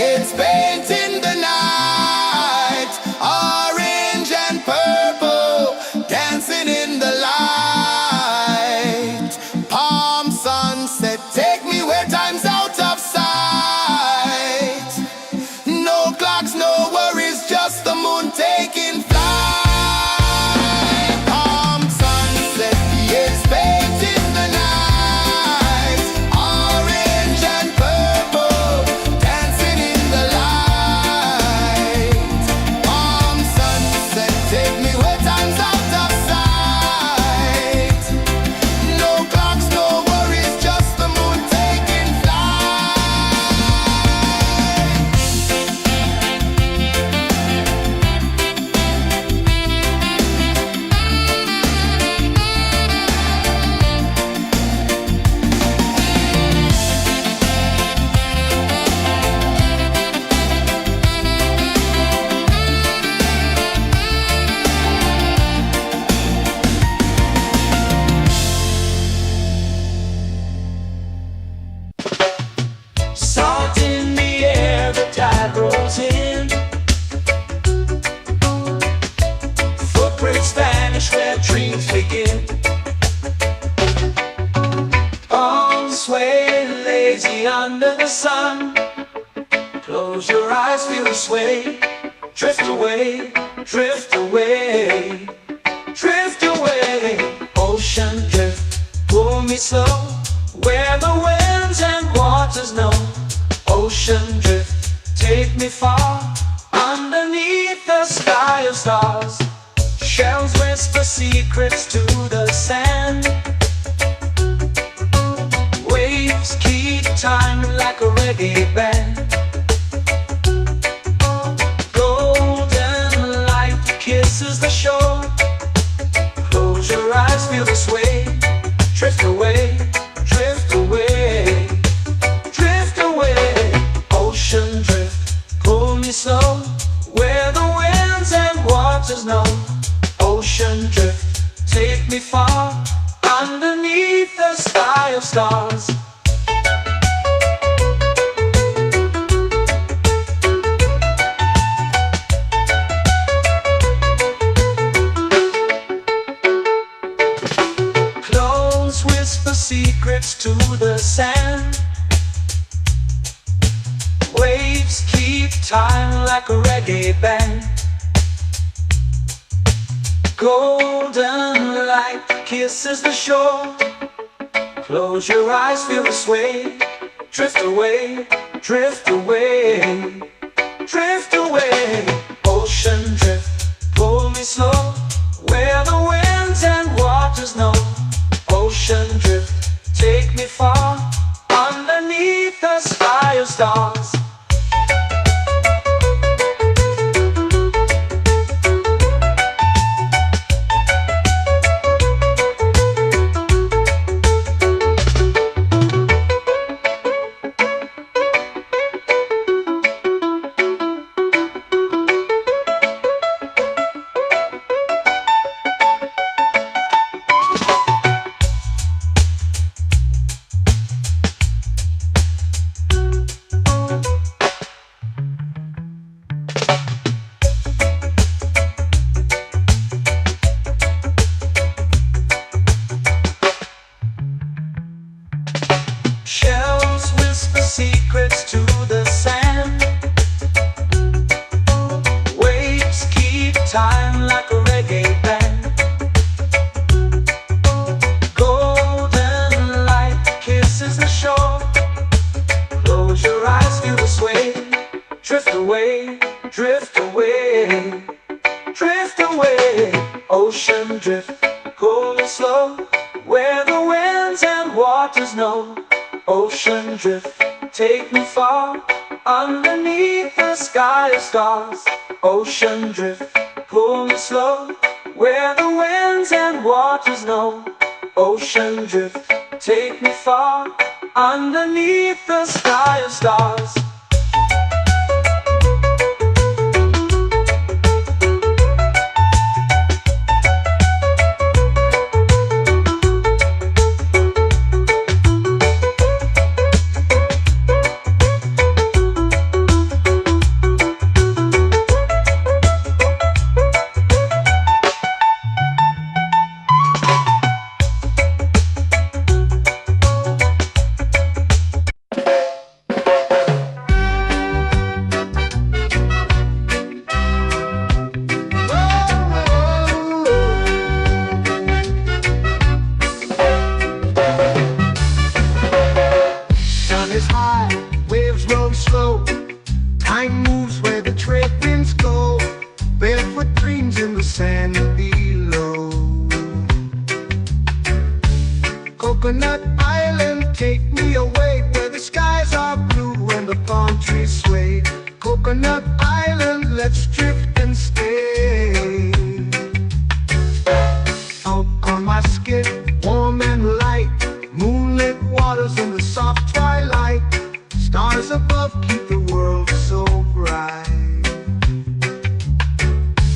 It's painting the night, orange and purple, dancing in the light. Palm sunset, take me where time's out of sight. No clocks, no worries, just the moon taking flight. Palm sunset, it's painting the night, orange and purple, dancing in the light. Palm sunset, take me where time's out of sight. No clocks, no worries, just the moon taking Salt in the air, the tide rolls in. Footprints vanish where dreams begin. Arms sway lazy under the sun. Close your eyes, feel the sway. Drift away, drift away, drift away. Ocean drift, pull me slow, where the winds and waters know. Ocean drift, take me far, underneath the sky of stars. Shells whisper secrets to the sand. Waves keep time like a reggae band. Golden light kisses the shore. Close your eyes, feel the sway. Drift away, drift away, drift away. Ocean drift, pull me slow, where the winds and waters know. Ocean drift, take me far, underneath the sky of stars. Close whisper secrets to the sand. Waves keep time like a reggae band. Golden light kisses the shore. Close your eyes, feel the sway. Drift away, drift away, drift away. Ocean drift, pull me slow, where the winds and waters know. Ocean drift, take me far, underneath the sky of stars. Shells whisper secrets to the sand. Waves keep time like a reggae band. Golden light kisses the shore. Close your eyes, feel the sway. Drift away, drift away, drift away. Ocean drift, pull me slow, where the winds and waters know. Ocean drift, take me far, underneath the sky of stars. Ocean drift, pull me slow, where the winds and waters know. Ocean drift, take me far, underneath the sky of stars. trees sway. Coconut Island, let's drift and stay. Out on my skin, warm and light, moonlit waters in the soft twilight. Stars above keep the world so bright.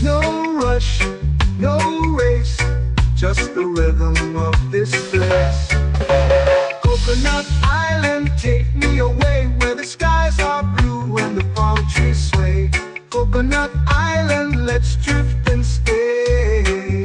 No rush, no race, just the rhythm of this place. Coconut Island, take me away where the skies are blue and the palm trees sway. Coconut Island, let's drift and stay.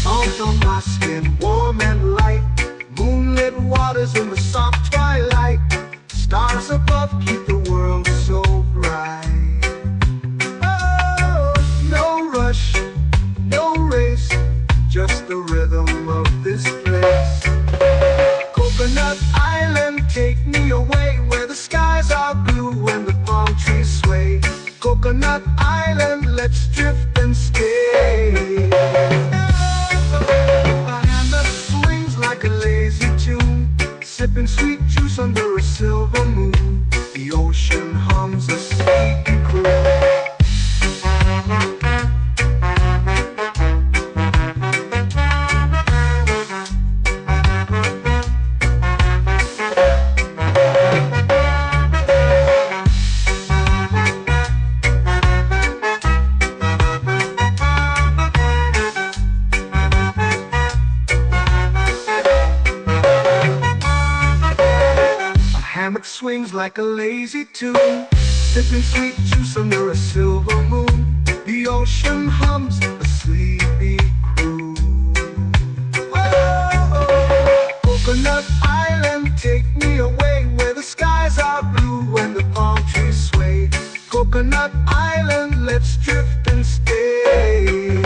Out on my skin, warm and light, moonlit waters in the soft twilight. Stars above keep the world so bright. Oh, no rush, no race, just the rhythm of this place. Coconut Island, take me away where the skies are blue and the palm trees sway. Coconut Island, let's drift and stay. A hand that swings like a lazy tune, sipping sweet juice under a silver moon. The ocean hums a sleepy croon. Hammock swings like a lazy tune, sipping sweet juice under a silver moon. The ocean hums a sleepy croon. Whoa, Coconut Island, take me away where the skies are blue and the palm trees sway. Coconut Island, let's drift and stay.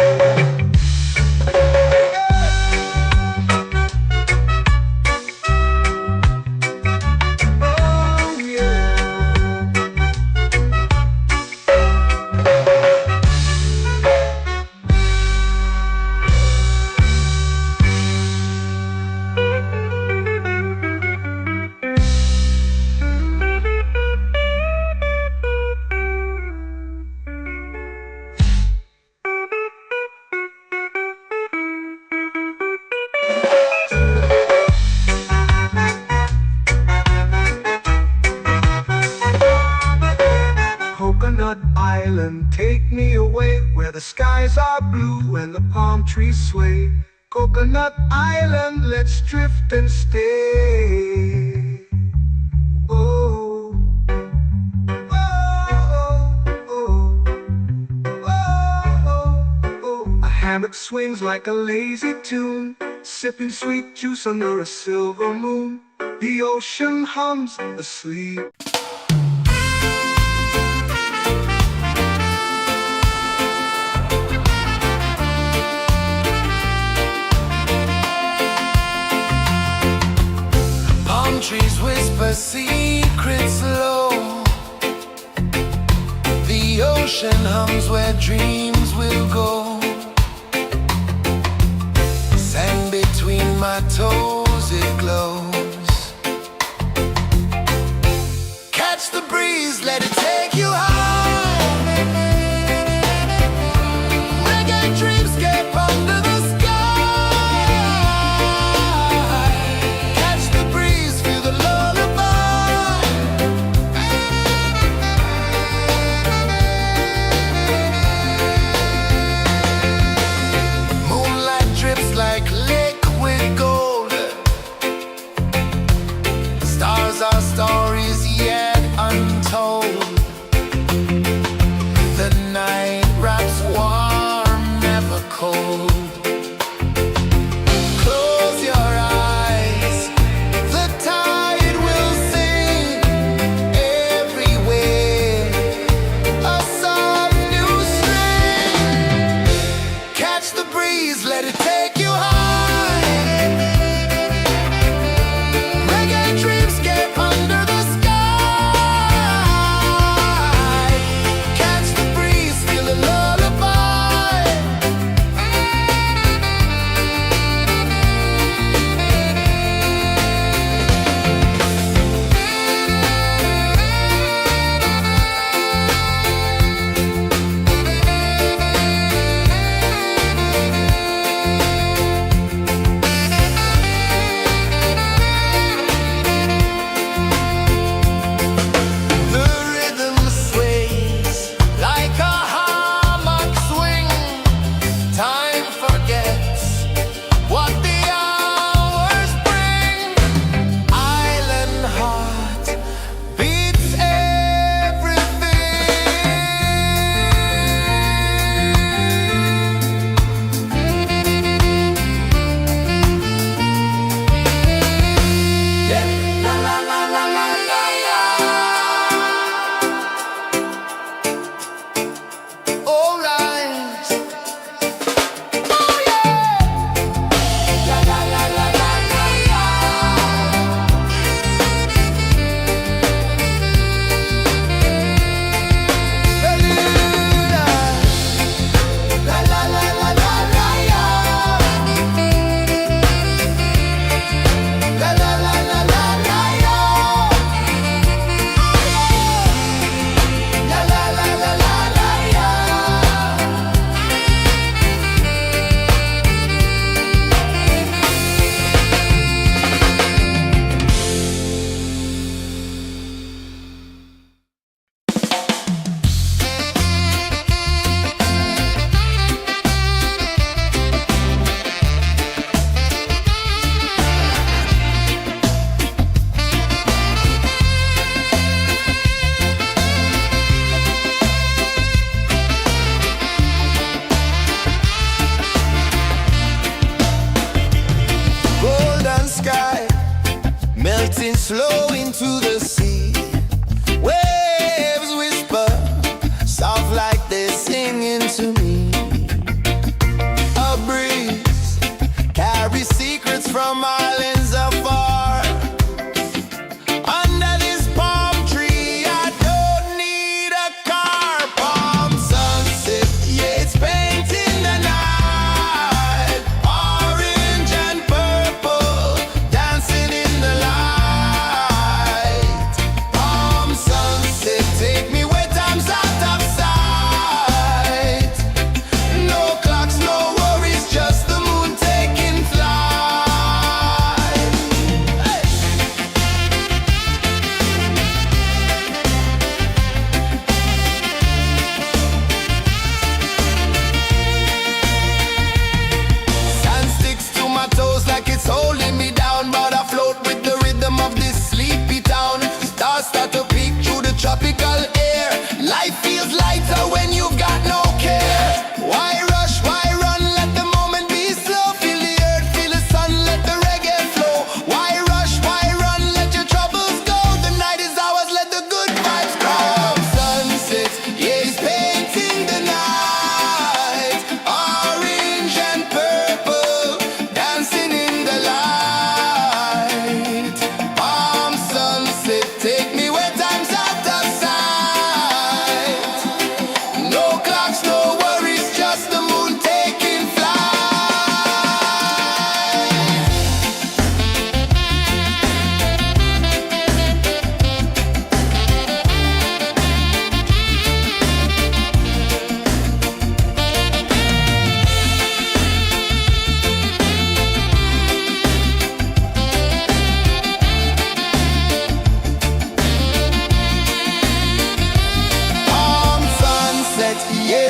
Coconut Island, take me away where the skies are blue and the palm trees sway. Coconut Island, let's drift and stay. Oh, oh, oh, oh, oh. A hammock swings like a lazy tune, sipping sweet juice under a silver moon. The ocean hums asleep. Trees whisper secrets low. The ocean hums where dreams will go. Sand between my toes, it glows. Catch the breeze, let it take you high. Reggae dreamscape under the stories yet untold.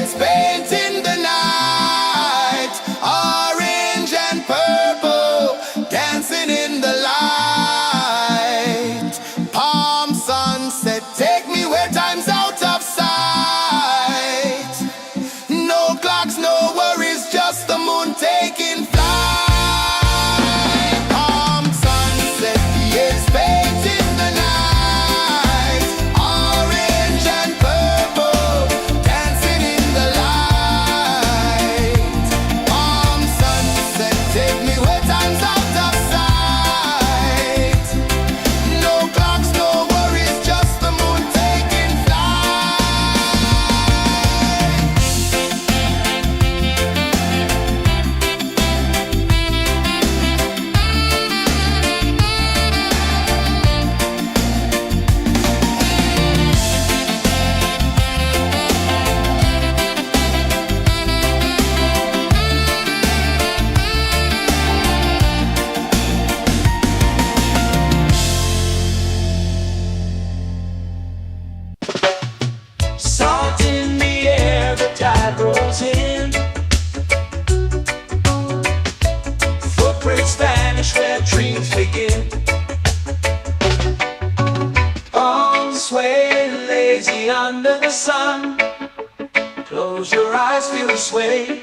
shades painting the night, orange and purple, dancing in the light. Palm sunset, take me where time's out of sight. No clocks, no worries, just the moon taking flight. Palm sunset, yes, painting the night, orange and purple, dancing in the light. Palm sunset, take me where time's out of sight. No clocks, no worries, just the moon taking flight. Salt in the air, the tide rolls in. Footprints vanish where dreams begin. Arms sway lazy under the sun. Close your eyes, feel the sway.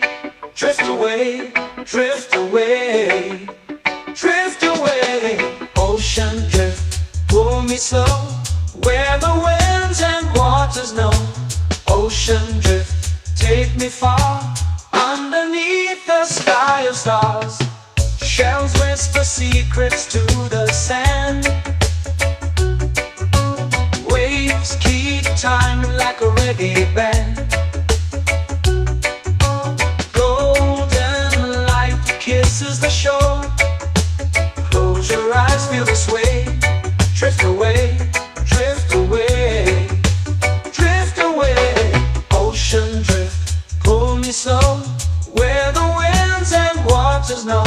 Drift away, drift away, drift away. Ocean drift, pull me slow, where the winds and waters know. Ocean drift, take me far, underneath the sky of stars. Shells whisper secrets to the sand. Waves keep time like a reggae band. Golden light kisses the shore. Close your eyes, feel the sway. Drift away, drift away, drift away. Ocean drift, pull me slow, where the winds and waters know.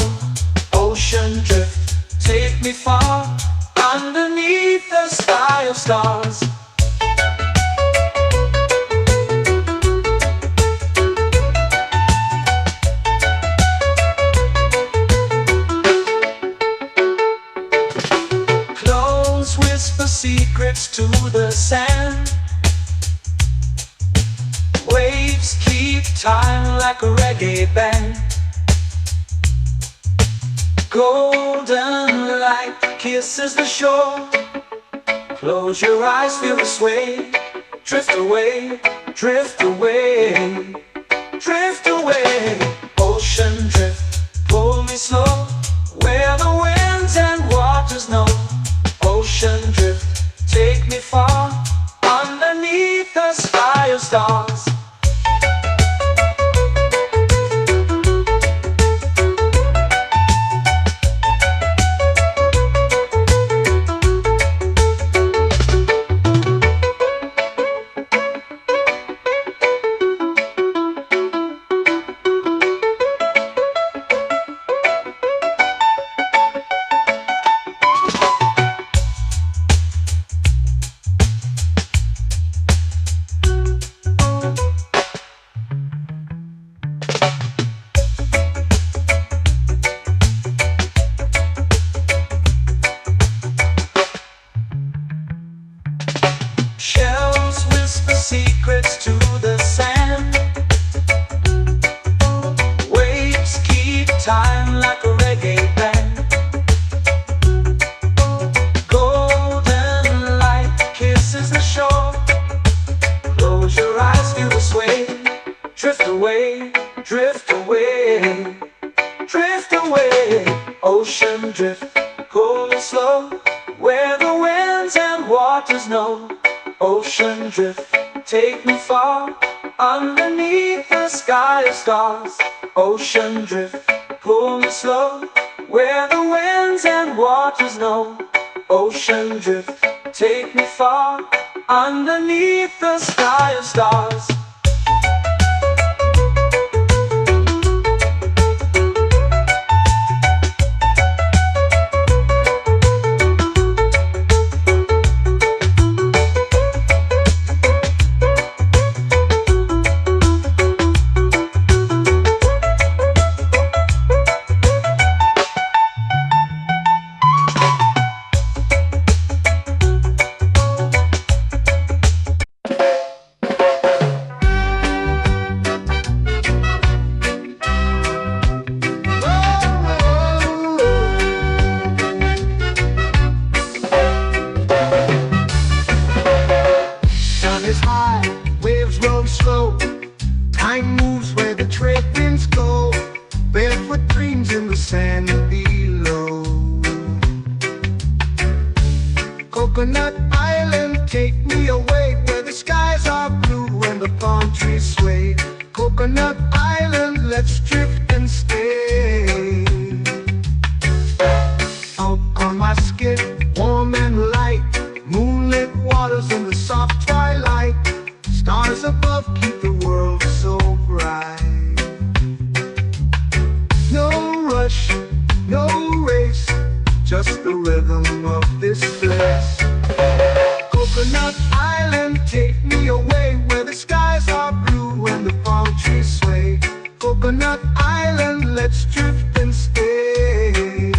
Ocean drift, take me far, underneath the sky of stars. Close whisper secrets to the sand. Waves keep time like a reggae band. Golden light kisses the shore. Close your eyes, feel the sway. Drift away, drift away, drift away. Ocean drift, pull me slow, where the winds and waters know. Ocean drift, take me far, underneath the sky of stars. Shells whisper secrets to the sand. Waves keep time like a reggae band. Golden light kisses the shore. Close your eyes, feel the sway. Drift away, drift away, drift away. Ocean drift, pull me slow, where the winds and waters know. Ocean drift, take me far, underneath the sky of stars. Ocean drift, pull me slow, where the winds and waters know. Ocean drift, take me far, underneath the sky of stars. Coconut Island, let's drift and stay. Out on my skin, warm and light, moonlit waters in the soft twilight. Stars above keep the world so bright. No rush, no race, just the rhythm of this place. Coconut Island, take me away where the skies are blue and the palm trees sway. Coconut Island, let's drift and stay.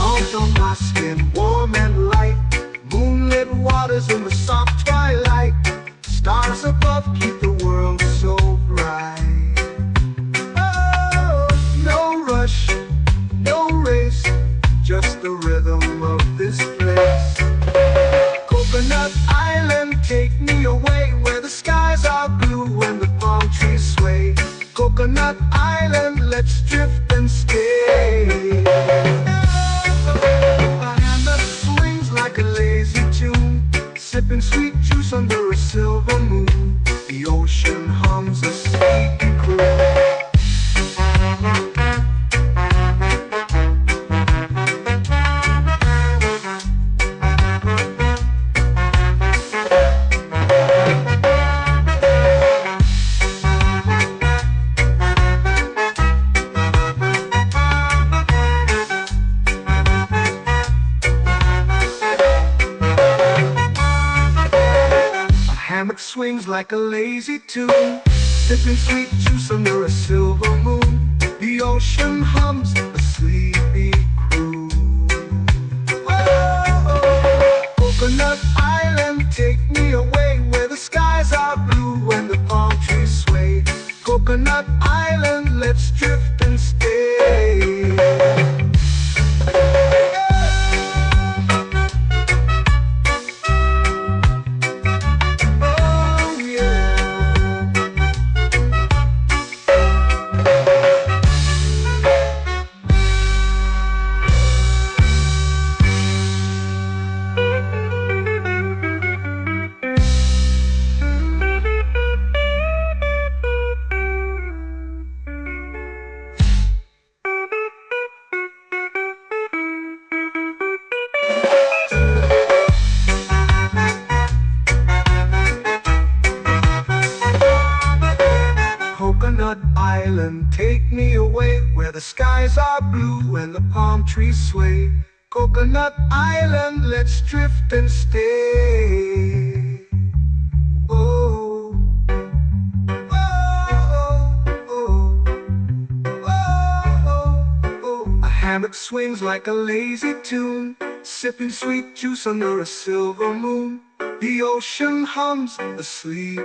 Out on my skin, warm and light, moonlit waters in the soft twilight. Stars above keep the world so bright. Oh, no rush, no race, just the rhythm of this place. Coconut Island, take me away where the skies are blue and the palm trees sway. Coconut Island, let's drift and stay. A hand that swings like a lazy tune, sipping sweet juice under a silver moon. The ocean hums a sleepy croon. Hammock swings like a lazy tune, sipping sweet juice under a silver moon. The ocean hums a sleepy croon. Whoa, Coconut Island, take me away where the skies are blue and the palm trees sway. Coconut Island, let's drift and stay. Coconut Island, take me away where the skies are blue and the palm trees sway. Coconut Island, let's drift and stay. Oh, oh, oh, oh, oh. A hammock swings like a lazy tune, sipping sweet juice under a silver moon. The ocean hums asleep.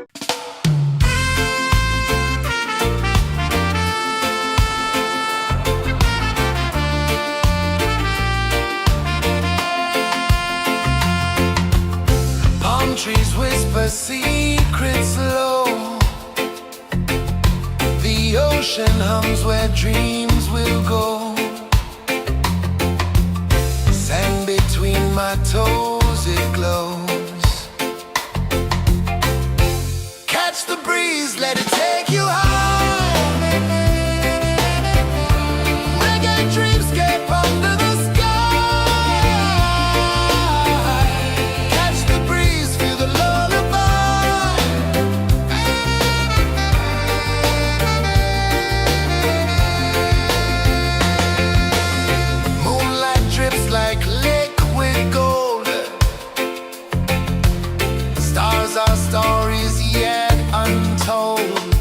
Trees whisper secrets low. The ocean hums where dreams will go. Sand between my toes, it glows. Catch the breeze, let it take you high. Reggae dreamscape under the our stories yet untold.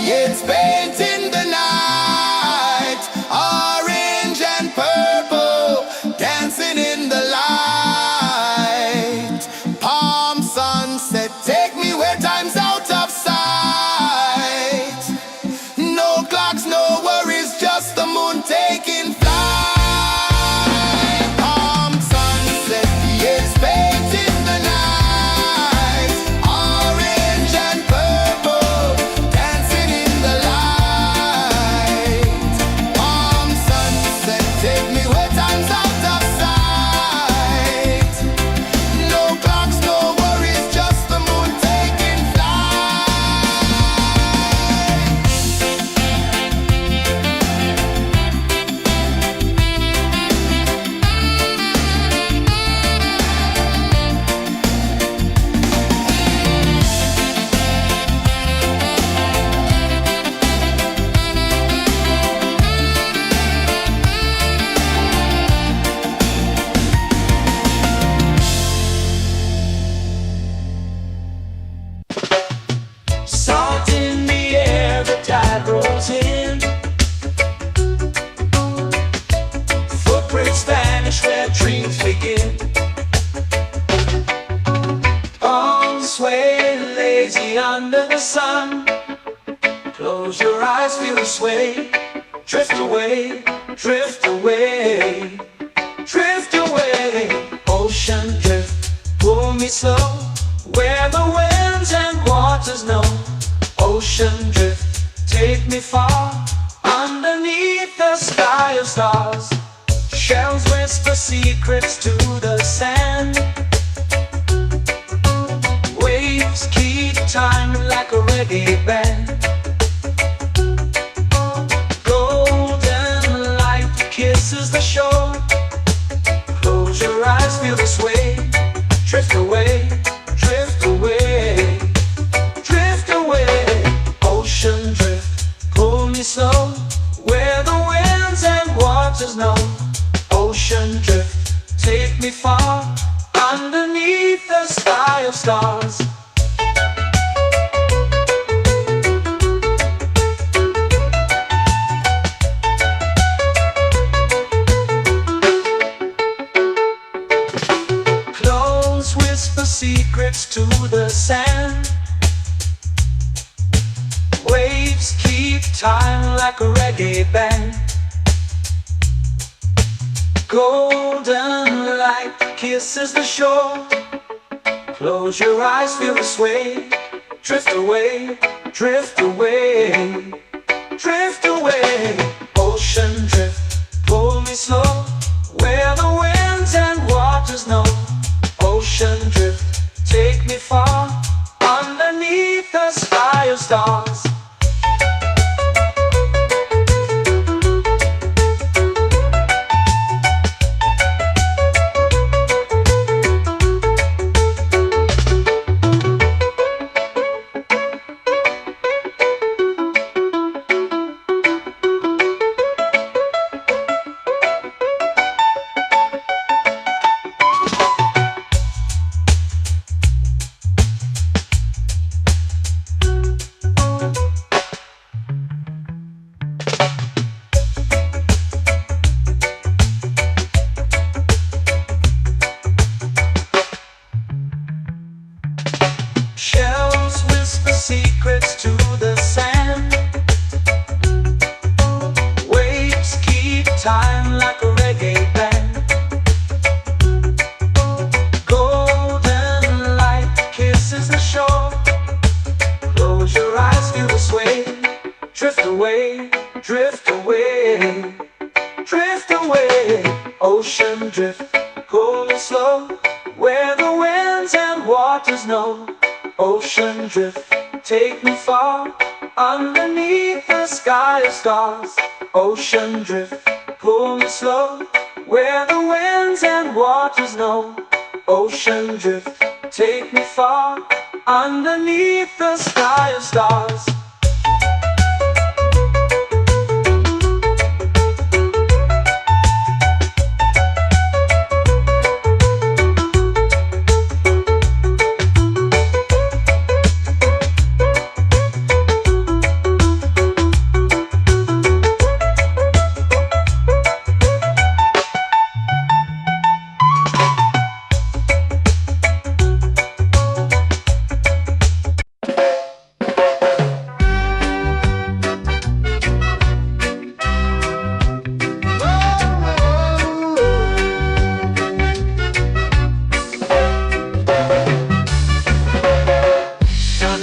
It's painting the night, orange and purple, dancing in the light. Palm sunset, take me where time's out of sight. No clocks, no worries, just the moon taking flight. Palm sunset, it's painting the night, orange and purple, dancing in the light. Palm sunset, take me where time's out of sight. No clocks, no worries, just the moon taking flight. Salt in the air, the tide rolls in. Footprints vanish where dreams begin. Arms sway lazy under the sun. Close your eyes, feel the sway. Drift away, drift away, drift away. Ocean drift, pull me slow, where the winds and waters know. Ocean drift, take me far, underneath the sky of stars. Shells whisper secrets to the sand. Waves keep time like a reggae band. Golden light kisses the shore. Close your eyes, feel the sway. Drift away, drift away, drift away. Ocean drift, pull me slow, where the winds and waters know. Ocean drift, take me far, underneath the sky of stars. Close whisper secrets to the sand. Waves keep time like a reggae band. Golden light kisses the shore. Close your eyes, feel the sway. Drift away, drift away, drift away. Ocean drift, pull me slow, where the winds and waters know. Ocean drift, take me far, underneath the sky of stars. Shells whisper secrets to the sand. Waves keep time like a reggae band. Golden light kisses the shore. Close your eyes, feel the sway. Drift away, drift away, drift away. Ocean drift, pull me slow, where the winds and waters know. Ocean drift, take me far, underneath the sky of stars. Ocean drift, pull me slow, where the winds and waters know. Ocean drift, take me far, underneath the sky of stars.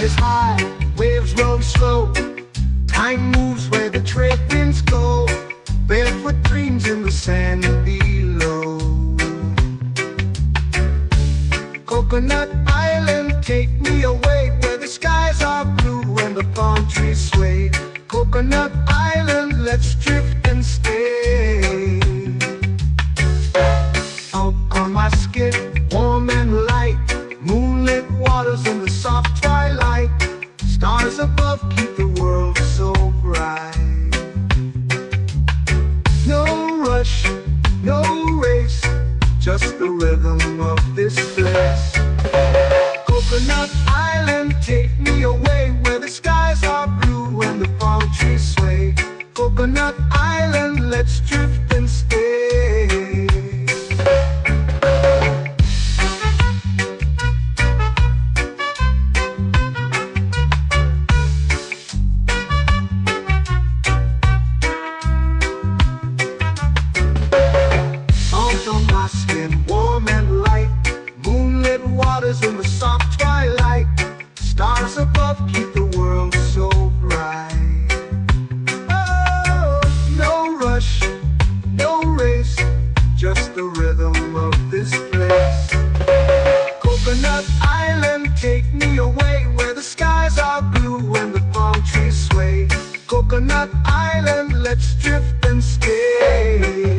is high, waves roll slow. Time moves where the trade winds go. Barefoot dreams in the sand below. Coconut Island, take me away where the skies are blue and the palm trees sway. Coconut Island, let's drift and stay. Out on my skin, warm and light, moonlit waters in the soft twilight. Stars above keep the world so bright. No rush, no race, just the rhythm of this place. Coconut Island, take me away where the skies are blue and the palm trees sway. Coconut Island, let's drift and stay. Salt on my skin, warm and light, moonlit waters in the soft twilight. Stars above keep the world so bright. Oh, no rush, no race, just the rhythm of this place. Coconut Island, take me away where the skies are blue and the palm trees sway. Coconut Island, let's drift and stay.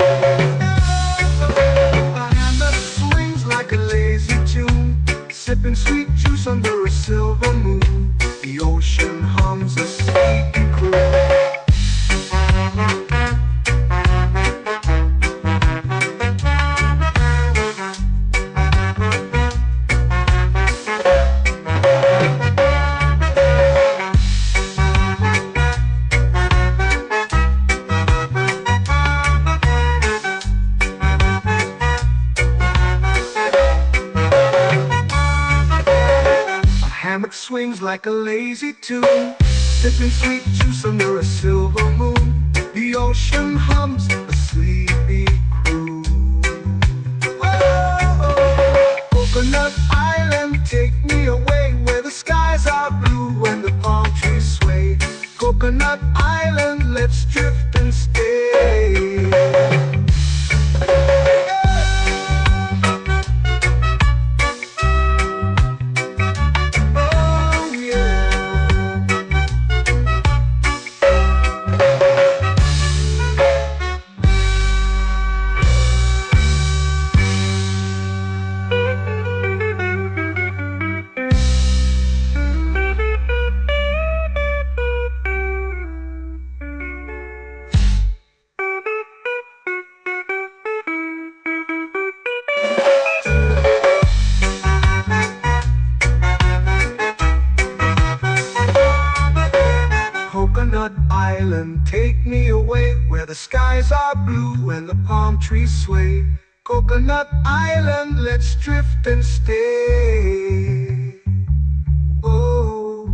A hand that swings like a lazy tune, sipping sweet juice under a silver moon. The ocean hums a sleepy croon. Hammock swings like a lazy tune, sipping sweet juice under a silver moon. The ocean hums a sleepy croon. Whoa, Coconut Island, take me away where the skies are blue and the palm trees sway. Coconut Island, let's drift and stay. Coconut Island, take me away where the skies are blue and the palm trees sway. Coconut Island, let's drift and stay. Oh,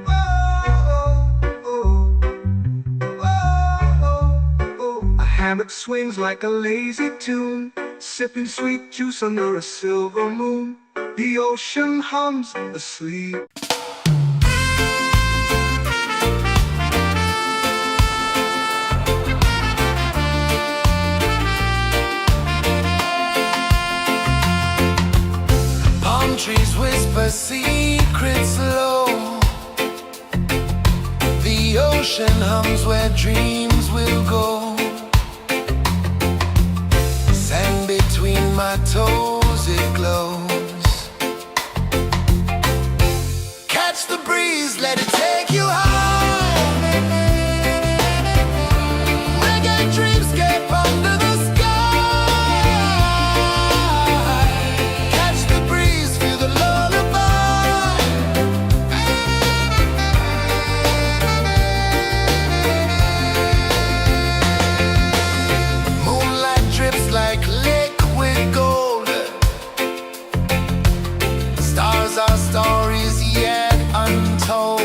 oh, oh, oh, oh. A hammock swings like a lazy tune, sipping sweet juice under a silver moon. The ocean hums asleep. Trees whisper secrets low. The ocean hums where dreams will go. Sand between my toes, it glows. Catch the breeze, let it take you high. Reggae dreamscape under the sky. Our stories yet untold.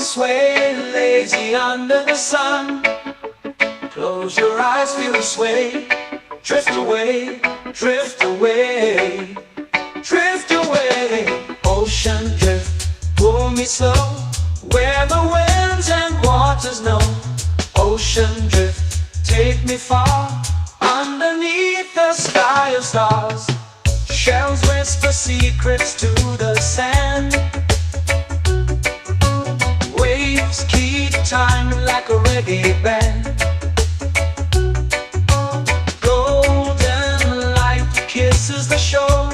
sway lazy under the sun. Close your eyes, feel the sway. Drift away, drift away, drift away. Ocean drift, pull me slow, where the winds and waters know. Ocean drift, take me far, underneath the sky of stars. Shells whisper secrets to the sand. Waves keep time like a reggae band. Golden light kisses the shore.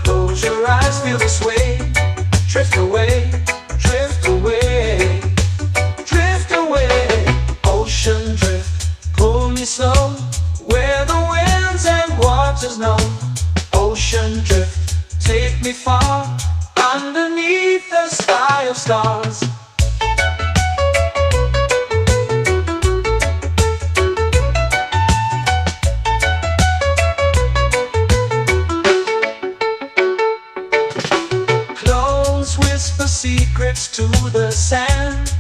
Close your eyes, feel the sway. Drift away, drift away, drift away. Ocean drift, pull me slow, where the winds and waters know. Ocean drift, take me far, underneath the sky of stars. Close whisper secrets to the sand.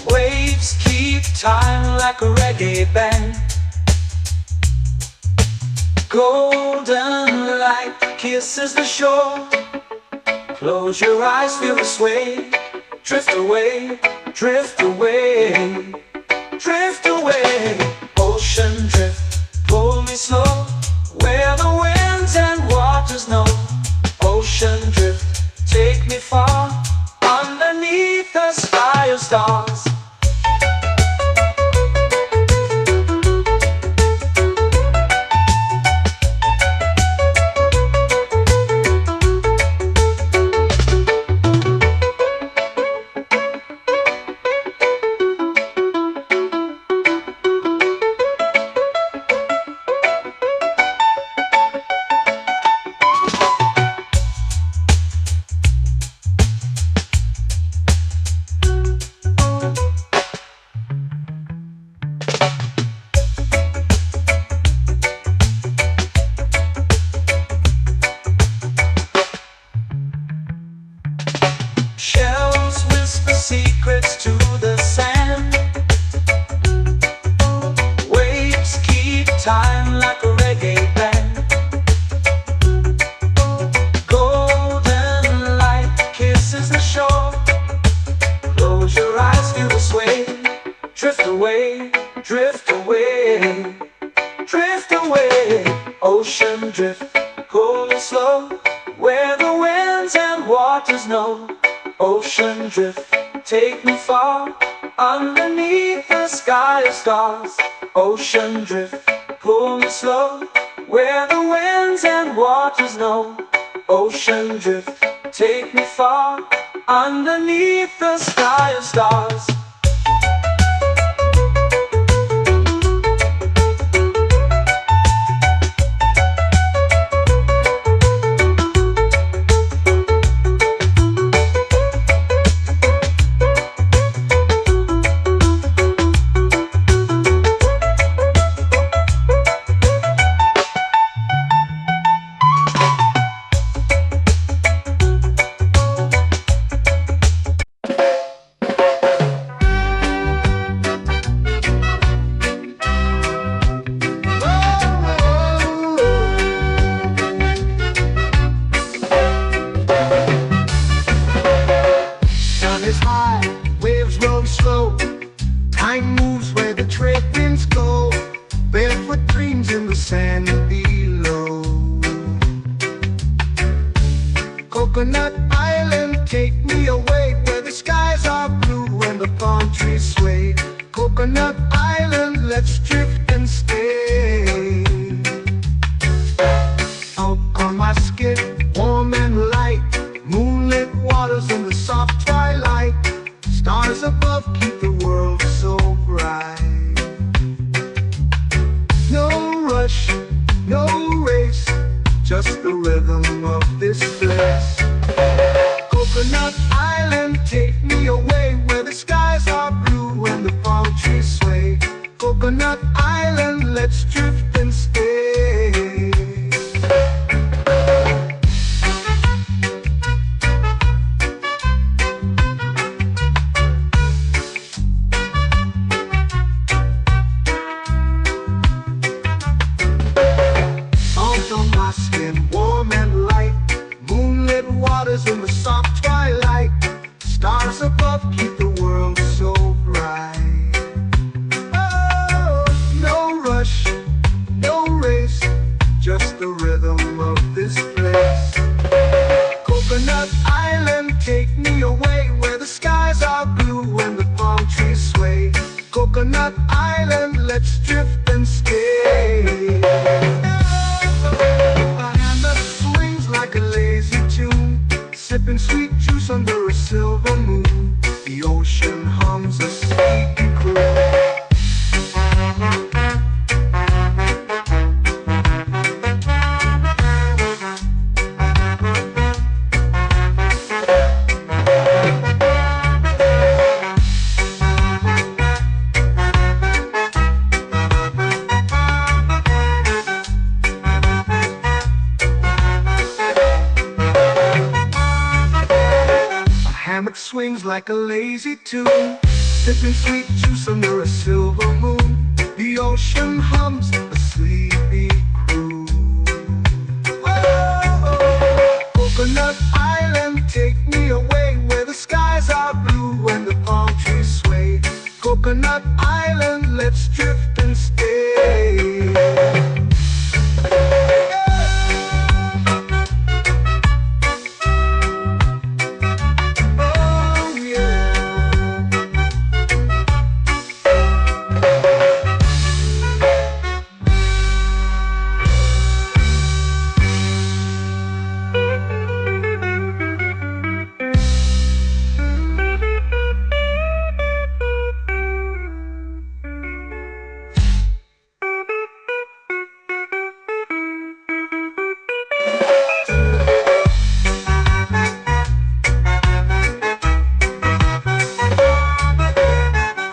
Waves keep time like a reggae band. Golden light kisses the shore. Close your eyes, feel the sway. Drift away, drift away, drift away. Ocean drift, pull me slow, where the winds and waters know. Ocean drift, take me far, underneath the sky of stars. Shells whisper secrets to the sand. Waves keep time like a reggae band. Golden light kisses the shore. Close your eyes, feel the sway. Drift away, drift away, drift away. Ocean drift, pull me slow, where the winds and waters know. Ocean drift, take me far, underneath the sky of stars. Ocean drift, pull me slow, where the winds and waters know. Ocean drift, take me far, underneath the sky of stars. Time moves where the trade winds go. Barefoot dreams in the sand below. Coconut Island, take me away, where the skies are blue and the palm trees sway. Coconut Island, let's drift and stay. Out on my skin, warm and light, moonlit waters in the soft twilight. Stars above keep the world so bright. No rush, no race, just the rhythm of this place. Coconut Island, take me away, where the skies are blue and the palm trees sway. Coconut Island, let's drift and stay. Coconut Island, let's drift and stay. A hand that swings like a lazy tune, sipping sweet juice under a silver moon. The ocean hums a sleepy croon. Hammock swings like a lazy tune, sipping sweet juice under a silver moon. The ocean hums a sleepy croon. Whoa, Coconut Island, take me away where the skies are blue and the palm trees sway. Coconut Island, let's drift and stay.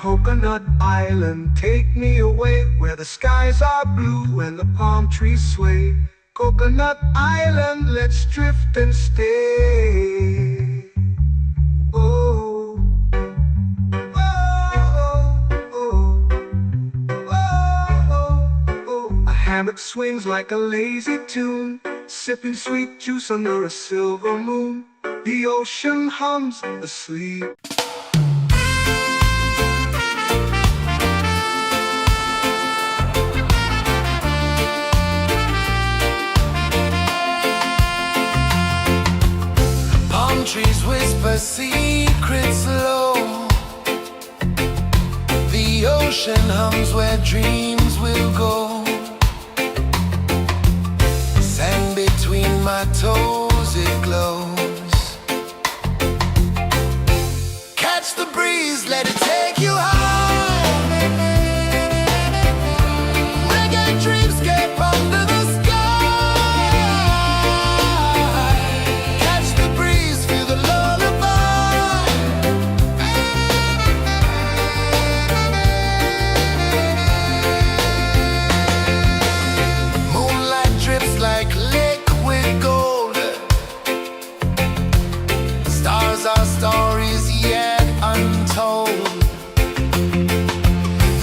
Coconut Island, take me away where the skies are blue and the palm trees sway. Coconut Island, let's drift and stay. Oh, oh, oh, oh, oh. A hammock swings like a lazy tune, sipping sweet juice under a silver moon. The ocean hums asleep. Trees whisper secrets low. The ocean hums where dreams will go. Sand between my toes, it glows. Catch the breeze, let it take you high. Reggae dreamscape under the sky. Our stories yet untold.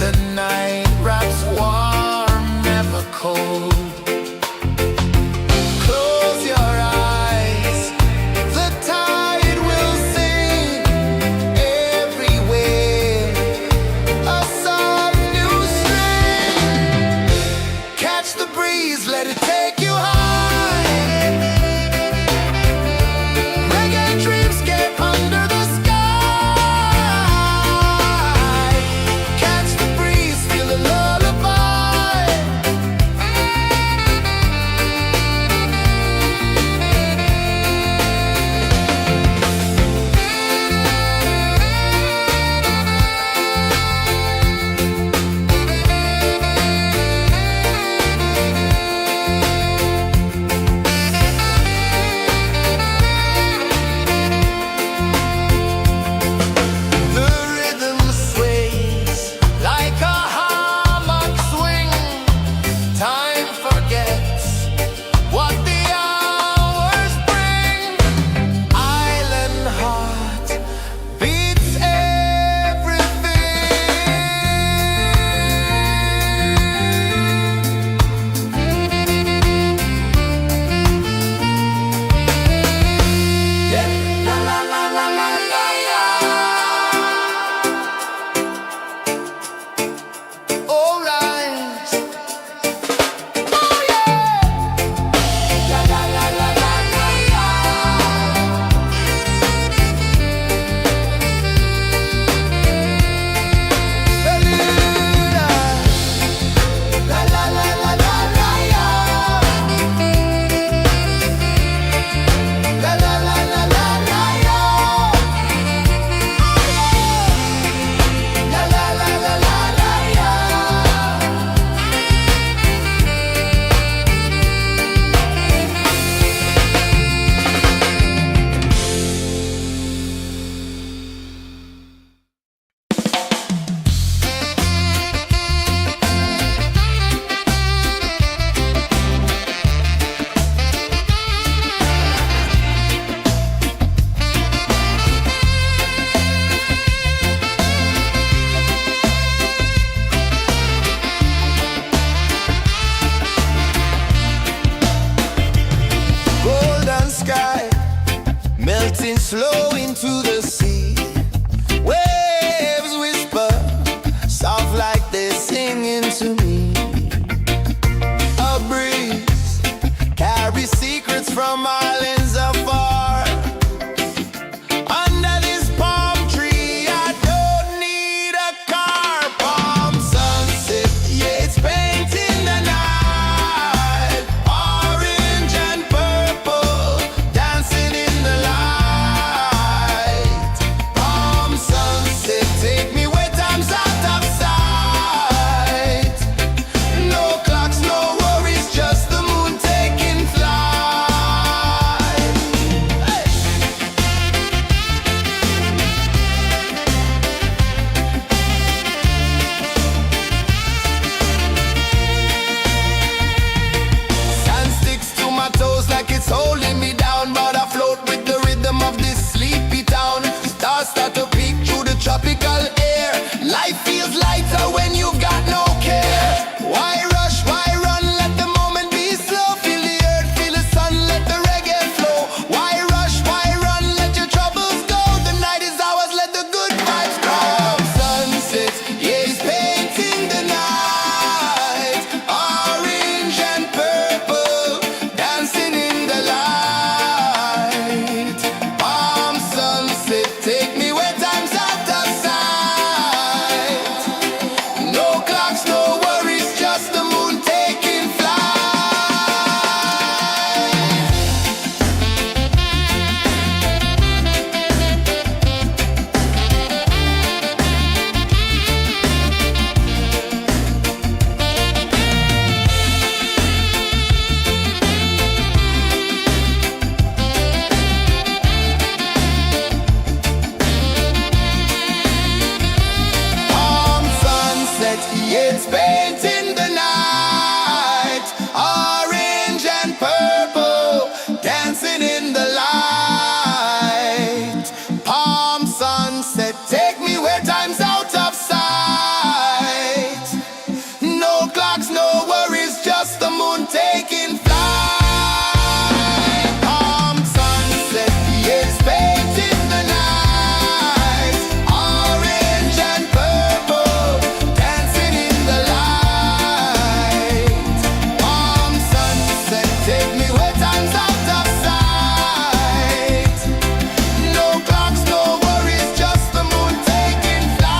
The night wraps warm, never cold. Close your eyes, the tide will sing everywhere. A soft new string. Catch the breeze, let it take you high. Reggae dreamscape under the sky. stars start to peek through the tropical air. Life feels lighter when you've got no care. Why rush, why run, let the moment be slow. Feel the earth, feel the sun, let the reggae flow. Why rush, why run, let your troubles go. The night is ours, let the good vibes grow. Sunset, yeah, it's painting the night. Orange and purple, dancing in the light. Palm sunset, take me where time's out of sight. No clocks, no worries, just the moon taking flight. Palm sunset, yeah, it's painting the night. Orange and purple, dancing in the light. Palm sunset, take me where time's out of sight. No clocks, no worries, just the moon taking flight. Palm sunset, yeah, it's painting the night. Orange and purple, dancing in the light. Palm sunset, take me where time's out of sight. No clocks, no worries, just the moon taking flight.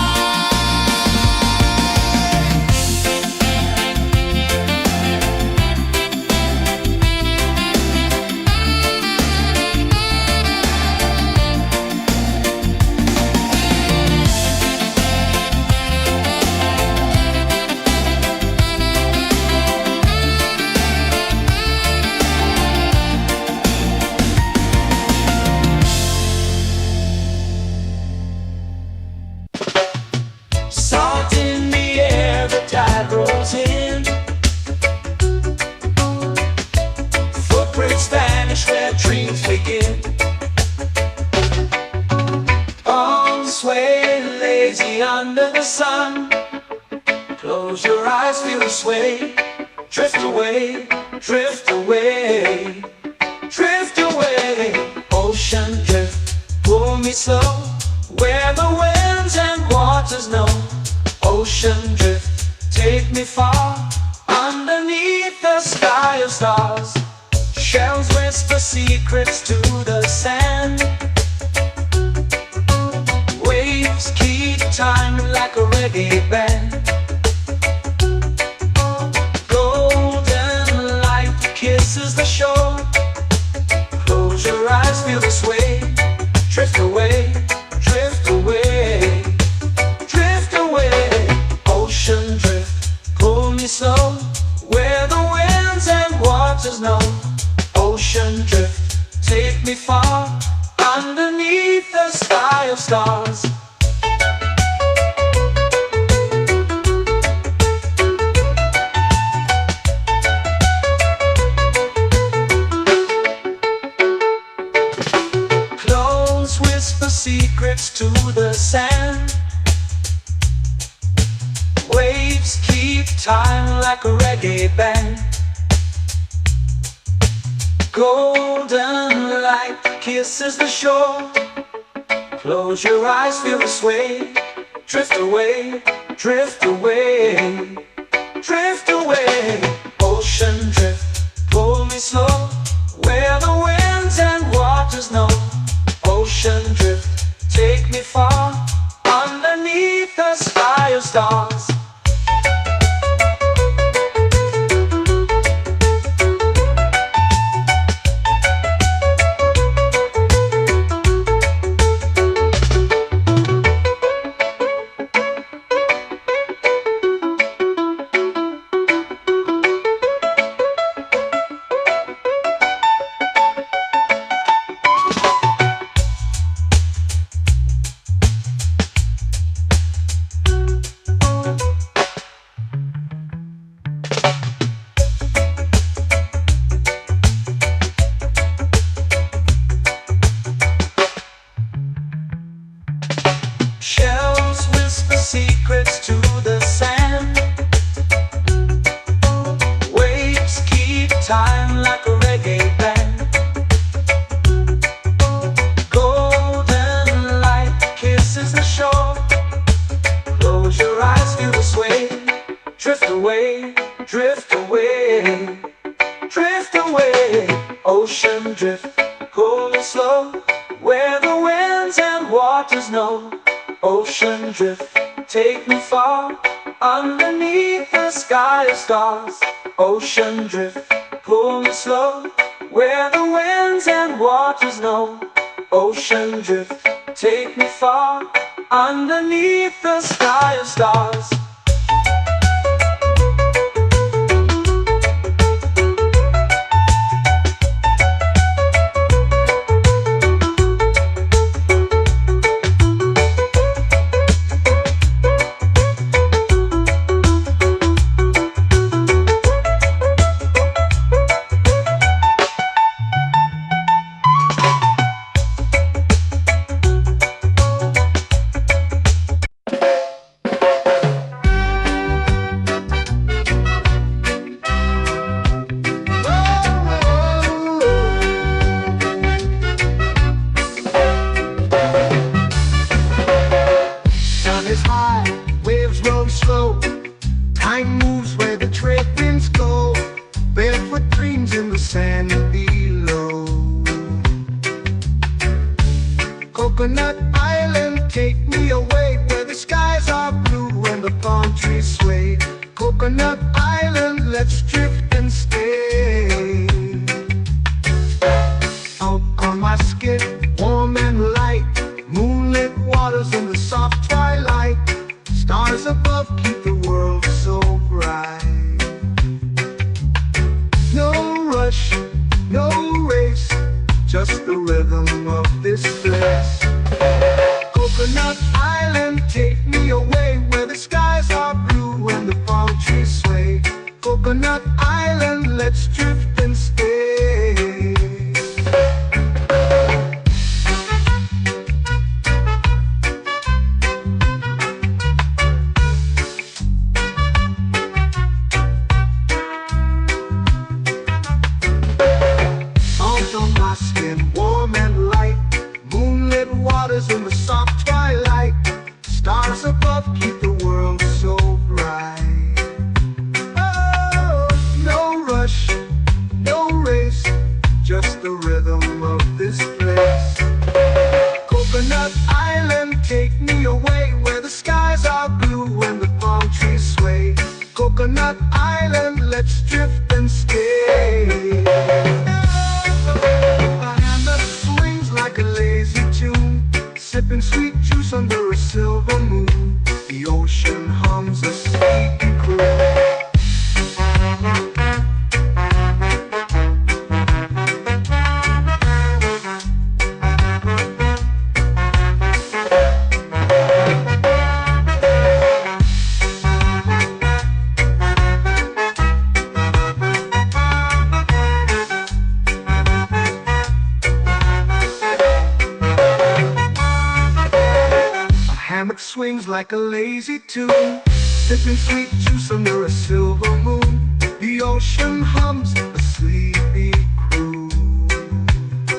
Salt in the air, the tide rolls in. Footprints vanish where dreams begin. Arms sway lazy under the sun. Close your eyes, feel the sway. Drift away, drift away, drift away. Ocean drift, pull me slow. Where the winds and waters know. Ocean drift, take me far. Underneath the sky of stars. Shells whisper secrets to the sand. Waves keep time like a reggae band. Golden light kisses the shore. Close your eyes, feel the sway. Drift away, drift away, drift away. Ocean drift, pull me slow. Where the winds and waters know. Ocean drift, take me far. Underneath the sky of stars. Close whisper secrets to the sand. Waves keep time like a reggae band. Golden light kisses the shore. Close your eyes, feel the sway. Drift away, drift away, drift away. Ocean drift, pull me slow. Where the winds and waters know. Ocean drift, take me far. Underneath the sky of stars. waters know. Ocean drift, take me far, underneath the sky of stars. Ocean drift, pull me slow, where the winds and waters know. Ocean drift, take me far, underneath the sky of stars. Sun is high, waves roll slow. Time moves where the trade winds go. Barefoot dreams in the sand below. Coconut Island, take me away, where the skies are blue and the palm trees sway. Coconut Island, let's drift and stay. Out on my skin, warm and light, moonlit waters in the soft twilight. Stars above keep the world so bright. No rush, no race, just the rhythm of this place. Coconut Island, take me away, where the skies are blue and the palm trees sway. Coconut Island, let's drift and stay. Salt on my skin, warm and light, moonlit waters in the soft twilight. Stars above keep the world so bright. Oh, no rush, no race, just the rhythm of this place. Coconut Island, take me away, where the skies are blue and the palm trees sway. Coconut Island, let's drift and stay. A hand that swings like a lazy tune, sipping sweet juice under a silver moon. The ocean hums a sleepy croon. Hammock swings like a lazy tune, sipping sweet juice under a silver moon. The ocean hums a sleepy croon.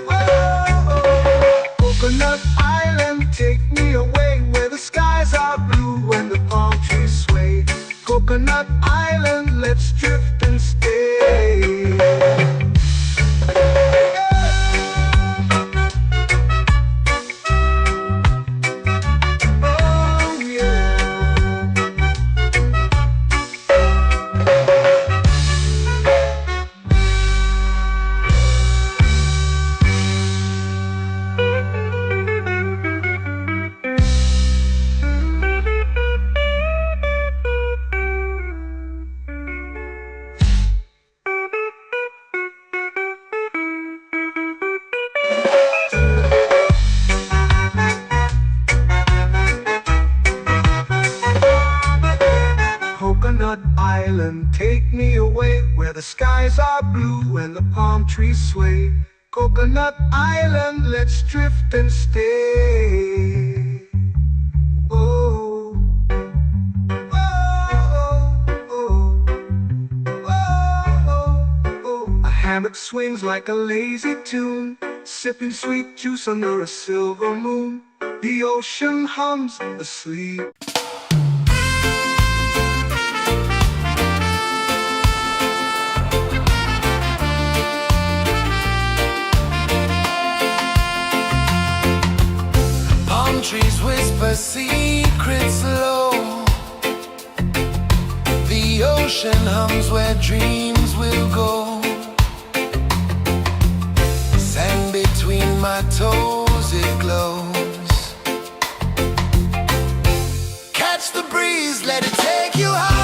Whoa, Coconut Island, take me away, where the skies are blue and the palm trees sway. Coconut Island, let's drift and stay. Coconut Island, take me away, where the skies are blue and the palm trees sway. Coconut Island, let's drift and stay. Oh, oh, oh, oh, oh. A hammock swings like a lazy tune, sipping sweet juice under a silver moon. The ocean hums asleep. trees whisper secrets low. The ocean hums where dreams will go. Sand between my toes, it glows. Catch the breeze, let it take you high.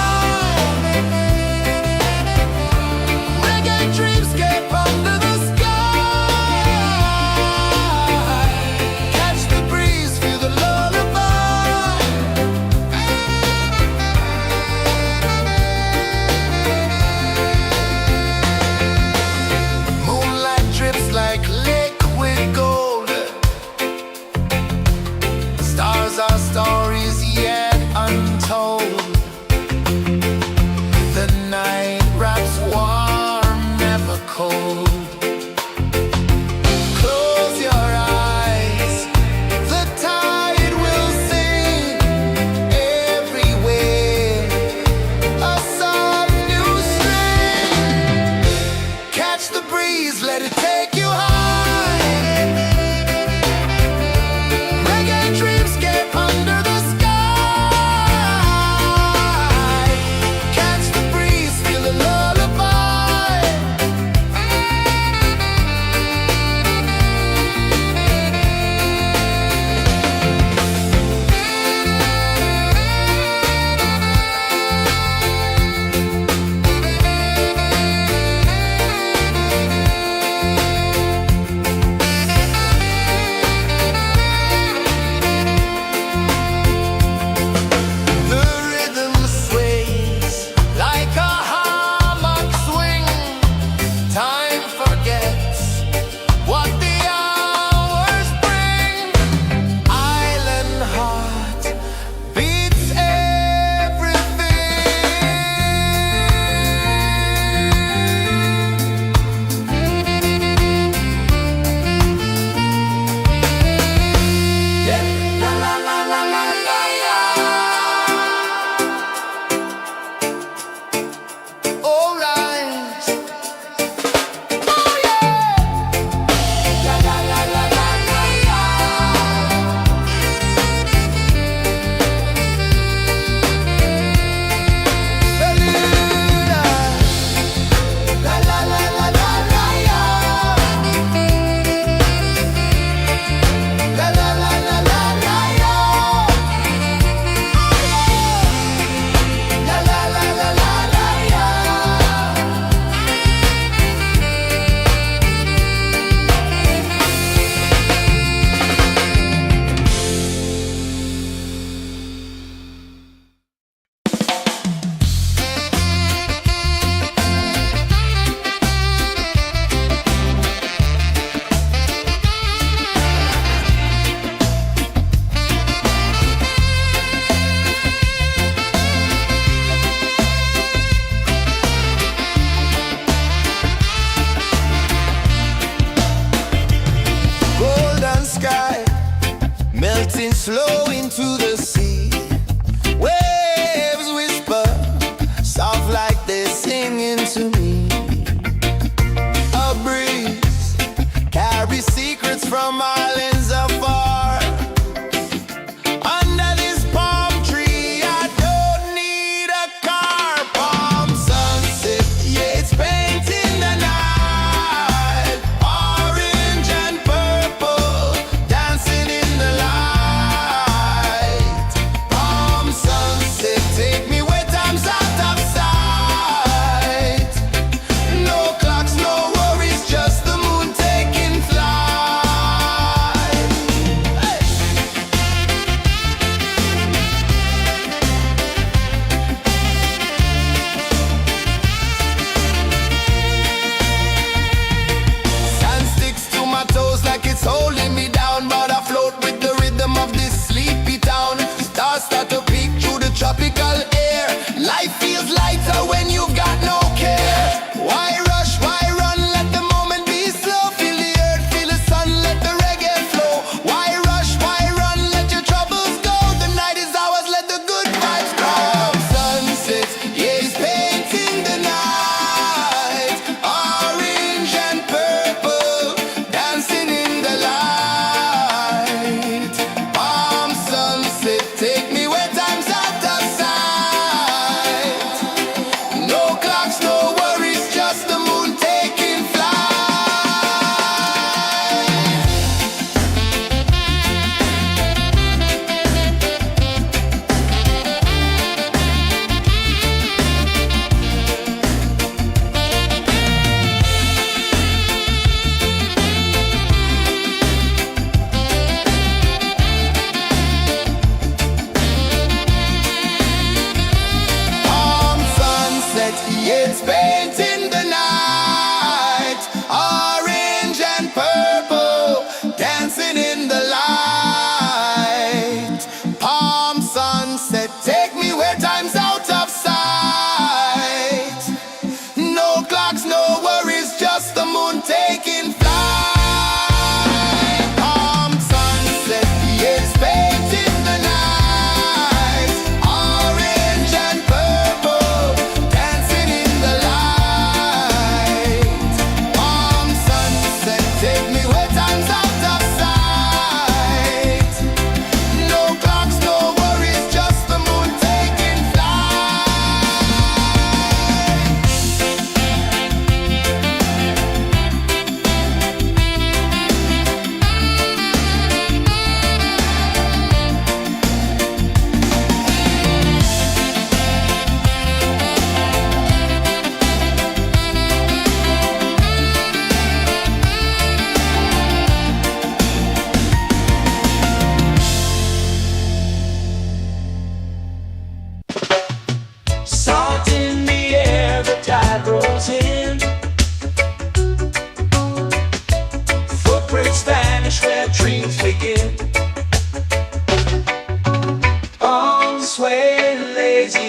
Reggae dreamscape under the sky. Catch the breeze, feel the lullaby. Moonlight drips like liquid gold. Stars are stories yet untold. The night wraps warm, never cold. Close your eyes, the tide will sing everywhere. A soft new string. Catch the breeze, let it take you high. Reggae dreamscape under the sky.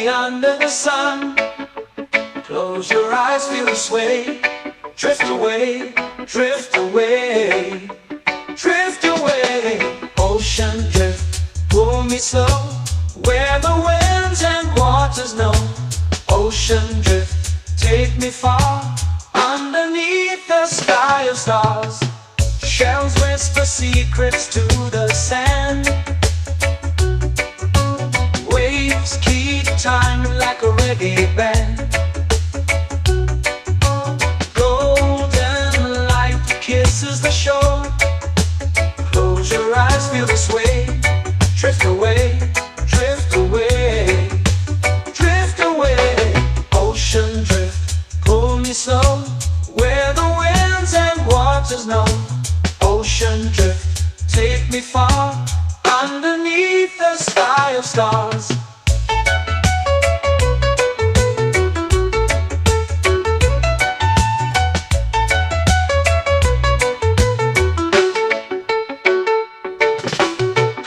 me under the sun. Close your eyes, feel the sway. Drift away, drift away, drift away. Ocean drift, pull me slow, where the winds and waters know. Ocean drift, take me far, underneath the sky of stars. Shells whisper secrets to the sand. Waves keep time like a reggae band. Golden light kisses the shore. Close your eyes, feel the sway. Drift away, drift away, drift away. Ocean drift, pull me slow, where the winds and waters know. Ocean drift, take me far, underneath the sky of stars.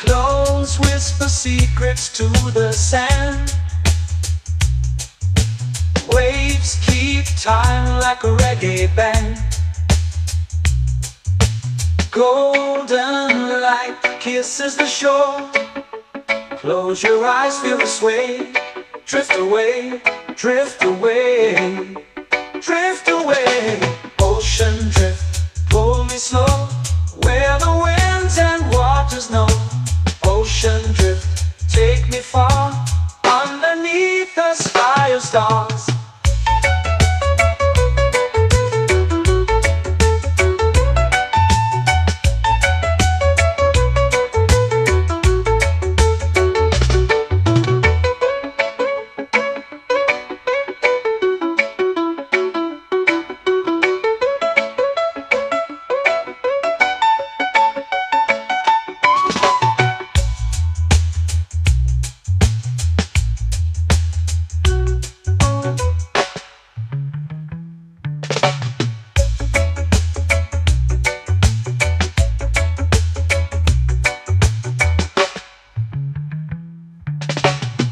Close whisper secrets to the sand. Waves keep time like a reggae band. Golden light kisses the shore. Close your eyes, feel the sway. Drift away, drift away, drift away. Ocean drift, pull me slow, where the winds and waters know. Ocean drift, take me far, underneath the sky of stars.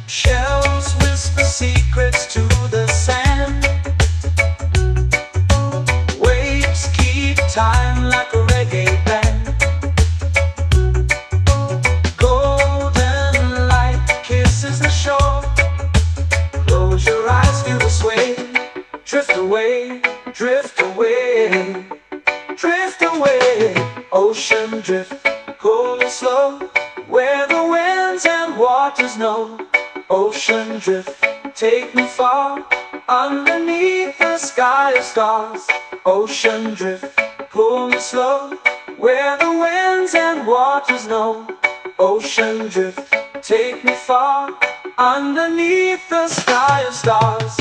Shells whisper secrets to the sand. Waves keep time like a reggae band. Golden light kisses the shore. Close your eyes, feel the sway. Drift away, drift away, drift away. Ocean drift, pull me slow, where the winds and waters know. Ocean drift, take me far, underneath the sky of stars. Ocean drift, pull me slow, where the winds and waters know. Ocean drift, take me far, underneath the sky of stars.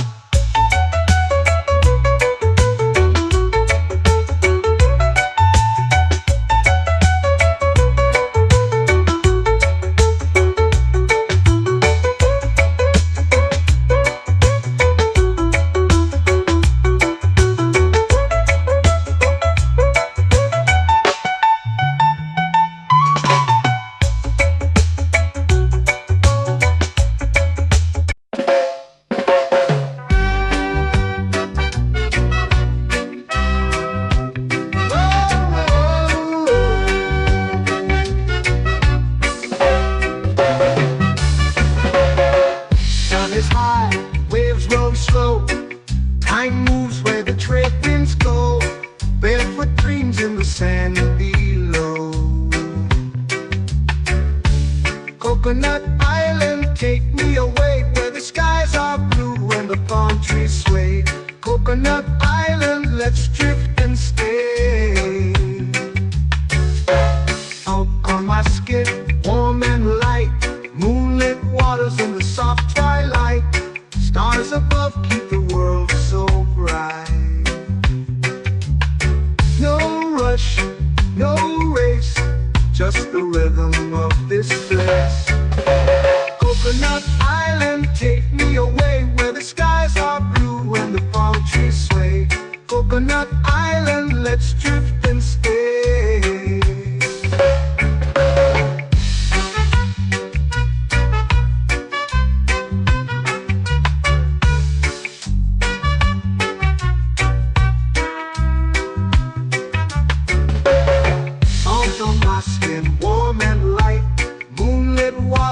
Time moves where the trade winds go. Barefoot dreams in the sand below. Coconut Island, take me away, where the skies are blue and the palm trees sway. Coconut Island, let's drift and stay. Out on my skin, warm and light, moonlit waters in the soft twilight. Stars above keep the world so bright. No rush, no race, just the rhythm of this place. Coconut Island, take me away, where the skies are blue and the palm trees sway. Coconut Island, let's drift and stay.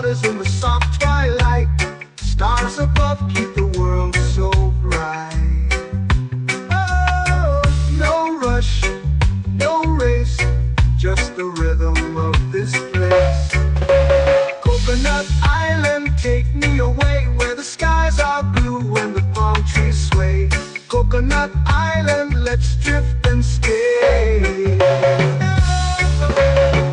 waters in the soft twilight. Stars above keep the world so bright. Oh, no rush, no race, just the rhythm of this place. Coconut Island, take me away where the skies are blue and the palm trees sway. Coconut Island, let's drift and stay.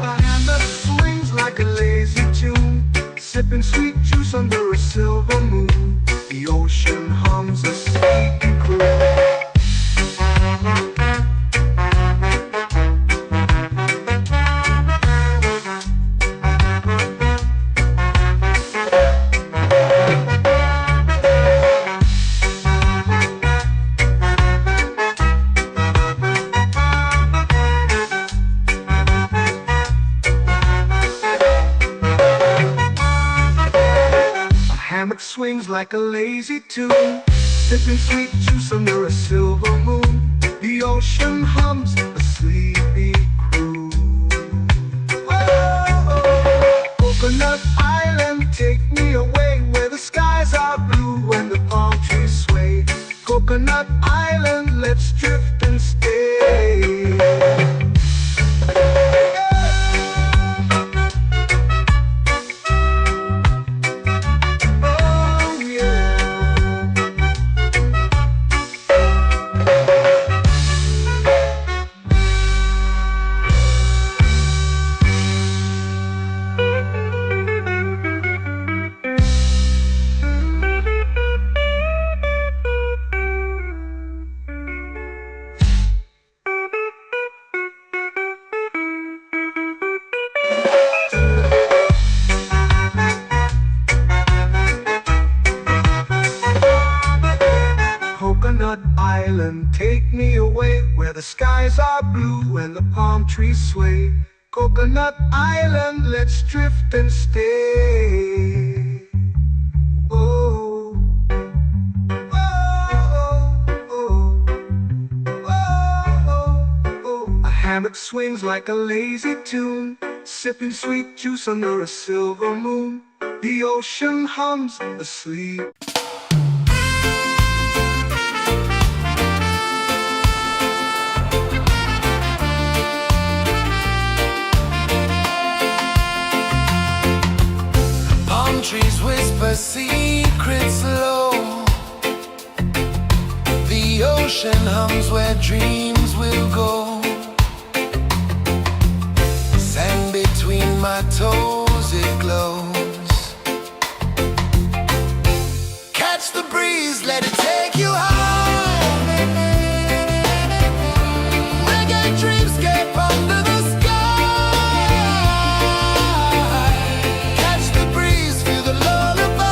A hand that swings like a lazy tune, sipping sweet juice under a silver moon. The ocean hums a sleepy croon. Hammock swings like a lazy tune, sipping sweet juice under a silver moon. The ocean hums a sleepy croon. Whoa, Coconut Island, take me away where the skies are blue and the palm trees sway. Coconut Island, let's drift and stay. Coconut Island, take me away where the skies are blue and the palm trees sway. Coconut Island, let's drift and stay. Oh, oh, oh, oh, oh. A hammock swings like a lazy tune, sipping sweet juice under a silver moon. The ocean hums asleep. Trees whisper secrets low. The ocean hums where dreams will go. Sand between my toes, it glows. Catch the breeze, let it take you high. Reggae dreamscape under the sky. Catch the breeze, feel the lullaby.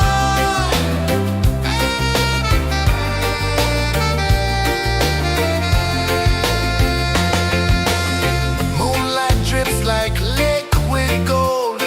Moonlight drips like liquid gold.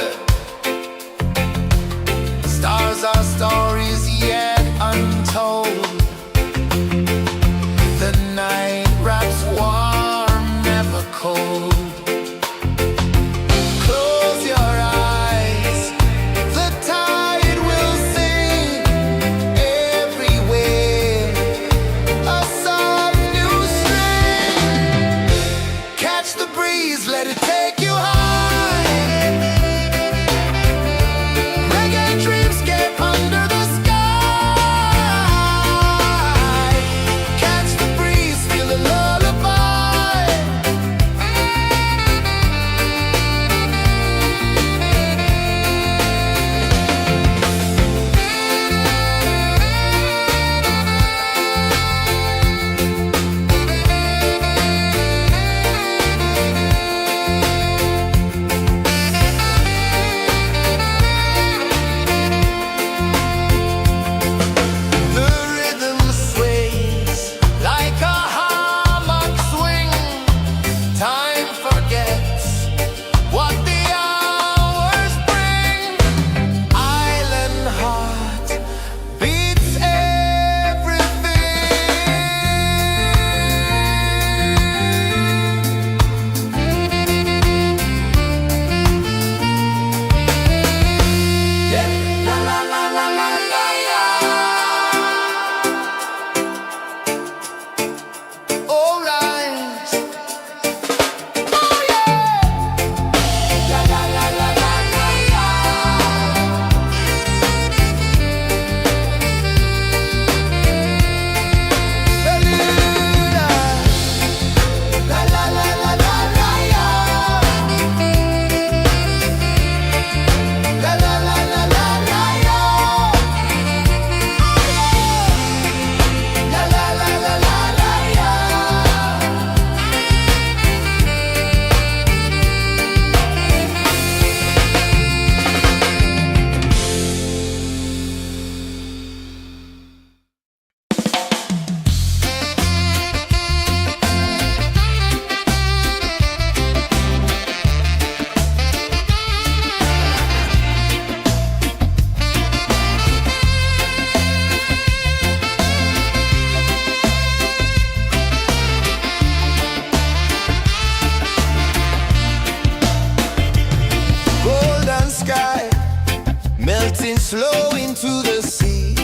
melting slow into the sea.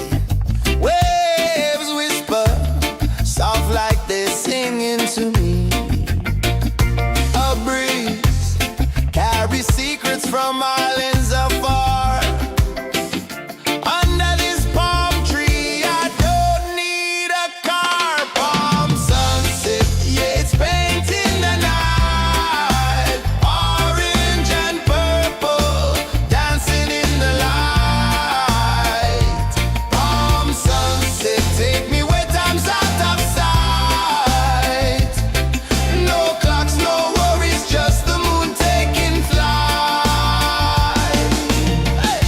Waves whisper, soft like they're singing to me. A breeze carries secrets from islands afar. Under this palm tree, I don't need a car. Palm sunset, yeah, it's painting the night. Orange and purple, dancing in the light. Palm sunset, take me where time's out of sight. No clocks, no worries, just the moon taking flight. Hey!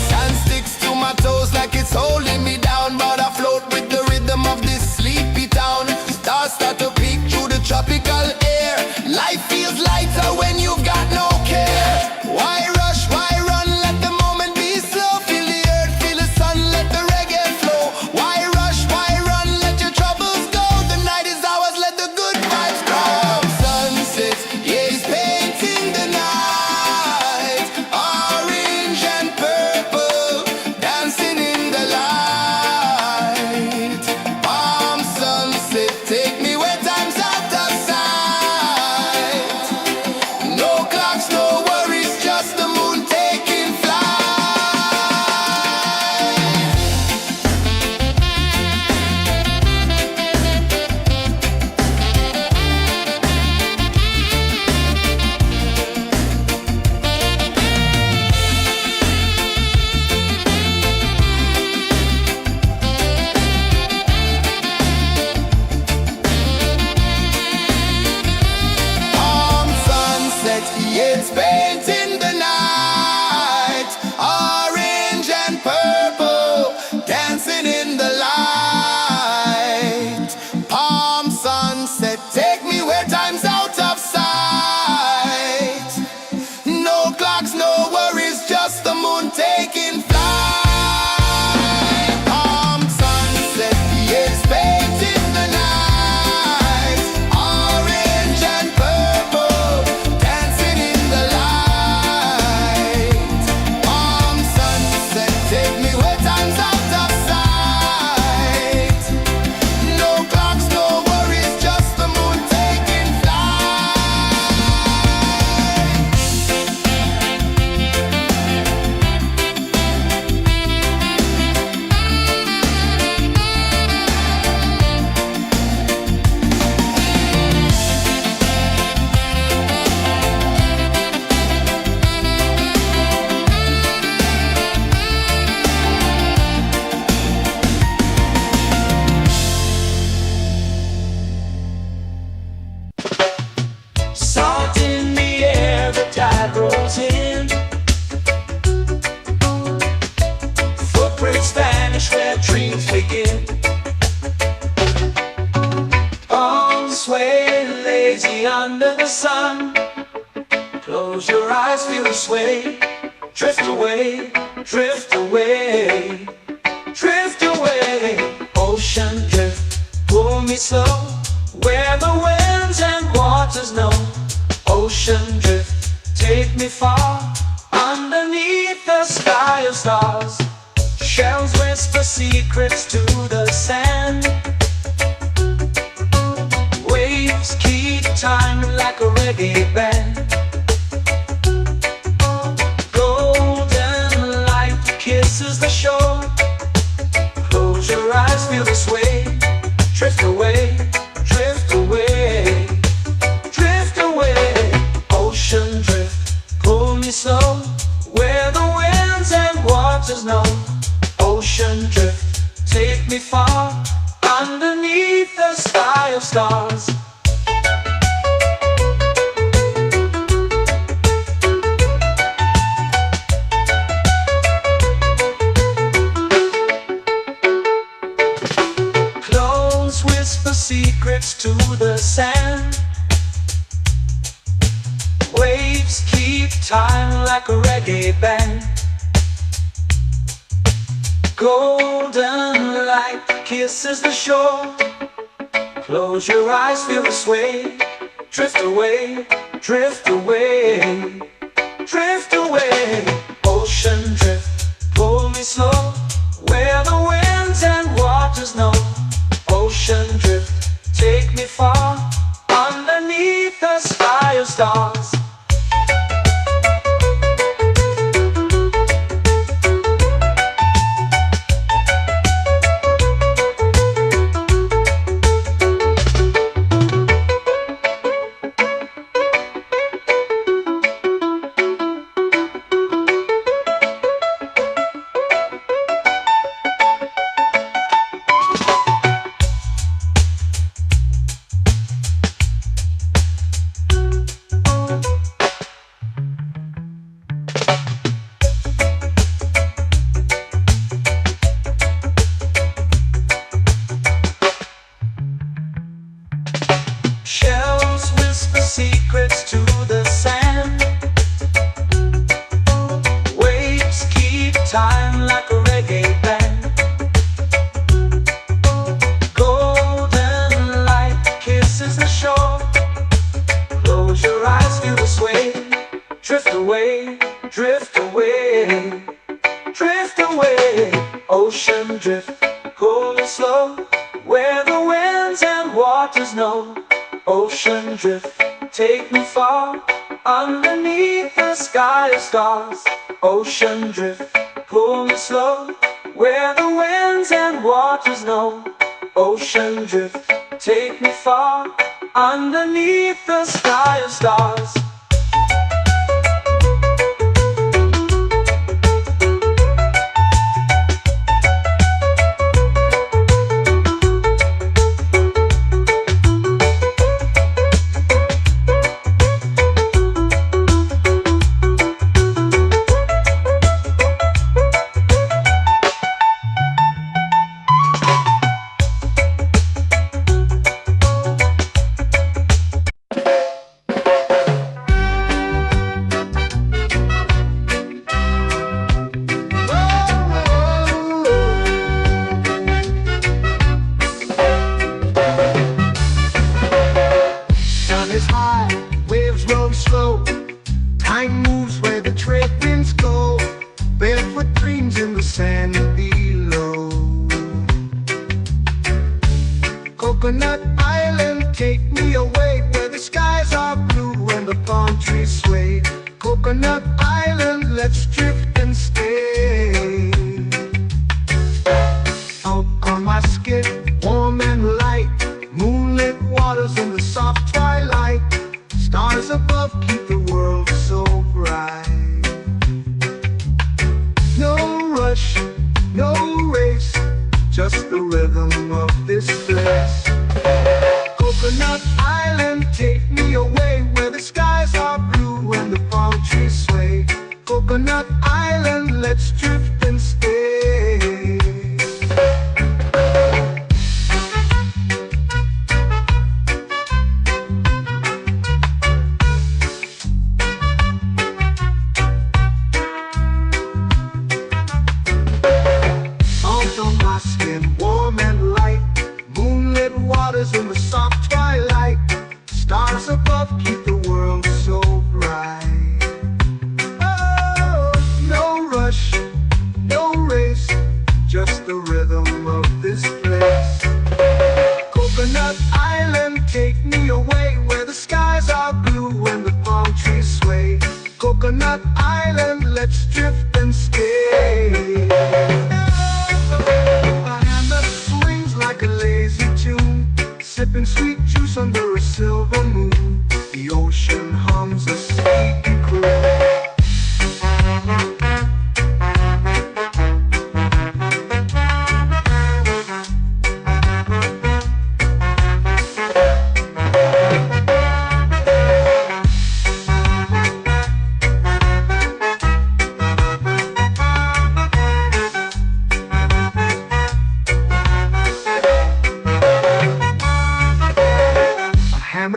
Sand sticks to my toes like it's holding me down, but I float with the rhythm of this sleepy town. Stars start to peek through the tropical air. Life feels lighter when you've got no care. Why rush, why run, let the moment be slow. Feel the earth, feel the sun, let the reggae flow. Why rush, why run, let your troubles go. The night is ours, let the good vibes come. Sunset, yeah, it's painting the night. Orange and purple, dancing in the light. Palm sunset, take me where time's out of sight. No clocks, no worries, just the moon taking flight. Palm sunset, yeah, it's painting the night. Orange and purple, dancing in the light. Palm sunset, take me where time's out of sight. No clocks, no worries, just the moon taking flight. Palm sunset, yeah, it's painting the night. Orange and purple, dancing in the light. Palm sunset, take me where time's out of sight. No clocks, no worries, just the moon taking flight. Salt in the air, the tide rolls in. Footprints vanish where dreams begin. Arms sway lazy under the sun. Close your eyes, feel the sway. Drift away, drift away, drift away. Ocean drift, pull me slow, where the winds and waters know. Ocean drift, take me far, underneath the sky of stars. Shells whisper secrets to the sand. Waves keep time like a reggae band. Golden light kisses the shore. Close your eyes, feel the sway. Drift away, drift away, drift away. Ocean drift, pull me slow, where the winds and waters know. Ocean drift, take me far, underneath the sky of stars. Close whisper secrets to the sand. Waves keep time like a reggae band. Golden light kisses the shore. Close your eyes, feel the sway. Drift away, drift away, drift away. Ocean drift, pull me slow, where the winds and waters know. Ocean drift, take me far, underneath the sky of stars. Shells whisper secrets to the sand. Waves keep time like a reggae band. Golden light kisses the shore. Close your eyes, feel the sway. Drift away, drift away, drift away. Ocean drift, pull me slow, where the winds and waters know. Ocean drift, take me far, underneath the sky of stars. Ocean drift, pull me slow, where the winds and waters know. Ocean drift, take me far, underneath the sky of stars. Is high, waves roll slow. Time moves where the trade winds go. Barefoot dreams in the sand below. Coconut Island, take me away, where the skies are blue and the palm trees sway. Coconut Island, let's drift and stay. Out on my skin, warm and light, moonlit waters in the soft twilight. Stars above keep the world so bright. No rush, no race, just the rhythm of this place. Coconut Island, take me away, where the skies are blue and the palm trees sway. Coconut Island, let's drift and stay. Warm and light, moonlit waters in the soft twilight. Stars above keep the world so bright. Oh, no rush, no race, just the rhythm of this place. Coconut Island, take me away, where the skies are blue and the palm trees sway. Coconut Island, let's drift and stay. Like a lazy tune, sipping sweet juice under a silver moon. The ocean hums a sleepy croon.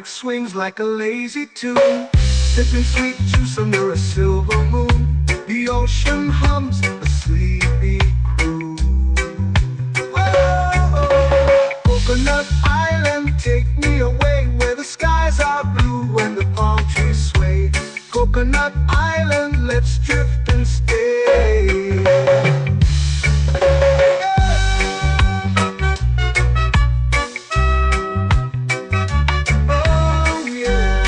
Swings like a lazy tune, sipping sweet juice under a silver moon. The ocean hums a sleepy croon. Coconut Island, take me away where the skies are blue and the palm trees sway. Coconut Island, let's drift and stay. Oh yeah.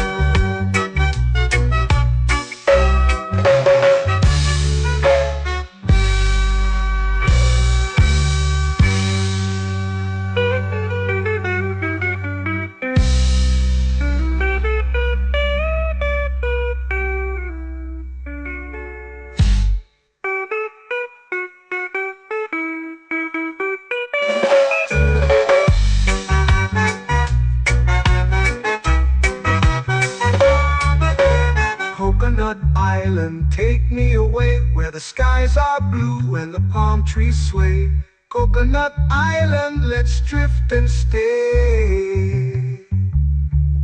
Coconut Island, take me away where the skies are blue and the palm trees sway. Coconut Island, let's drift and stay.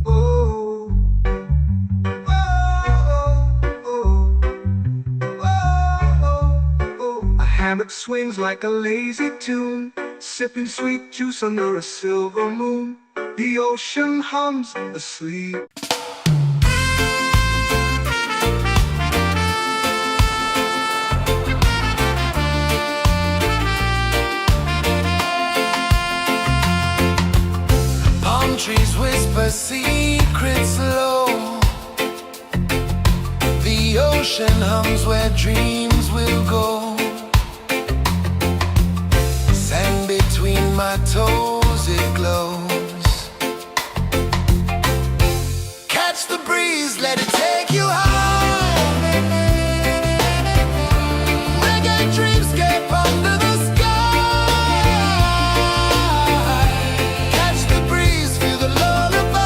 Oh, oh, oh, oh, oh. A hammock swings like a lazy tune, sipping sweet juice under a silver moon. The ocean hums asleep. Palm trees whisper secrets low. The ocean hums where dreams will go. Sand between my toes, it glows. Catch the breeze, let it take you high. Reggae dreamscape under the sky. Catch the breeze, feel the lullaby.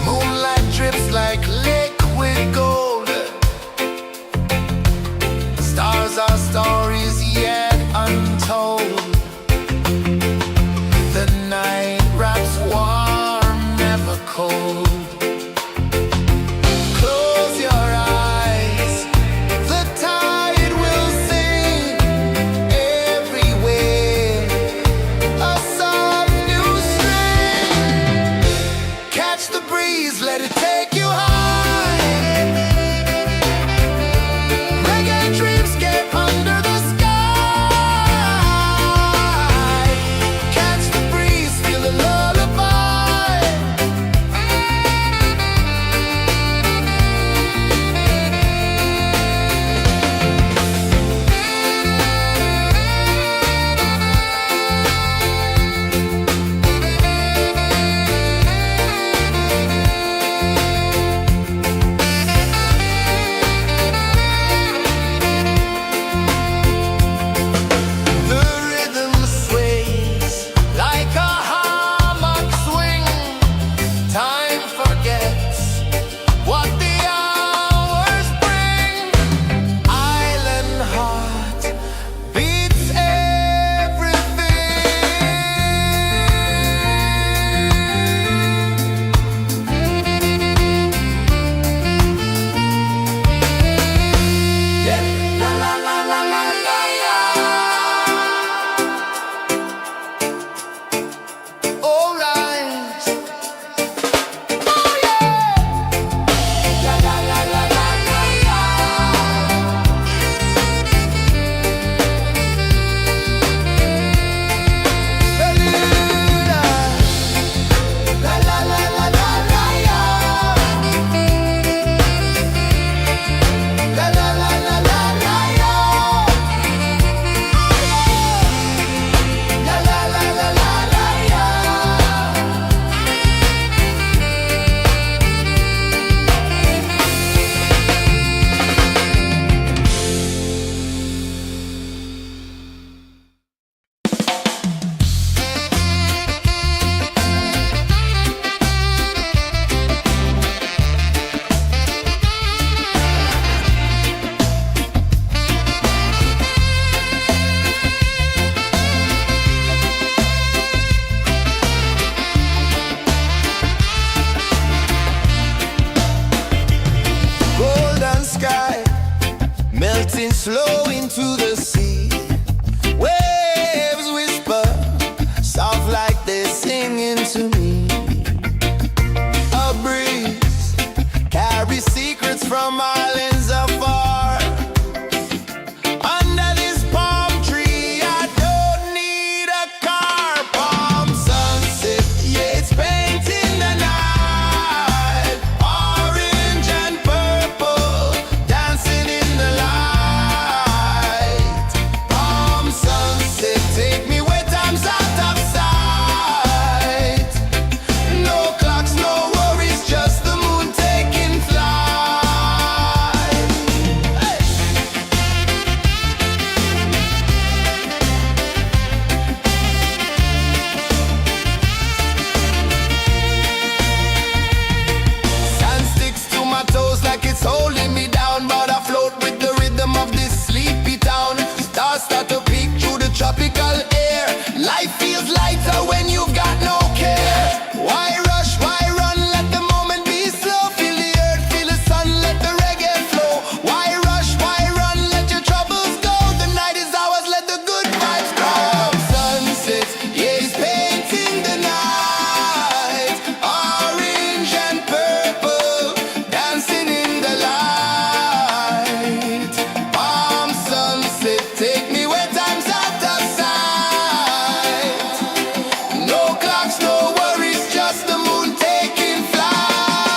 Moonlight drips like liquid gold. flow into the sea. Waves whisper, soft like they're singing to me. A breeze carries secrets from islands afar. Under this palm tree, I don't need a car. Palm sunset, yeah, it's painting the night. Orange and purple, dancing in the light. Palm sunset, take me where time's out of sight. No clocks, no worries, just the moon taking flight. Hey! Sand sticks to my toes like it's holding me down, but I float with the rhythm of this sleepy town. Stars start to peek through the tropical air. Life feels lighter when you've got no care. Why rush, why run, let the moment be slow. Feel the earth, feel the sun, let the reggae flow. Why rush, why run, let your troubles go. The night is ours, let the good vibes grow. Sunset, yeah, it's painting the night. Orange and purple, dancing in the light. Palm sunset, take me where time's out of sight. No clocks, no worries, just the moon taking flight. Palm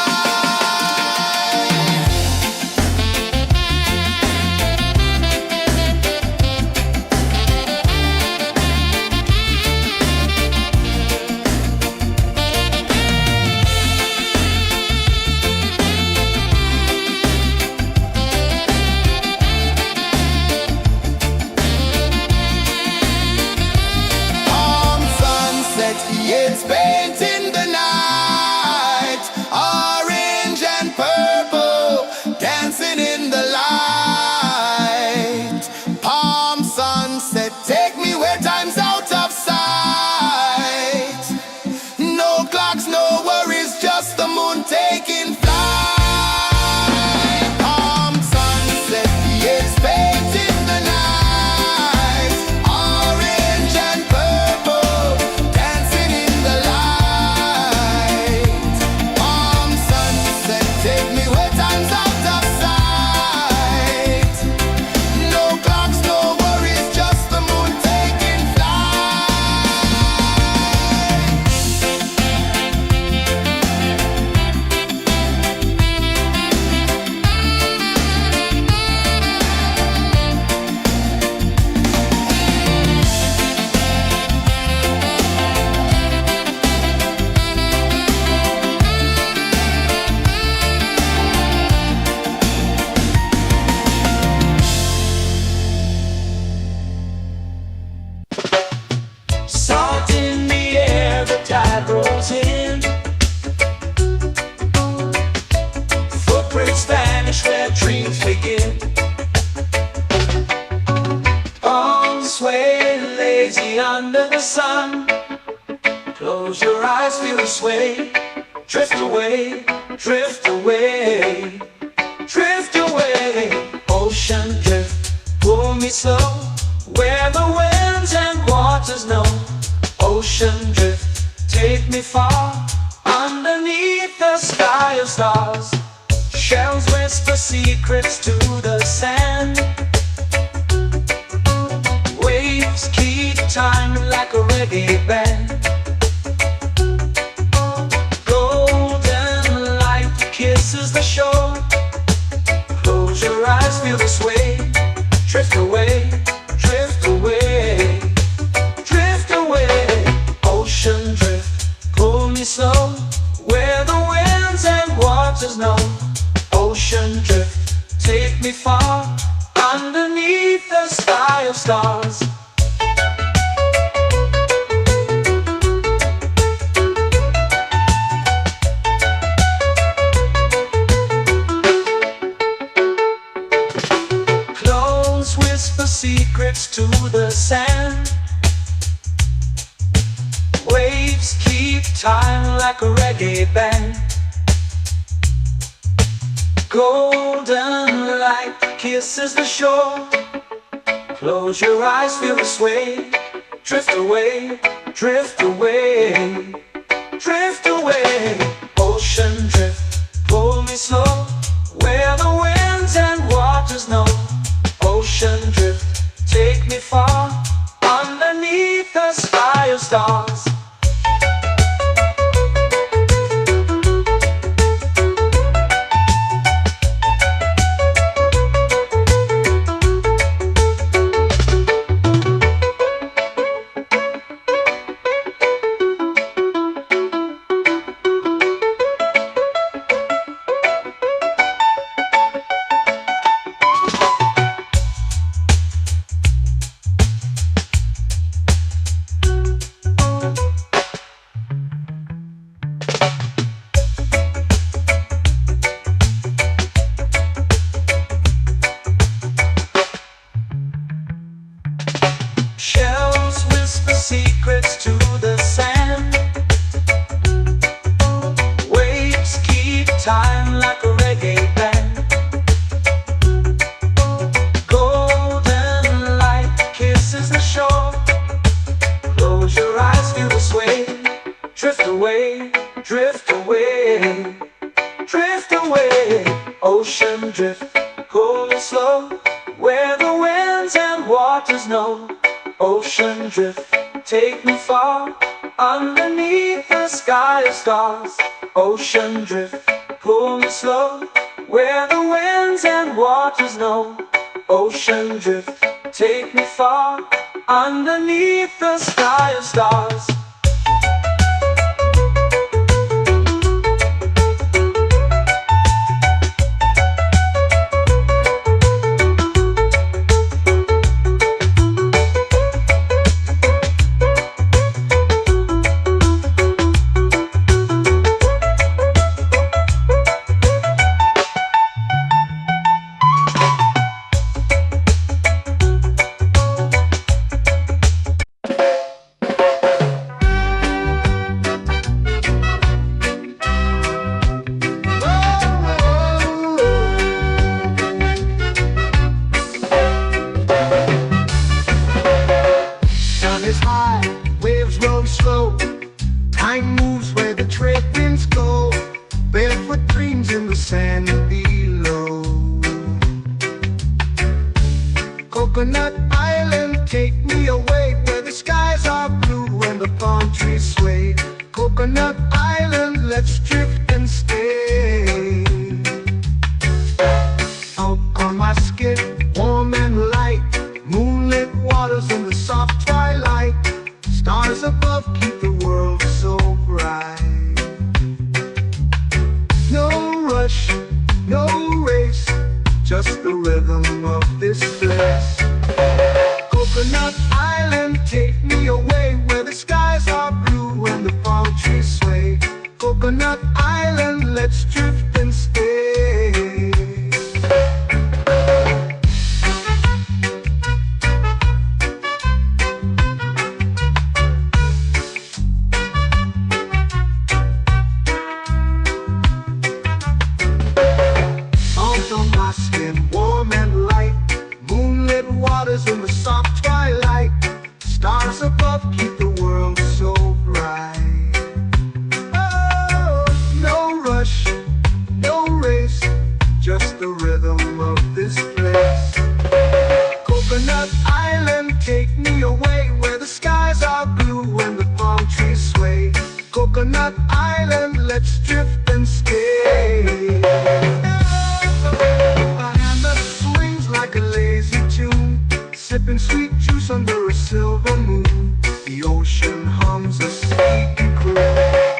sunset, yeah, it's painting the night. Orange and purple, dancing in the light. Palm sunset, take me where time's out of sight. No clocks, no worries, just the moon taking flight. Palm sunset, yeah, it's painting the night. Orange and purple, dancing in the light. Palm sunset, take me where time's out of sight. No clocks, no worries, just the moon taking flight. Salt in the air, the tide rolls in. Footprints vanish where dreams begin. Arms sway lazy under the sun. Close your eyes, feel the sway. Drift away, drift away, drift away. Ocean drift, pull me slow, where the winds and waters know. Ocean drift, take me far, underneath the sky of stars. Shells whisper secrets to the sand. Waves keep time like a reggae band. Golden light kisses the shore. Close your eyes, feel the sway. Drift away, drift away, drift away. Ocean drift, pull me slow, where the winds and waters know. Ocean drift, take me far, underneath the sky of stars. Close whisper secrets to the sand. Waves keep time like a reggae band. Golden light kisses the shore. Close your eyes, feel the sway. Drift away, drift away, drift away. Ocean drift, pull me slow, where the winds and waters know. Ocean drift, take me far, underneath the sky of stars. Shells whisper secrets to the sand. Waves keep time like a reggae band. Golden light kisses the shore. Close your eyes, feel the sway. Drift away, drift away, drift away. Ocean drift, cool and slow, where the winds and waters know. Ocean drift, take me far, underneath the sky of stars. Ocean drift, pull me slow, where the winds and waters know. Ocean drift, take me far, underneath the sky of stars. Is high, waves roll slow. Time moves where the trade winds go. Barefoot dreams in the sand below. Coconut Island, take me away, where the skies are blue and the palm trees sway. Coconut Island, let's drift and stay. Out on my skin, warm and light, moonlit waters in the soft twilight. Stars above keep the world so bright. No rush, no race, just the rhythm of this place. Coconut Island, take me away, where the skies are blue and the palm trees sway. Coconut Island, let's drift and stay. My skin warm and light, moonlit waters in the soft twilight. Stars above keep the world so bright. Oh, no rush, no race, just the rhythm of this place. Coconut Island, take me away, where the skies are blue and the palm trees sway. Coconut Island, let's drift and stay. Like a lazy tune, sipping sweet juice under a silver moon. The ocean hums a sleepy croon.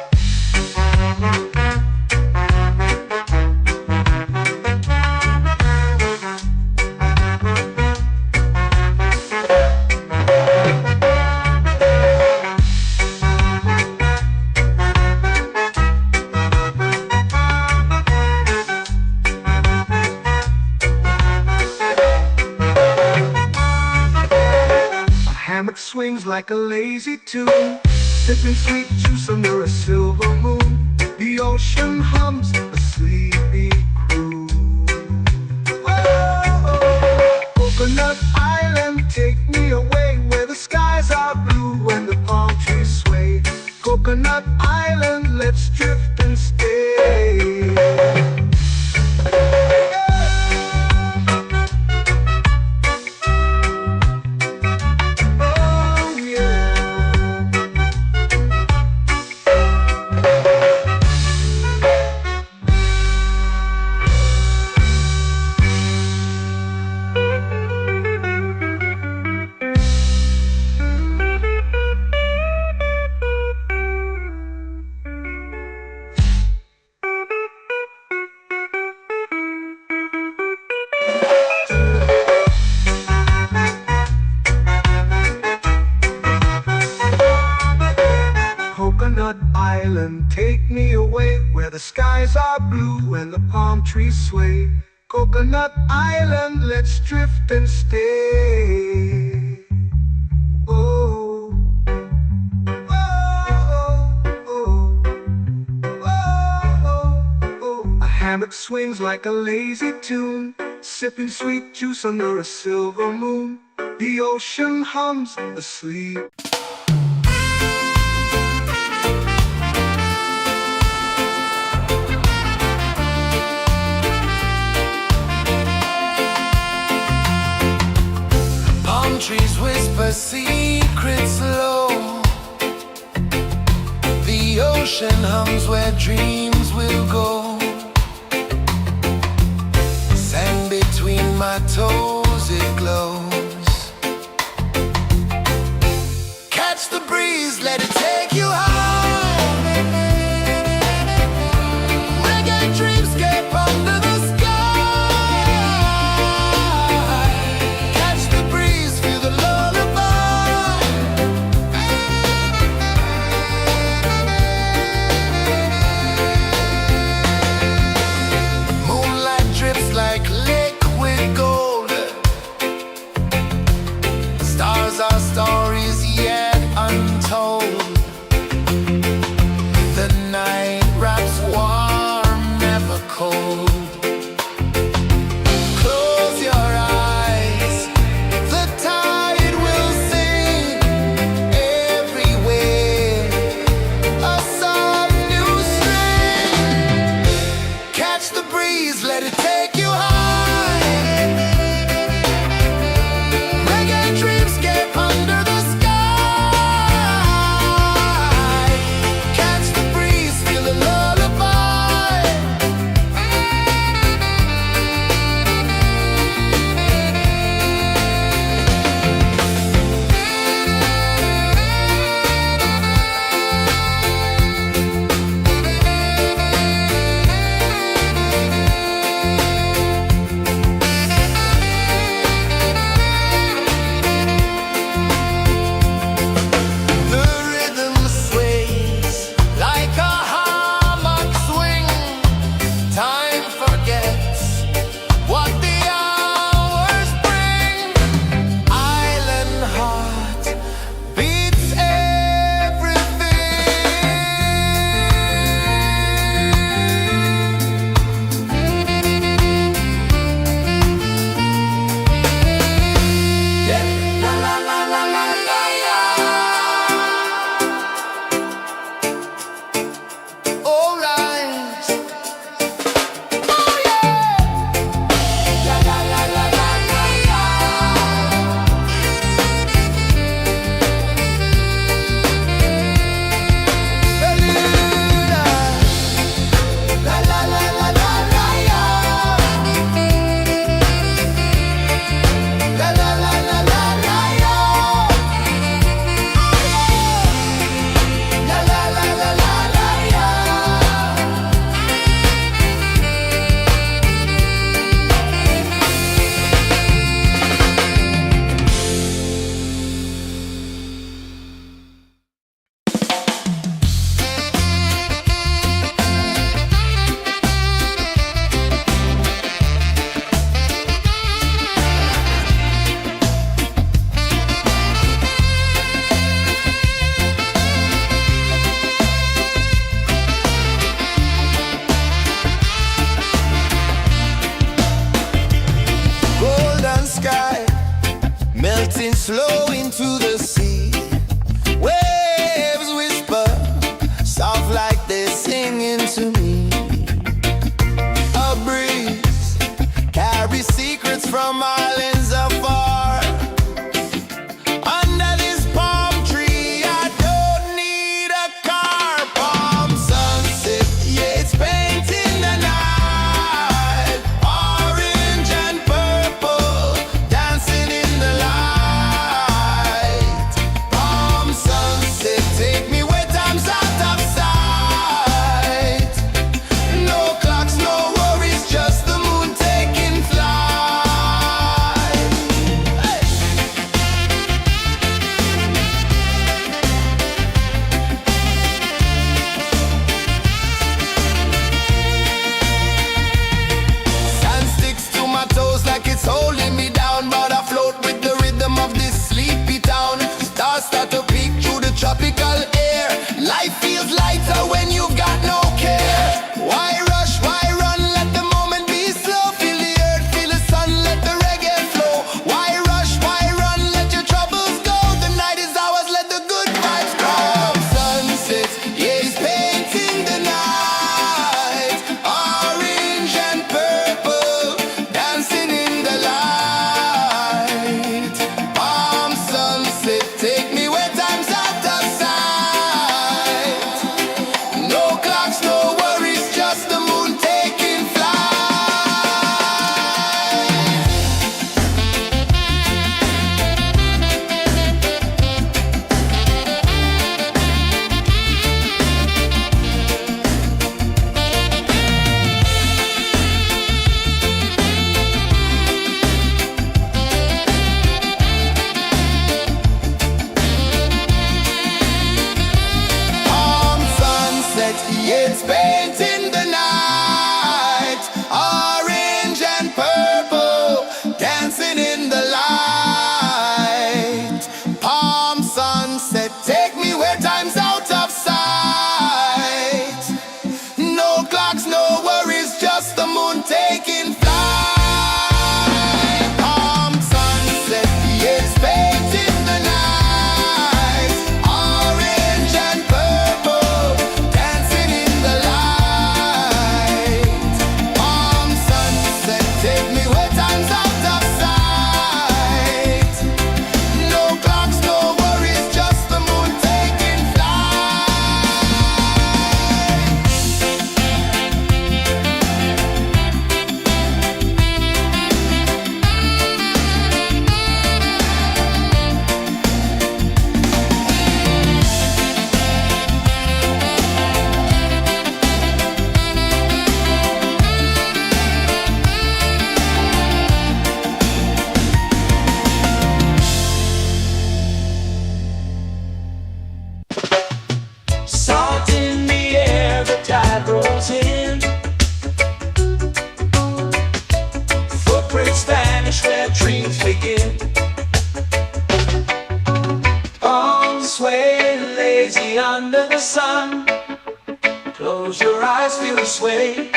Swings like a lazy tune, sipping sweet juice under a silver moon. The ocean hums a sleepy croon. trees sway. Coconut Island, let's drift and stay. Oh, oh, oh, oh, oh. A hammock swings like a lazy tune, sipping sweet juice under a silver moon. The ocean hums asleep. Palm trees whisper secrets low. The ocean hums where dreams will go. Sand between my toes, it glows. Catch the breeze, let it take you high. Reggae dreamscape under the sky. Catch the breeze, feel the lullaby. Moonlight drips like liquid gold. Stars are stories yet untold. The night wraps warm, never cold. Close your eyes, the tide will sing everywhere. A soft new string. Catch the breeze, let it take you high. Reggae dreamscape under the sky. Catch the breeze, feel the lullaby. The rhythm sways like a hammock swing. Time forgets what the hours bring. Island heart beats everything. Yeah. La la la la la la la. All right. Oh yeah. La la la la la la la. La la la la la la la. La la la la la la la. La la la la la la la. Golden sky melting slow into the sea. Waves whisper soft like they're singing to me. A breeze carries secrets from islands afar. Under this palm tree, I don't need a car. Palm sunset, yeah, it's painting the night. Orange and purple, dancing in the light. Palm sunset, take me where time's out of sight. No clocks, no worries, just the moon taking flight. ranch where dreams begin. Palms sway lazy under the sun. Close your eyes, feel the sway.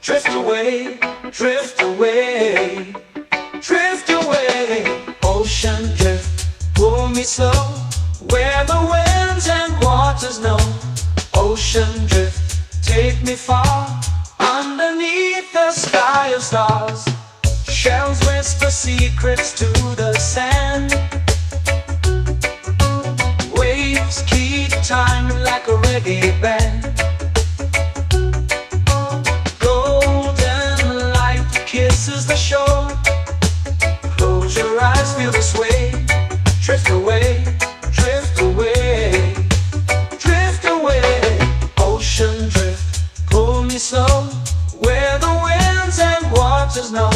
Drift away, drift away, drift away. Ocean drift, pull me slow, where the winds and waters know. Ocean drift, take me far, underneath the sky of stars. Shells whisper secrets to the sand. Waves keep time like a reggae band. Golden light kisses the shore. Close your eyes, feel the sway. Drift away, drift away, drift away. Ocean drift, pull me slow, where the winds and waters know.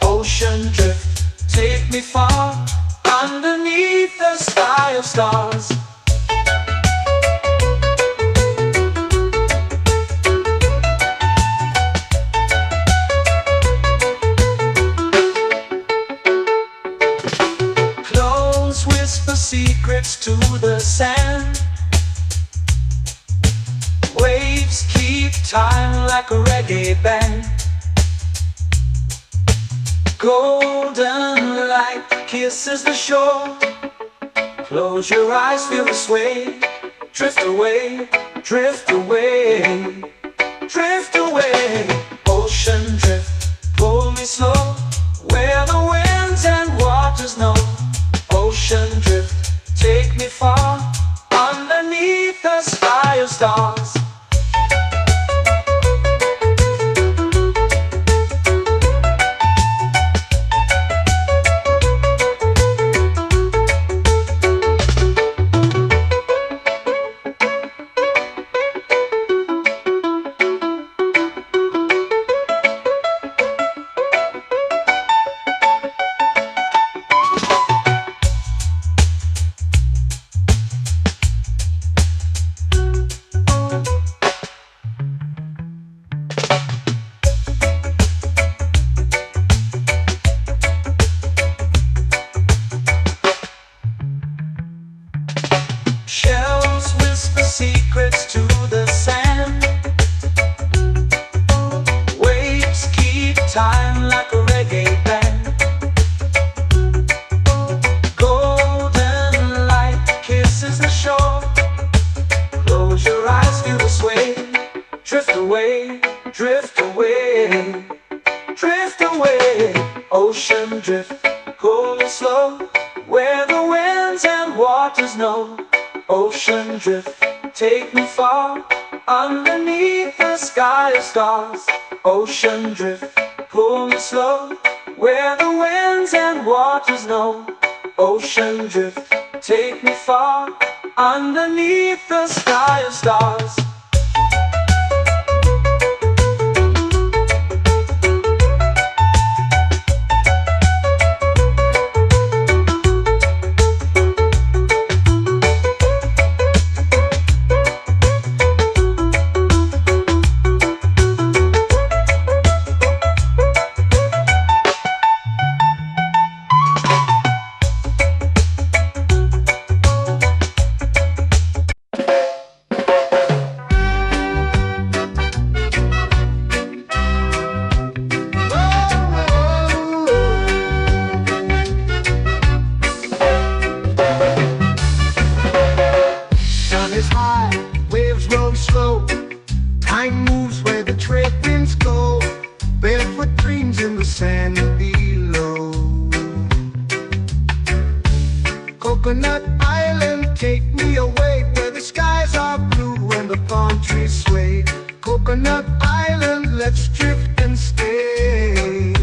Ocean drift, take me far, underneath the sky of stars. Clones whisper secrets to the sand. Waves keep time like a reggae band. Golden light kisses the shore. Close your eyes, feel the sway. Drift away, drift away, drift away. Ocean drift, pull me slow, where the winds and waters know. Ocean drift, take me far, underneath the sky of stars. Shells whisper secrets to the sand. Waves keep time like a reggae band. Golden light kisses the shore. Close your eyes, feel the sway. Drift away, drift away, drift away. Ocean drift, pull me slow, where the winds and waters know. Ocean drift, take me far, underneath the sky of stars. Ocean drift, pull me slow, where the winds and waters know. Ocean drift, take me far, underneath the sky of stars. Time moves where the trade winds go. Barefoot dreams in the sand below. Coconut Island, take me away, where the skies are blue and the palm trees sway. Coconut Island, let's drift and stay.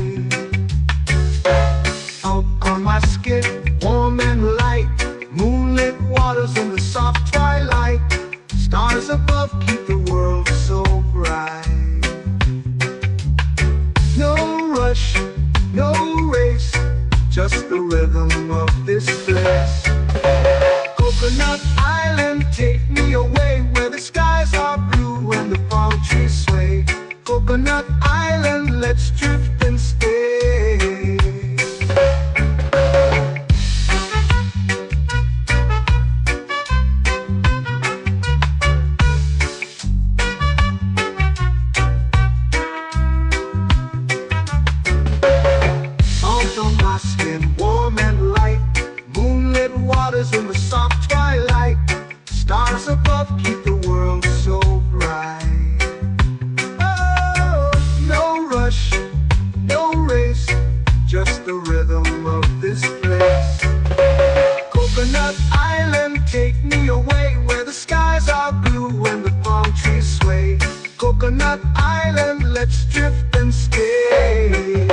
Out on my skin, warm and light, moonlit waters in the soft twilight. Stars above keep the world so bright. No rush, no race, just the rhythm of this place. Coconut Island, take me away, where the skies are blue and the palm trees sway. Coconut Island, let's drift and stay. skin warm and light. Moonlit waters in the soft twilight. Stars above keep the world so bright. Oh, no rush, no race, just the rhythm of this place. Coconut Island, take me away where the skies are blue and the palm trees sway. Coconut Island, let's drift and stay.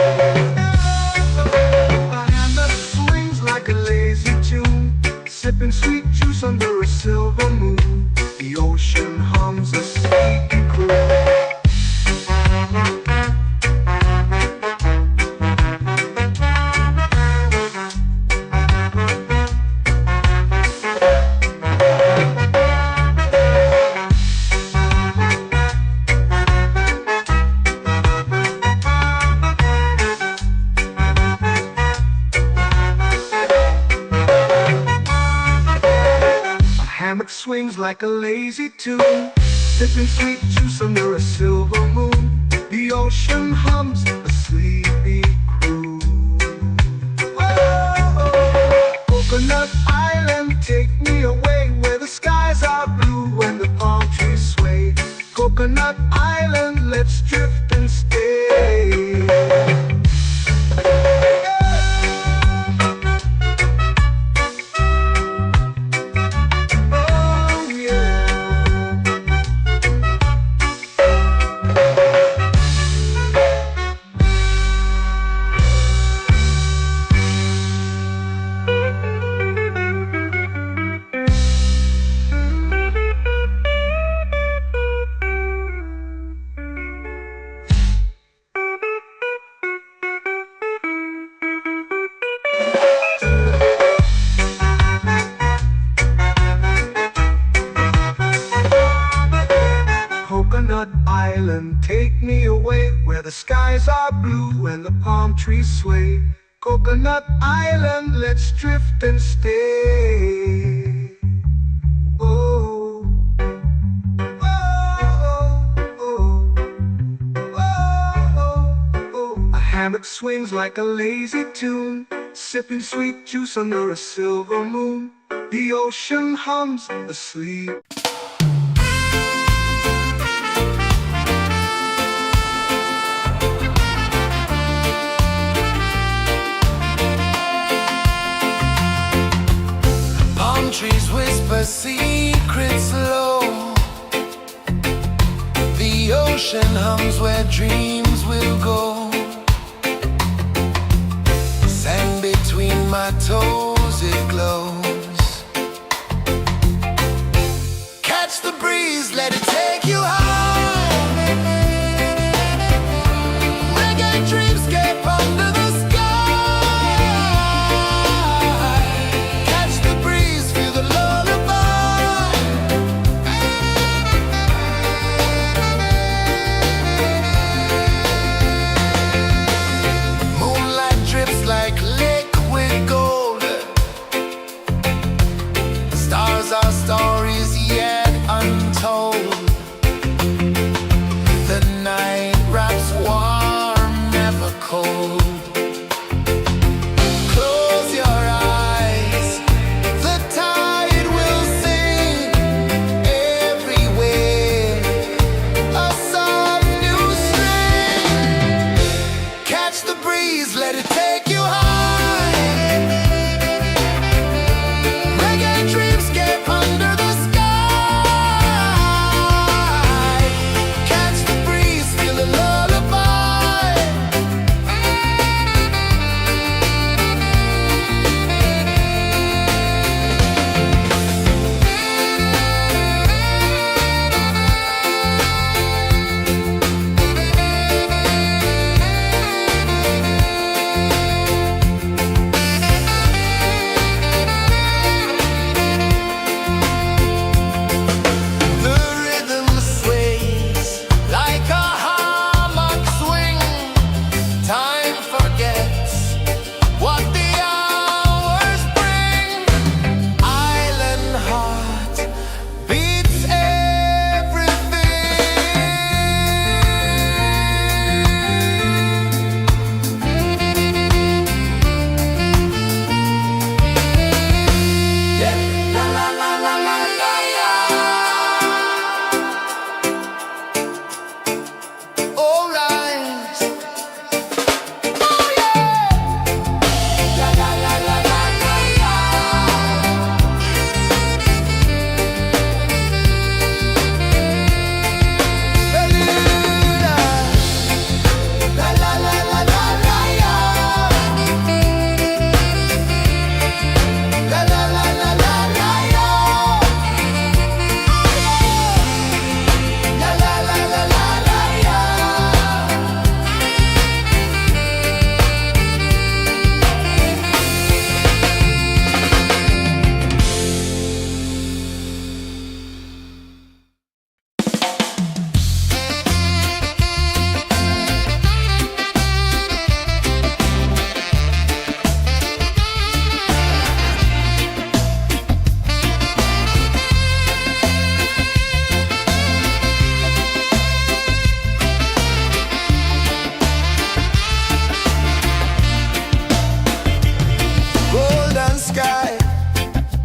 A hand that swings like a lazy tune, sipping sweet juice under a silver moon. The ocean hums a sleepy croon. Hammock swings like a lazy tune, sipping sweet juice under a silver moon. The ocean hums a sleepy croon. Oh, Coconut Island, take me away where the skies are blue and the palm trees sway. Coconut Island, let's drift and stay. Coconut Island, take me away where the skies are blue and the palm trees sway. Coconut Island, let's drift and stay. Oh, oh, oh, oh, oh. A hammock swings like a lazy tune, sipping sweet juice under a silver moon. The ocean hums asleep. Trees whisper secrets low. The ocean hums where dreams will go. Sand between my toes, it glows. Catch the breeze, let it take you high. Reggae dreamscape under the like liquid gold.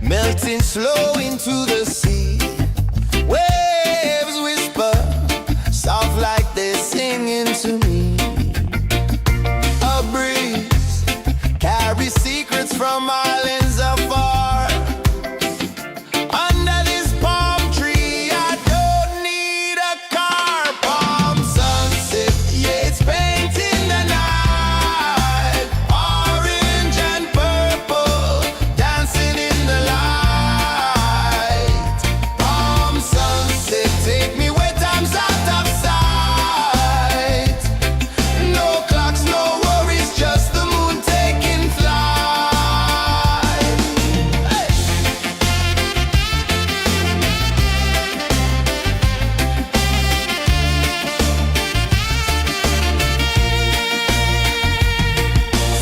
melting slow into the sea. Waves whisper, soft like they're singing to me. A breeze carries secrets from islands afar. Under this palm tree, I don't need a car. Palm sunset, yeah, it's painting the night. Orange and purple, dancing in the light. Palm sunset, take me where time's out of sight. No clocks, no worries, just the moon taking flight. Hey!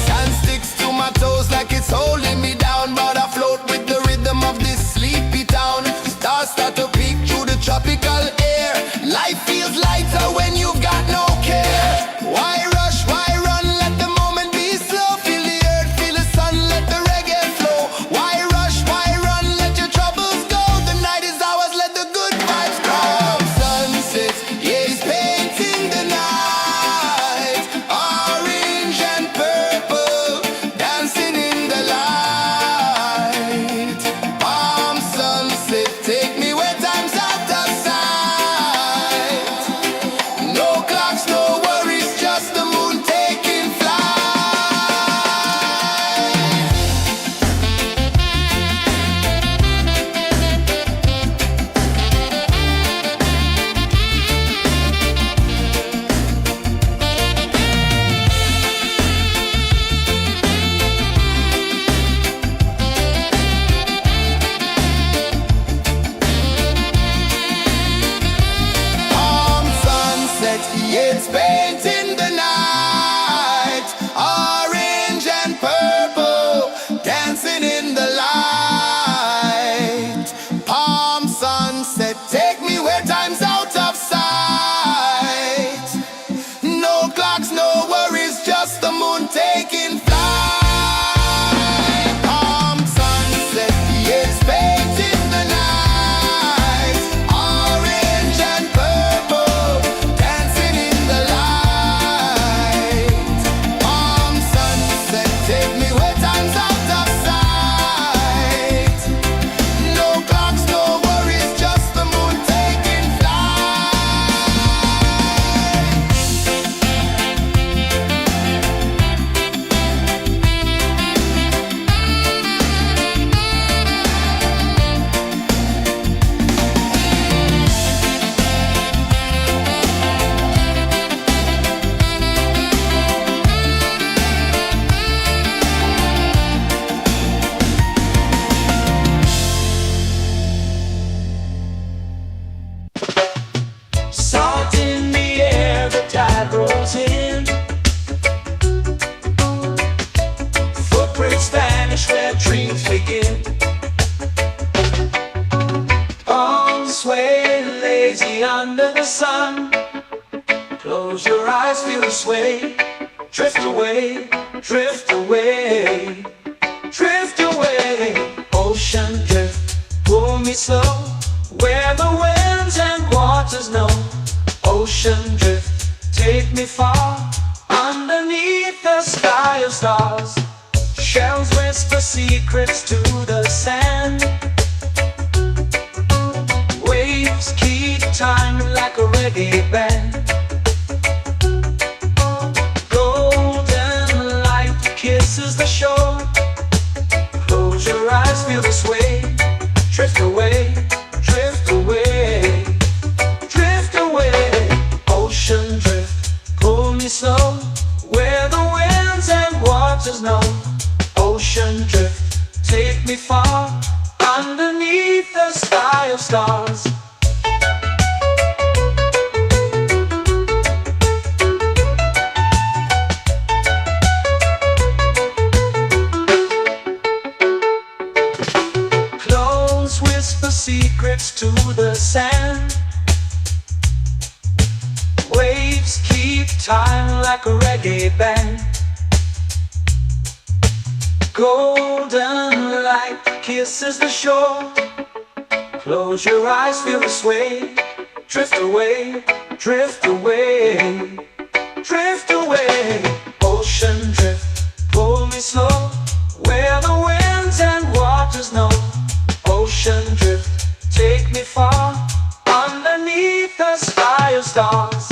Sand sticks to my toes like it's holding me down, but I float with the rhythm of this sleepy town. Stars start to peek through the tropical air. Life feels lighter when you've got no care. Why rush, why run, let the moment be slow. Feel the earth, feel the sun, let the reggae flow. Why rush, why run, let your troubles go. The night is ours, let the good vibes grow. Sunset, yeah, it's painting the night. Orange and purple, dancing in the light. Palm sunset, take me where time's out of sight. No clocks, no worries, just the moon taking flight. Palm sunset, yeah, it's painting the night. Orange and purple, dancing in the light. Palm sunset, take me where time's out of sight. No clocks, no worries, just the moon taking flight. Palm sunset, yeah, it's painting the night. Orange and purple, dancing in the light. Palm sunset, take me where time's out of sight. No clocks, no worries, just the moon taking flight. Salt in the air, the tide rolls in. Footprints vanish where dreams begin. Palms sway lazy under the sun. Close your eyes, feel the sway. Drift away, drift away, drift away. Ocean drift, pull me slow, where the winds and waters know. Ocean drift, take me far, underneath the sky of stars. Shells whisper secrets to the sand. Waves keep time like a reggae band. Golden light kisses the shore. Close your eyes, feel the sway. Drift away, drift away, drift away. Ocean drift, pull me slow, where the winds and waters know. Ocean drift, take me far, underneath the sky of stars. Close whisper secrets to the sand. Waves keep time like a reggae band. Golden light kisses the shore. Close your eyes, feel the sway. Drift away, drift away, drift away. Ocean drift, pull me slow, where the winds and waters know. Ocean drift, take me far, underneath the sky of stars.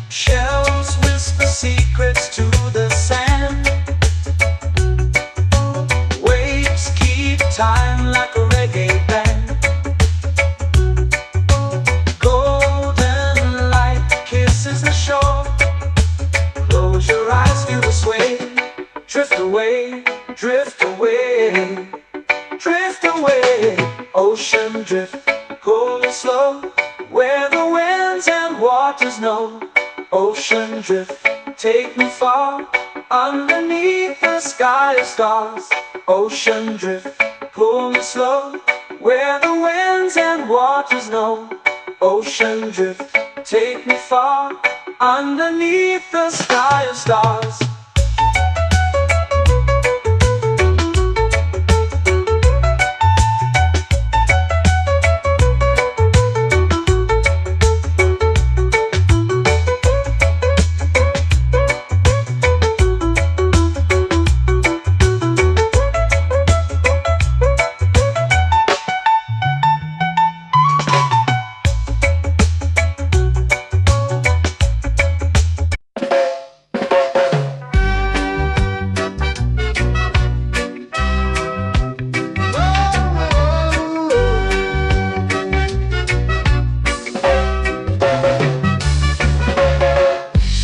Shells whisper secrets to the sand. Waves keep time like a reggae band. Golden light kisses the shore. Close your eyes, feel the sway. Drift away, drift away, drift away. Ocean drift, cool and slow, where the winds and waters know. Ocean drift, take me far, underneath the sky of stars. Ocean drift, pull me slow, where the winds and waters know. Ocean drift, take me far, underneath the sky of stars.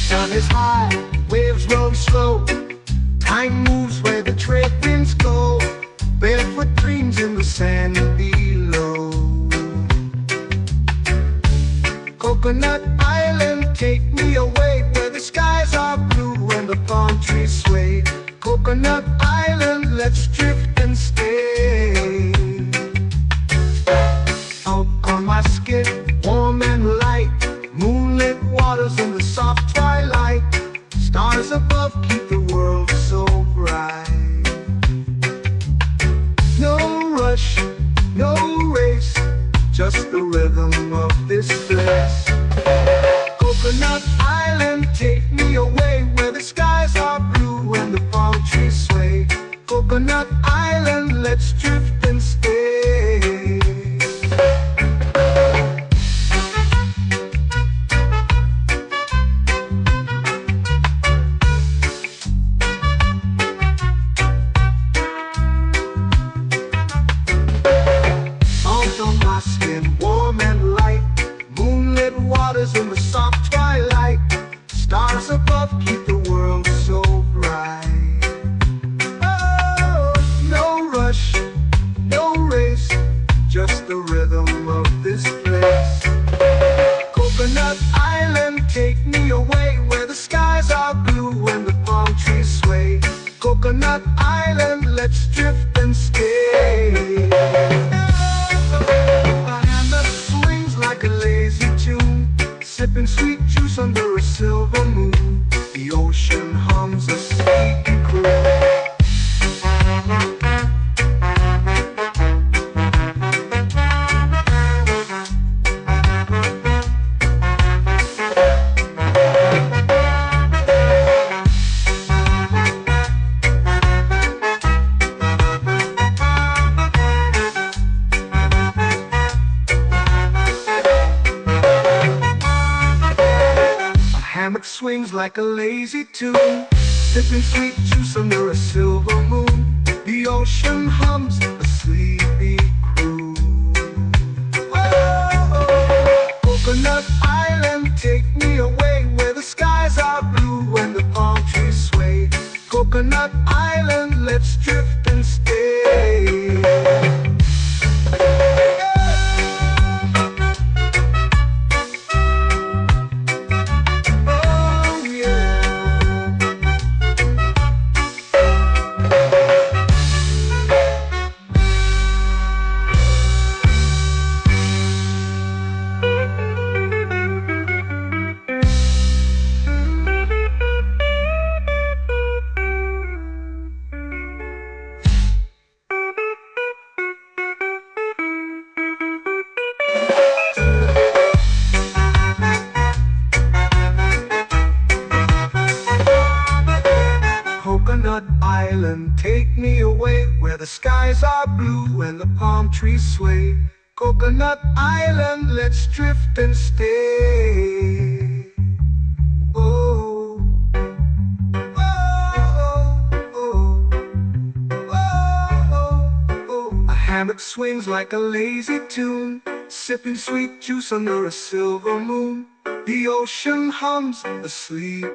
Sun is high, waves roll slow. Time moves where the trade winds go. Barefoot dreams in the sand below. Coconut Island, take me away, where the skies are blue and the palm trees sway. Coconut Island, let's drift and stay. Out on my skin, warm and light, moonlit waters in the soft twilight. Stars above keep the world so bright. No rush, no race, just the rhythm of this place. Coconut Island, take me away, where the skies are blue and the palm trees sway. Coconut Island, let's drift and stay. Salt on my skin, warm and light, moonlit waters in the soft twilight. Stars above keep the world so bright. Oh, no rush, no race, just the rhythm of this place. Coconut Island, take me away, where the skies are blue and the palm trees sway. Coconut Island, let's drift and stay. A hand that swings like a lazy tune, sipping sweet juice under a silver moon. The ocean hums a sleepy croon. Hammock swings like a lazy tune, sipping sweet juice under a silver moon. The ocean hums a sleepy croon. Oh, Coconut Island, let's drift and stay. Oh yeah. Coconut Island, take me away where the skies are blue and the palm trees sway. Coconut Island, let's drift and stay. Oh, oh, oh, oh, oh. A hammock swings like a lazy tune, sipping sweet juice under a silver moon. The ocean hums asleep.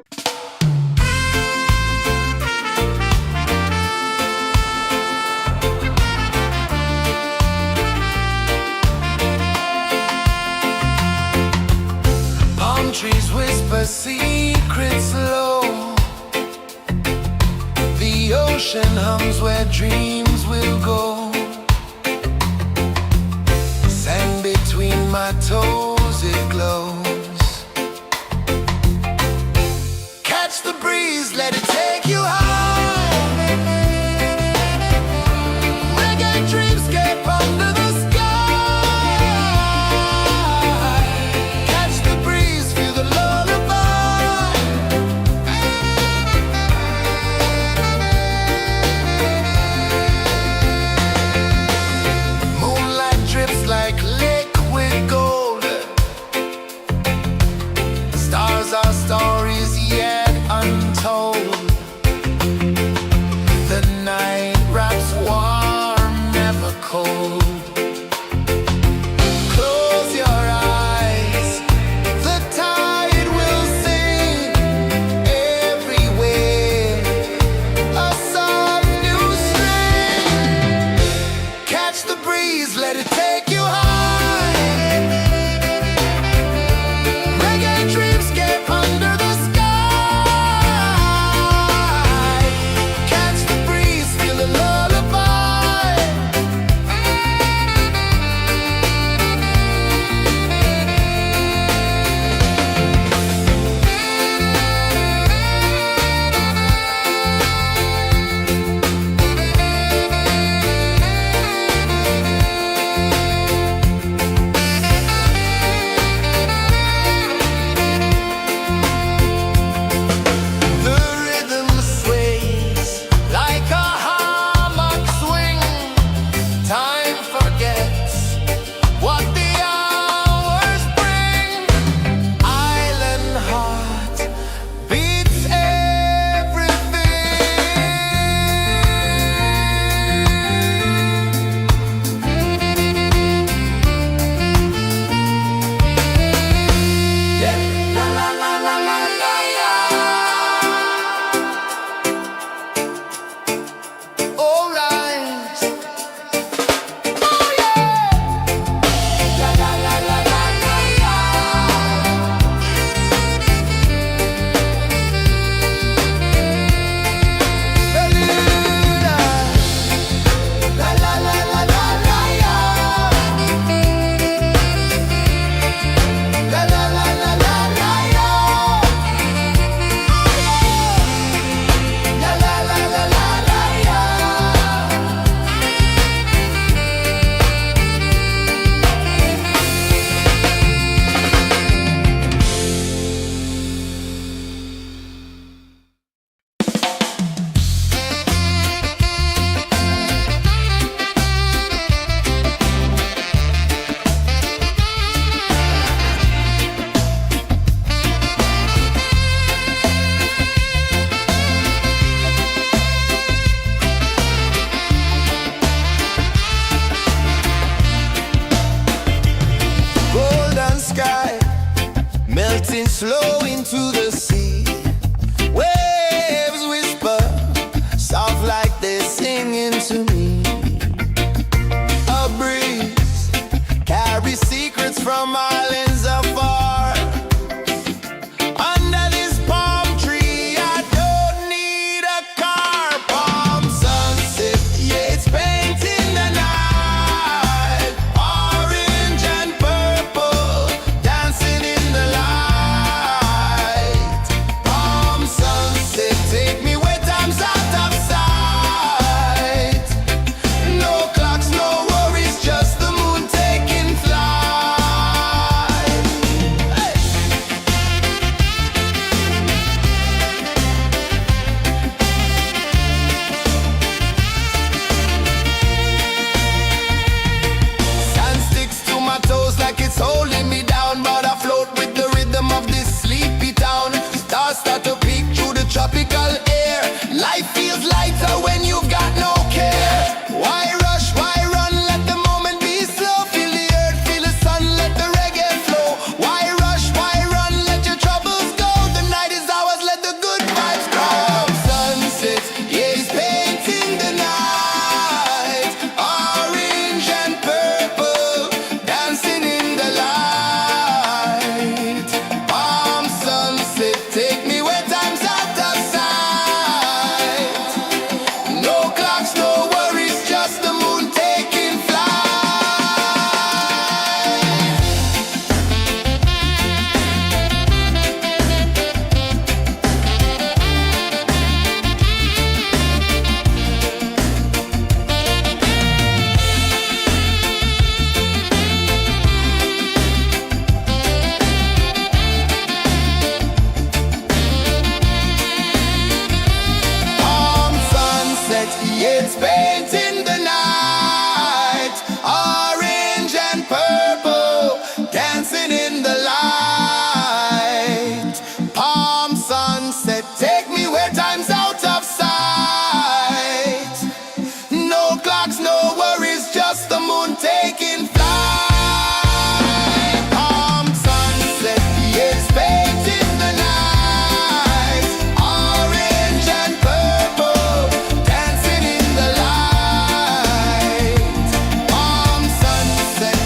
Trees whisper secrets low. The ocean hums where dreams will go. Sand between my toes, it glows. Catch the breeze, let it take you high. Reggae dreamscape under the sky. Our stories yet untold. The night wraps warm, never cold. Close your eyes, the tide will sing everywhere. A soft new string. Catch the breeze, let it take you high. slow into the sea. Waves whisper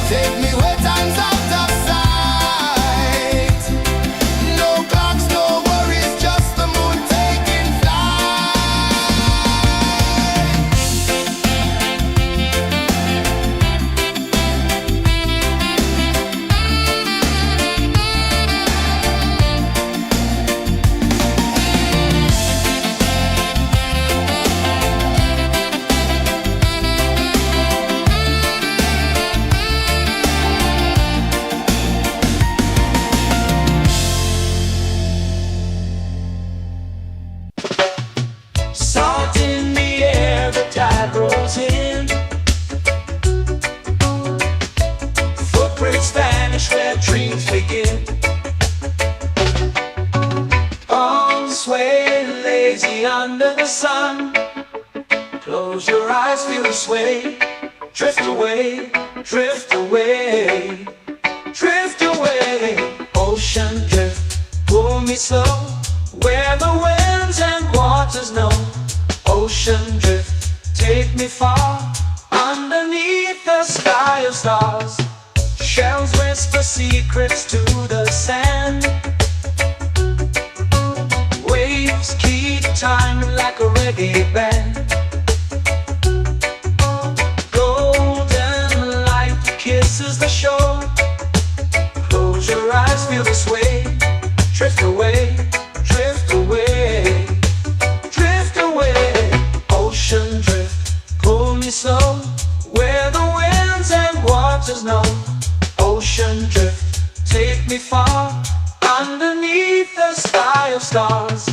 Take me where time's out of sight. No clocks, no worries, just the moon taking flight. Salt in the air, the tide rolls in. Footprints vanish where dreams begin. Arms sway lazy under the sun. Close your eyes, feel the sway. Drift away, drift away, drift away. Ocean drift, pull me slow, where the winds and waters know. Ocean drift, take me far, underneath the sky of stars. Shells whisper secrets to the sand. Waves keep time like a reggae band. Golden light kisses the shore. Close your eyes, feel the sway. Drift away, drift away, drift away. Ocean drift, pull me slow, where the winds and waters know. Ocean drift, take me far, underneath the sky of stars.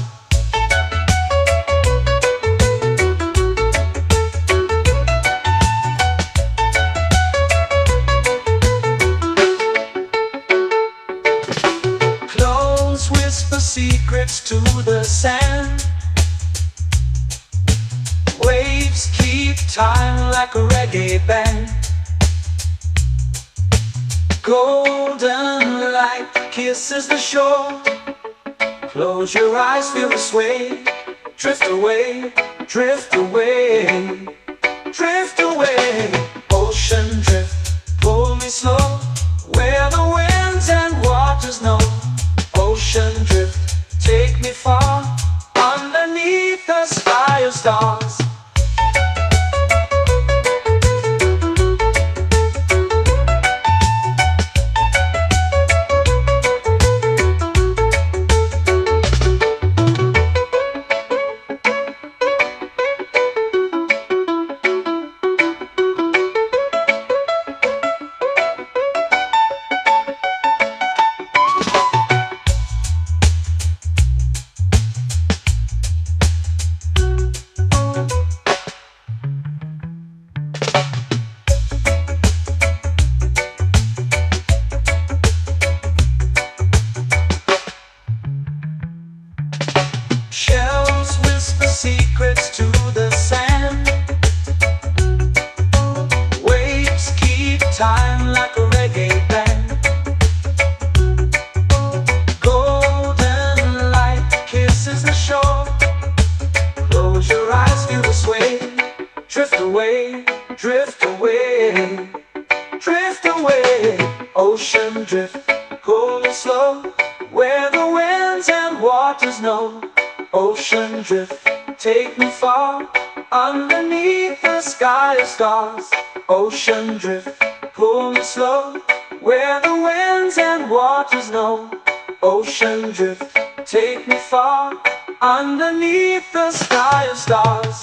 Close whisper secrets to the sand. Waves keep time like a reggae band. Golden light kisses the shore. Close your eyes, feel the sway. Drift away, drift away, drift away. Ocean drift, pull me slow, where the winds and waters know. Ocean drift, take me far, underneath the sky of stars. Shells whisper secrets to the sand. Waves keep time like a reggae band. Golden light kisses the shore. Close your eyes, feel the sway. Drift away, drift away, drift away. Ocean drift, pull me slow, where the winds and waters know. Ocean drift, take me far, underneath the sky of stars. Ocean drift, pull me slow, where the winds and waters know. Ocean drift, take me far, underneath the sky of stars.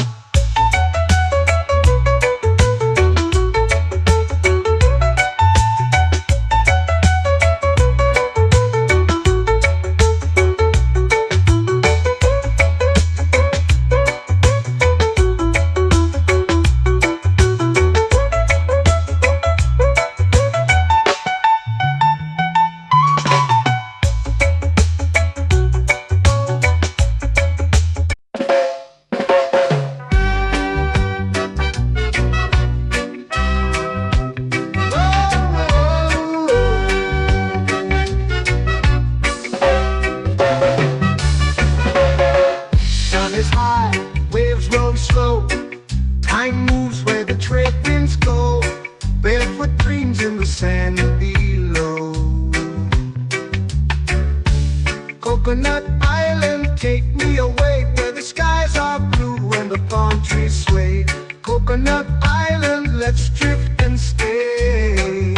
sand below. Coconut Island, take me away where the skies are blue and the palm trees sway. Coconut Island, let's drift and stay.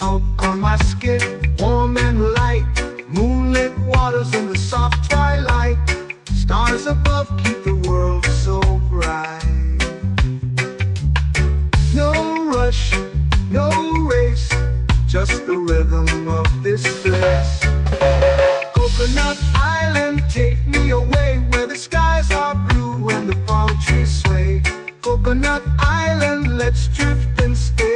Out on my skin, warm and light, moonlit waters in the soft twilight. Stars above keep the world so bright. No rush, no race, just the rhythm of this place. Coconut Island, take me away where the skies are blue and the palm trees sway. Coconut Island, let's drift and stay.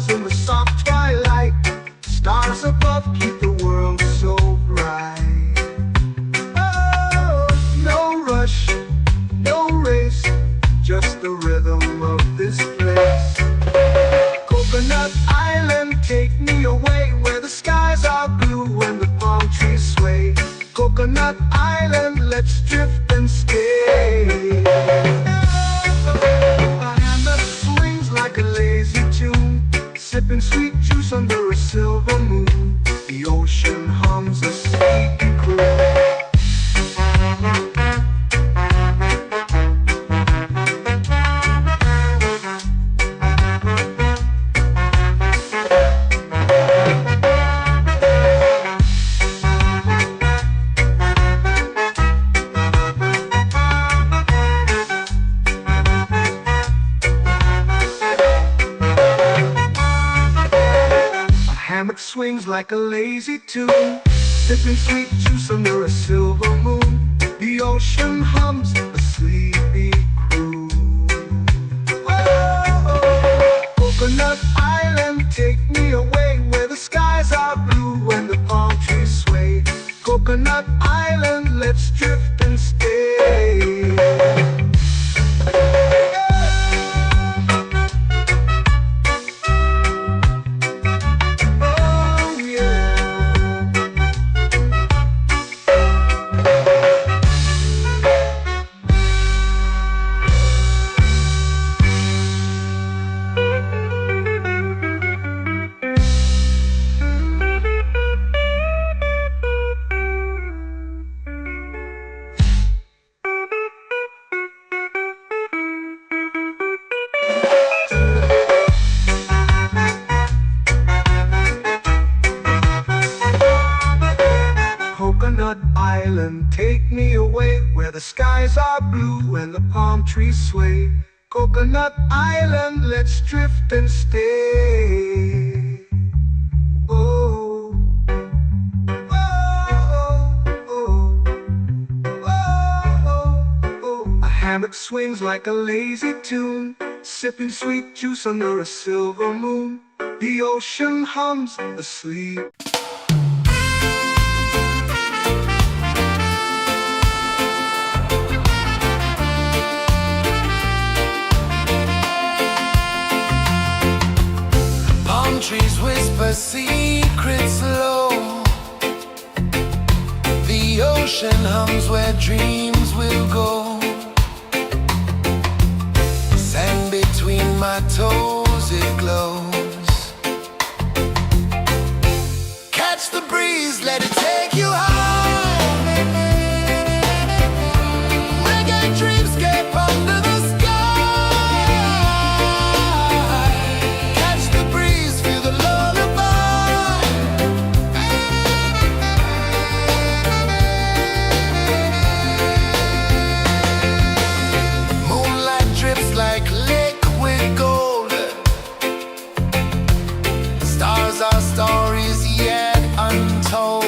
In the soft twilight, stars above keep the world so bright. Oh, no rush, no race, just the rhythm of this place. Coconut Island, take me away where the skies are blue and the palm trees sway. Coconut Island, let's drift and stay. A hand that swings like a lazy tune, sipping sweet juice under a silver moon. The ocean hums a sleepy croon. Hammock swings like a lazy tune, sipping sweet juice under a silver moon. The ocean hums a sleepy croon. Oh, Coconut Island, take me away where the skies are blue and the palm trees sway. Coconut Island, let's drift and stay. Coconut Island, take me away where the skies are blue and the palm trees sway. Coconut Island, let's drift and stay. Oh, oh, oh, oh, oh. A hammock swings like a lazy tune, sipping sweet juice under a silver moon. The ocean hums asleep. Trees whisper secrets low. The ocean hums where dreams will go. Sand between my toes, it glows. Catch the breeze, let it take you high. Reggae dreamscape under the sky. Catch the breeze, feel the lullaby. Moonlight drips like liquid gold. Stars are stories yet untold.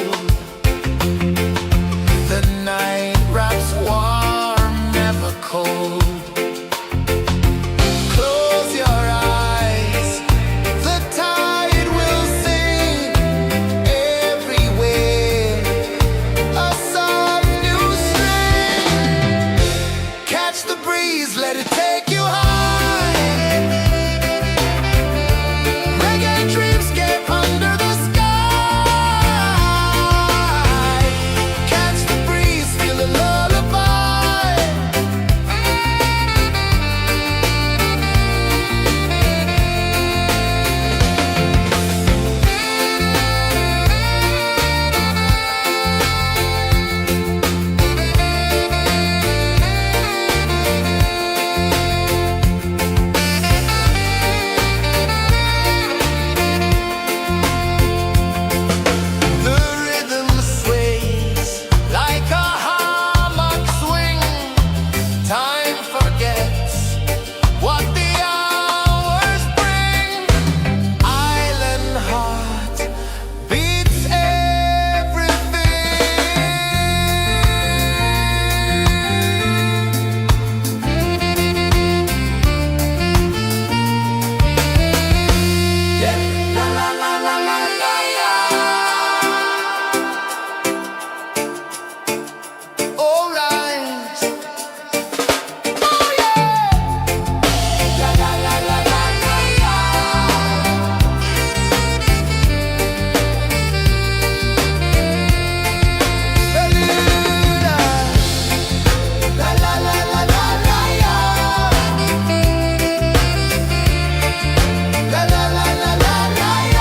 The night wraps warm, never cold. Close your eyes, the tide will sing everywhere. A soft new string. Catch the breeze. breeze, let it take you high. Reggae dreamscape under the sky. Catch the breeze, feel the lullaby. The rhythm sways like a hammock swing. Time forgets what the hours bring. Island heart beats everything. Yeah. La la la la la la la. All right. Oh yeah. La la la la la la la. Bermuda. La la la la la la la. La la la la la la la.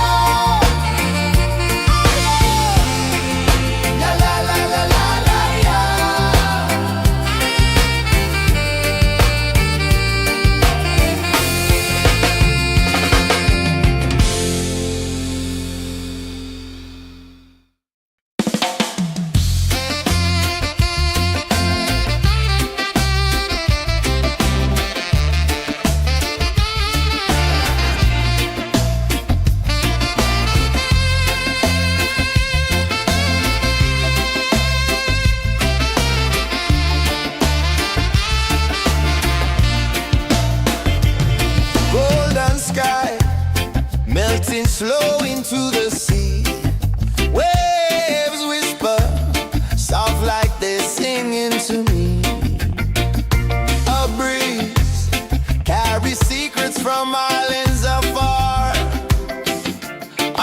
La la la la la la la. Golden sky melting slow into the sea. Waves whisper soft like they're singing to me. A breeze carries secrets from islands afar.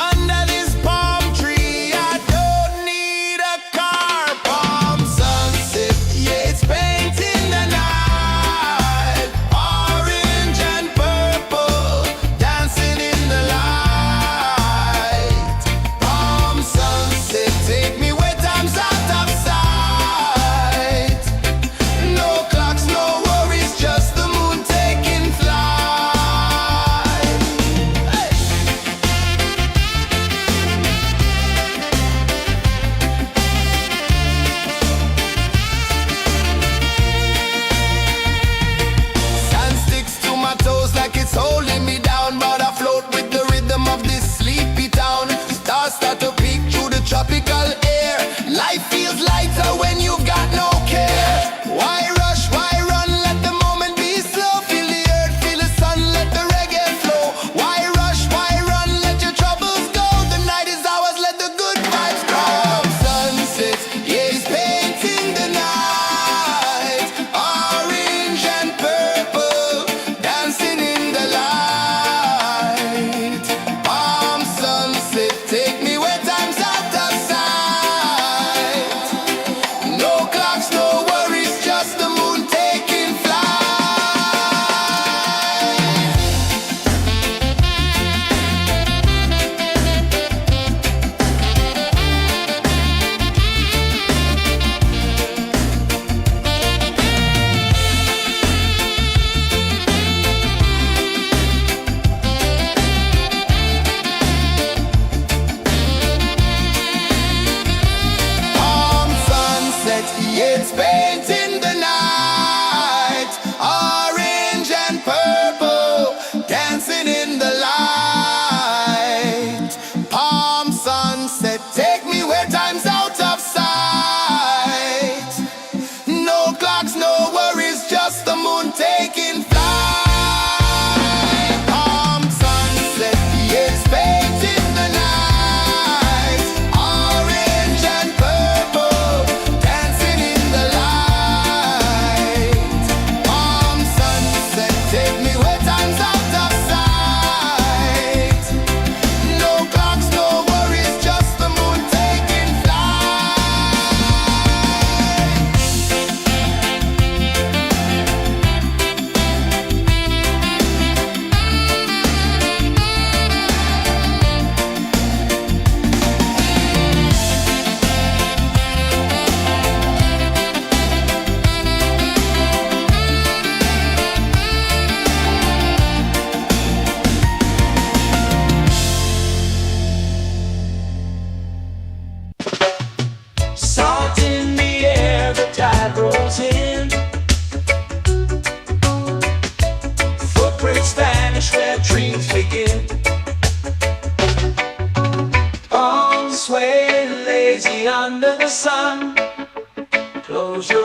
Under this palm tree, I don't need a car. Palm sunset, yeah, it's painting the night. Orange and purple, dancing in the light. Palm sunset, take me where time's out of sight. No clocks, no worries, just the moon taking flight. Hey. Sand sticks to my toes like it's holding me down, but I float with the rhythm of this sleepy town. Stars start to peek through the tropical air. Life feels lighter when you've got no care. Why rush, why run, let the moment be slow. Feel the earth, feel the sun, let the reggae flow. Why rush, why run, let your troubles go. The night is ours, let the good vibes grow. Sunset, yeah, it's painting the night. Orange and purple, dancing in the light. Palm sunset, take me where time's out of sight. No clocks, no worries, just the moon taking flight. Palm sunset, yeah, it's painting the night. Orange and purple, dancing in the light. Palm sunset, take me where time's out of sight. No clocks, no worries, just the moon taking flight. Palm sunset, yeah, it's painting the night. Orange and purple, dancing in the light. Palm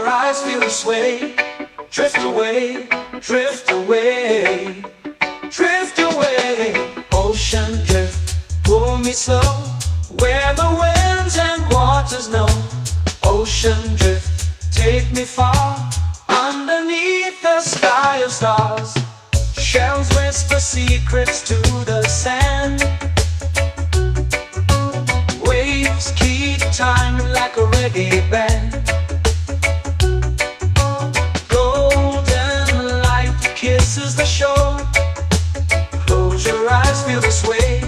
eyes feel the sway. Drift away, drift away, drift away. Ocean drift, pull me slow, where the winds and waters know. Ocean drift, take me far, underneath the sky of stars. Shells whisper secrets to the sand. Waves keep time like a reggae band. Golden light kisses the shore. Close your eyes, feel the sway.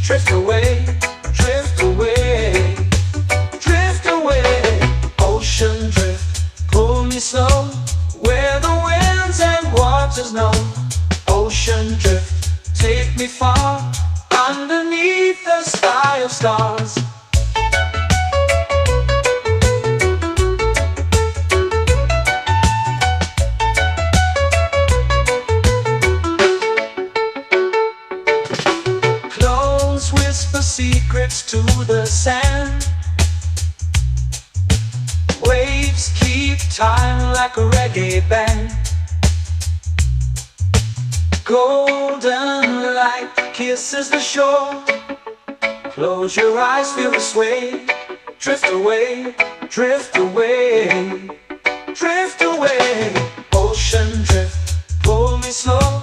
Drift away, drift away, drift away. Ocean drift, pull me slow, where the winds and waters know. Ocean drift, take me far, underneath the sky of stars. Close whisper secrets to the sand. Waves keep time like a reggae band. Golden light kisses the shore. Close your eyes, feel the sway. Drift away, drift away, drift away. Ocean drift, pull me slow,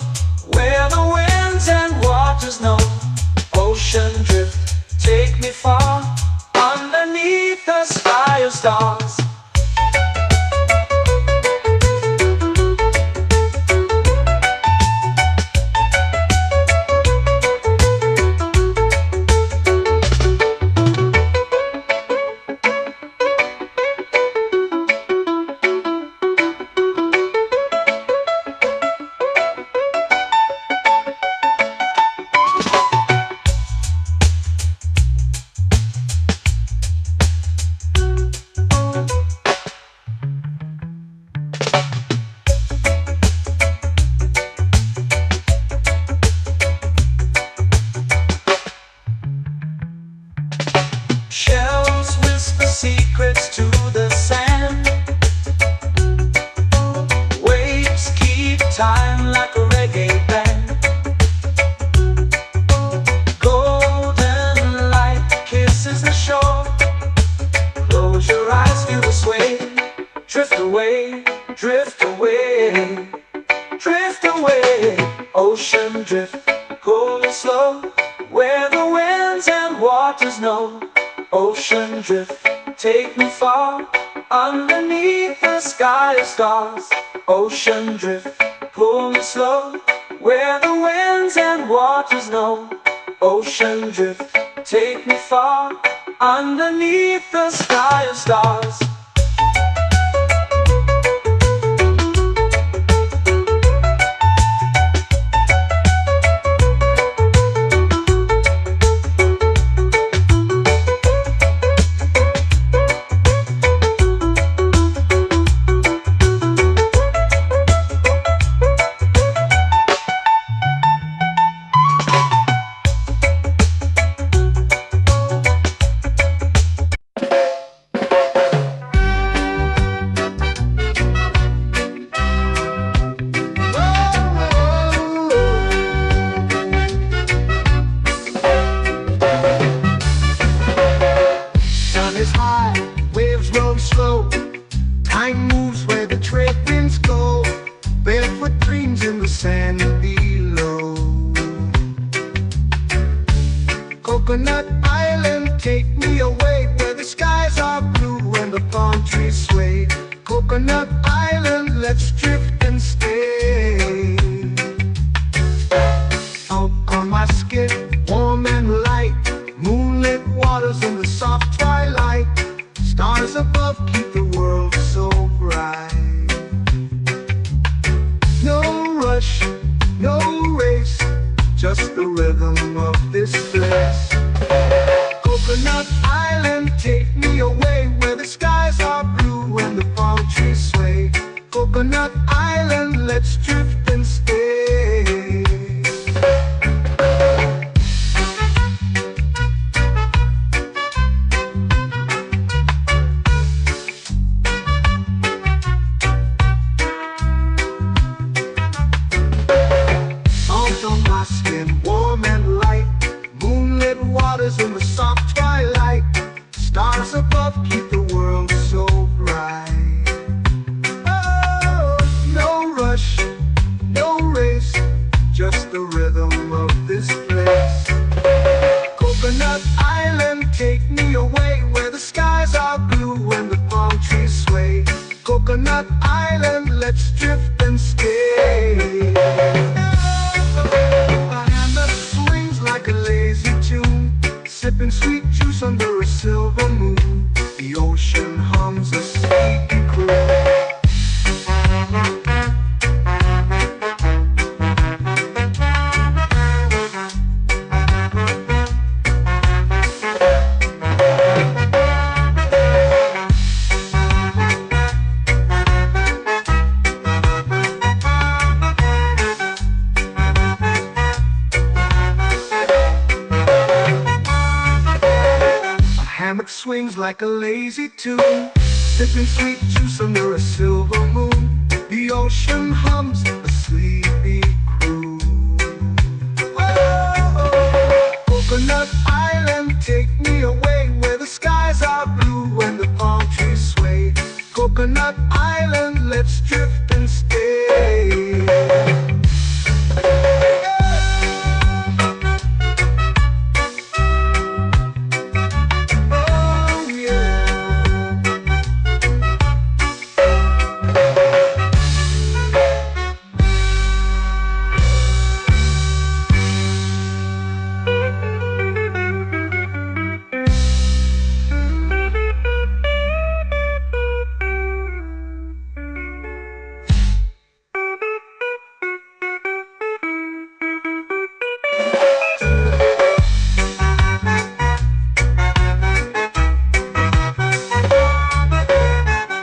where the winds and waters know. Ocean drift, take me far, underneath the sky of stars. Shells whisper secrets to the sand. Waves keep time like a reggae band. Golden light kisses the shore. Close your eyes, feel the sway. Drift away, drift away, drift away. Ocean drift, pull me slow, where the winds and waters know. Ocean drift, take me far, underneath the sky of stars. Ocean drift, pull me slow, where the winds and waters know. Ocean drift, take me far, underneath the sky of stars. Time moves where the trade winds go. Barefoot dreams in the sand below. Coconut Island, take me away, where the skies are blue and the palm trees sway. Coconut Island, let's drift and stay. Out on my skin, warm and light, moonlit waters in the soft twilight. Stars above keep the world so bright. No rush, no race, just the rhythm of this place. Coconut Island, take me away, where the skies are blue and the palm trees sway. Coconut Island, let's drift and stay. hammock swings like a lazy tune, sipping sweet juice under a silver moon. The ocean hums a sleepy croon. Whoa, Coconut Island, take me away where the skies are blue and the palm trees sway. Coconut Island, let's drift and stay.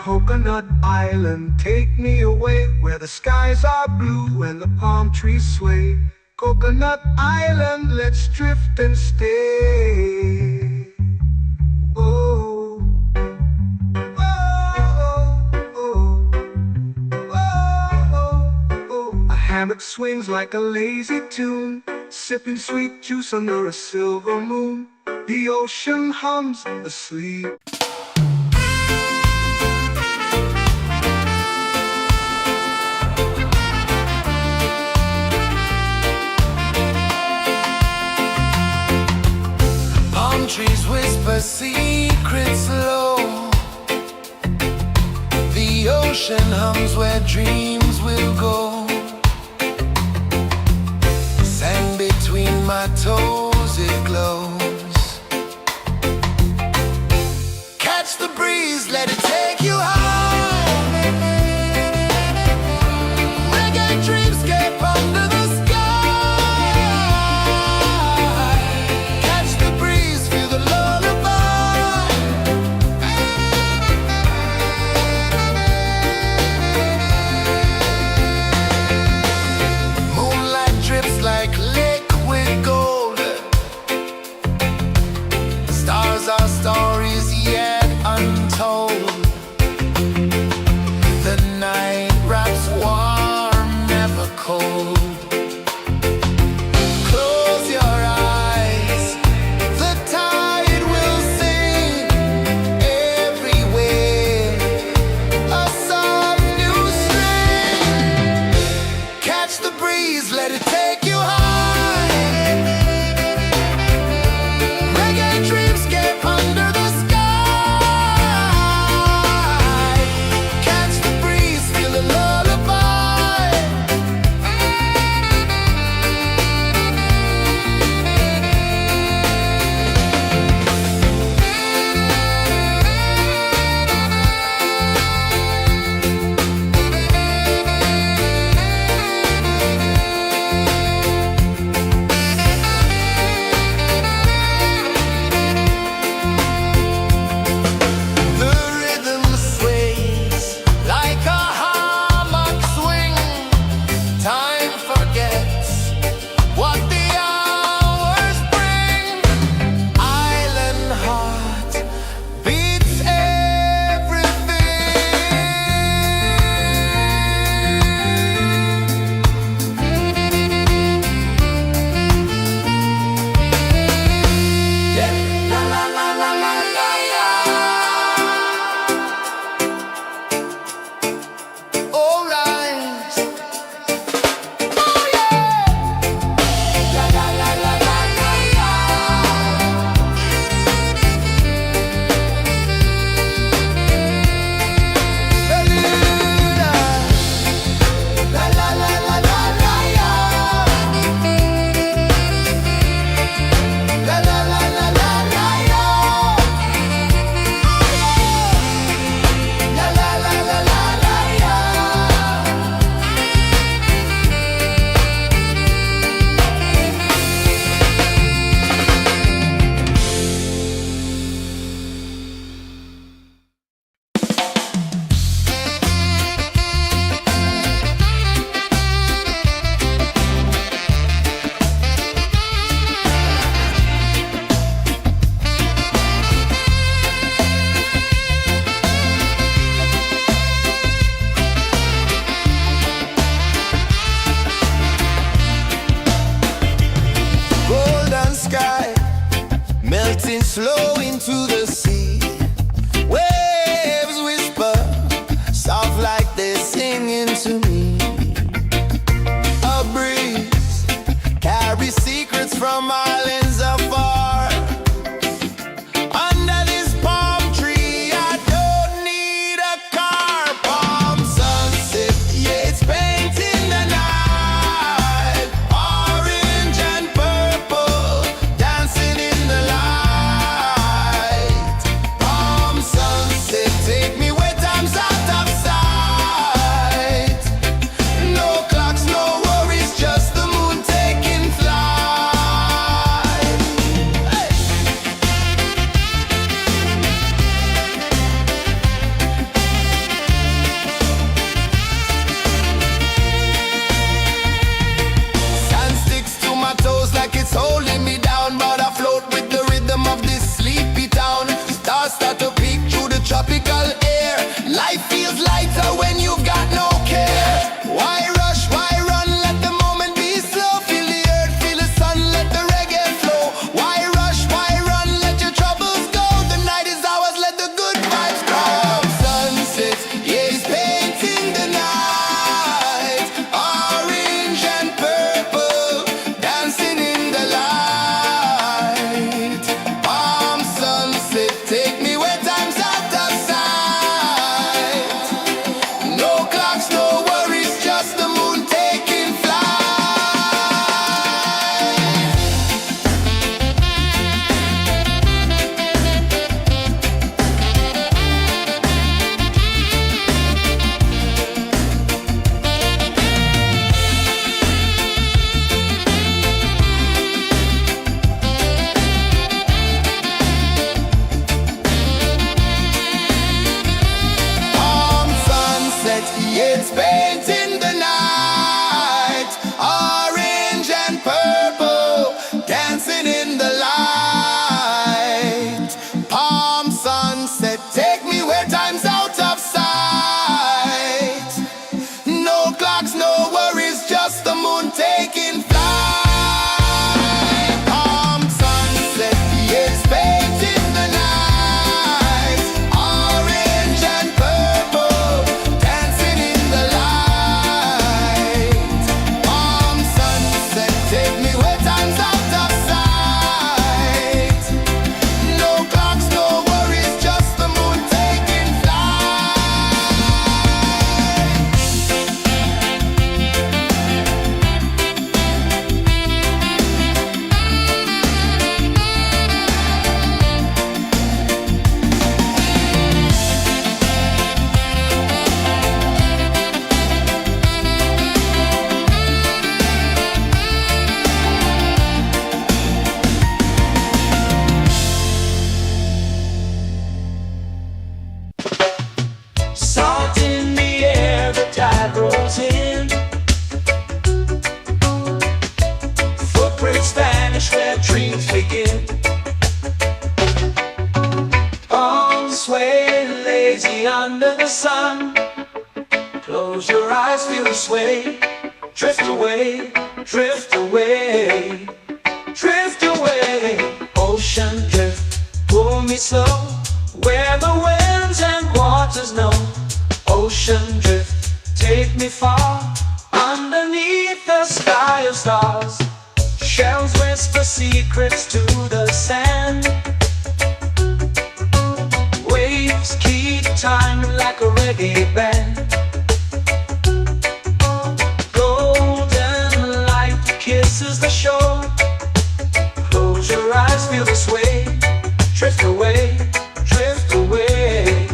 Coconut Island, take me away where the skies are blue and the palm trees sway. Coconut Island, let's drift and stay. Oh, oh, oh, oh, oh. A hammock swings like a lazy tune, sipping sweet juice under a silver moon. The ocean hums asleep. Trees whisper secrets low. The ocean hums where dreams will go. Sand between my toes, it glows. Catch the breeze, let it take you high. Reggae dreamscape under the sky. Our stories yet untold. The night wraps warm, never cold. Close your eyes, the tide will sing everywhere. A soft new string. Catch the breeze, let it take you high. flow into the sea. Waves whisper, soft like they're singing to me. A breeze carries secrets from islands afar. Under this palm tree, I don't need a car. Palm sunset, yeah, it's painting the night. Orange and purple, dancing in the light. Palm sunset, take me where time's out of sight. No clocks, no worries, just the moon taking flight. Hey! Sand sticks to my toes like it's holding me down, but I float with the rhythm of this sleepy town. Stars start to peek through the tropical air. Life feels lighter when you've got no care. Why rush, why run, let the moment be slow. Feel the earth, feel the sun, let the reggae flow. Why rush, why run, let your troubles go. The night is ours, let the good vibes grow. Sunset, yeah, it's painting the night. Orange and purple, dancing in the light. Palm sunset, take me where time's out of sight. No clocks, no worries, just the moon taking flight. Palm sunset, yeah, it's painting the night. Orange and purple, dancing in the light. Palm sunset, take me where time's out of sight. No clocks, no worries, just the moon taking flight. Palm sunset, yeah, it's painting the night. Orange and purple, dancing in the light. Palm sunset, take me where time's out of sight. No clocks, no worries, just the moon taking flight. Salt in the air, the tide rolls in. Footprints vanish where dreams begin. Arms sway lazy under the sun. Close your eyes, feel the sway. Drift away, drift away, drift away. Ocean drift, pull me slow, where the winds and waters know. Ocean drift, take me far, underneath the sky of stars. Shells whisper secrets to the sand. Waves keep time like a reggae band. Golden light kisses the shore. Close your eyes, feel the sway. Drift away, drift away,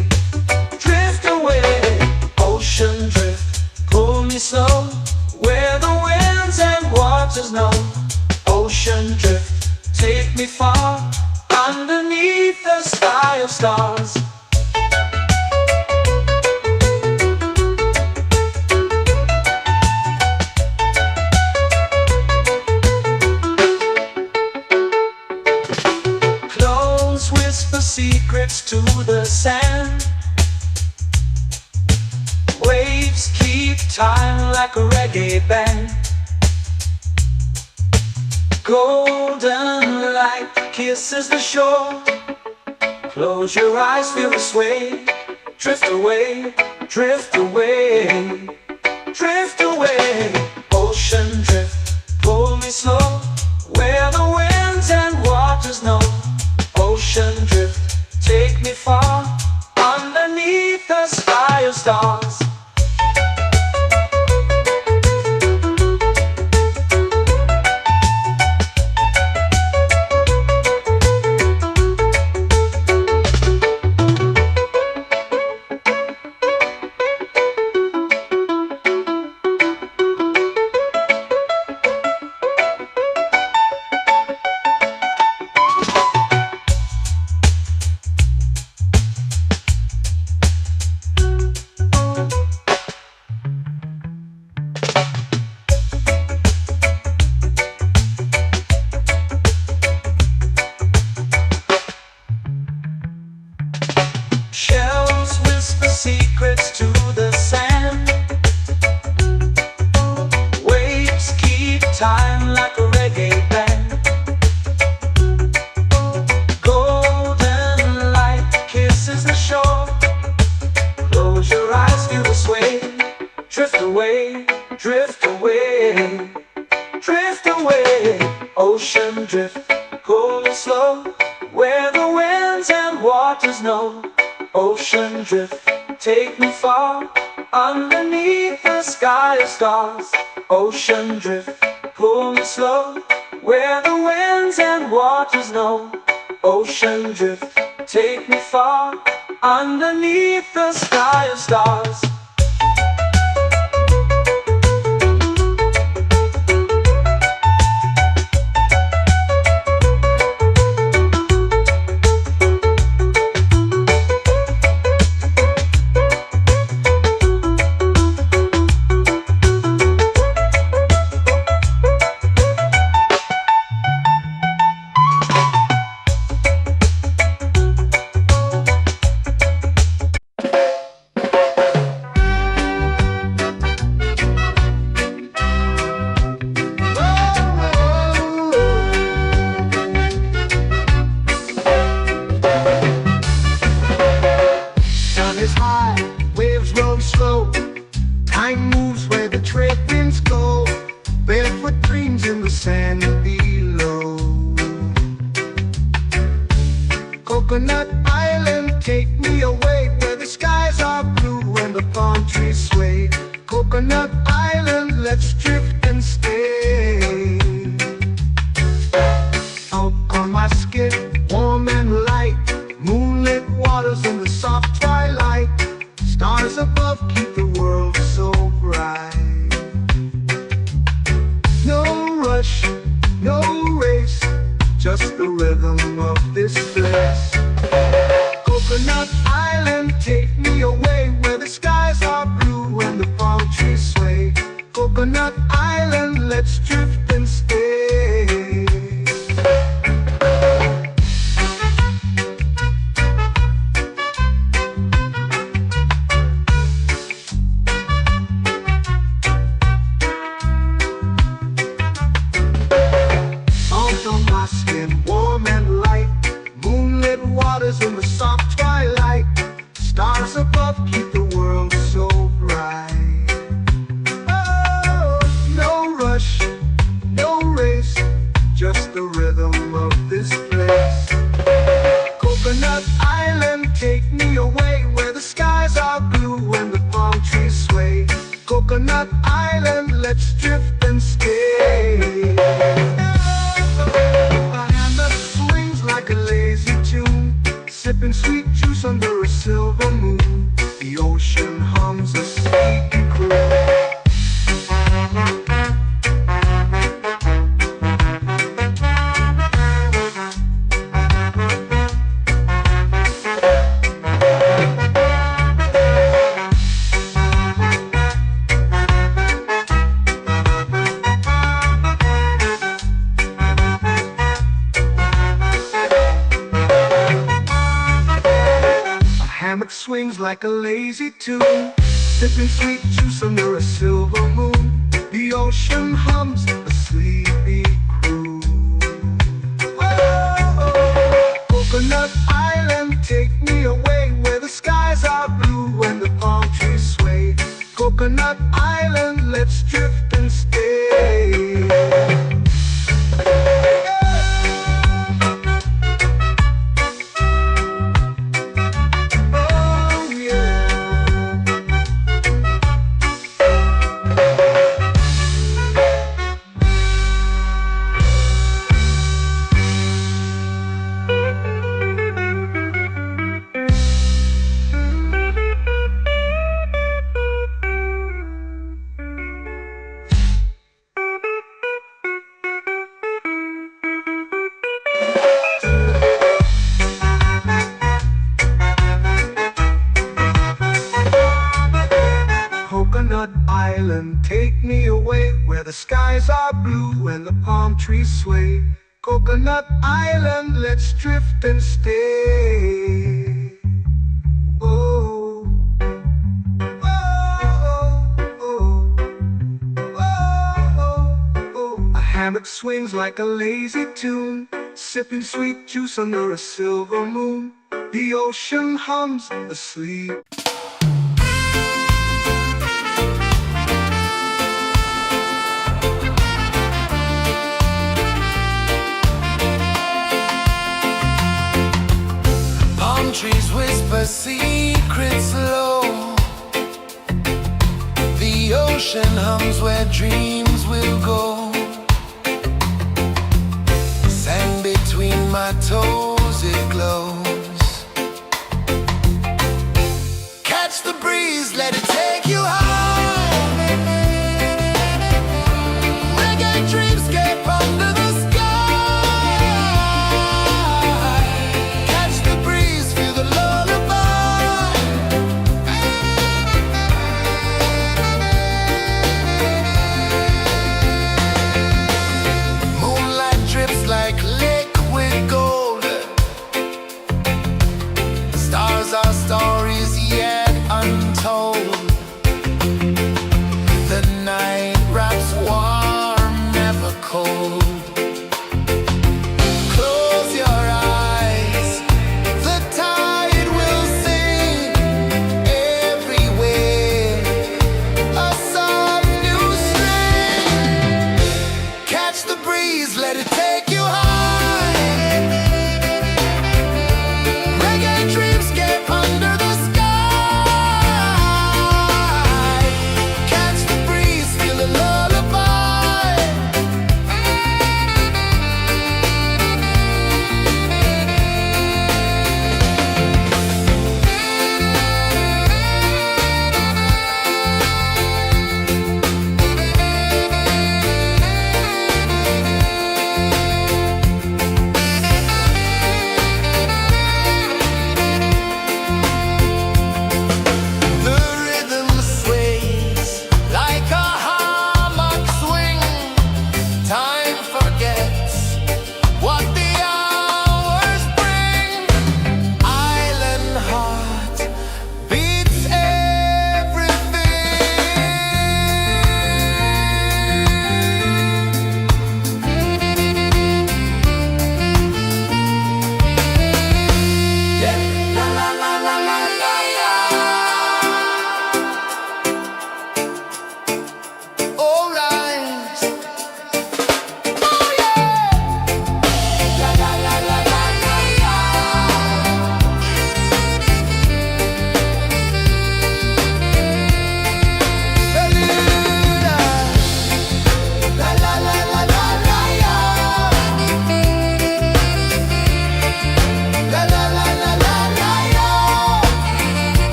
drift away. Ocean drift, pull me slow, where the winds and waters know. Ocean drift, take me far, underneath the sky of stars. Close whisper secrets to the sand. Waves keep time like a reggae band. Golden light kisses the shore. Close your eyes, feel the sway. Drift away, drift away, drift away. Ocean drift, pull me slow, where the winds and waters know. Ocean drift, take me far, underneath the sky of stars. Shells whisper secrets to the sand. Waves keep time like a reggae band. Golden light kisses the shore. Close your eyes, feel the sway. Drift away, drift away, drift away. Ocean drift, cool and slow, where the winds and waters know. Ocean drift, take me far, underneath the sky of stars. Ocean drift, pull me slow, where the winds and waters know. Ocean drift, take me far, underneath the sky of stars. Is high, waves roll slow. Time moves where the trade winds go. Barefoot dreams in the sand below. Coconut Island, take me away, where the skies are blue and the palm trees sway. Coconut Island, let's drift and stay. Out on my skin, warm and light, moonlit waters in the soft twilight. Stars above keep the world so bright. No rush, no race, just the rhythm of this place. Coconut Island, take me away, where the skies are blue and the palm trees sway. Coconut Island, let's drift and stay. In the soft twilight, stars above keep the world so bright. Oh, no rush, no race, just the rhythm of this place. Coconut Island, take me away, where the skies are blue and the palm trees sway. Coconut Island, let's drift and stay. A hand that swings like a lazy tune, sipping sweet juice under a silver moon. The ocean hums a sleepy croon. Swings like a lazy tune, sipping sweet juice under a silver moon. The ocean hums a sleepy croon. Oh, Coconut Island, take me away where the skies are blue and the palm trees sway. Coconut Island, let's drift and stay. Oh yeah. Coconut Island, take me away where the skies are blue and the palm trees sway. Coconut Island, let's drift and stay. Oh, oh, oh, oh, oh. A hammock swings like a lazy tune, sipping sweet juice under a silver moon. The ocean hums asleep. Palm trees whisper secrets low. The ocean hums where dreams will go. Sand between my toes, it glows. Catch the breeze, let it take you high. Reggae dreamscape under the sky. Catch the breeze, feel the lullaby. Moonlight drips like liquid gold. Stars are stories yet untold. The night wraps warm, never cold. Close your eyes, the tide will sing everywhere. A soft new string. Catch the breeze, let it take you high. Reggae dreamscape under the sky. Catch the breeze, feel a lullaby.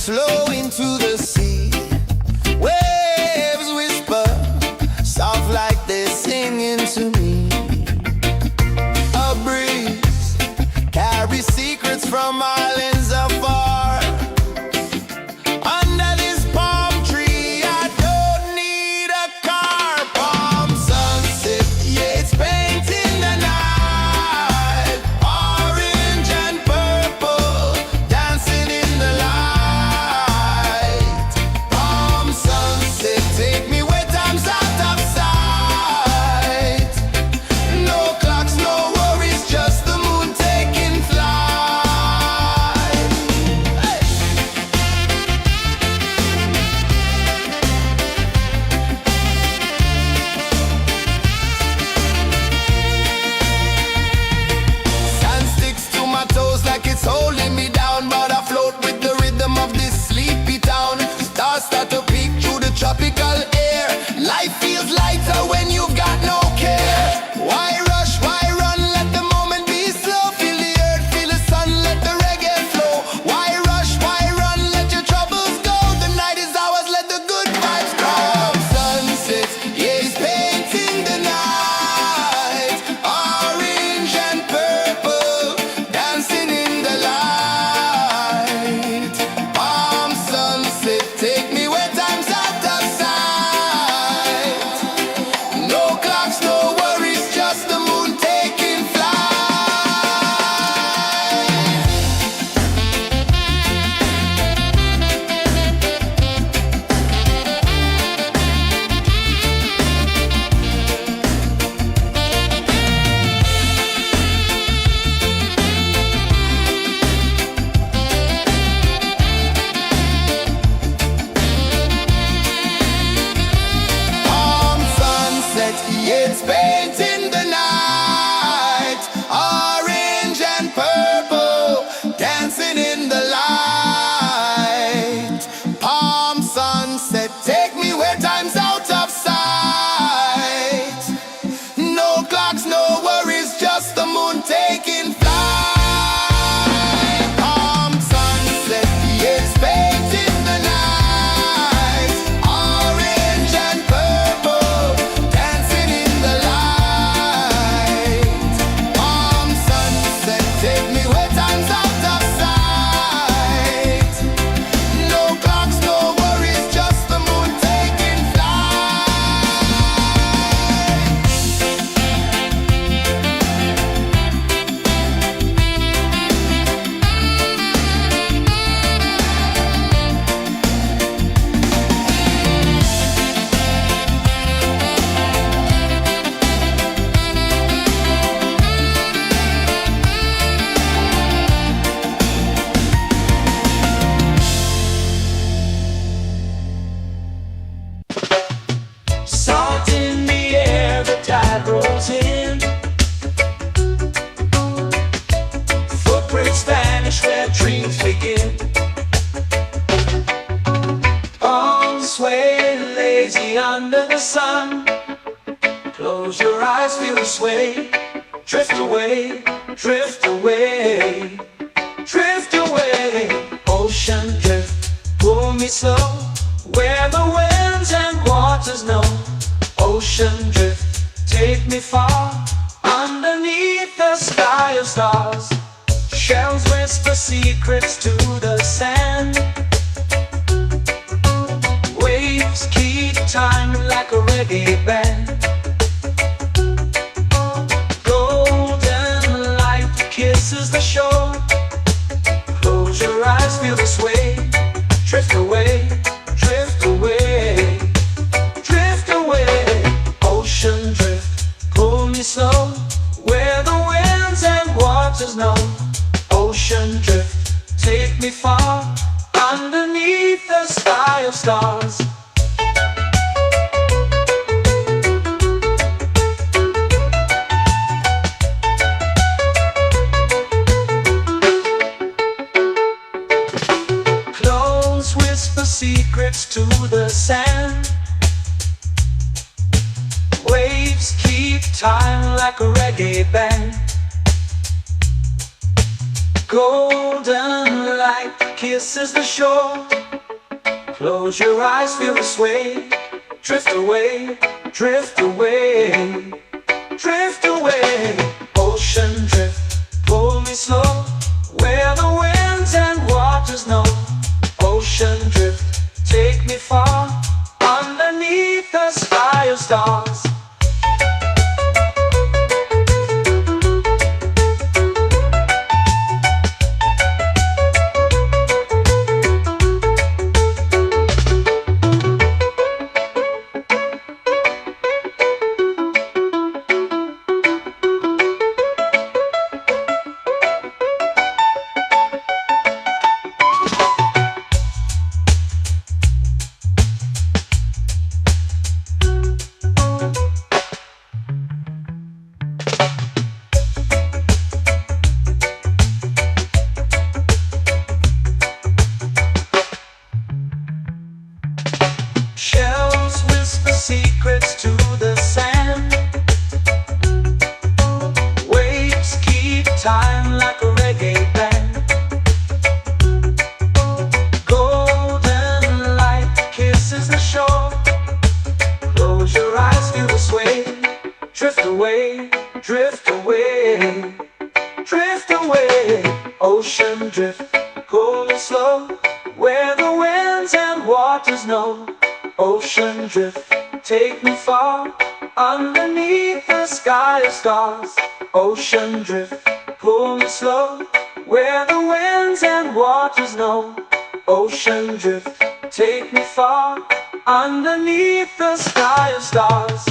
flow into the sea. Waves whisper, soft like they're singing to me. A breeze carries secrets from islands afar. Under this palm tree, I don't need a car. Palm sunset, yeah, it's painting the night. Orange and purple, dancing in the light. Palm sunset, take me where time's out of sight. No clocks, no worries, just the moon taking flight. Hey. Sand sticks to my toes like it's holding me down, but I float with the rhythm of this sleepy town. Stars start to peek through the tropical air. Life feels lighter when you've got no care. Why rush, why run, let the moment be slow. Feel the earth, feel the sun, let the reggae flow. Why rush, why run, let your troubles go. The night is ours, let the good vibes grow. Sunset, yeah, it's painting the night. Orange and purple, dancing in the light. Palm sunset, take me where time's out of sight. No clocks, no worries, just the moon taking flight. Palm sunset, yeah, it's painting the night. Orange and purple, dancing in the light. Palm sunset, take me where time's out of sight. No clocks, no worries, just the moon taking flight. Palm sunset, yeah, it's painting the night. Orange and purple, dancing in the light. Palm sunset, take me where time's out of sight. No clocks, no worries, just the moon taking flight. Salt in the air, the tide rolls in. Footprints vanish where dreams begin. Arms sway lazy under the sun. Close your eyes, feel the sway. Drift away, drift away, drift away. Ocean drift, pull me slow, where the winds and waters know. Ocean drift, take me far, underneath the sky of stars. Shells whisper secrets to the sand. Waves keep time like a reggae band. Golden light kisses the shore. Close your eyes, feel the sway. Drift away, drift away, drift away. Ocean drift, pull me slow, where the winds and waters know. Ocean drift, take me far, underneath the sky of stars. Clones whisper secrets to the sand. Waves keep time like a reggae band. Golden light kisses the shore. Close your eyes, feel the sway. Drift away, drift away, drift away. Ocean drift, pull me slow, where the winds and waters know. Ocean drift, take me far, underneath the sky of stars. Shells whisper secrets to the sand. Waves keep time like a reggae band. Golden light kisses the shore. Close your eyes, feel the sway. Drift away, drift away, drift away. Ocean drift, cool and slow, where the winds and waters know. Ocean drift, take me far, underneath the sky of stars. Ocean drift, pull me slow, where the winds and waters know. Ocean drift, take me far, underneath the sky of stars.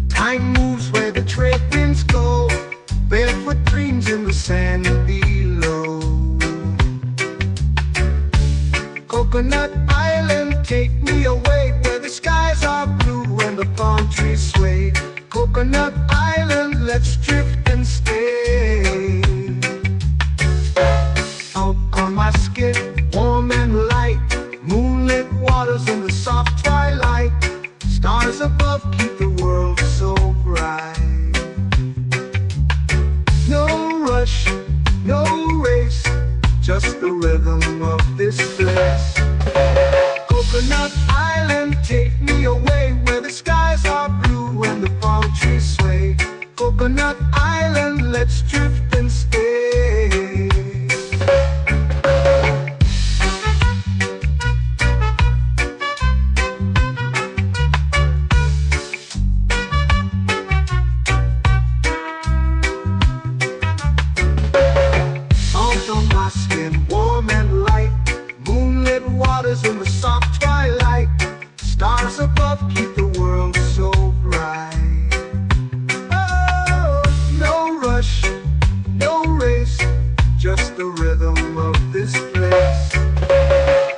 Time moves where the trade winds go. Barefoot dreams in the sand below. Coconut Island, take me away, where the skies are blue and the palm trees sway. Coconut Island, let's drift and stay. Out on my skin, warm and light, moonlit waters in the soft twilight. Stars above keep the world so bright. No rush, no race, just the rhythm of this place. Coconut Island, take me away, where the skies are blue and the palm trees sway. Coconut Island, let's drift and stay. In the soft twilight, stars above keep the world so bright. Oh, no rush, no race, just the rhythm of this place.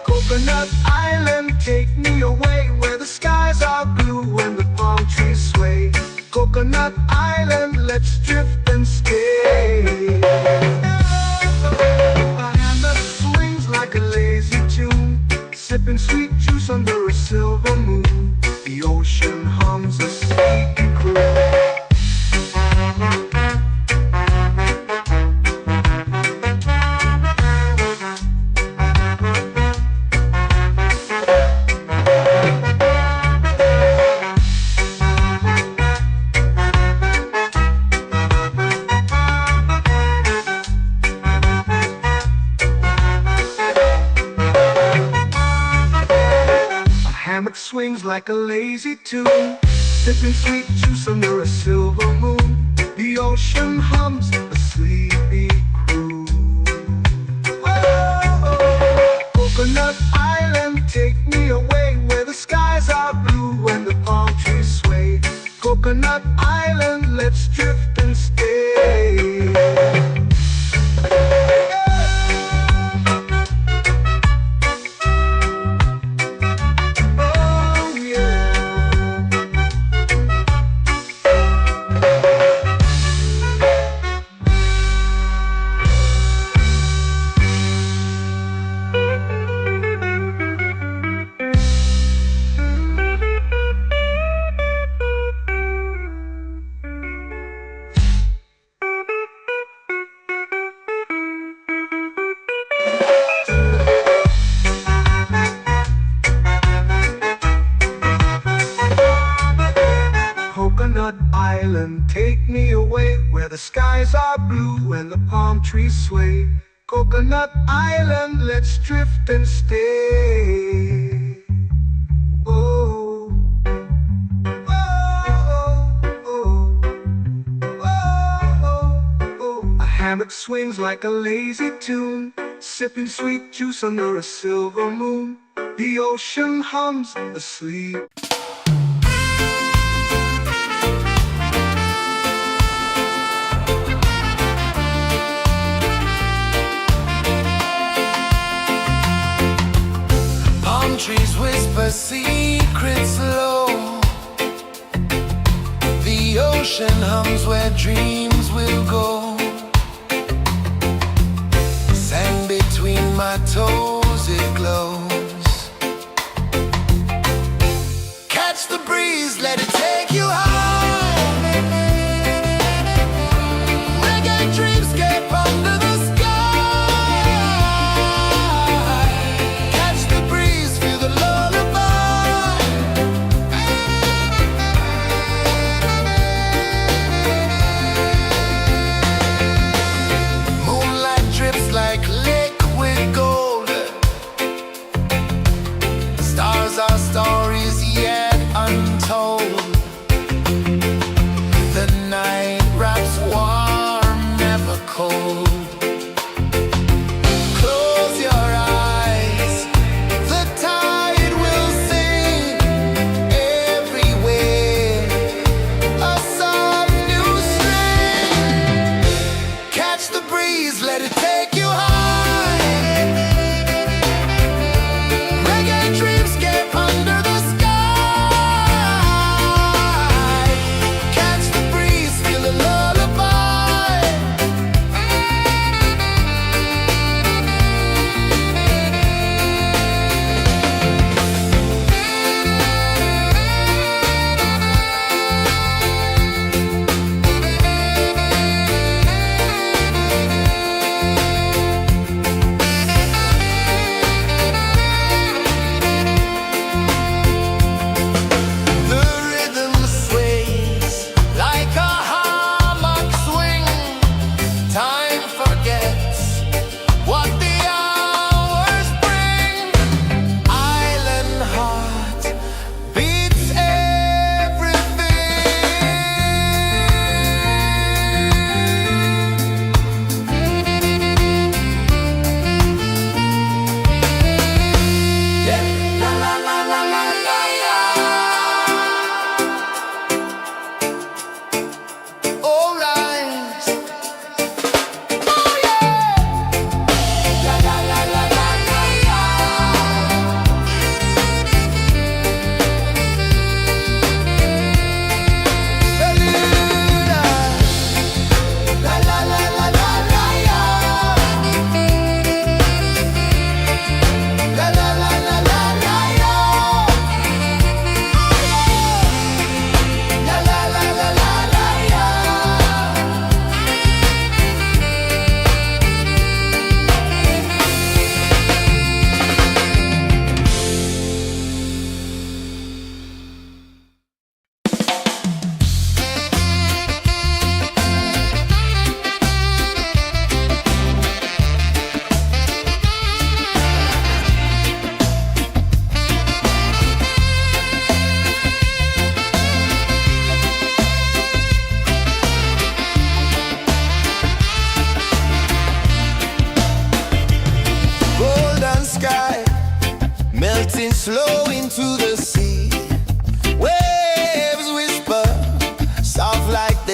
Coconut Island, take me away, where the skies are blue and the palm trees sway. Coconut Island, let's drift and stay. A hand that swings like a lazy tune, sipping sweet juice under a silver moon. The ocean hums a sleepy croon. Swings like a lazy tune, sipping sweet juice under a silver moon. The ocean hums a sleepy croon. let's drift and stay. Oh yeah. Coconut Island, take me away where the skies are blue and the palm trees sway. Coconut Island, let's drift and stay. Oh, oh, oh, oh, oh. A hammock swings like a lazy tune, sipping sweet juice under a silver moon. The ocean hums asleep. Trees whisper secrets low. The ocean hums where dreams will go. Sand between my toes, it glows. Catch the breeze, let it take you high. Reggae dreamscape under the sky. Our stories yet untold.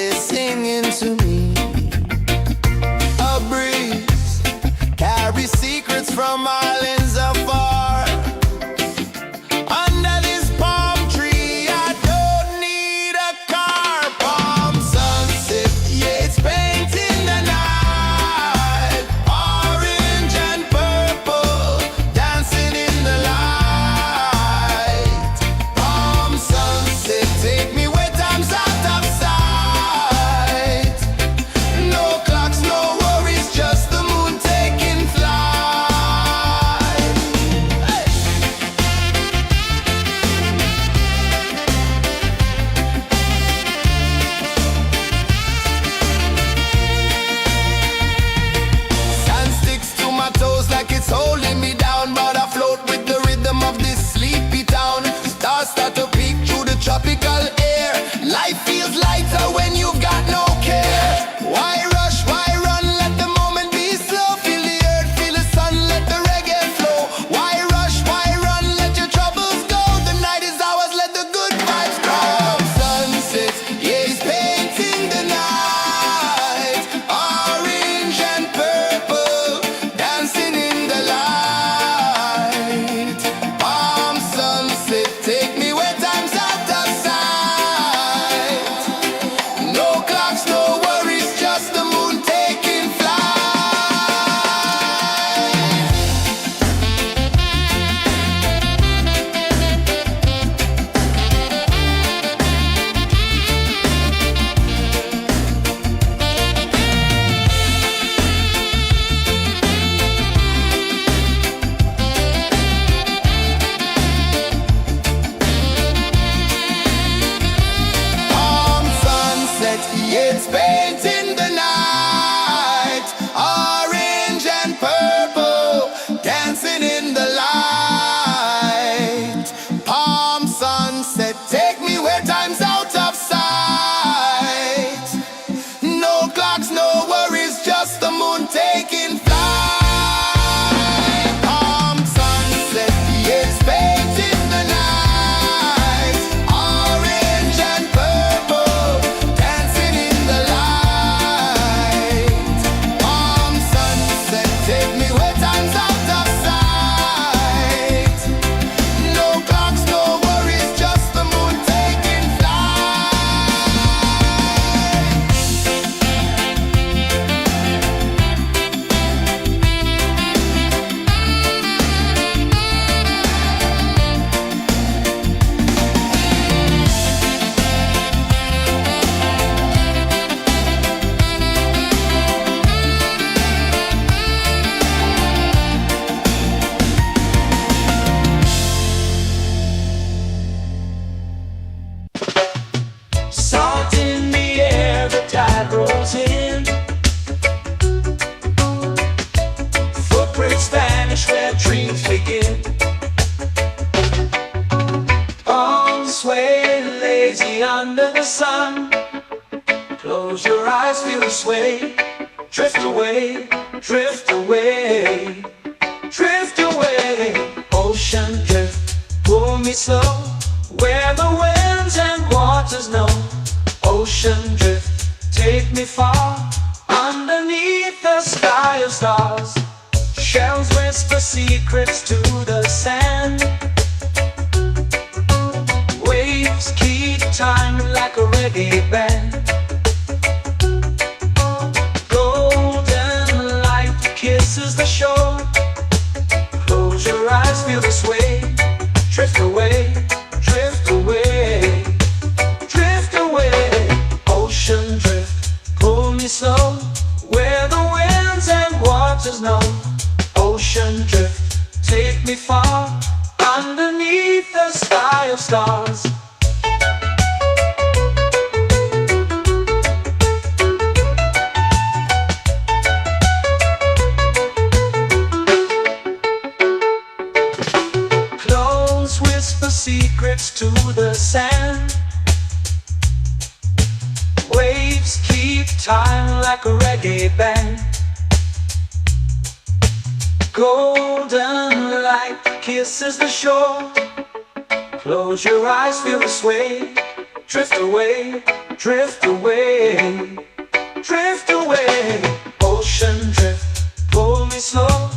they're singing to me. A breeze carries secrets from islands afar. Under this palm tree, I don't need a car. Palm sunset, yeah, it's painting the night. Orange and purple, dancing in the light. Palm sunset, take me where time's out of sight. No clocks, no worries, just the moon taking flight. Hey. Sand sticks to my toes like it's holding me down, but I float with the rhythm of this sleepy town. Stars start to peek through the tropical air. Life feels lighter when you've got no care. Why rush, why run, let the moment be slow. Feel the earth, feel the sun, let the reggae flow. Why rush, why run, let your troubles go. The night is ours, let the good vibes grow. Sunset, yeah, it's painting the night. Orange and purple, dancing in the light. Palm sunset, take me where time's out of sight. No clocks, no worries, just the moon taking flight. Palm sunset, yeah, it's painting the night. Orange and purple, dancing in the light. Palm sunset, take me where time's out of sight. No clocks, no worries, just the moon taking flight. Palm sunset, yeah, it's painting the night. Orange and purple, dancing in the light. Palm sunset, take me where time's out of sight. No clocks, no worries, just the moon taking flight. Salt in the air, the tide rolls in. Footprints vanish where dreams begin. Palms sway lazy under the sun. Close your eyes, feel the sway. Drift away, drift away, drift away. Ocean drift, pull me slow, where the winds and waters know. Ocean drift, take me far, underneath the sky of stars. Shells whisper secrets to the sand. Waves keep time like a reggae band. Golden light kisses the shore. Close your eyes, feel the sway. Drift away, drift away, drift away. Ocean drift, pull me slow, where the winds and waters know. Ocean drift, take me far, underneath the sky of stars. Close whisper secrets to the sand. Waves keep time like a reggae band. Golden light kisses the shore. Close your eyes, feel the sway. Drift away, drift away, drift away. Ocean drift, pull me slow,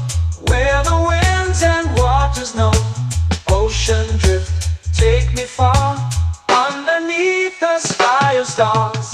where the winds and waters know. Ocean drift, take me far, underneath the sky of stars.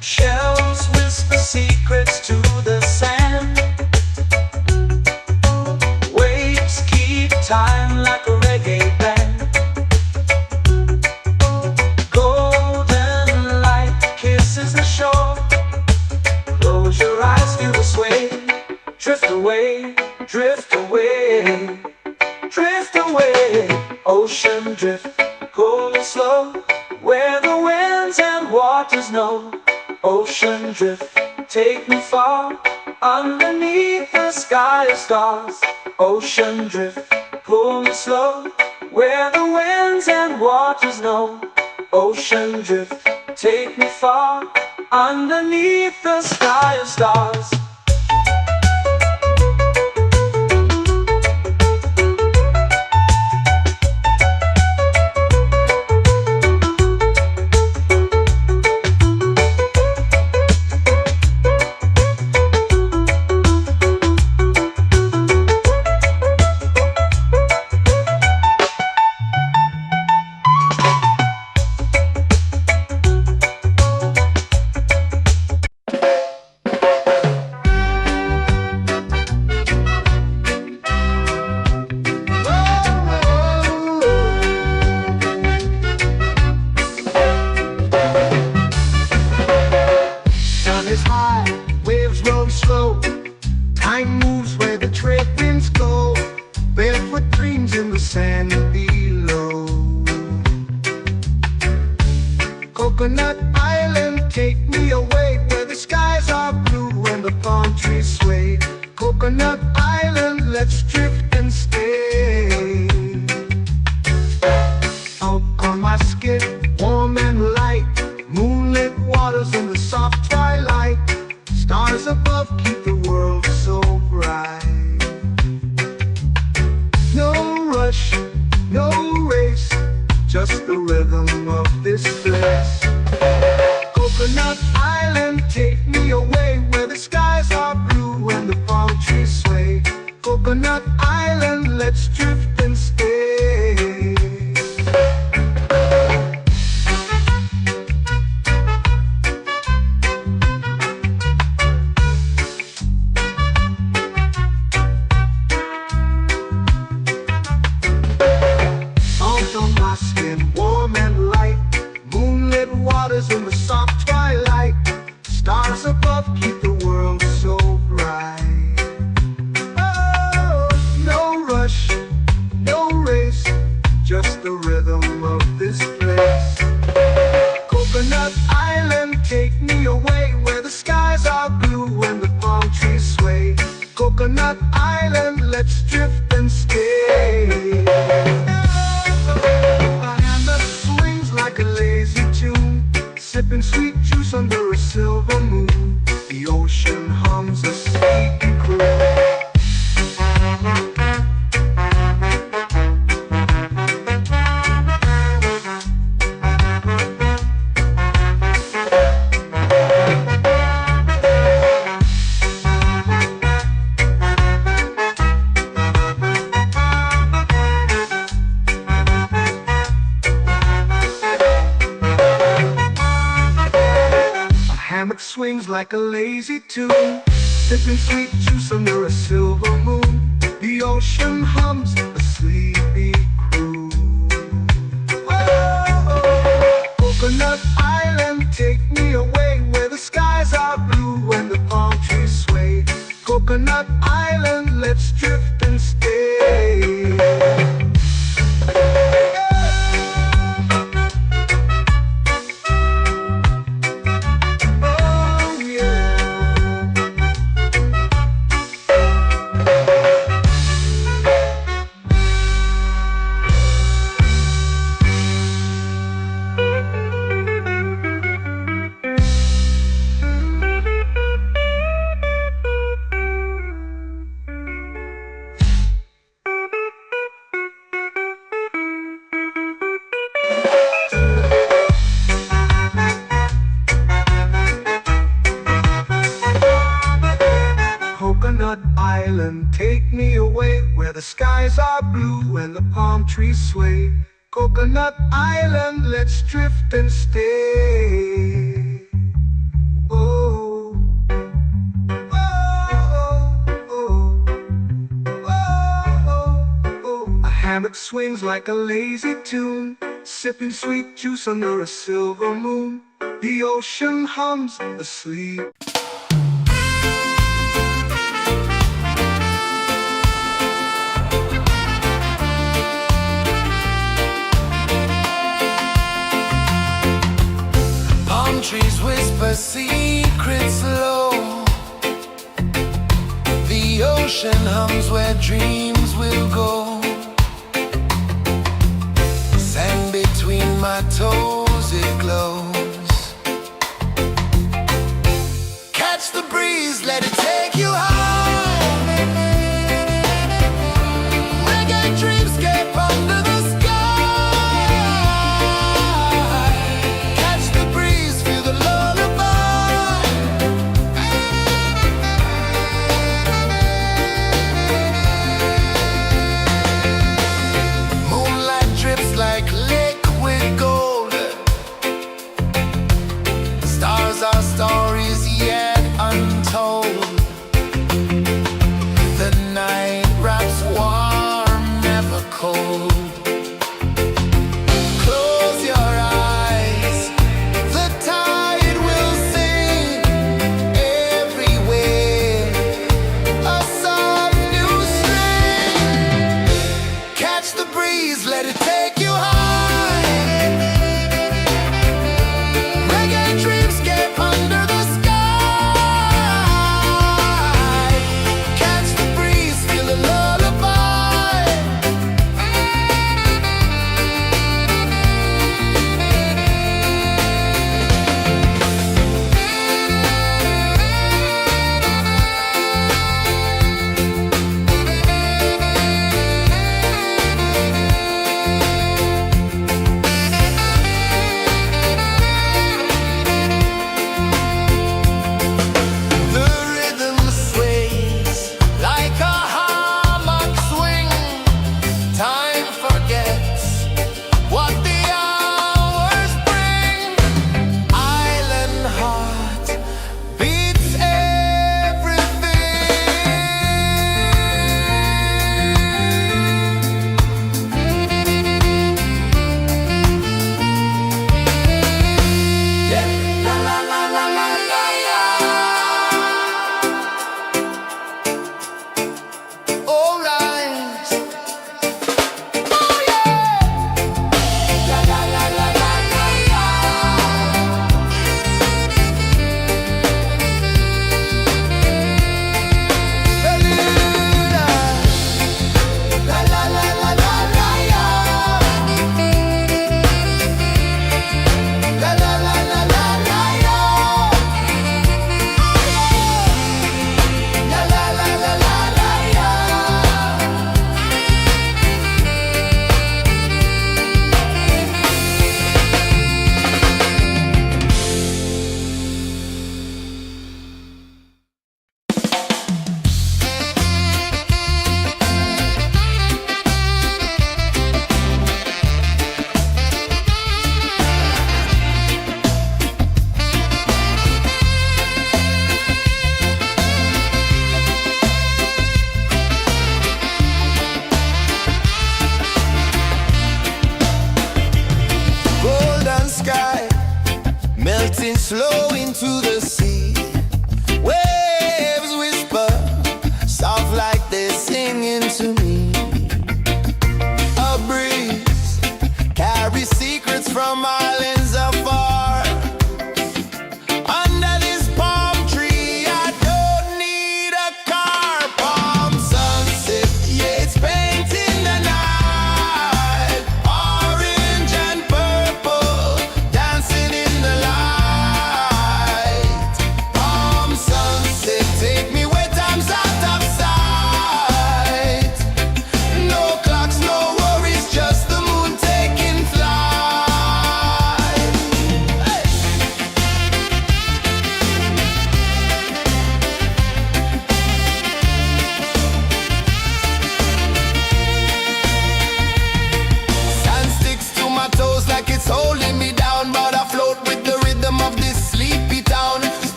Shells whisper secrets to the sand. Waves keep time like a reggae band. Golden light kisses the shore. Close your eyes, feel the sway. Drift away, drift away, drift away. Ocean drift, cool and slow, where the winds and waters know. Ocean drift, take me far, underneath the sky of stars. Ocean drift, pull me slow, where the winds and waters know. Ocean drift, take me far, underneath the sky of stars. Sun is high, waves roll slow. Time moves where the trade winds go. Barefoot dreams in the sand below. Coconut Island, take me away, where the skies are blue and the palm trees sway. Coconut Island, let's drift and stay. Out on my skin, warm and light, moonlit waters in the soft twilight. Stars above keep the world so bright. No rush, no race, just the rhythm of this place. Coconut Island, take me away, where the skies are blue and the palm trees sway. Coconut Island, let's drift and stay. Salt on my skin, warm and light, moonlit waters in the soft twilight. Stars above keep the world so bright. Oh, no rush, no race, just the rhythm of this place. Coconut Island, take me away, where the skies are blue and the palm trees sway. Coconut Island, let's drift and stay. A hand that swings like a lazy tune, sipping sweet juice under a silver moon. The ocean hums a sleepy croon. Hammock swings like a lazy tune, sipping sweet juice under a silver moon. The ocean hums a sleepy croon. Oh, Coconut Island, take me away, where the skies are blue and the palm trees Coconut Island, let's drift and stay. Oh yeah. Coconut Island, take me away where the skies are blue and the palm trees sway. Coconut Island, let's drift and stay. Oh, oh, oh, oh, oh. A hammock swings like a lazy tune, sipping sweet juice under a silver moon. The ocean hums asleep. Palm trees whisper secrets low. The ocean hums where dreams will go. Sand between my toes, it glows. Catch the breeze, let it take you high. Reggae dreamscape under the sky. Catch the breeze, feel the lullaby. Moonlight drips like liquid gold.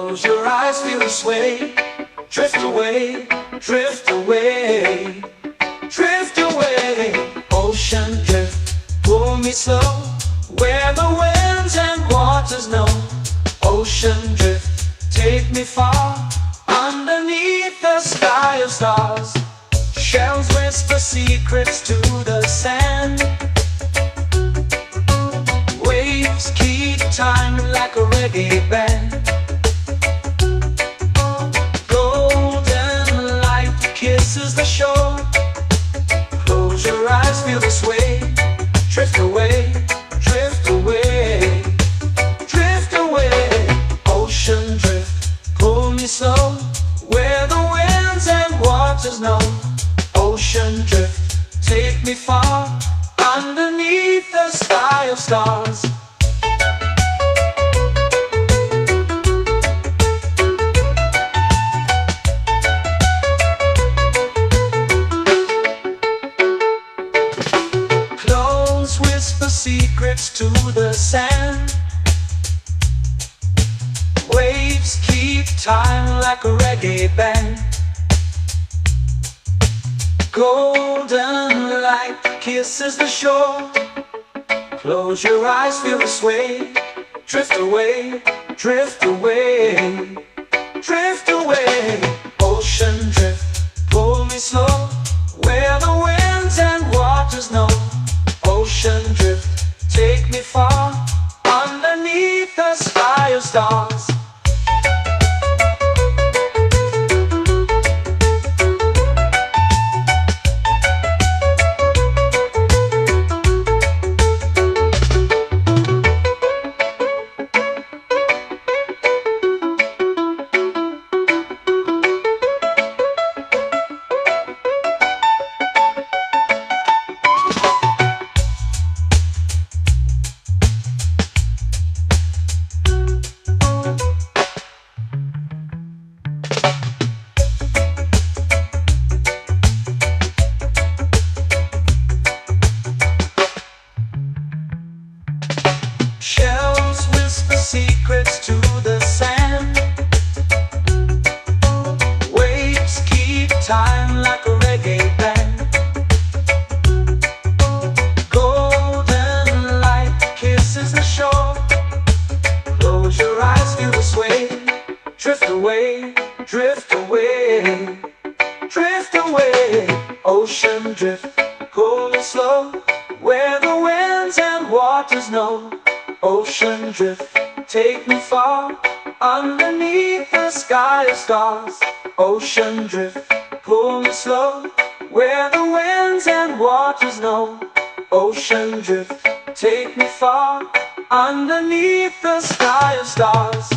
Close your eyes, feel the sway. Drift away, drift away, drift away. Ocean drift, pull me slow, where the winds and waters know. Ocean drift, take me far, underneath the sky of stars. Shells whisper secrets to the sand. Waves keep time like a reggae band. Golden light kisses the shore. Close your eyes, feel the sway. Drift away, drift away, drift away. Ocean drift, pull me slow, where the winds and waters know. Ocean drift, take me far, underneath the sky of stars. Close whisper secrets to the sand. Waves keep time like a reggae band. Golden light kisses the shore. Close your eyes, feel the sway. Drift away, drift away, drift away. Ocean drift, pull me slow, where the winds and waters know. Ocean drift, take me far, underneath the sky of stars. Shells whisper secrets to the sand. Waves keep time like a reggae band. Golden light kisses the shore. Close your eyes, feel the sway. Drift away, drift away, drift away. Ocean drift, pull me slow, where the winds and waters know. Ocean drift, take me far, underneath the sky of stars. Ocean drift, pull me slow, where the winds and waters know. Ocean drift, take me far, underneath the sky of stars.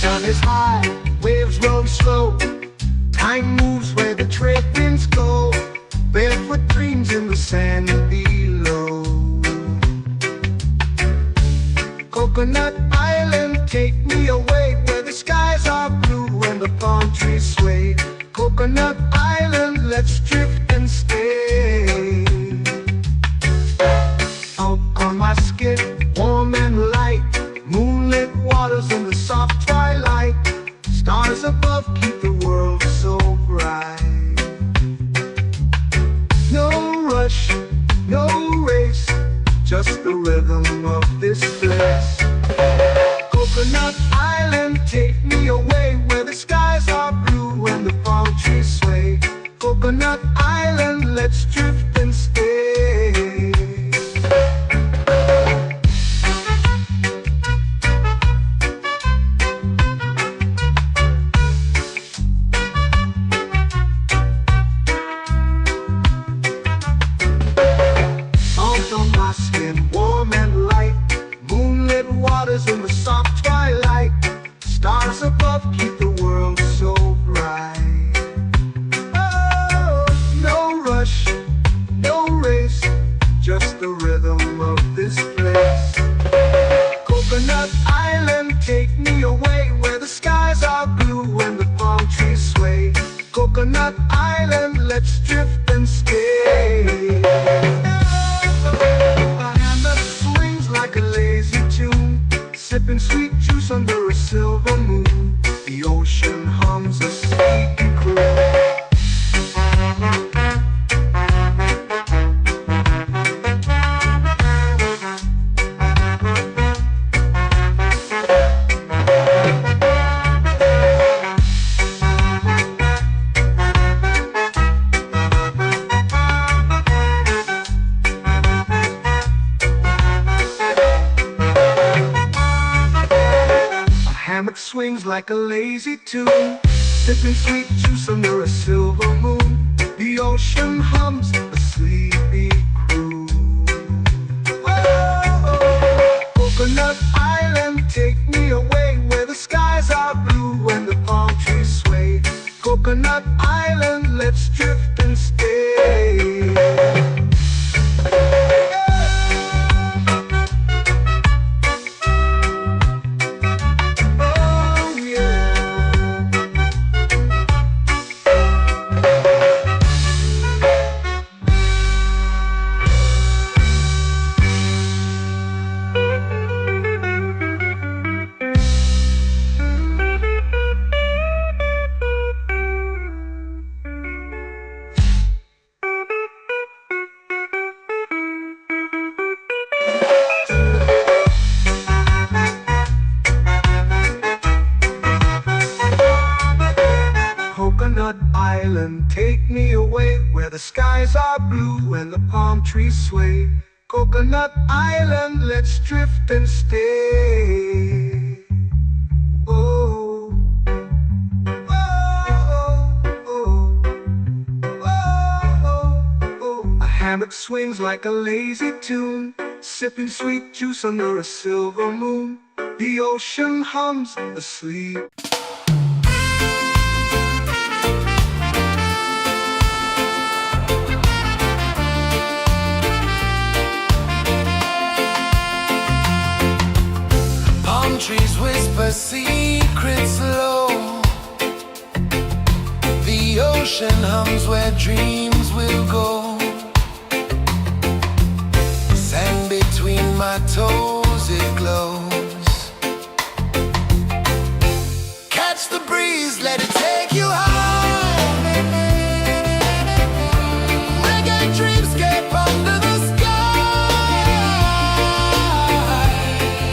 Sun is high, waves roll slow. Time moves where the trade winds go. Barefoot dreams in the sand below. Coconut Island, take me away, where the skies are blue and the palm trees sway. Coconut Island, let's drift and stay. Out on my skin, warm and light, moonlit waters in the soft twilight. Stars above keep the world so bright. No rush, no race, just the rhythm of this place. Coconut Island, take me away, where the skies are blue and the palm trees sway. Coconut Island, let's drift and stay. let's drift and stay. A hand that swings like a lazy tune, sipping sweet juice under a silver moon. The ocean hums a sleepy croon. Hammock swings like a lazy tune, sipping sweet juice under a silver moon. The ocean hums a sleepy croon. Whoa, Coconut Island, take me away where the skies are blue and the palm trees sway. Coconut Island, let's drift and stay. Coconut Island, take me away where the skies are blue and the palm trees sway. Coconut Island, let's drift and stay. Oh, oh, oh, oh, oh. A hammock swings like a lazy tune, sipping sweet juice under a silver moon. The ocean hums asleep. Trees whisper secrets low. The ocean hums where dreams will go. Sand between my toes, it glows. Catch the breeze, let it take you high. Reggae dreamscape under the sky.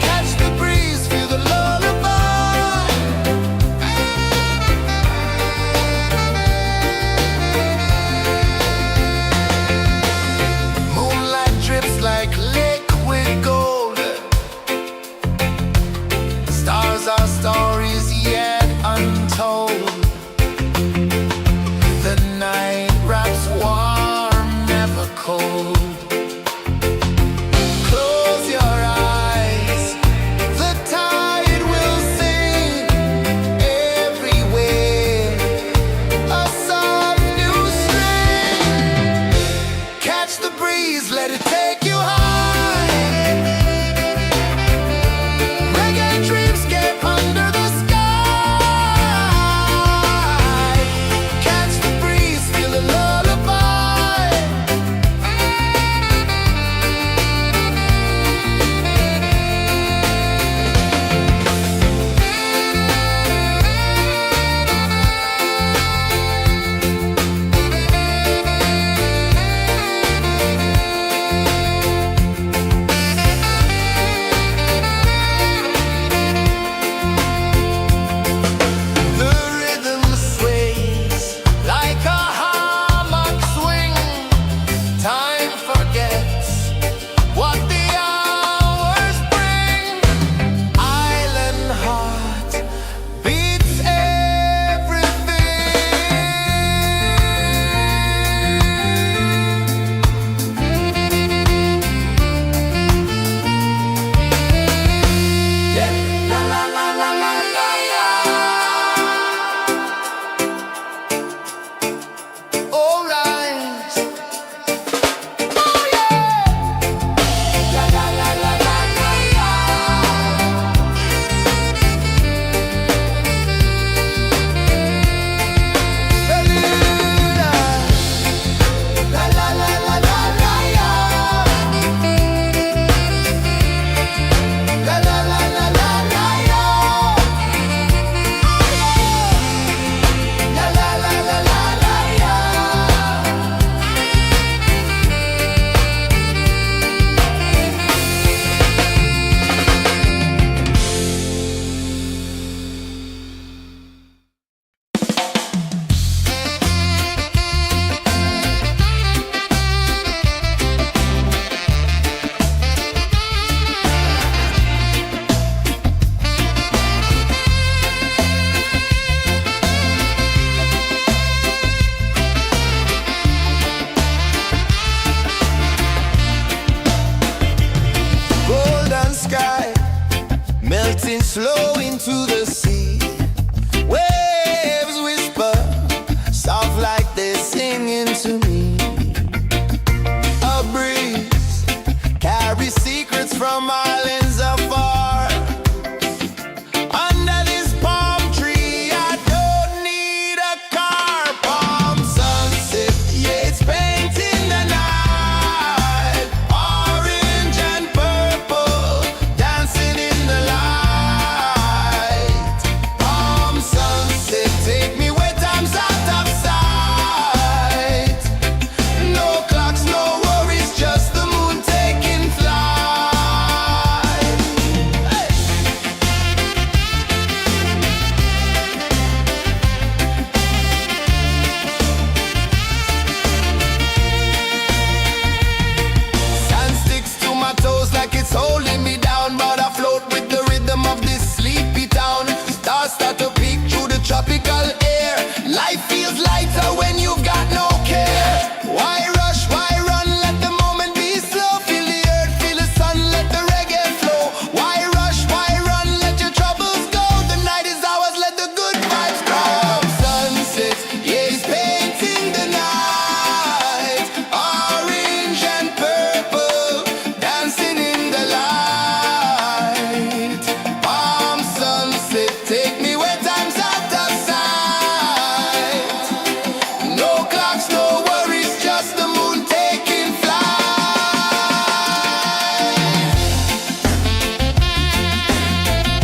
Catch the breeze, feel the lullaby. Moonlight drips like liquid gold. Stars are stories yet untold. flow into the sea. Waves whisper, soft like they're singing to me. A breeze carries secrets from islands afar. Under this palm tree, I don't need a car. Palm sunset, yeah, it's painting the night. Orange and purple, dancing in the light. Palm sunset, take me where time's out of sight. No clocks, no worries, just the moon taking flight. Hey! Sand sticks to my toes like it's holding me down, but I float with the rhythm of this sleepy town. Stars start to peek through the tropical air. Life feels lighter when you've got no care. Why rush, why run, let the moment be slow. Feel the earth, feel the sun, let the reggae flow. Why rush, why run, let your troubles go. The night is ours, let the good vibes come. Sunset, yeah, it's painting the night. Orange and purple, dancing in the light. Palm sunset, take me where time's out of sight. No clocks, no worries, just the moon taking flight. Palm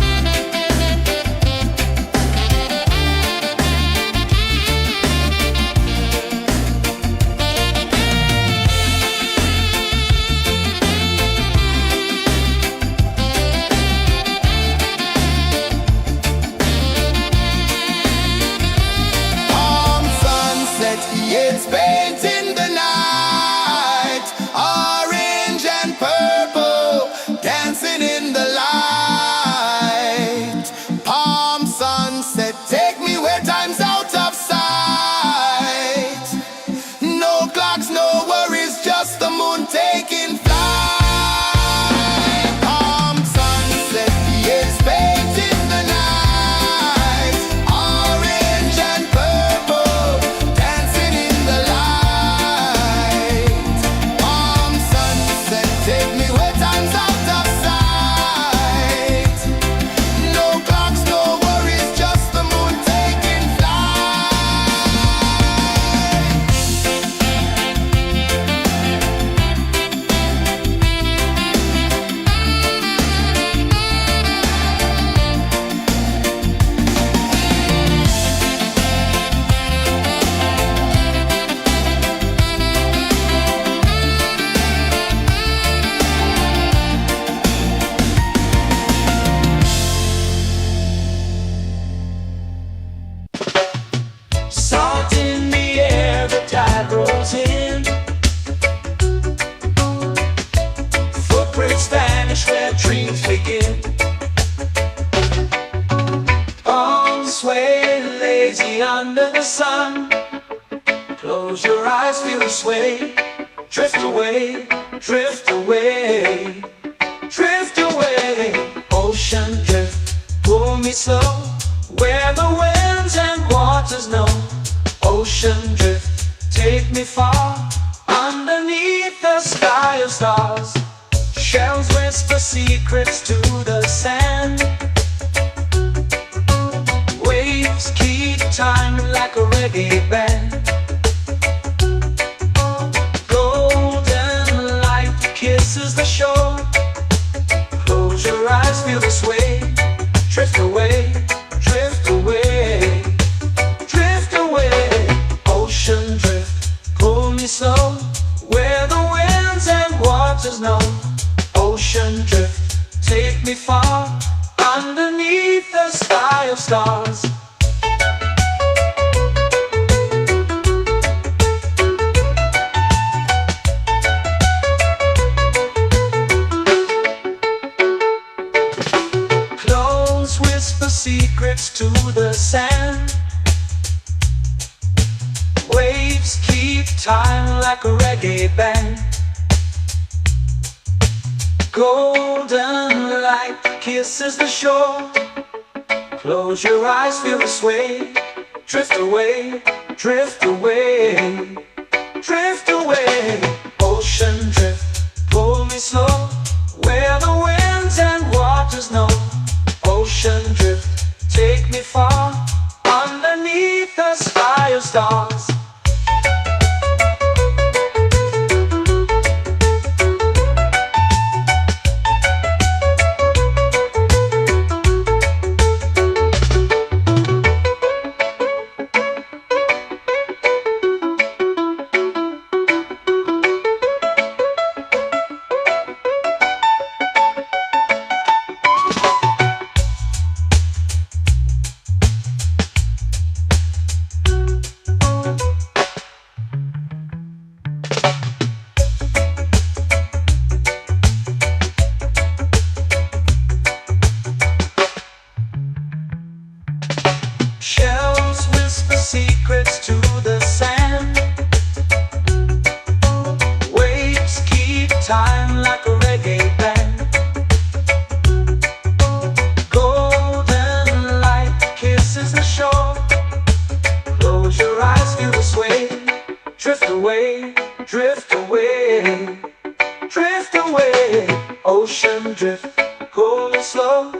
sunset, yeah, it's painting the night. Orange and purple, dancing in the light. Palm sunset, take me where time's out of sight. No clocks, no worries, just the moon taking flight. Palm sunset, yeah, it's painting the night. Orange and purple, dancing in the light. Palm sunset, take me where time's out of sight. No clocks, no worries, just the moon taking flight. Salt in the air, the tide rolls in. Footprints vanish where dreams begin. Arms sway lazy under the sun. Close your eyes, feel the sway. Drift away, drift away, drift away. Ocean drift, pull me slow, where the winds and waters know. Ocean drift, take me far, underneath the sky of stars. Shells whisper secrets to the sand. Waves keep time like a reggae band. Golden light kisses the shore. Close your eyes, feel the sway. Drift away, drift away, drift away. Ocean drift, pull me slow, where the winds and waters know. Ocean drift, take me far, underneath the sky of stars. Close whisper secrets to the sand. Waves keep time like a reggae band. Golden light kisses the shore. Close your eyes, feel the sway. Drift away, drift away, drift away. Ocean drift, pull me slow, where the winds and waters know. Ocean drift, take me far, underneath the sky of stars. Shells whisper secrets to the sand. Waves keep time like a reggae band. Golden light kisses the shore. Close your eyes, feel the sway. Drift away, drift away, drift away. Ocean drift, pull me slow,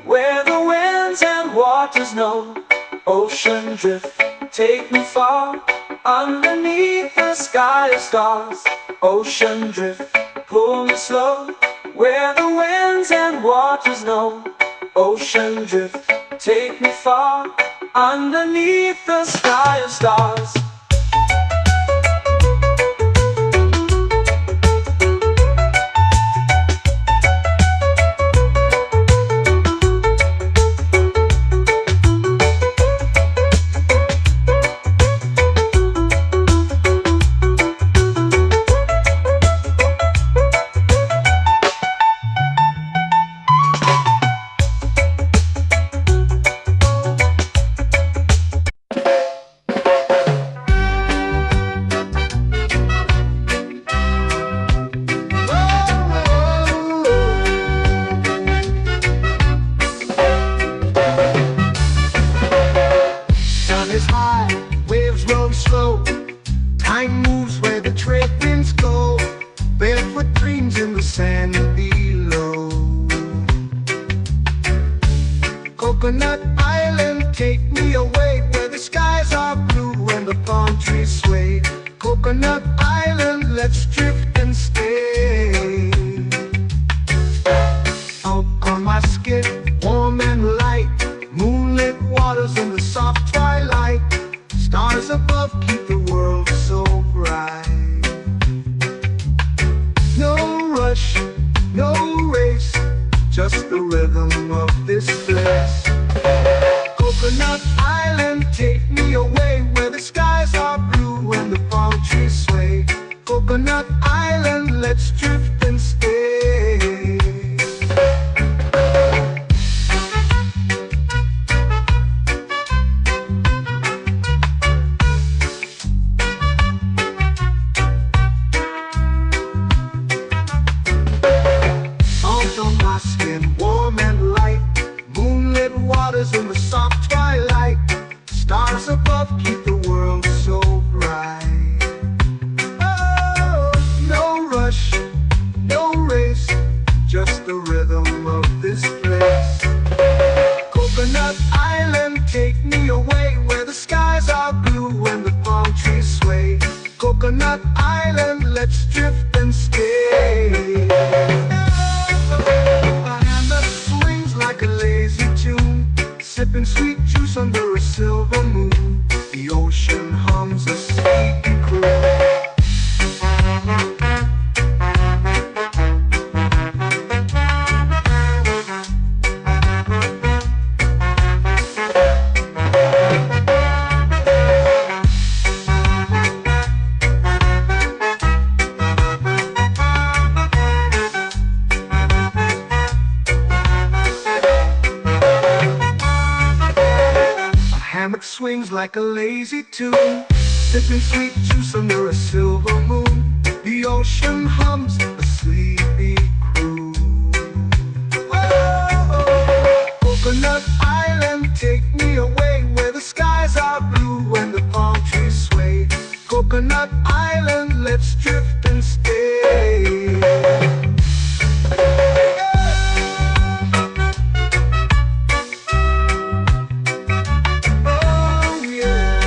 where the winds and waters know. Ocean drift, take me far, underneath the sky of stars. Ocean drift, pull me slow, where the winds and waters know. Ocean drift, take me far, underneath the sky of stars. Is high, waves roll slow. Time moves where the trade winds go. Barefoot dreams in the sand below. Coconut Island, take me away, where the skies are blue and the palm trees sway. Coconut Island, let's drift and stay. Out on my skin, warm and light, moonlit waters in the soft twilight. Stars above keep the world so bright. No rush, no race, just the rhythm of this place. Coconut Island, take me away, where the skies are blue and the palm trees sway. Coconut Island, let's drift and stay. My skin warm and light, moonlit waters in the soft twilight. Stars above keep the world so bright. Oh, no rush, no race, just the rhythm of this place. Coconut Island, take me away, where the skies are blue and the palm trees sway. Coconut Island, let's drift and stay. Like a lazy tune, sipping sweet juice under a silver moon. The ocean hums a sleepy croon. Swings like a lazy tune, sipping sweet juice under a silver moon. The ocean hums a sleepy croon. Coconut Island, let's drift and stay. Oh yeah.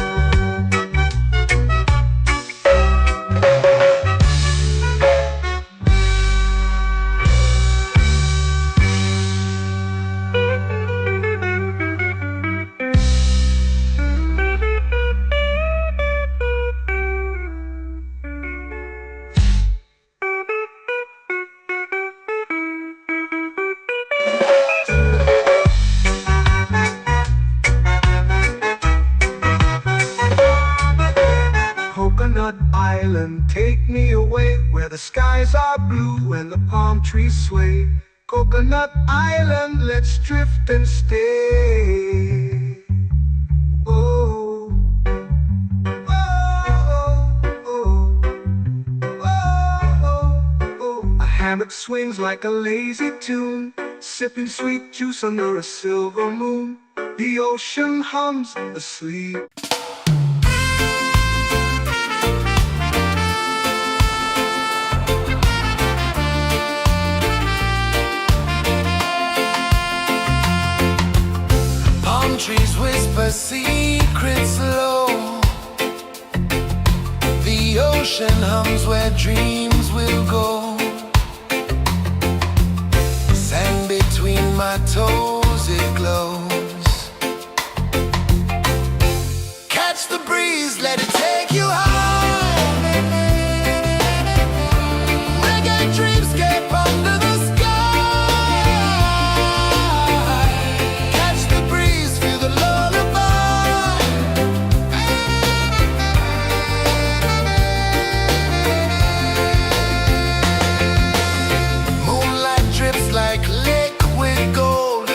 Coconut Island, take me away where the skies are blue and the palm trees sway. Coconut Island, let's drift and stay. Oh, oh, oh, oh, oh. A hammock swings like a lazy tune, sipping sweet juice under a silver moon. The ocean hums asleep. Palm trees whisper secrets low. The ocean hums where dreams will go. Sand between my toes, it glows. Catch the breeze, let it take you high. Reggae dreamscape under the sky. Catch the breeze, feel the lullaby. Moonlight drips like liquid gold.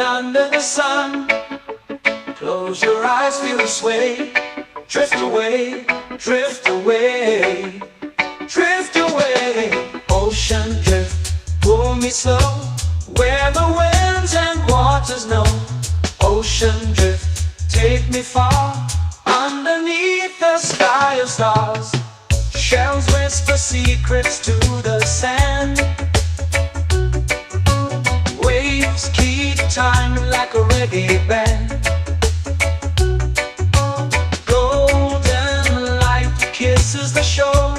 under the sun. Close your eyes, feel the sway. Drift away, drift away, drift away. Ocean drift, pull me slow, where the winds and waters know. Ocean drift, take me far, underneath the sky of stars. Shells whisper secrets to the sand. Waves keep time like a reggae band. Golden light kisses the shore.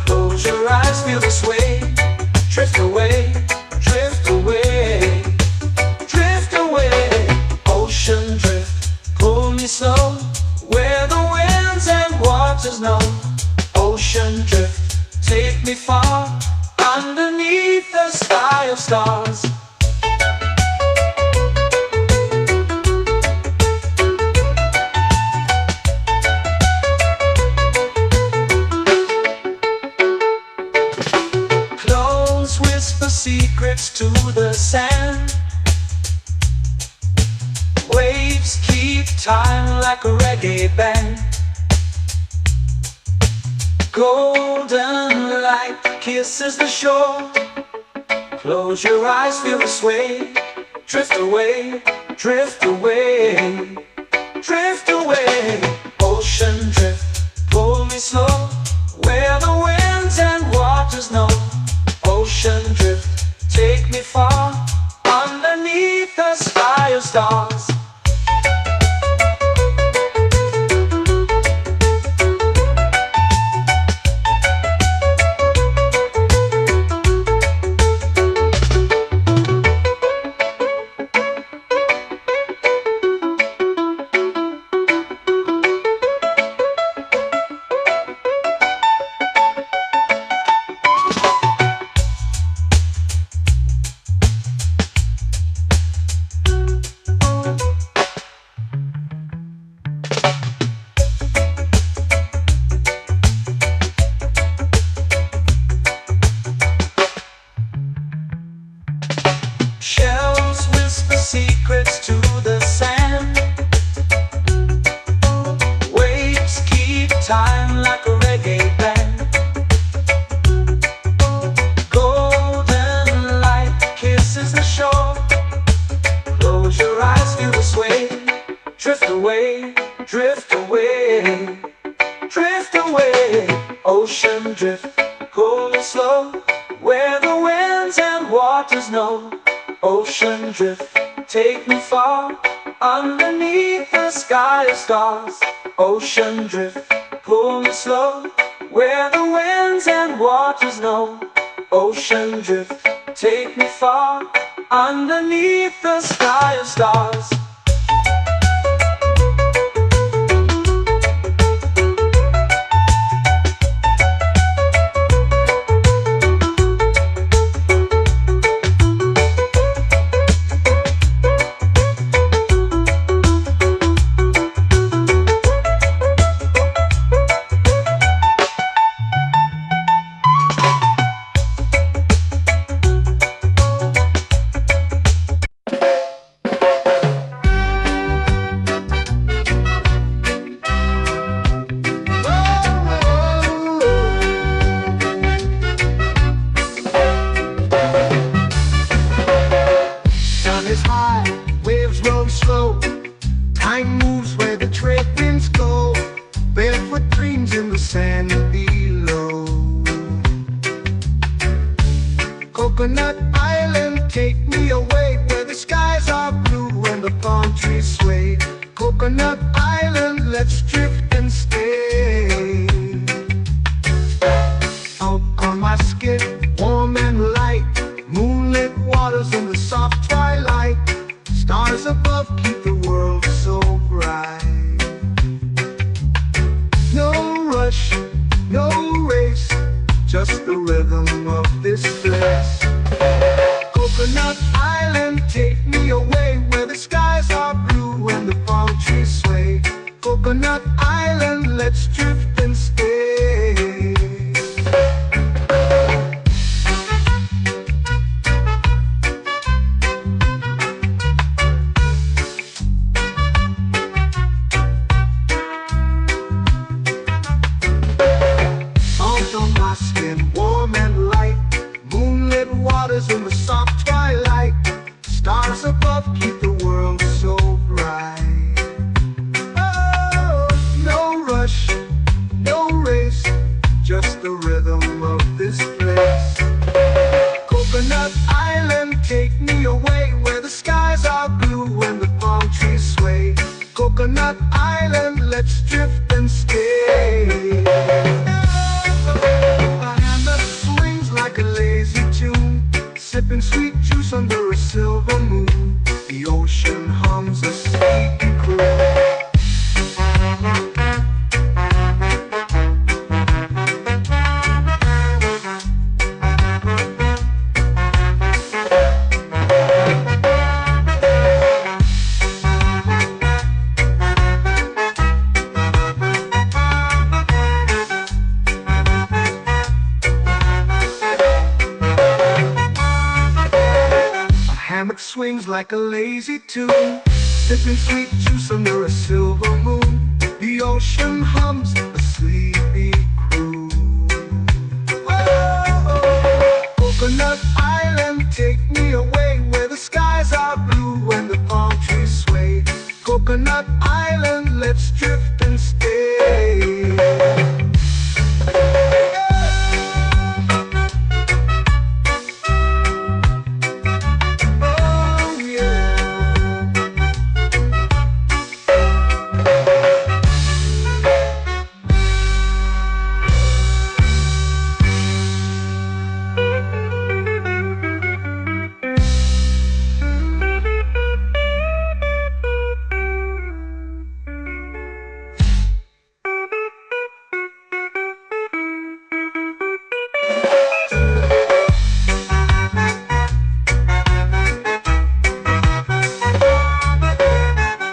Close your eyes, feel the sway. Drift away, drift away, drift away. Ocean drift, pull me slow, where the winds and waters know. Ocean drift, take me far, underneath the sky of stars. Close whisper secrets to the sand. Waves keep time like a reggae band. Golden light kisses the shore. Close your eyes, feel the sway. Drift away, drift away, drift away. Ocean drift, pull me slow, where the winds and waters know. Ocean drift, take me far, underneath the sky of stars. Shells whisper secrets to the sand. Waves keep time like a reggae band. Golden light kisses the shore. Close your eyes, feel the sway. Drift away, drift away, drift away. Ocean drift, pull me slow, where the winds and waters know. Ocean drift, take me far, underneath the sky of stars. Ocean drift, pull me slow, where the winds and waters know. Ocean drift, take me far, underneath the sky of stars. Is high, waves roll slow. Time moves where the trade winds go. Barefoot dreams in the sand below. Coconut Island, take me away, where the skies are blue and the palm trees sway. Coconut Island, let's drift and stay. Out on my skin, warm and light, moonlit waters in the soft twilight. Stars above keep the world so bright. No rush, no race, just the rhythm of this place. Coconut Island, take me away, where the skies are blue and the palm trees sway. Coconut Island, let's drift and stay. like a lazy tune, sipping sweet juice under a silver moon. The ocean hums a sleepy croon. Whoa, Coconut Island, take me away where the skies are blue and the palm trees sway. Coconut Island, let's drift and stay.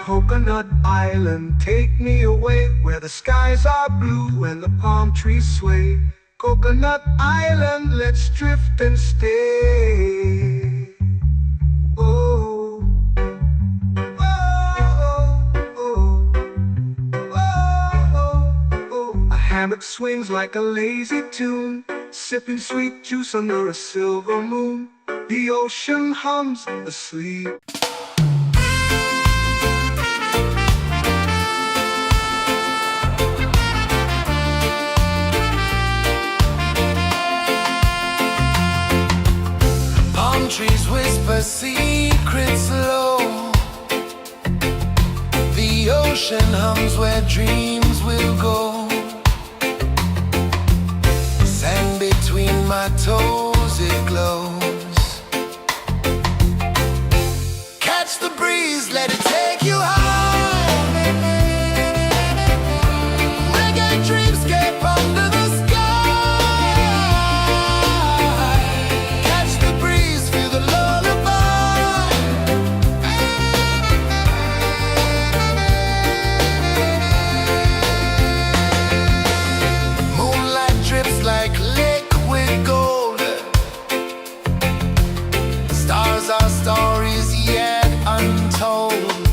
Coconut Island, take me away where the skies are blue and the palm trees sway. Coconut Island, let's drift and stay. Oh, oh, oh, oh, oh. A hammock swings like a lazy tune, sipping sweet juice under a silver moon. The ocean hums asleep. Trees whisper secrets low. The ocean hums where dreams will go. Sand between my toes, it glows. Catch the breeze, let it take you high. Reggae dreamscape under the sky. Like liquid gold, stars are stories yet untold.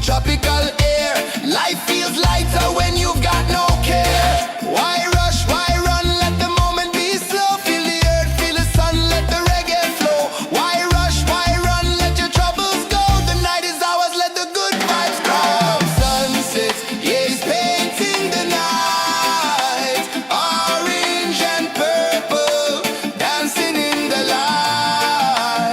tropical air. Life feels lighter when you've got no care. Why rush, why run, let the moment be slow. Feel the earth, feel the sun, let the reggae flow. Why rush, why run, let your troubles go. The night is ours, let the good vibes grow. Sunset, yeah, it's painting the night. Orange and purple, dancing in the light.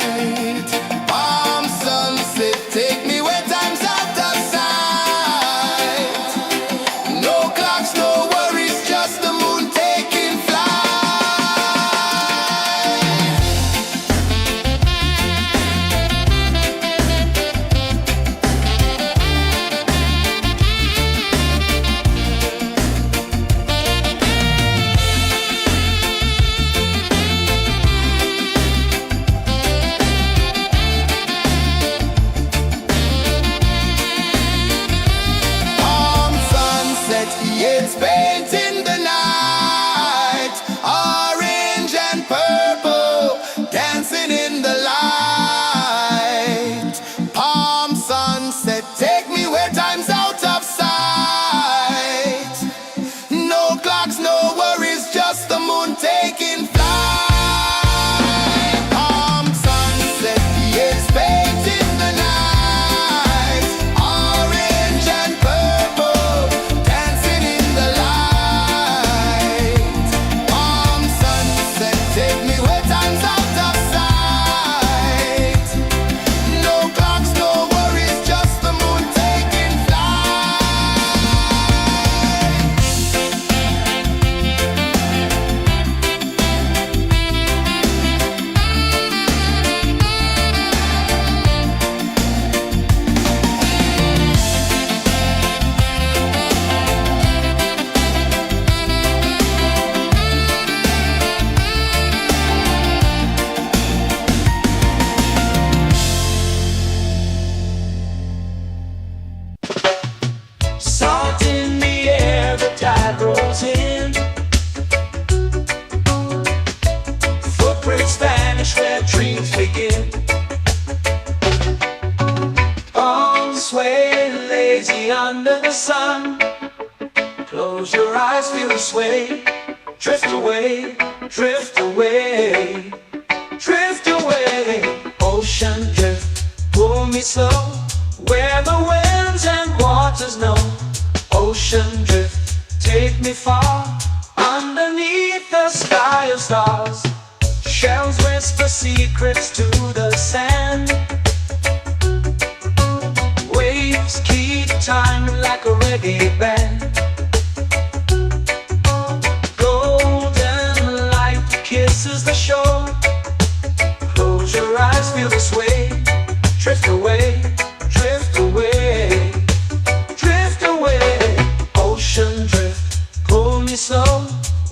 Palm sunset, take me where time's out of sight. No clocks, no worries, just the moon taking flight. Palm sunset, yeah, it's painting the night. Orange and purple, dancing in the light. Palm sunset, take me where time's out of sight. No clocks, no worries, just the moon taking flight. Palm sunset, yeah, it's painting the night. Orange and purple, dancing in the light. Palm sunset, take me where time's out of sight. No clocks, no worries, just the moon taking flight. Salt in the air, the tide rolls in. Footprints vanish where dreams begin. Arms sway lazy under the sun. Close your eyes, feel the sway. Drift away, drift away, drift away. Ocean drift, pull me slow, where the winds and waters know. Ocean drift, take me far, underneath the sky of stars. Shells whisper secrets to the sand. Waves keep time like a reggae band. Golden light kisses the shore. Close your eyes, feel the sway. Drift away, drift away, drift away. Ocean drift, pull me slow,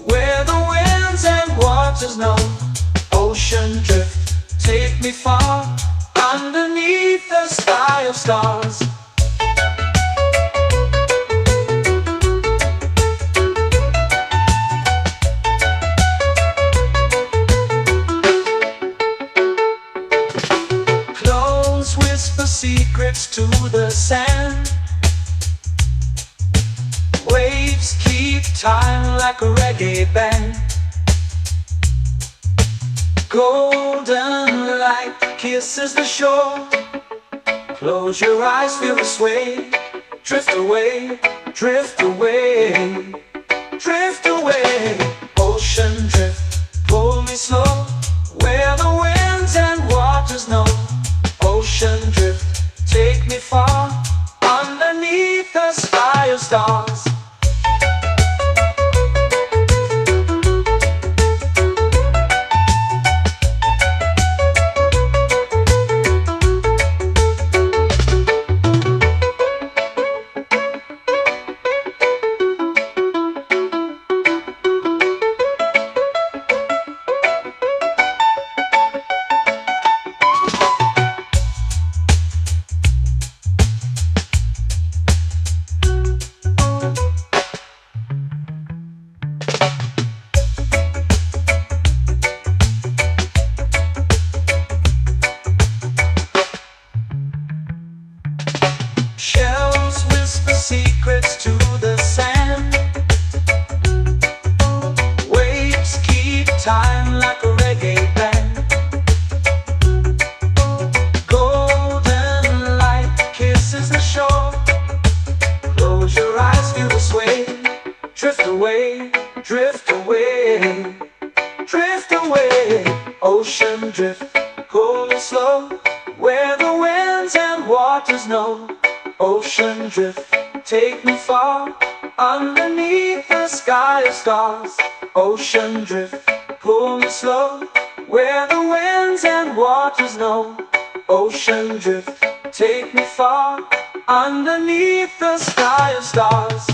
where the winds and waters know. Ocean drift, take me far, underneath the sky of stars. Clones whisper secrets to the sand. Waves keep time like a reggae band. Golden light kisses the shore. Close your eyes, feel the sway. Drift away, drift away, drift away. Ocean drift, pull me slow, where the winds and waters know. Ocean drift, take me far, underneath the sky of stars. shore. Close your eyes, feel the sway. Drift away, drift away, drift away. Ocean drift, cool and slow, where the winds and waters know. Ocean drift, take me far, underneath the sky of stars. Ocean drift, pull me slow, where the winds and waters know. Ocean drift, take me far, underneath the sky of stars.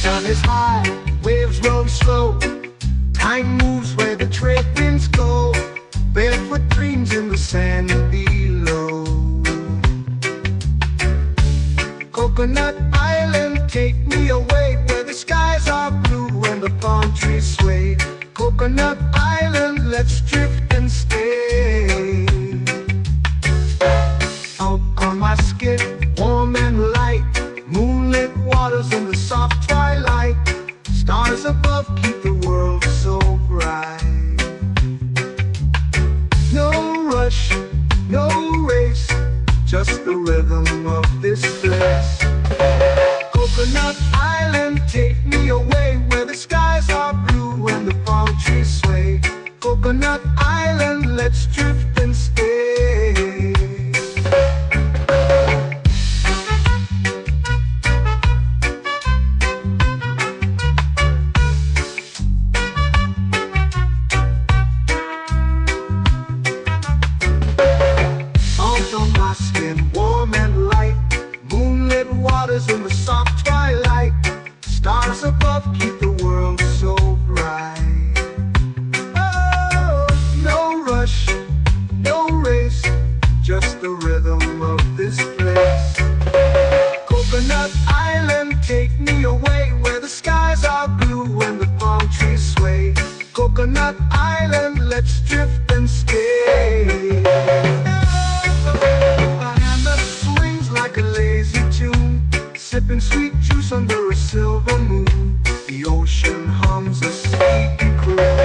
Sun is high, waves roll slow. Time moves where the trade winds go. Barefoot dreams in the sand below. Coconut Island, take me away, where the skies are blue and the palm trees sway. Coconut Island, let's drift and stay. Out on my skin, warm and light, moonlit waters in the soft twilight. Stars above keep the world so bright. No rush, no race, just the rhythm of this place. Coconut Island, take me away, where the skies are blue and the palm trees sway. Coconut Island, let's drift and stay. Salt on my skin, warm and light, moonlit waters in the soft twilight. Stars above keep the world so bright. Oh, no rush, no race, just the rhythm of this place. Coconut Island, take me away, where the skies are blue and the palm trees sway. Coconut Island, let's drift and stay. A hand that swings like a lazy tune, sipping sweet juice under a silver moon. The ocean hums a sleepy croon.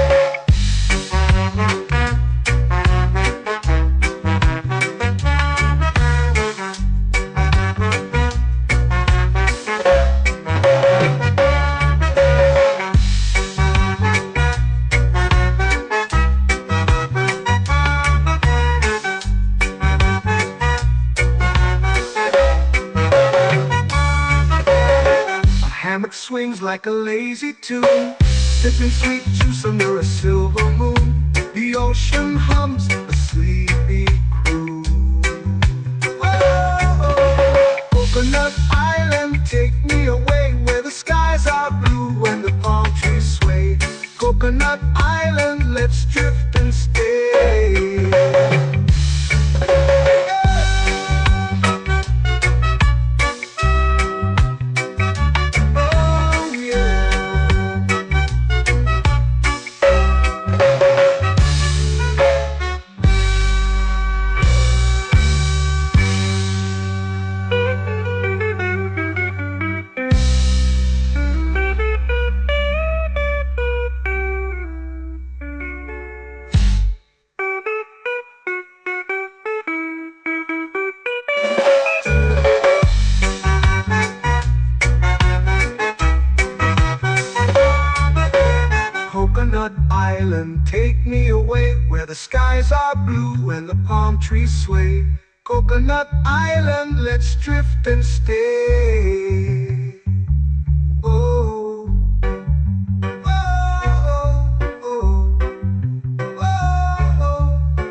Hammock swings like a lazy tune, sipping sweet juice under a silver moon. The ocean hums a sleepy croon. Oh, Coconut Island, take me away, where the skies are blue and the palm trees sway. Coconut Island, let's drift and stay. Coconut Island, take me away, where the skies are blue and the palm trees sway. Coconut Island, let's drift and stay. Oh, oh, oh, oh,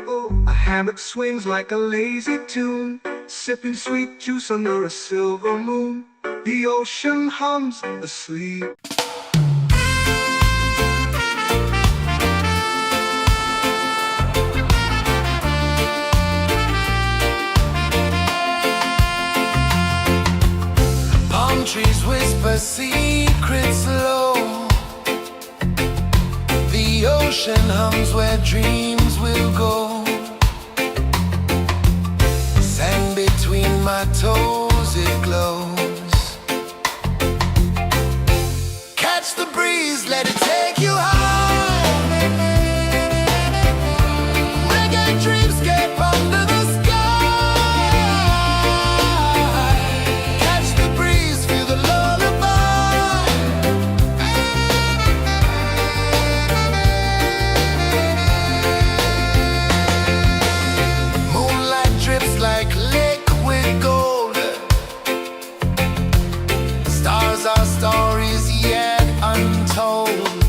oh. A hammock swings like a lazy tune, sipping sweet juice under a silver moon. The ocean hums asleep. Palm trees whisper secrets low. The ocean hums where dreams will go. Sand between my toes, it glows. Catch the breeze, let it take you high. Reggae dreamscape under the sky. Catch the breeze, feel the lullaby. Moonlight drips like liquid gold. Stars are stories yet untold.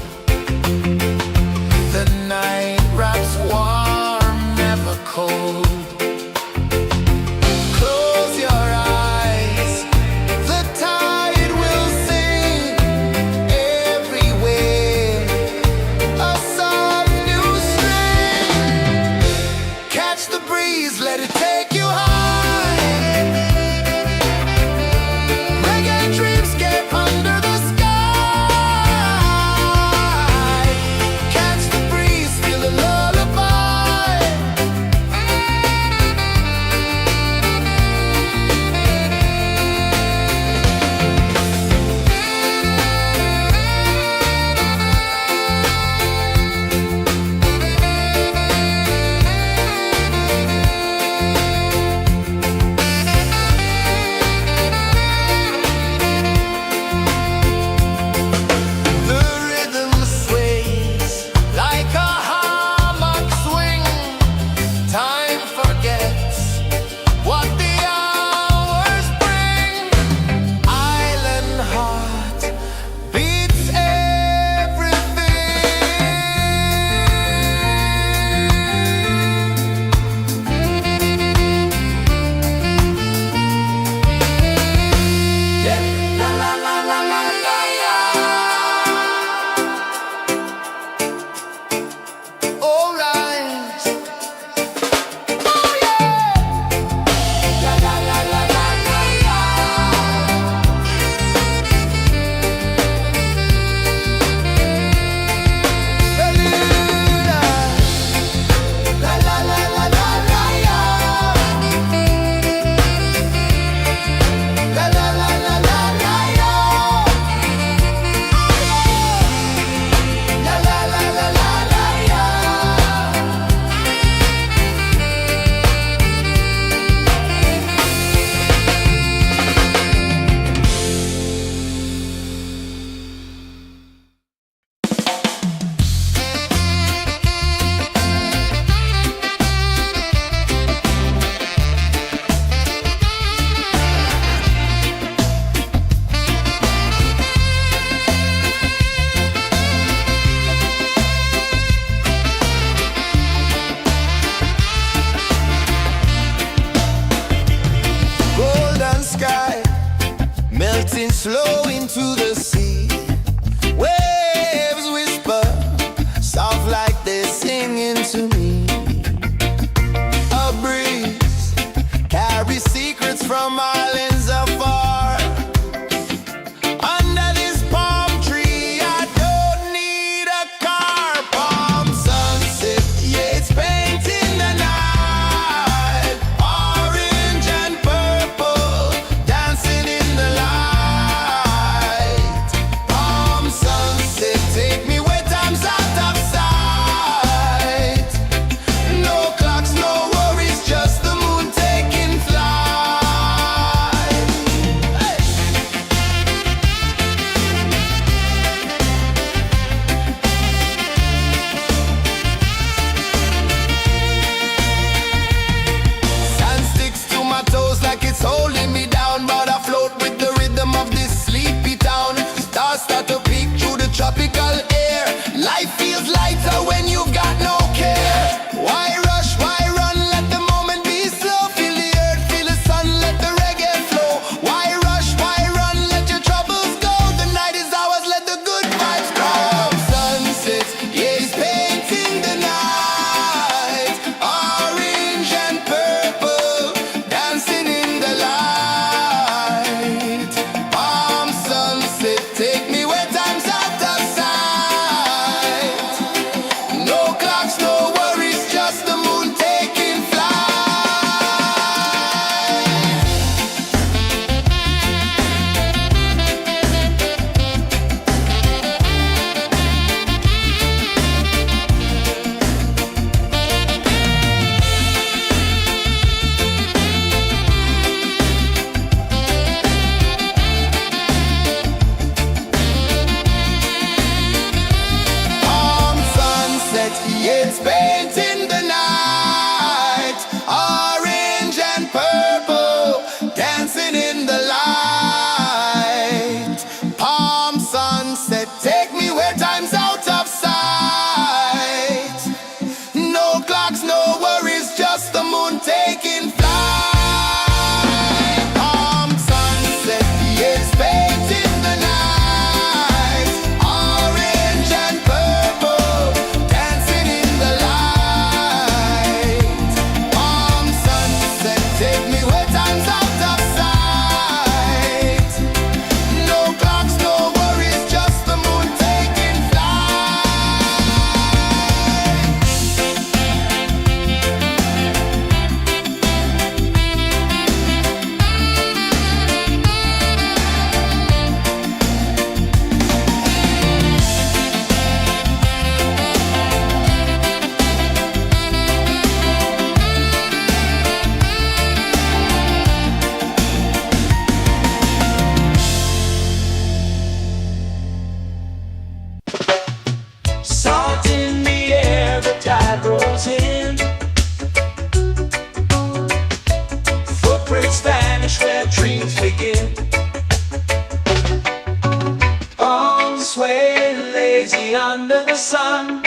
lazy under the sun.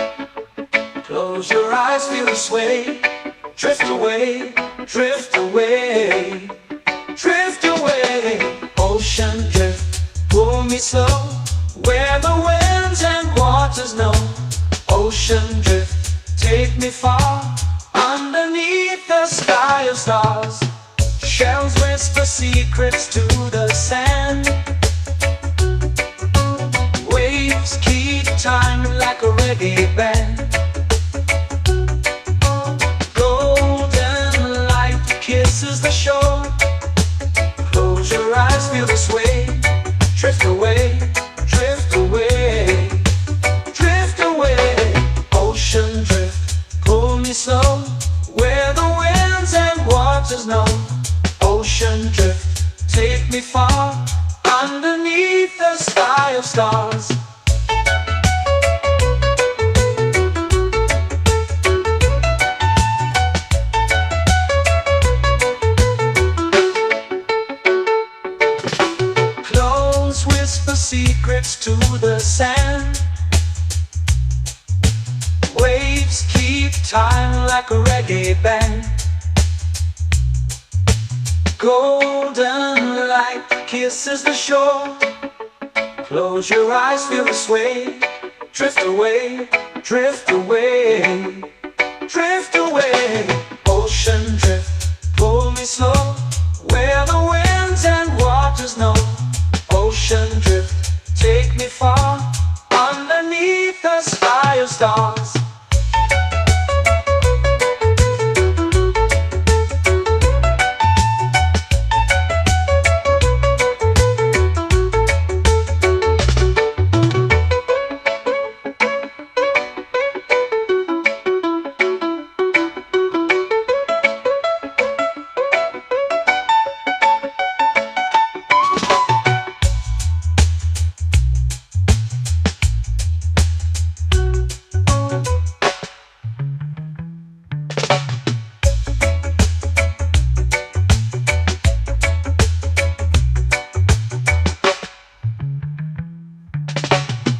Close your eyes, feel the sway. Drift away, drift away, drift away. Ocean drift, pull me slow, where the winds and waters know. Ocean drift, take me far, underneath the sky of stars. Shells whisper secrets to the sand. Waves keep time like a reggae band. Golden light kisses the shore. Close your eyes, feel the sway. Drift away, drift away, drift away. Ocean drift, pull me slow, where the winds and waters know. Ocean drift, take me far, underneath the sky of stars. Clones whisper secrets to the sand. Waves keep time like a reggae band. Golden light kisses the shore. Close your eyes, feel the sway. Drift away, drift away, drift away. Ocean drift, pull me slow, where the winds and waters know. Ocean drift, take me far, underneath the sky of stars.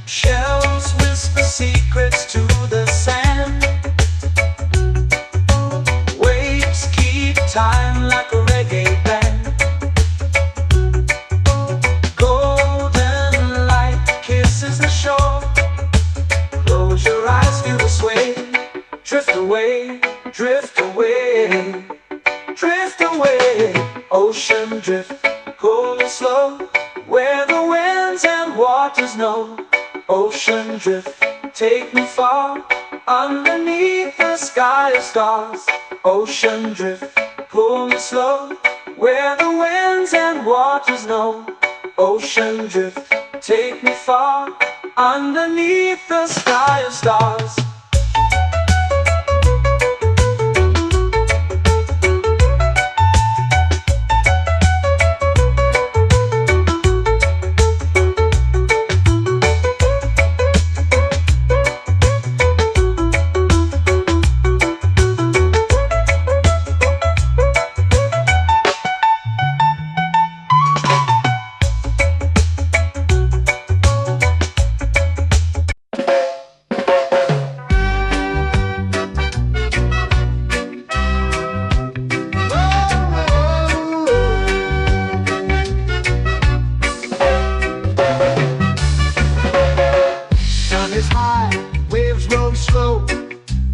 Shells whisper secrets to the sand. Waves keep time like a reggae band. Golden light kisses the shore. Close your eyes, feel the sway. Drift away, drift away, drift away. Ocean drift, pull me slow, where the winds and waters know. Ocean drift, take me far, underneath the sky of stars. Ocean drift, pull me slow, where the winds and waters know. Ocean drift, take me far, underneath the sky of stars.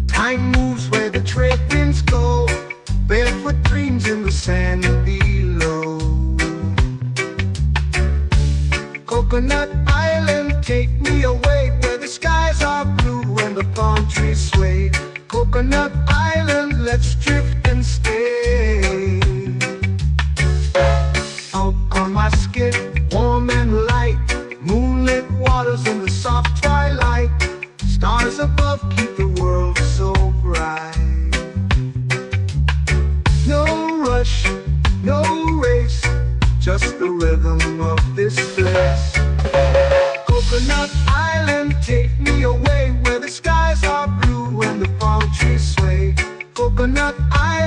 Time moves where the trade winds go. Barefoot dreams in the sand below. Coconut Island, take me away, where the skies are blue and the palm trees sway. Coconut Island, let's drift and stay. Out on my skin, warm and light, moonlit waters in the soft twilight. Stars above keep the world so bright. No rush, no race, just the rhythm of this place. Coconut Island, take me away, where the skies are blue and the palm trees sway. Coconut Island.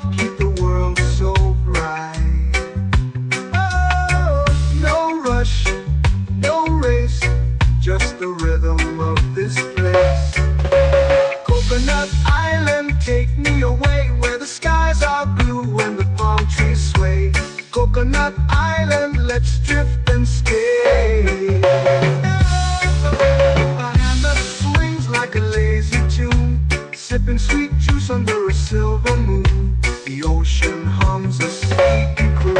above keep the world so bright. Oh, no rush, no race, just the rhythm of this place. Coconut Island, take me away where the skies are blue and the palm trees sway. Coconut Island, let's drift and stay. A hand that swings like a lazy tune, sipping sweet juice under a silver moon. The ocean hums a sleepy croon.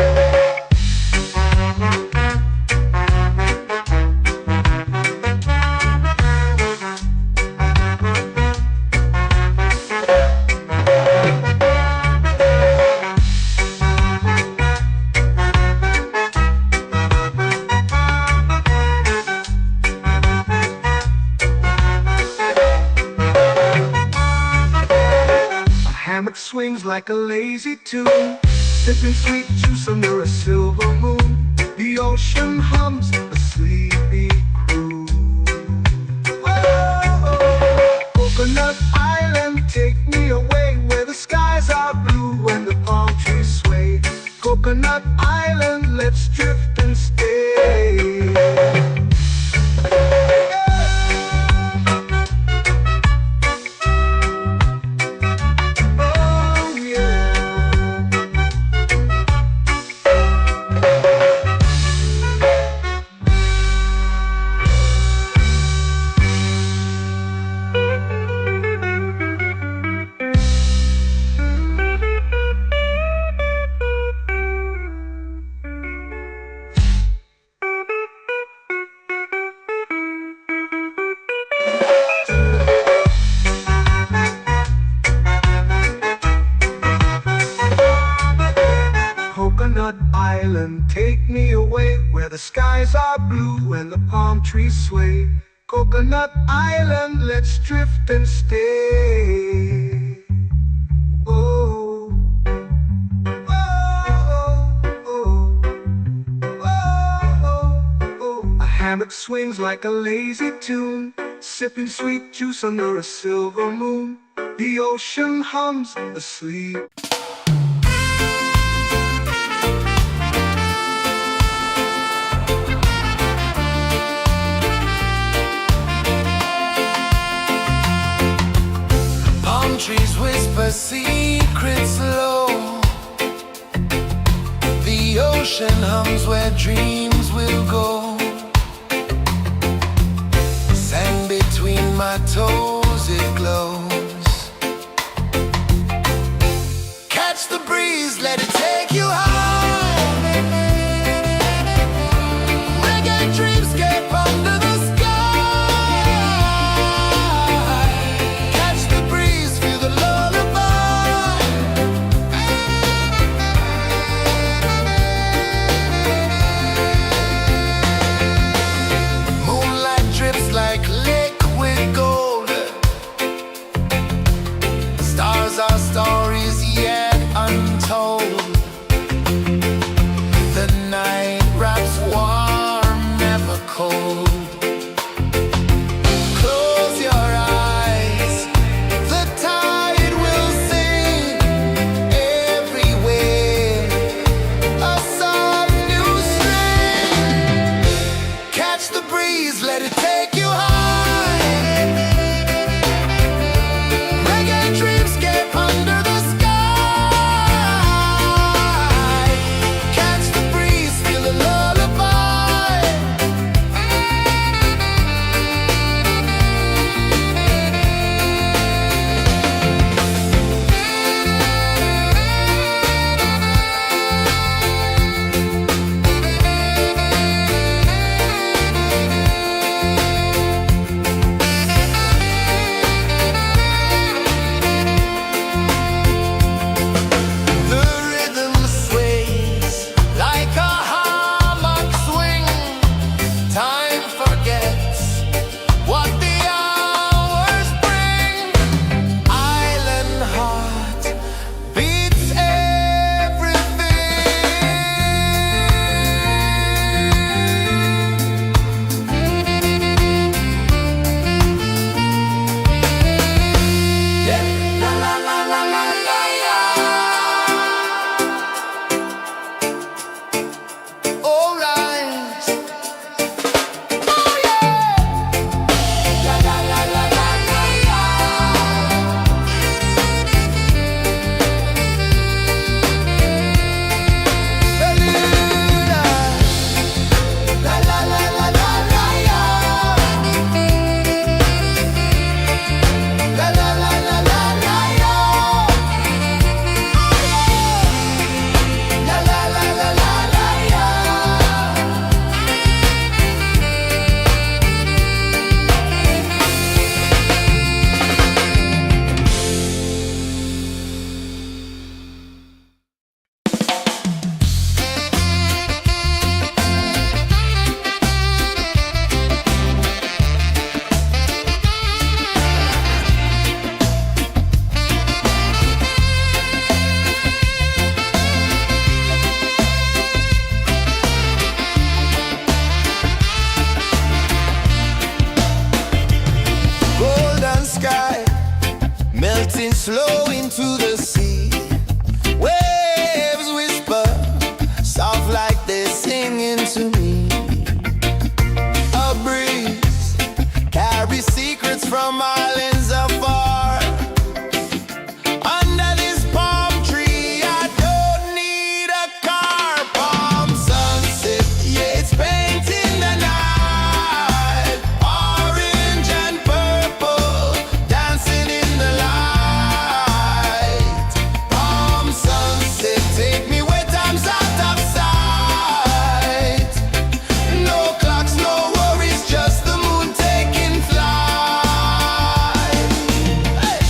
Hammock swings like a lazy tune, sipping sweet juice under a silver moon. The ocean hums a sleepy croon. Whoa, Coconut Island, take me away where the skies are blue and the palm trees sway. Coconut Island, let's drift and stay. Coconut Island, take me away where the skies are blue and the palm trees sway. Coconut Island, let's drift and stay. Oh, oh, oh, oh, oh. A hammock swings like a lazy tune, sipping sweet juice under a silver moon. The ocean hums asleep. Trees whisper secrets low. The ocean hums where dreams will go. Sand between my toes, it glows. Catch the breeze, let it take you high. Reggae dreamscape under the sky. Our stories yet untold. flow into the sea. Waves whisper, soft like they're singing to me. A breeze carries secrets from islands afar. Under this palm tree, I don't need a car. Palm sunset, yeah, it's painting the night. Orange and purple, dancing in the light. Palm sunset, take me where time's out of sight. No clocks, no worries, just the moon taking flight. Hey!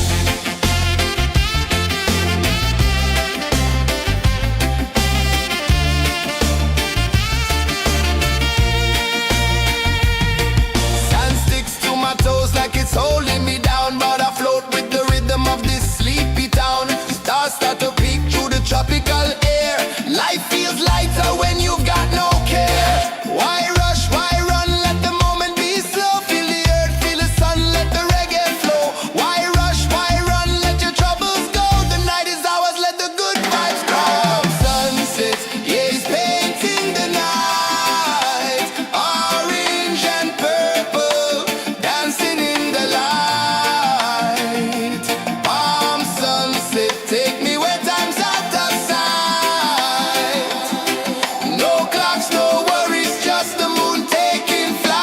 Sand sticks to my toes like it's holding me down, but I float with the rhythm of this sleepy town. Stars start to peek through the tropical air. Life feels lighter when you've got no care. Why rush, why run, let the moment be slow. Feel the earth, feel the sun, let the reggae flow. Why rush, why run, let your troubles go. The night is ours, let the good vibes grow. Sunset, yeah, it's painting the night. Orange and purple, dancing in the light. Palm sunset, take me where time's out of sight. No clocks, no worries, just the moon taking flight.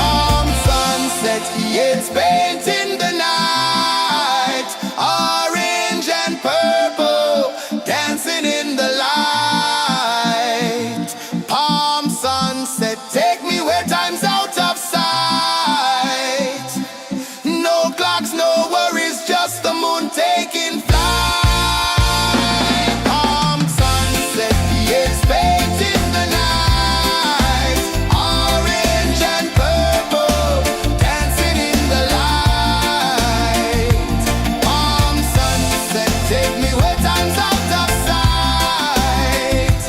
Palm sunset, yeah, it's painting the night. Orange and purple, dancing in the light. Palm sunset, take me where time's out of sight. No clocks, no worries, just the moon taking flight. Palm sunset, yeah, it's painting the night. Orange and purple, dancing in the light. Palm sunset, take me where time's out of sight.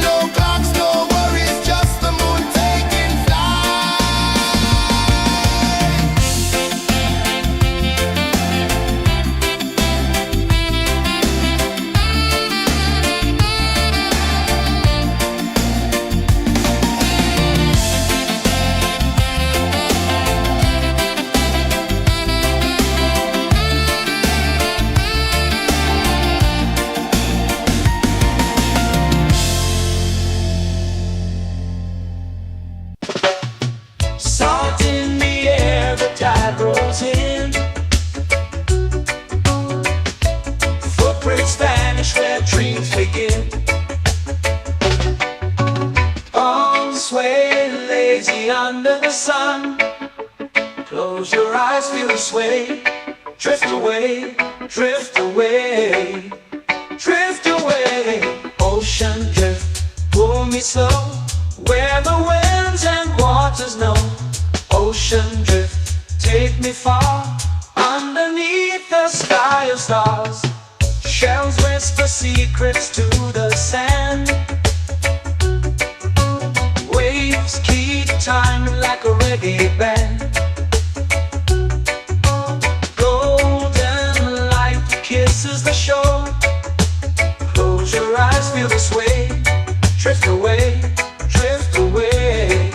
No clocks, no worries, just the moon taking flight. Salt in the air, the tide rolls in. Footprints vanish where dreams begin. All sway lazy under the sun. Close your eyes, feel the sway. Drift away, drift away, drift away. Ocean drift, pull me slow, where the winds and waters know. Ocean drift, take me far, underneath the sky of stars. Shells whisper secrets to the sand. Waves keep time like a reggae band. Golden light kisses the shore. Close your eyes, feel the sway. Drift away, drift away,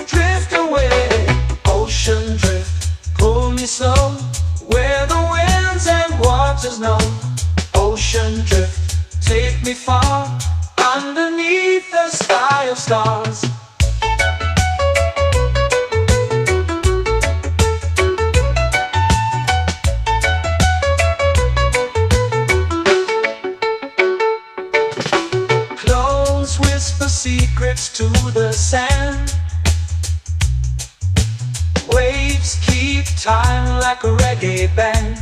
drift away. Ocean drift, pull me slow, where the winds and waters know. Ocean drift, take me far, underneath the sky of stars. Close whisper secrets to the sand. Waves keep time like a reggae band.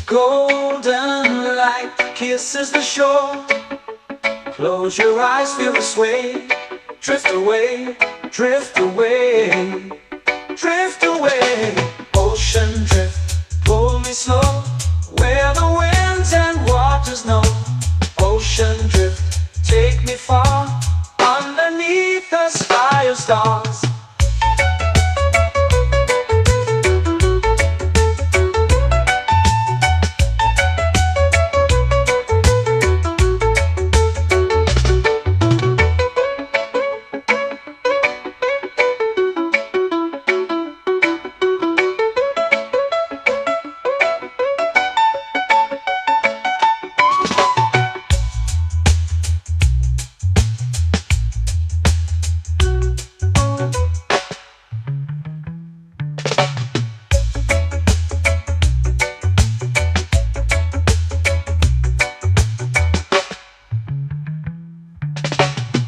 Golden light kisses the shore. Close your eyes, feel the sway. Drift away, drift away, drift away. Ocean drift, pull me slow, where the winds and waters know. Ocean drift, take me far, underneath the sky of stars.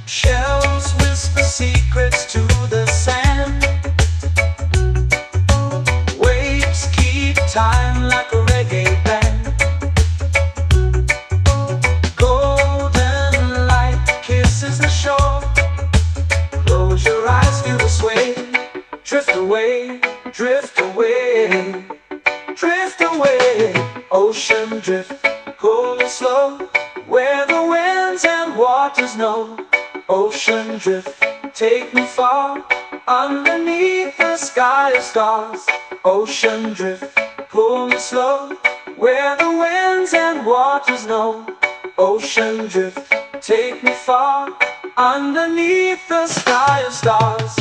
Shells whisper secrets to the sand. Waves keep time like a reggae band. Golden light kisses the shore. Close your eyes, feel the sway. Drift away, drift away, drift away. Ocean drift, pull me slow, where the winds and waters know. Ocean drift, take me far, underneath the sky of stars. Ocean drift, pull me slow, where the winds and waters know. Ocean drift, take me far, underneath the sky of stars.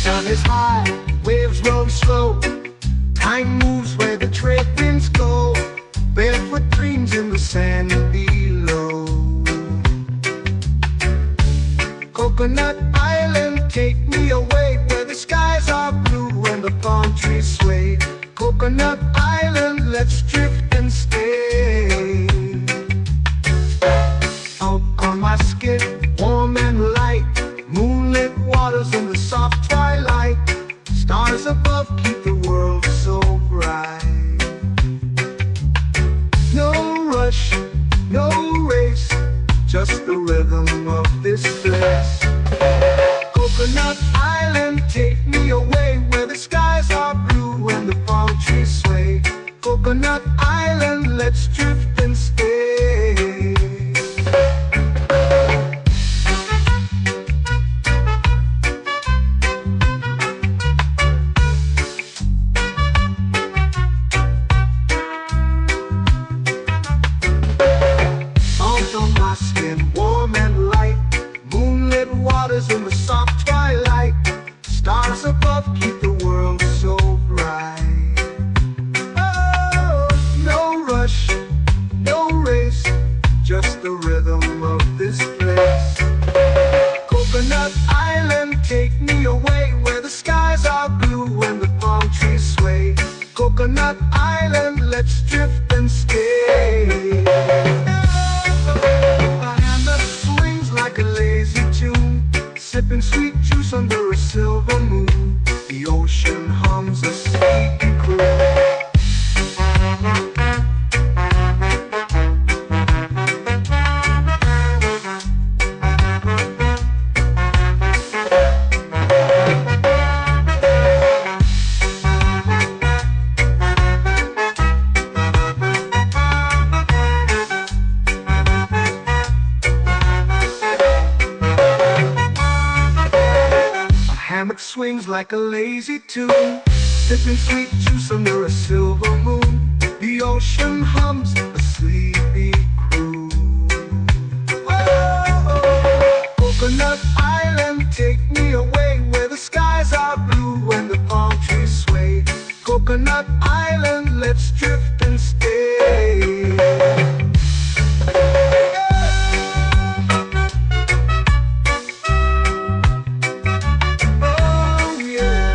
Sun is high, waves roll slow. Time moves where the trade winds go. Barefoot dreams in the sand below. Coconut Island, take me away, where the skies are blue and the palm trees sway. Coconut Island, let's drift and stay. Out on my skin, warm and light, moonlit waters in the soft twilight. Stars above keep the world so bright. No rush, no race, just the rhythm of this place. Coconut Island, take me away, where the skies are blue and the palm trees sway. Coconut Island, let's drift and stay. Warm and light, moonlit waters in the soft twilight. Stars above keep the world so bright. Oh, no rush, no race, just the rhythm of this place. Coconut Island, take me away, where the skies are blue and the palm trees sway. Coconut Island, let's drift and stay. Like a lazy tune, sipping sweet juice under a silver moon. The ocean hums a sleepy croon. Hammock swings like a lazy tune, sipping sweet juice under a silver moon. The ocean hums a sleepy croon. Coconut Island, take me away where the skies are blue and the palm trees sway. Coconut Island, let's drift and stay. Oh yeah.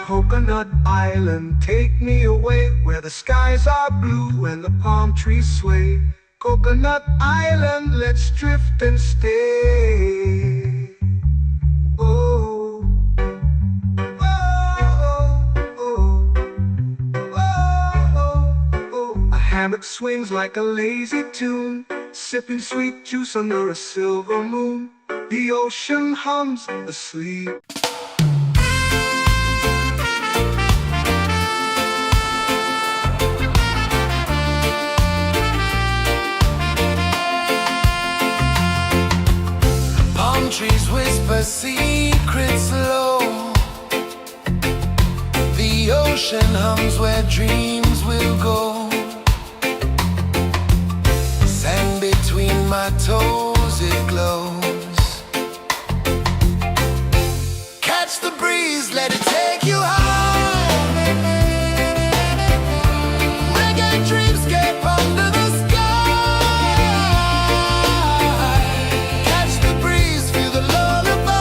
Coconut Island, take me away where the skies are blue and the palm trees sway. Coconut Island, let's drift and stay. Oh, oh, oh, oh, oh. A hammock swings like a lazy tune, sipping sweet juice under a silver moon. The ocean hums asleep. Palm trees whisper secrets low. The ocean hums where dreams will go. Sand between my toes, it glows. Catch the breeze, let it take you high. Reggae dreamscape under the sky. Catch the breeze, feel the lullaby.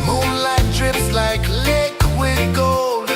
Moonlight drips like liquid gold.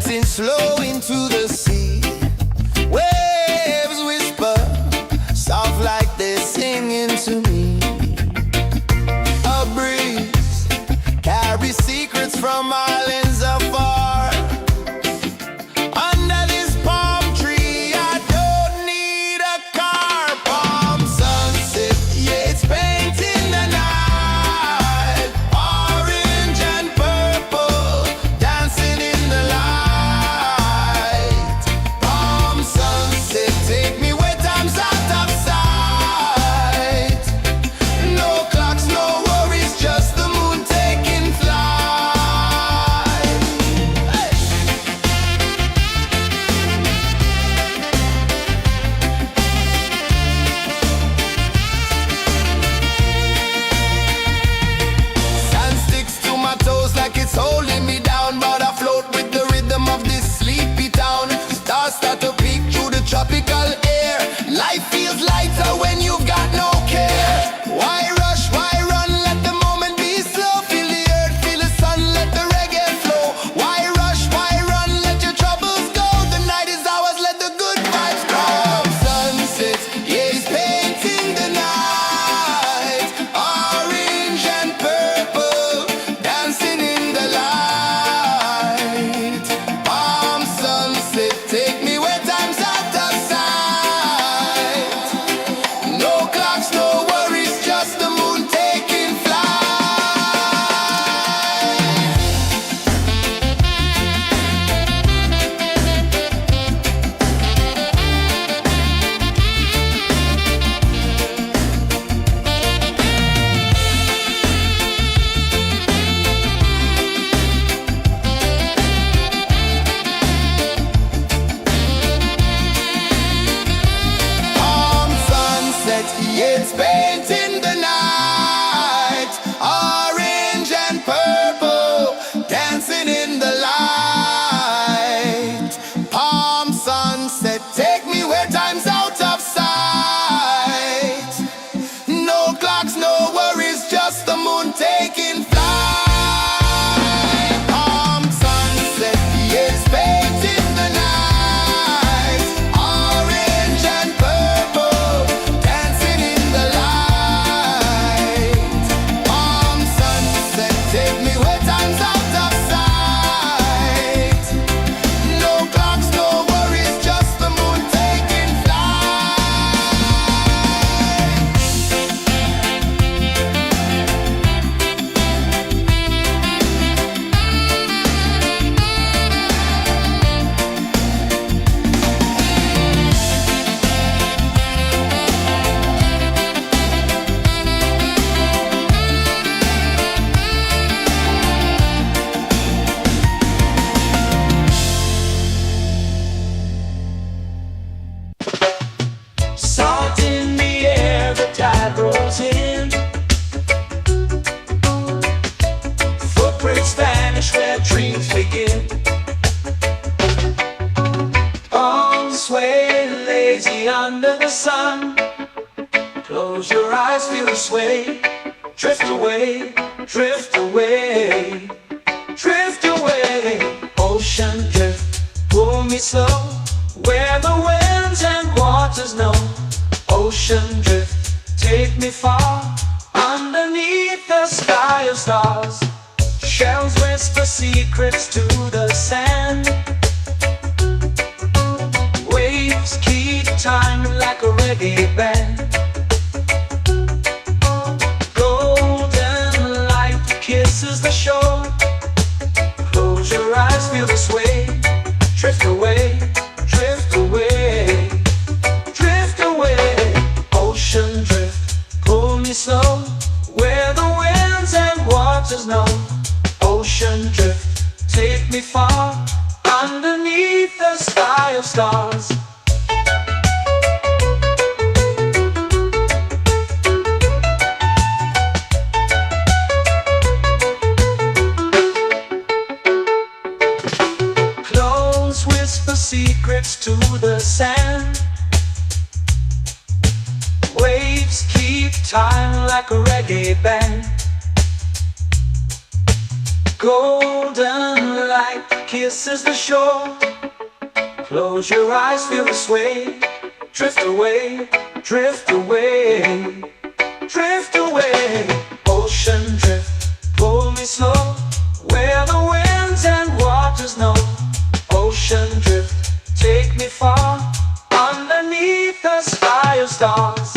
melting slow into the sea. Waves whisper, soft like they're singing to me. A breeze carries secrets from islands afar. Under this palm tree, I don't need a car. Palm sunset, yeah, it's painting the night. Orange and purple, dancing in the light. Palm sunset, take me where time's out of sight. No clocks, no worries, just the moon taking flight. Hey! Sand sticks to my toes like it's holding me down, but I float with the rhythm of this sleepy town. Stars start to peek through the tropical air. Life feels lighter when you've got no care. Why rush, why run, let the moment be slow. Feel the earth, feel the sun, let the reggae flow. Why rush, why run, let your troubles go. The night is ours, let the good vibes grow. Sunset, yeah, it's painting the night. Orange and purple, dancing in the light. Palm sunset, take me where time's out of sight. No clocks, no worries, just the moon taking flight. Palm sunset, yeah, it's painting the night. Orange and purple, dancing in the light. Palm sunset, take me where time's out of sight. No clocks, no worries, just the moon taking flight. Palm sunset, yeah, it's painting the night. Orange and purple, dancing in the light. Palm sunset, take me where time's out of sight. No clocks, no worries, just the moon taking flight. Salt in the air, the tide rolls in. Footprints vanish where dreams begin. Arms sway lazy under the sun. Close your eyes, feel the sway. Drift away, drift away, drift away. Ocean drift, pull me slow, where the winds and waters know. Ocean drift, take me far, underneath the sky of stars. Shells whisper secrets to the sand. Waves keep time like a reggae band. Golden light kisses the shore. Close your eyes, feel the sway. Drift away, drift away, drift away. Ocean drift, pull me slow, where the winds and waters know. Ocean drift, take me far, underneath the sky of stars. Close whisper secrets to the sand. Waves keep time like a reggae band. Golden light kisses the shore. Close your eyes, feel the sway. Drift away, drift away, drift away. Ocean drift, pull me slow, where the winds and waters know. Ocean drift, take me far, underneath the sky of stars.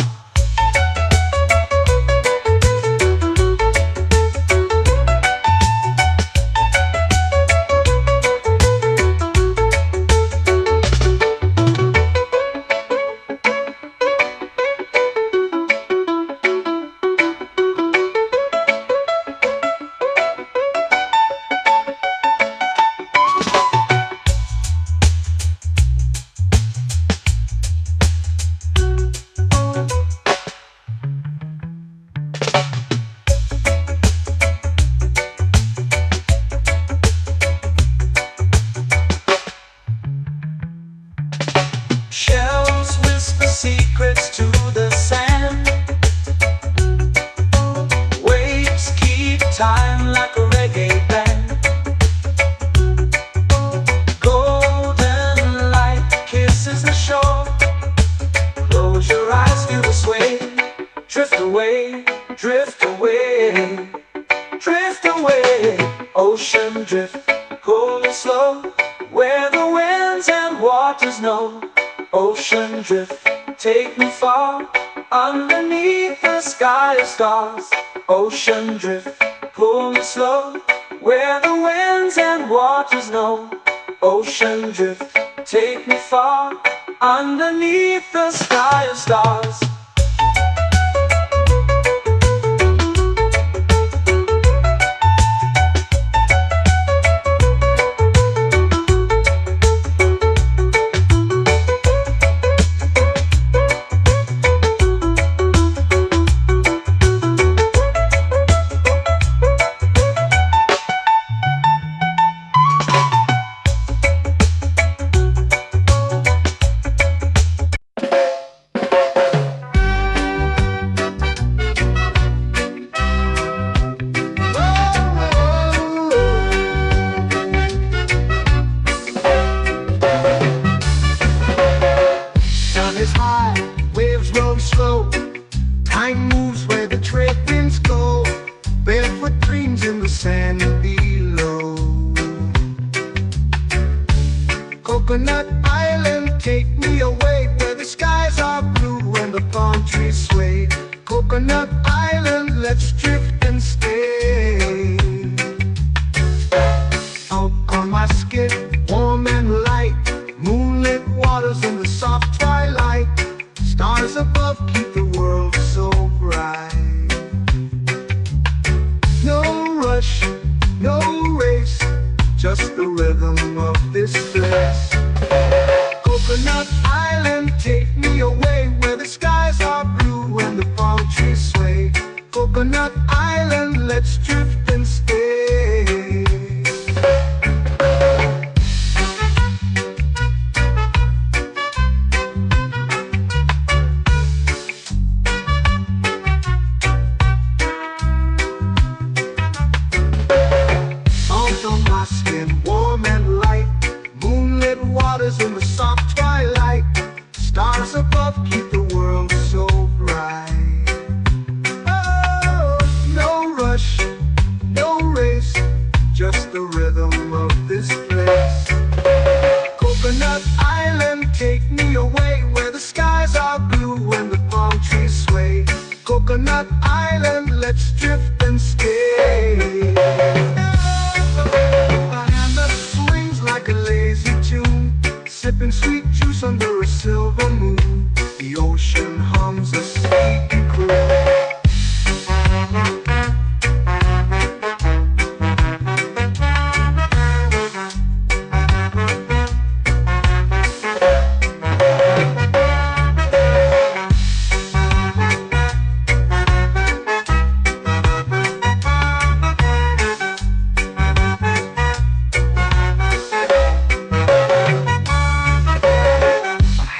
Shells whisper secrets to the sand. Waves keep time like a reggae band. Golden light kisses the shore. Close your eyes, feel the sway. Drift away, drift away, drift away. Ocean drift, pull me slow, where the winds and waters know. Ocean drift, take me far, underneath the sky of stars. Ocean drift, pull me slow, where the winds and waters know. Ocean drift, take me far, underneath the sky of stars. Waves roll slow, time moves where the trade winds go. Barefoot dreams in the sand below. Coconut Island, take me away, where the skies are blue and the palm trees sway. Coconut Island, let's drift and stay. Out on my skin, warm and light, moonlit waters in the soft twilight. Stars above keep the world so bright. No rush, no race, just the rhythm of this place. Coconut Island, take me away, where the skies are blue and the palm trees sway. Coconut Island, let's drift and stay. In the soft twilight, stars above keep the world so bright. Oh, no rush, no race, just the rhythm of this place. Coconut Island, take me away, where the skies are blue and the palm trees sway. Coconut Island, let's drift and stay. My hand that swings like a lazy tune, sipping sweet juice under a silver moon. The ocean hums a sleepy croon.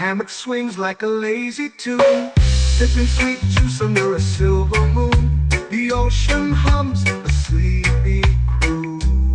Hammock swings like a lazy tune, sipping sweet juice under a silver moon. The ocean hums a sleepy croon.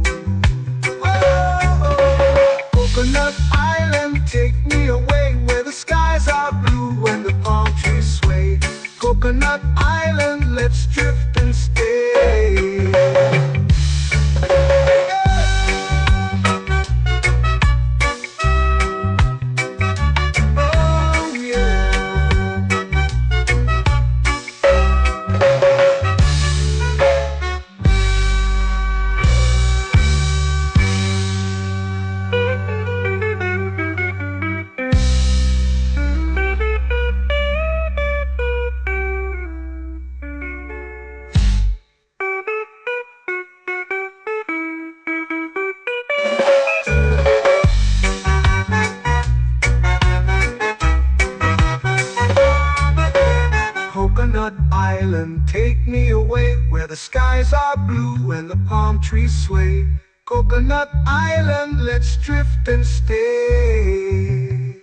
Take me away where the skies are blue and the palm trees sway. Coconut Island, let's drift and stay.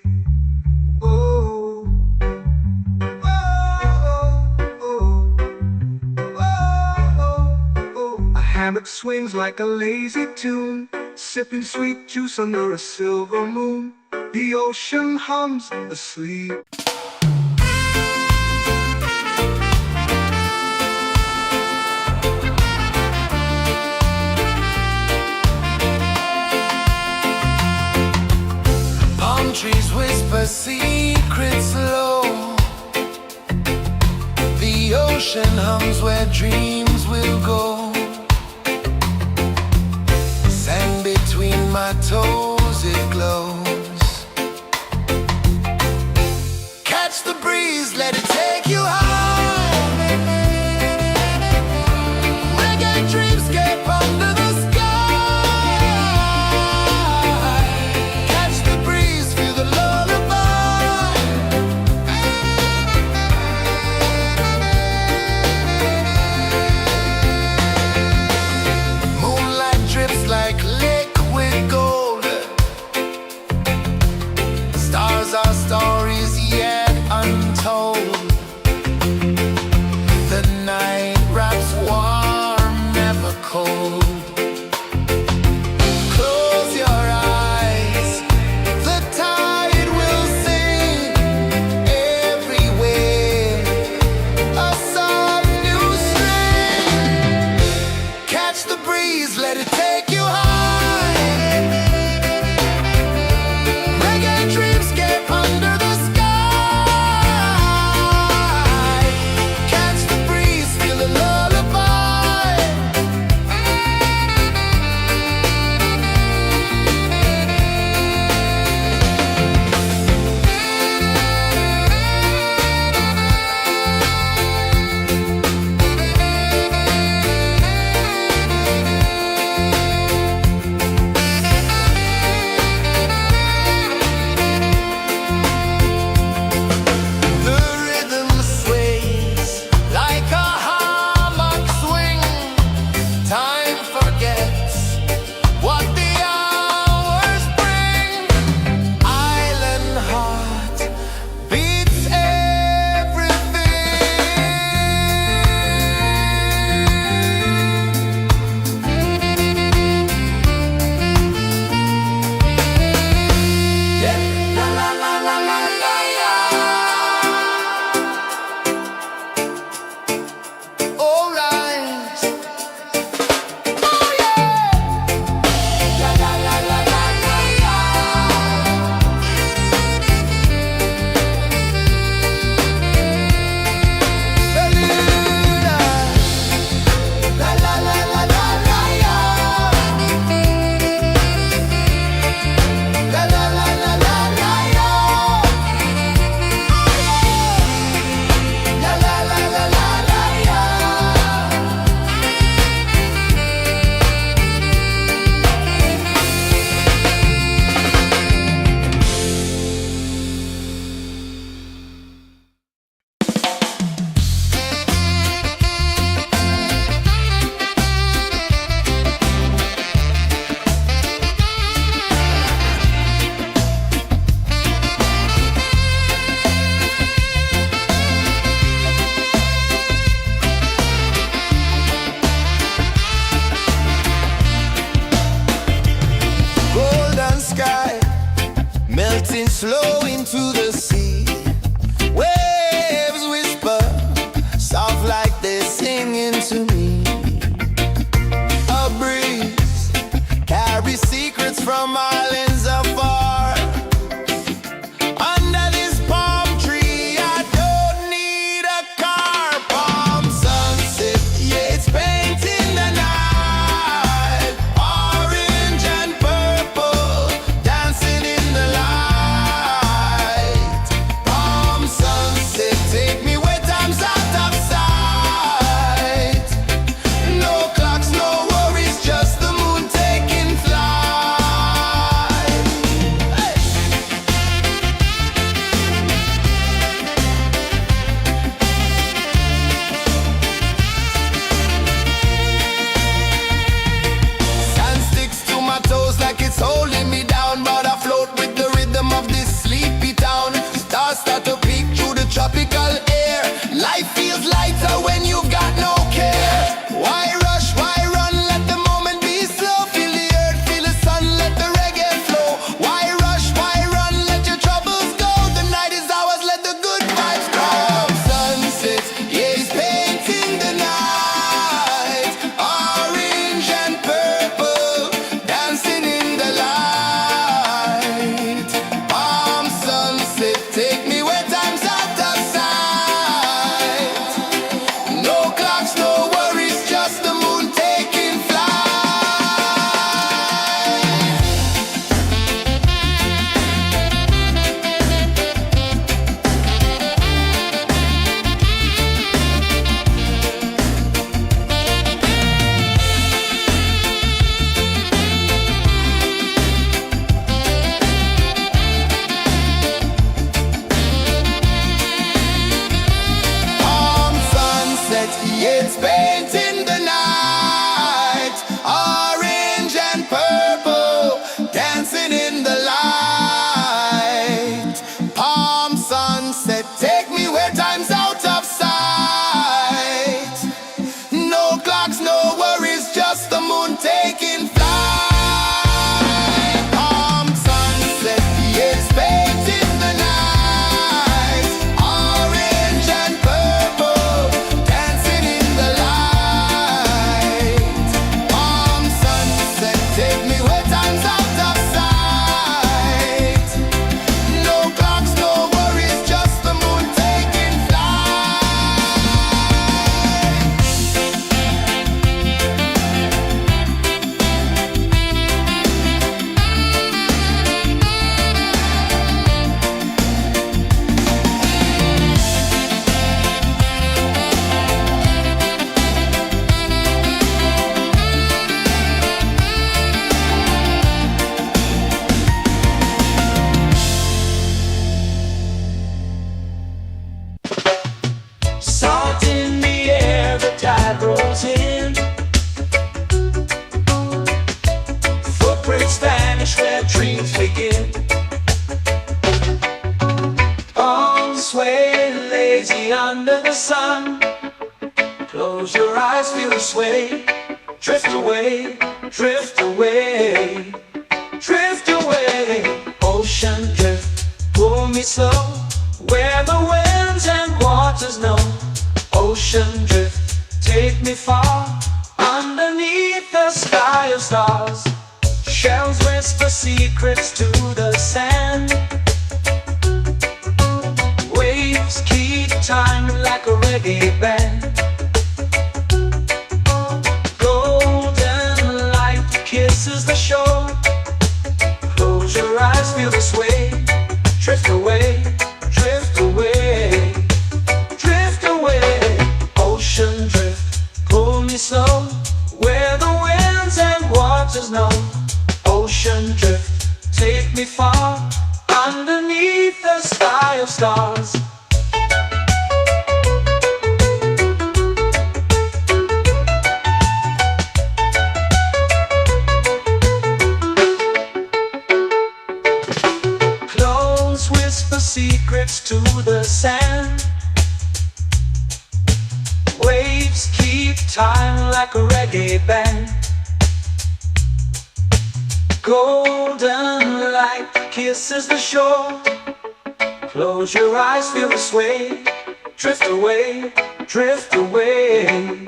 Oh, oh, oh, oh, oh. A hammock swings like a lazy tune, sipping sweet juice under a silver moon. The ocean hums asleep. Palm trees whisper secrets low. The ocean hums where dreams will go. Sand between my toes, it glows. Catch the breeze, let it take you high. Reggae dreamscape under the sky. Catch the breeze, feel the lullaby. Moonlight drips like liquid gold. Close your eyes, feel the sway. Drift away, drift away, drift away. Ocean drift, pull me slow, where the winds and waters know. Ocean drift, take me far, underneath the sky of stars. Shells whisper secrets to the sand. Waves keep time like a reggae band. Golden light kisses the shore. Close your eyes, feel the sway. Drift away, drift away, drift away. Ocean drift, pull me slow, where the winds and waters know. Ocean drift, take me far, underneath the sky of stars. Close whisper secrets to the sand. Waves keep time like a reggae band. Golden light kisses the shore. Close your eyes, feel the sway. Drift away, drift away,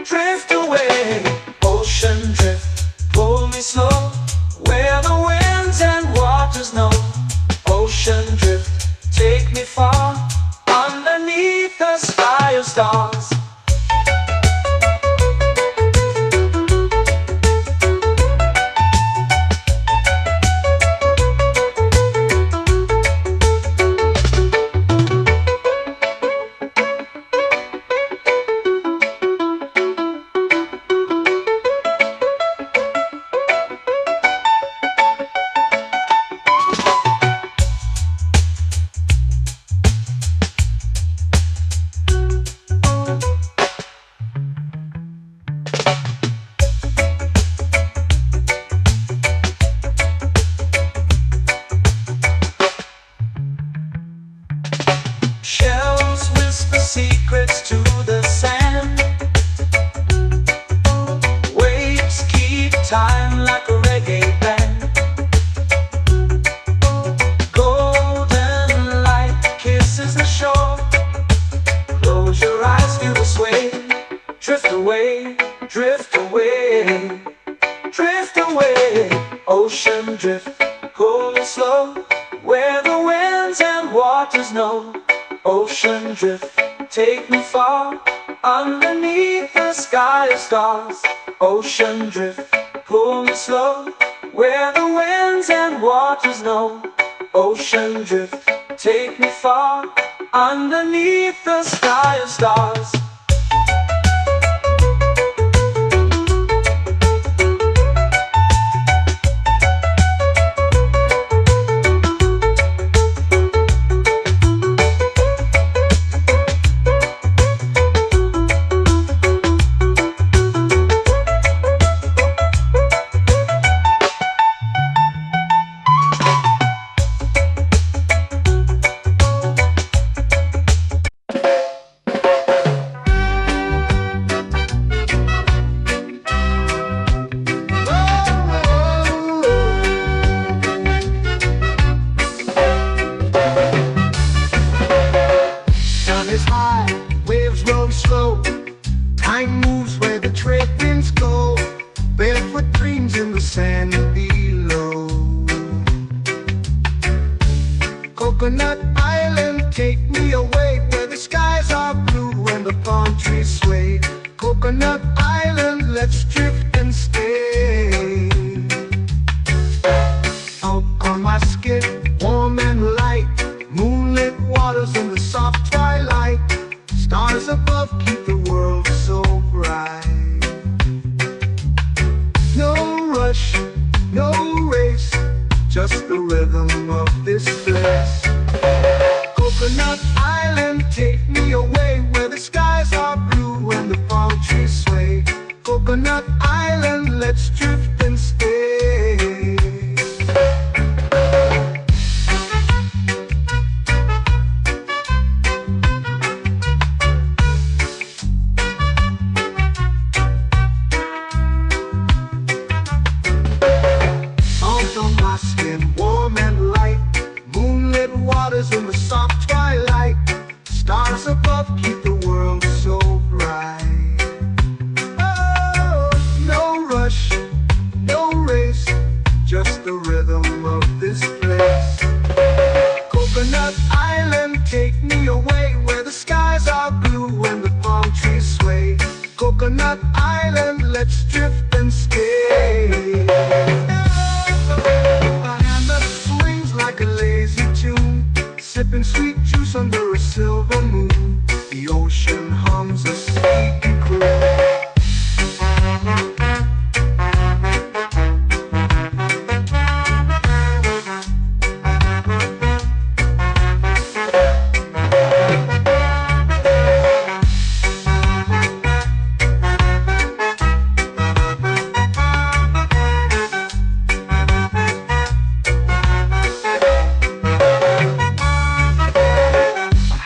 drift away. Ocean drift, pull me slow, where the winds and waters know. Ocean drift, take me far, underneath the sky of stars. Shells whisper secrets to the sand. Waves keep time like a reggae band. Golden light kisses the shore. Close your eyes, feel the sway. Drift away, drift away, drift away. Ocean drift, pull me slow, where the winds and waters know. Ocean drift, take me far, underneath the sky of stars. Ocean drift, pull me slow, where the winds and waters know. Ocean drift, take me far, underneath the sky of stars. Is high, waves roll slow. Time moves where the trade winds go. Barefoot dreams in the sand below. Coconut Island, take me away, where the skies are blue and the palm trees sway. Coconut Island, let's drift and stay. Out on my skin, warm and light, moonlit waters in the soft twilight. Stars above keep the world so bright. No rush, no race, just the rhythm of this place. Coconut Island, take me away, where the skies are blue and the palm trees sway. Coconut Island, let's drift and stay. Sipping sweet juice under a silver moon. The ocean hums a sleepy croon.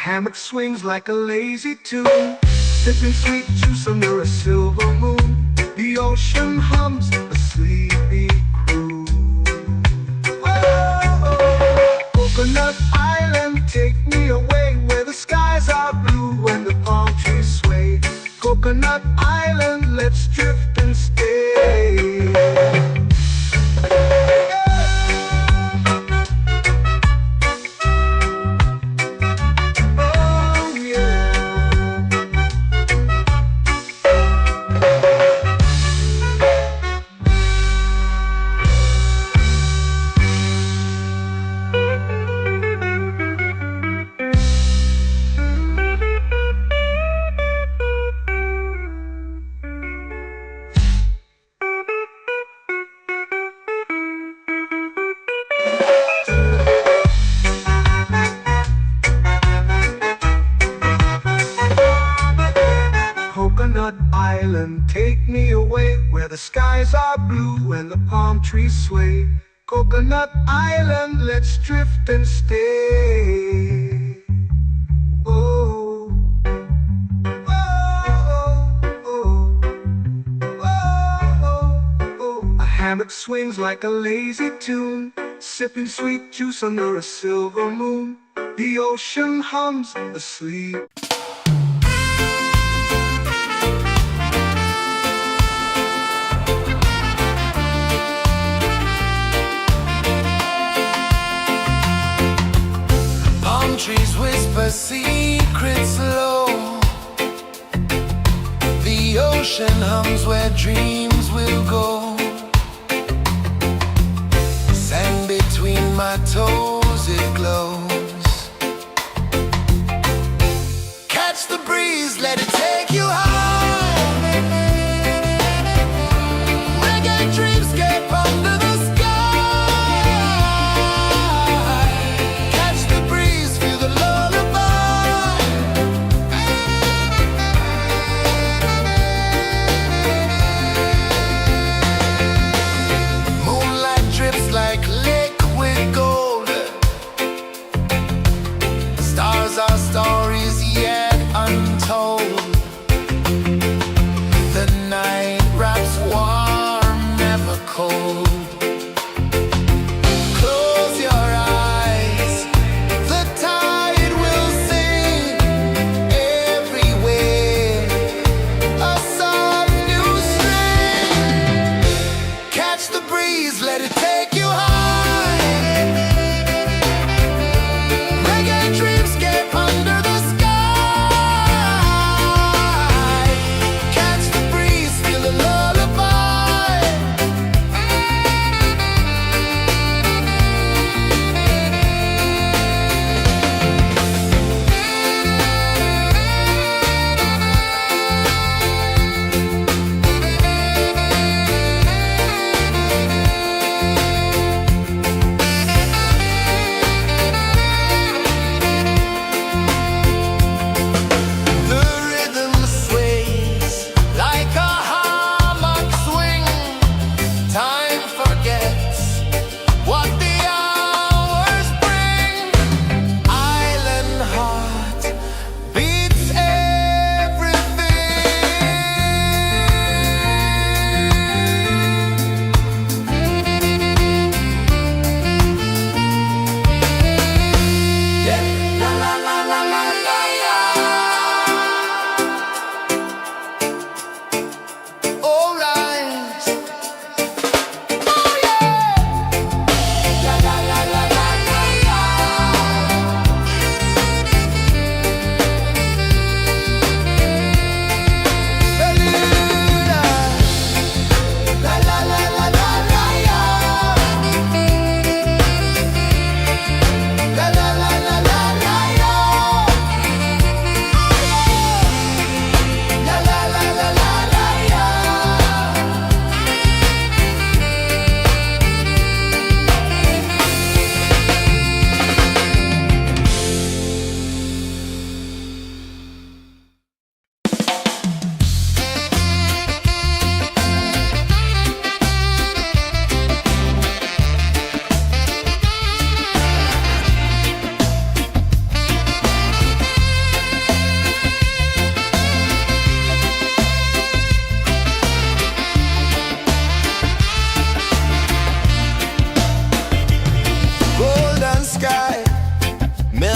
Hammock swings like a lazy tune, sipping sweet juice under a silver moon. The ocean hums a sleepy croon. Oh, Coconut Island, take me away where the skies are blue and the palm trees sway. Coconut Island, let's drift and stay. Coconut Island, take me away where the skies are blue and the palm trees sway. Coconut Island, let's drift and stay. Oh, oh, oh, oh, oh. A hammock swings like a lazy tune, sipping sweet juice under a silver moon. The ocean hums asleep. Trees whisper secrets low. The ocean hums where dreams will go. Sand between my toes, it glows. Catch the breeze, let it take you high. Reggae dreamscape under the sky.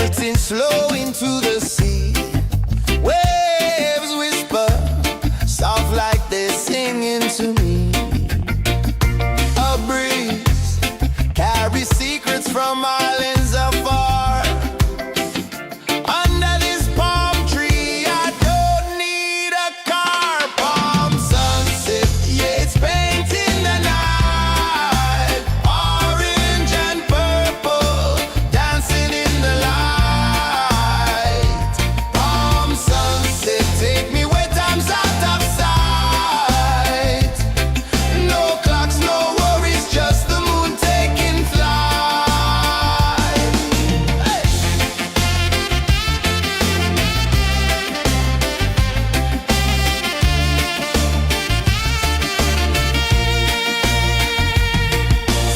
melting slow into the sea. Waves whisper, soft like they're singing to me. A breeze carries secrets from islands afar. Under this palm tree, I don't need a car. Palm sunset, yeah, it's painting the night. Orange and purple, dancing in the light. Palm sunset, take me where time's out of sight. No clocks, no worries, just the moon taking flight. Hey!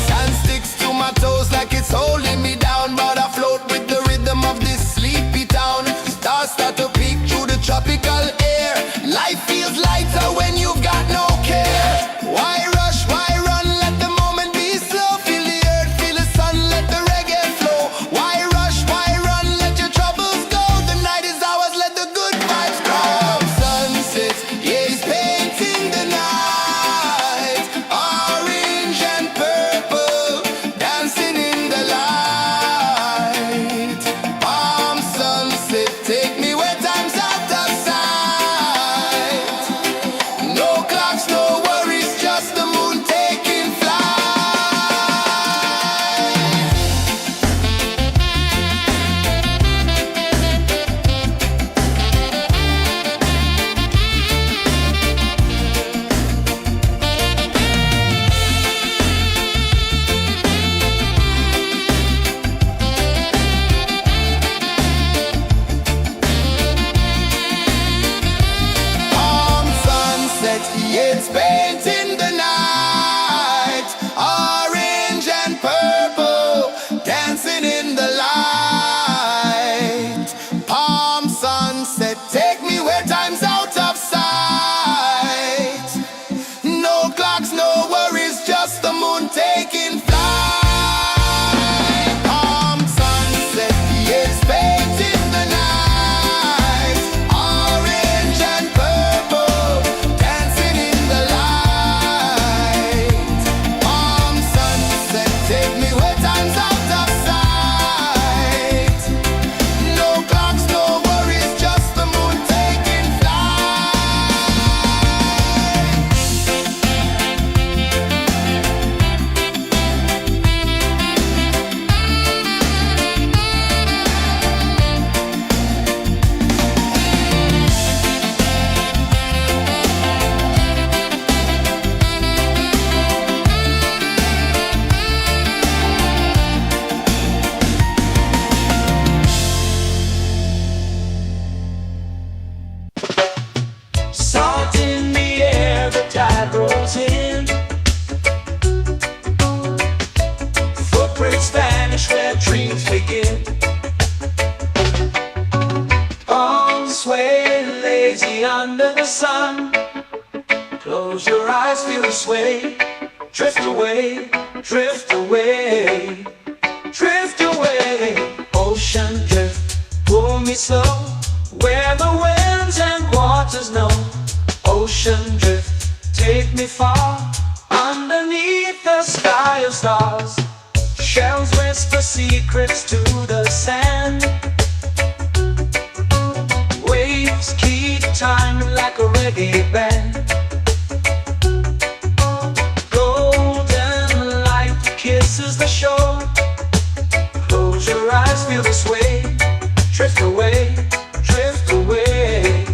Sand sticks to my toes like it's holding me down, but I float with the rhythm of this sleepy town. Stars start to peek through the tropical air. Life feels lighter when you've got no care. Why rush, why run, let the moment be slow. Feel the earth, feel the sun, let the reggae flow. Why rush, why run, let your troubles go. The night is ours, let the good vibes grow. Sunset, yeah, it's painting the night. Orange and purple, dancing in the light. Palm sunset, take me where time's out of sight. No clocks, no worries, just the moon taking flight. Palm sunset, yeah, it's painting the night. Orange and purple, dancing in the light. Palm sunset, take me where time's out of sight. No clocks, no worries, just the moon taking flight. Palm sunset, yeah, it's painting the night. Orange and purple, dancing in the light. Palm sunset, take me where time's out of sight. No clocks, no worries, just the moon taking flight. Salt in the air, the tide rolls in. Footprints vanish where dreams begin. Arms sway lazy under the sun. Close your eyes, feel the sway. Drift away, drift away, drift away. Ocean drift, pull me slow, where the winds and waters know. Ocean drift, take me far, underneath the sky of stars. Shells whisper secrets to the sand. Waves keep time like a reggae band. Golden light kisses the shore. Close your eyes, feel the sway. Drift away, drift away,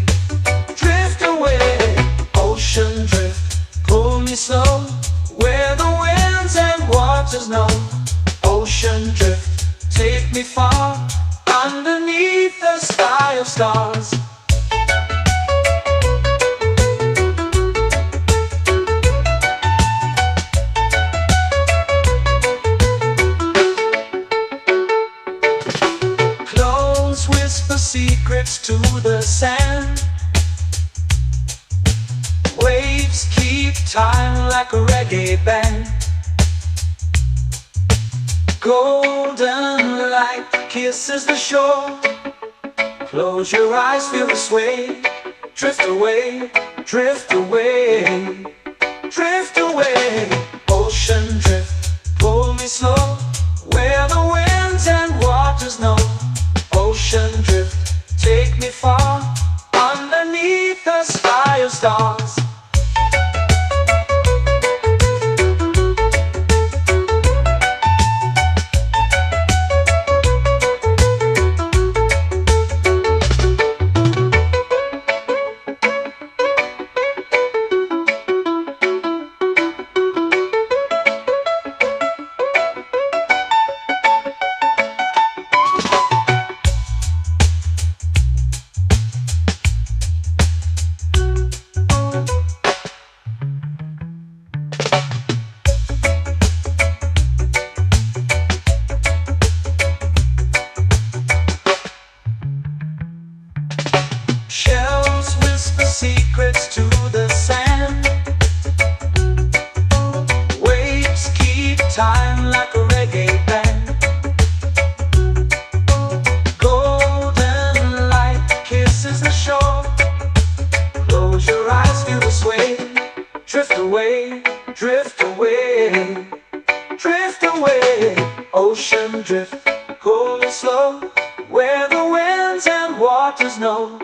drift away. Ocean drift, pull me slow, where the winds and waters know. Ocean drift, take me far, underneath the sky of stars. Clones whisper secrets to the sand. Waves keep time like a reggae band. Golden light kisses the shore. Close your eyes, feel the sway. Drift away, drift away, drift away. Ocean drift, pull me slow, where the winds and waters know. Ocean drift, take me far, underneath the sky of stars. Shells whisper secrets to the sand. Waves keep time like a reggae band. Golden light kisses the shore. Close your eyes, feel the sway. Drift away, drift away, drift away. Ocean drift, cool and slow, where the winds and waters know.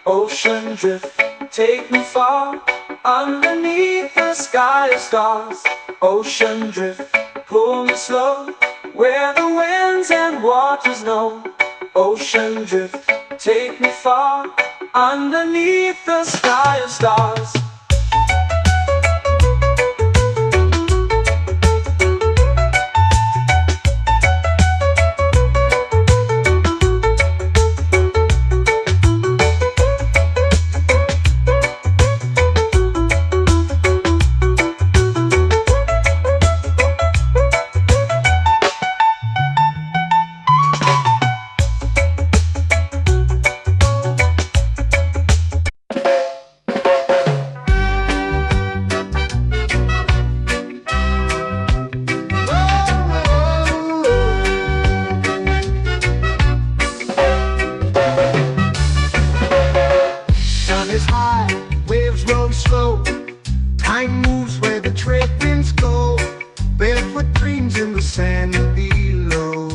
Ocean drift, take me far, underneath the sky of stars. Ocean drift, pull me slow, where the winds and waters know. Ocean drift, take me far, underneath the sky of stars. Is high, waves roll slow. Time moves where the trade winds go. Barefoot dreams in the sand below.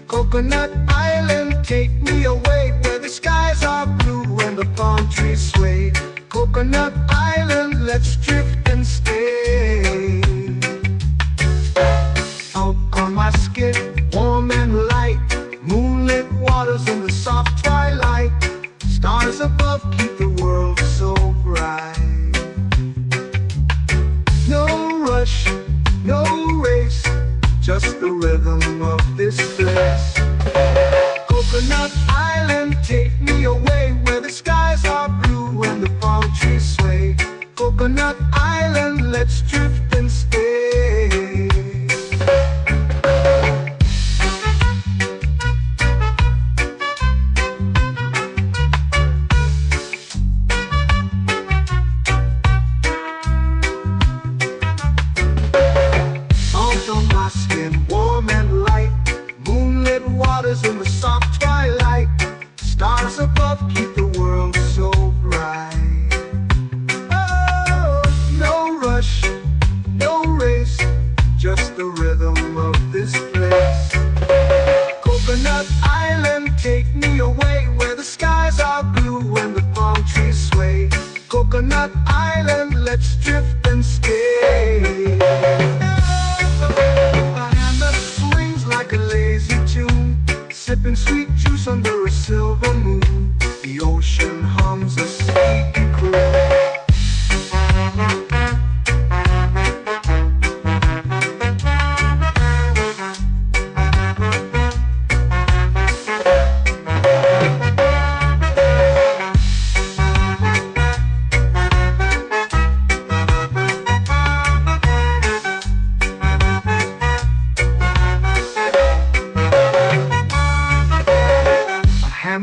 Coconut Island, take me away, where the skies are blue and the palm trees sway. Coconut Island, let's drift and stay. Out on my skin, warm and light, moonlit waters in the soft twilight. Stars above keep the world so bright. No rush, no race, just the rhythm of this place. Coconut Island, take me away, where the skies are blue and the palm trees sway. Coconut Island, let's drift and stay. In the soft twilight, stars above keep the world so bright. Oh, no rush, no race, just the rhythm of this place. Coconut Island, take me away, where the skies are blue and the palm trees sway. Coconut Island, let's drift and stay. My hand that swings like a lazy tune, sipping sweet juice under a silver moon. The ocean hums a sleepy croon.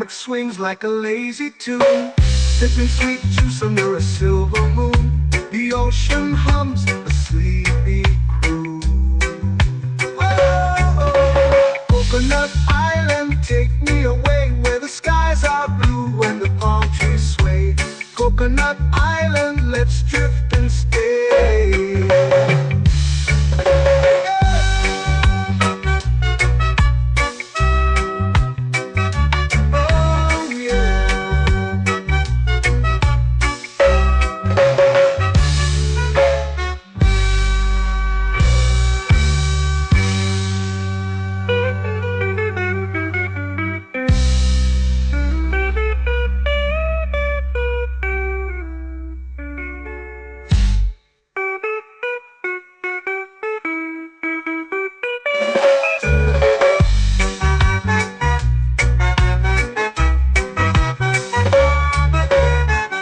Swings like a lazy tune, sipping sweet juice under a silver moon. The ocean hums a sleepy croon. Oh! Coconut Island, let's drift and stay. Oh yeah.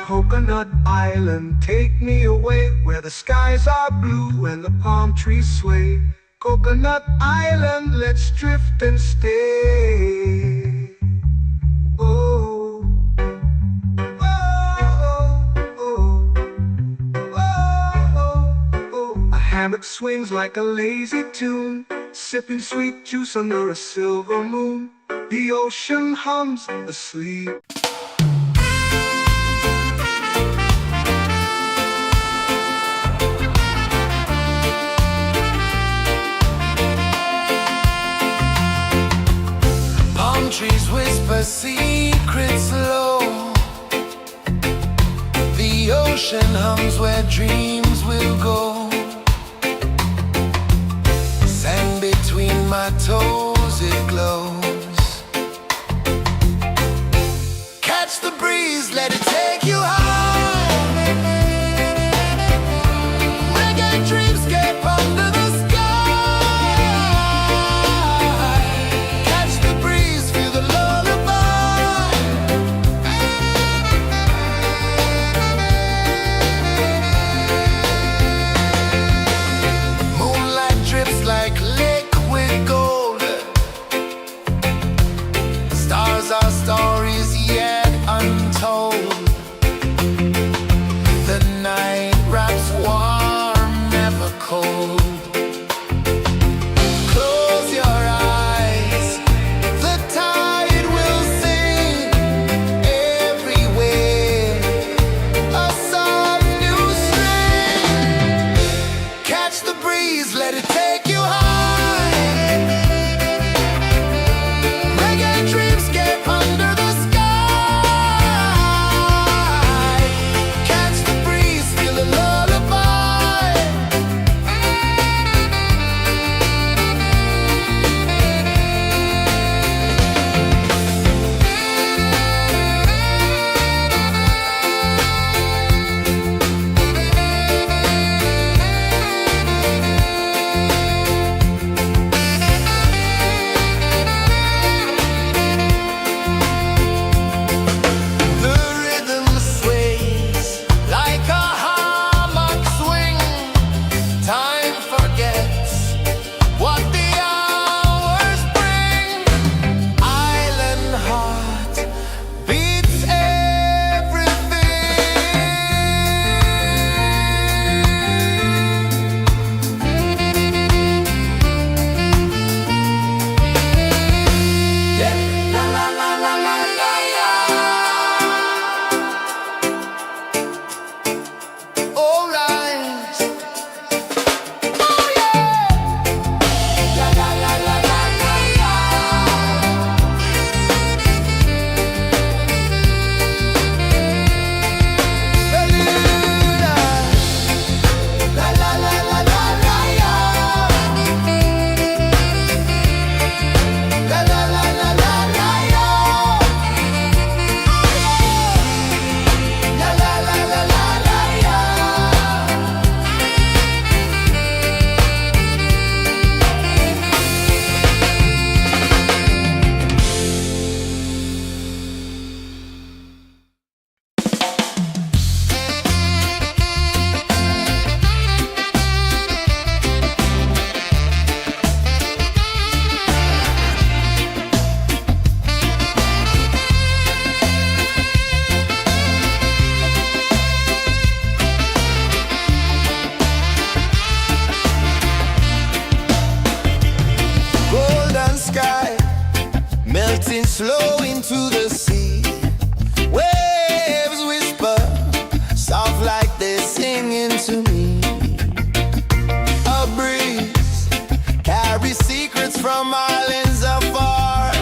Coconut Island, take me away where the skies are blue and the palm trees sway. Coconut Island, let's drift and stay. Oh, oh, oh, oh, oh. A hammock swings like a lazy tune, sipping sweet juice under a silver moon. The ocean hums asleep. Trees whisper secrets low. The ocean hums where dreams will go. Sand between my toes, it glows. Catch the breeze, let it take you high. Reggae dreamscape under the sky. Our stories yet untold. The night wraps warm, never cold. Close your eyes, the tide will sing everywhere. A soft new string. Catch the breeze, let it take you high. Reggae dreamscape under the sky. Catch the breeze, feel the lullaby. slow into the sea. Waves whisper from islands afar.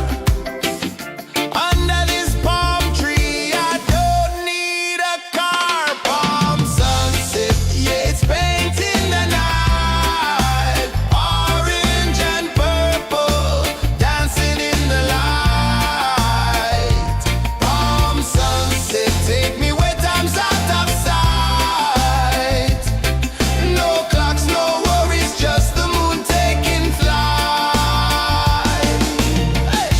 Under this palm tree, I don't need a car. Palm sunset, yeah, it's painting the night. Orange and purple, dancing in the light. Palm sunset, take me where time's out of sight. No clocks, no worries, just the moon taking flight. Hey!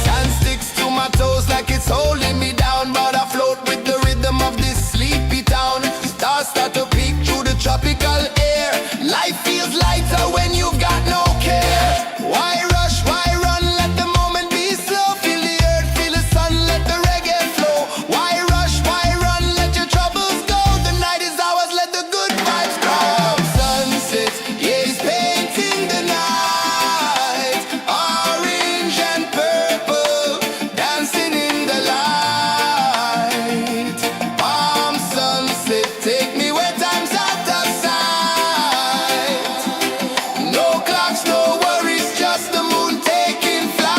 Sand sticks to my toes like it's holding me down, but I float with the rhythm of this sleepy town. Stars start to peek through the tropical air. Life feels lighter when you've got no care. Why rush, why run, let the moment be slow. Feel the earth, feel the sun, let the reggae flow. Why rush, why run, let your troubles go. The night is ours, let the good vibes grow. Sunset, yeah, it's painting the night. Orange and purple, dancing in the light. Palm sunset, take me where time's out of sight. No clocks, no worries, just the moon taking flight.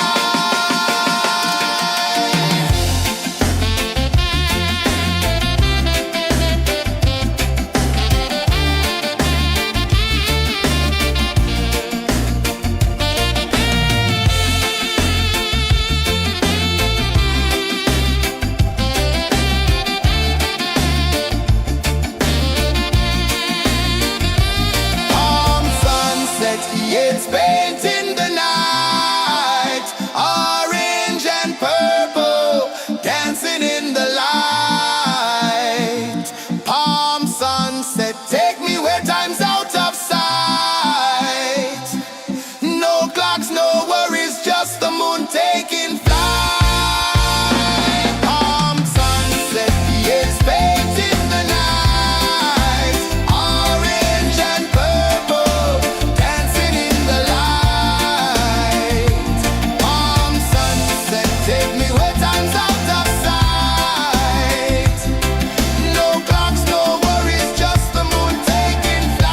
Palm sunset, yeah, it's painting the night. Orange and purple, dancing in the light. Palm sunset, take me where time's out of sight. No clocks, no worries, just the moon taking flight. Palm sunset, yeah, it's painting the night. Orange and purple, dancing in the light. Palm sunset, take me where time's out of sight. No clocks, no worries, just the moon taking flight.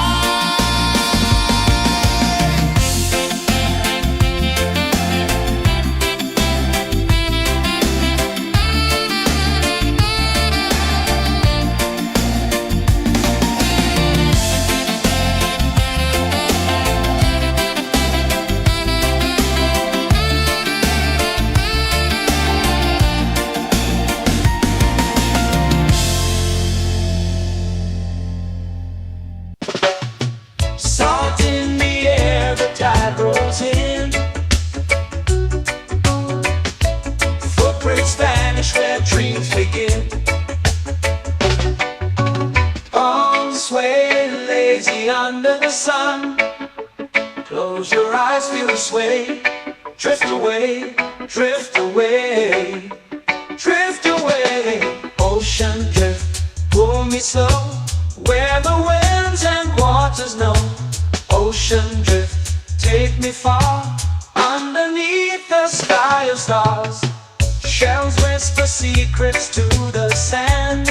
Salt in the air, the tide rolls in. Footprints vanish where dreams begin. Palms sway lazy under the sun. Close your eyes, feel the sway. Drift away, drift away, drift away. Ocean drift, pull me slow, where the winds and waters know. Ocean drift, take me far, underneath the sky of stars. Shells whisper secrets to the sand.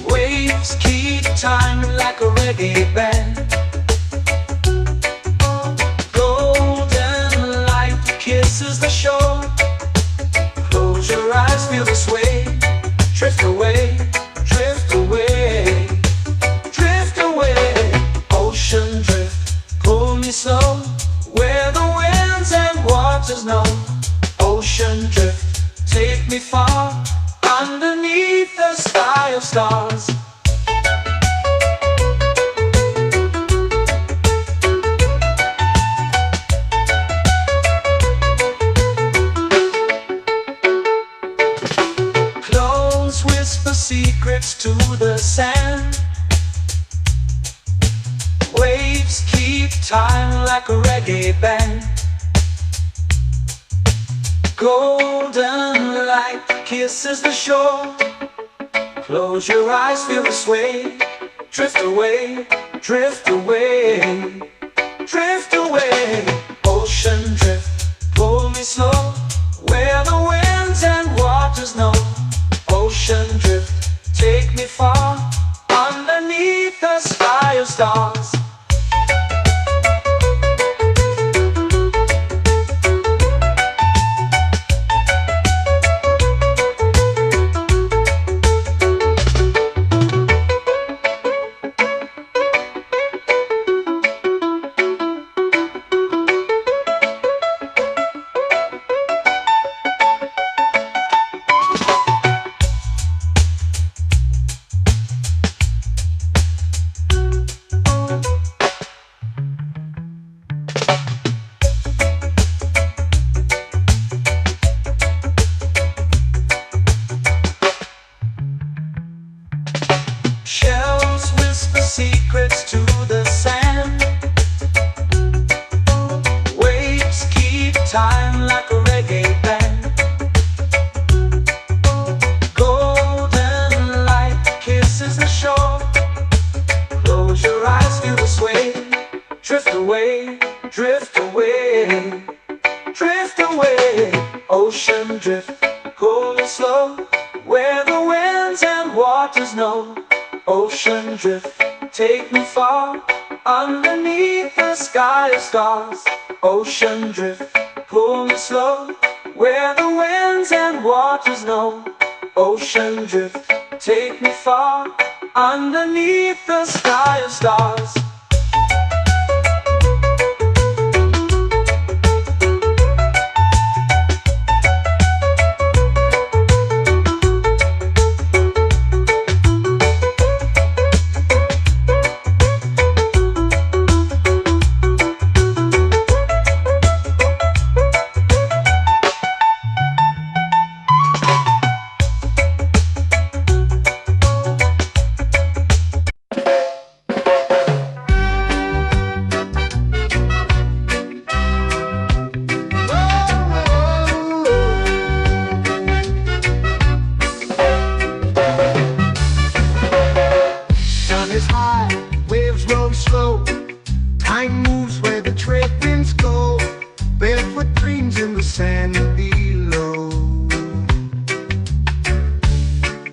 Waves keep time like a reggae band. Golden light kisses the shore. Close your eyes, feel the sway. Drift away, drift away, drift away. Ocean drift, pull me slow, where the winds and waters know. Ocean drift, take me far, underneath the sky of stars. Clones whisper secrets to the sand. Waves keep time like a reggae band. Golden light kisses the shore. Close your eyes, feel the sway. Drift away, drift away, drift away. Ocean drift, pull me slow, where the stars. Shells whisper secrets to the sand. Waves keep time like a reggae band. Golden light kisses the shore. Close your eyes, feel the sway. Drift away, drift away, drift away. Ocean drift, cool and slow, where the winds and waters know. Ocean drift, take me far, underneath the sky of stars. Ocean drift, pull me slow, where the winds and waters know. Ocean drift, take me far, underneath the sky of stars. Sun is high, waves roll slow. Time moves where the trade winds go. Barefoot dreams in the sand below.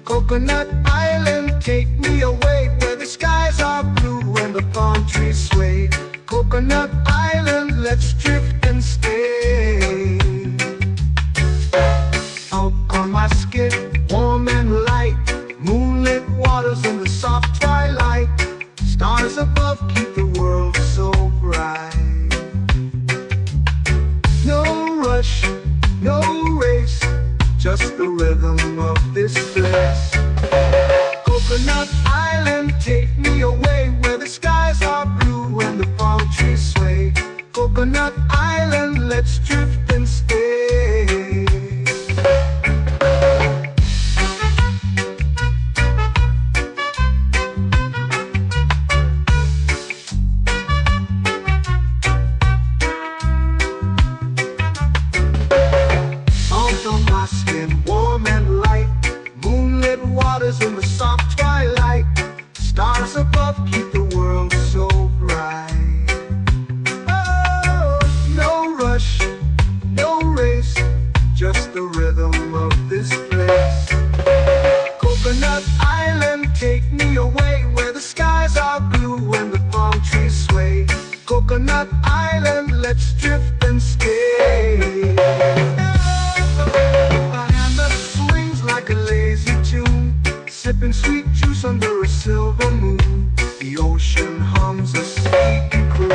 Coconut Island, take me away, where the skies are blue and the palm trees sway. Coconut Island, let's drift and stay. Out on my skin, warm and light, moonlit waters in the soft twilight. Stars above keep the world so bright. No rush, no race, just the rhythm of this place. Coconut Island, take me away, where the skies are blue and the palm trees sway. Coconut Island, let's drift and stay. Out on my skin, warm and light, moonlit waters in the soft twilight. Stars above keep the world so bright. Oh, no rush, no race, just the rhythm of this place. Coconut Island, take me away, where the skies are blue and the palm trees sway. Coconut Island, let's drift and stay. A hand that swings like a lazy tune, sipping sweet juice under a silver moon. The ocean hums a sleepy croon.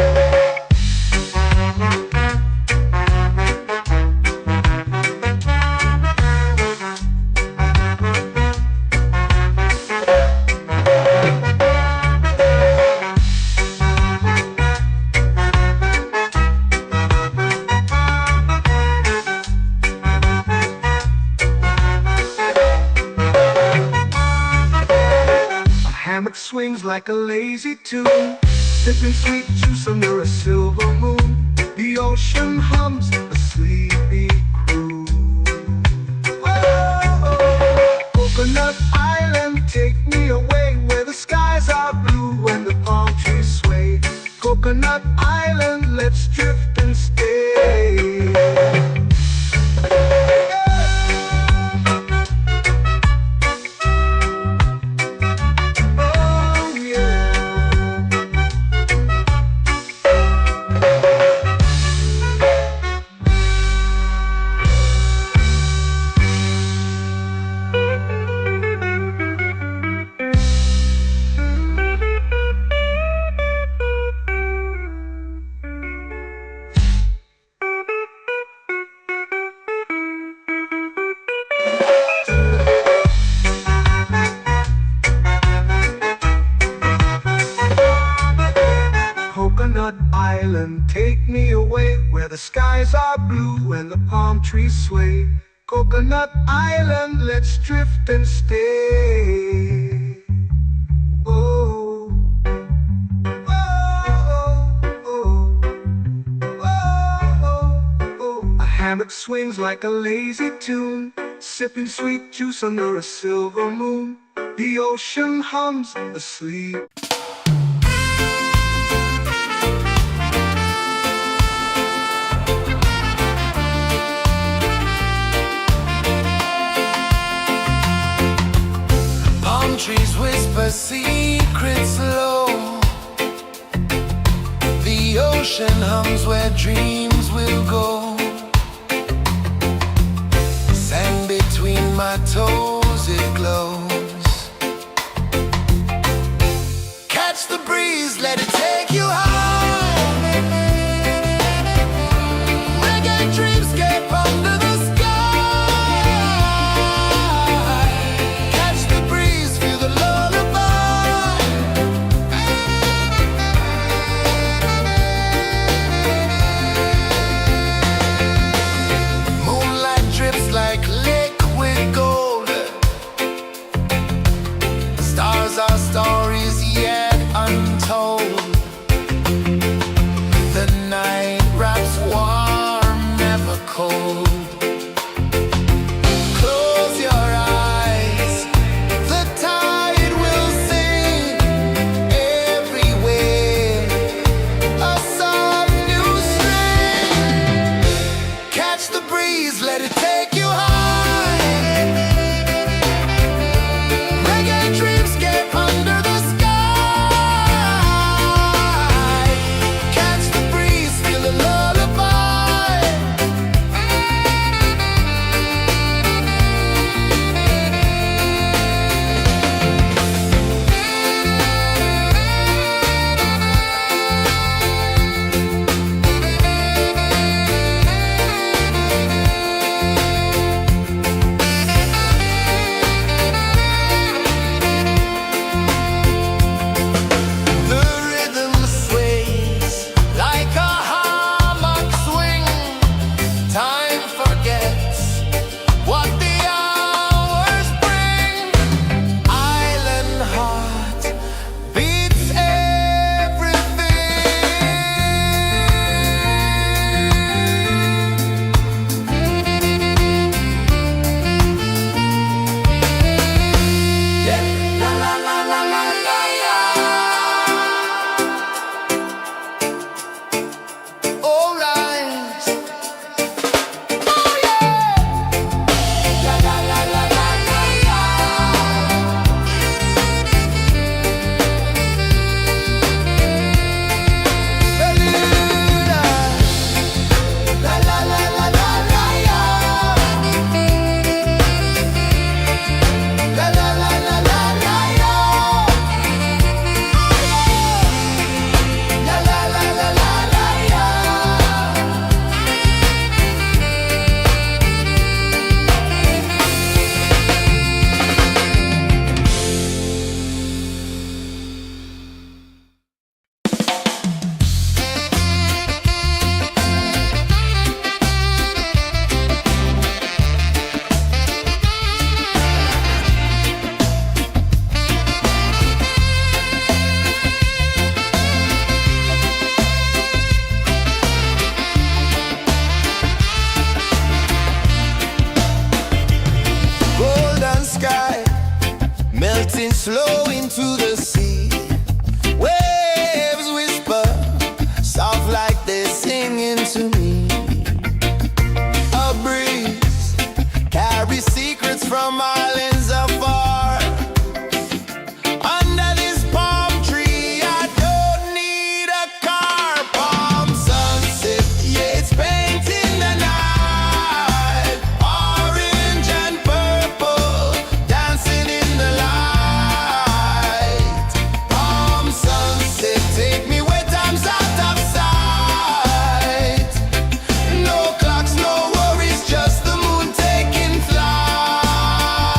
Hammock swings like a lazy tune, sipping sweet juice under a silver moon. The ocean hums a sleepy croon. Oh, Coconut Island, take me away, where the skies are blue and the palm trees sway. Coconut Island, let's drift and stay. Oh yeah. trees sway. Coconut Island, let's drift and stay. Oh, oh, oh, oh, oh. A hammock swings like a lazy tune, sipping sweet juice under a silver moon. The ocean hums asleep. Palm trees whisper secrets low. The ocean hums where dreams will go. Sand between my toes, it glows. Catch the breeze, let it take you high. Reggae dreamscape under the sky. Catch the breeze, feel the lullaby. Moonlight drips like liquid gold. Stars are stories yet untold. The night wraps warm, never cold. Close your eyes, the tide will sing everywhere. A soft new string. Catch the breeze, let it take you high. Reggae dreamscape under the sky. Catch the breeze, feel the lullaby. The rhythm sways like a hammock swing. Time forgets what the hours bring. Island heart beats everything. Yeah. La la la la la la la. All right. Oh yeah. La la la la la la la. La la la la la la la. La la la la la la la. La la la la la la la. Golden sky melting slow into the sea. Waves whisper soft like they're singing to me. A breeze carries secrets from islands afar. Under this palm tree, I don't need a car. Palm sunset, yeah, it's painting the night. Orange and purple, dancing in the light. Palm sunset, take me where time's out of sight. No clocks, no worries, just the moon taking flight.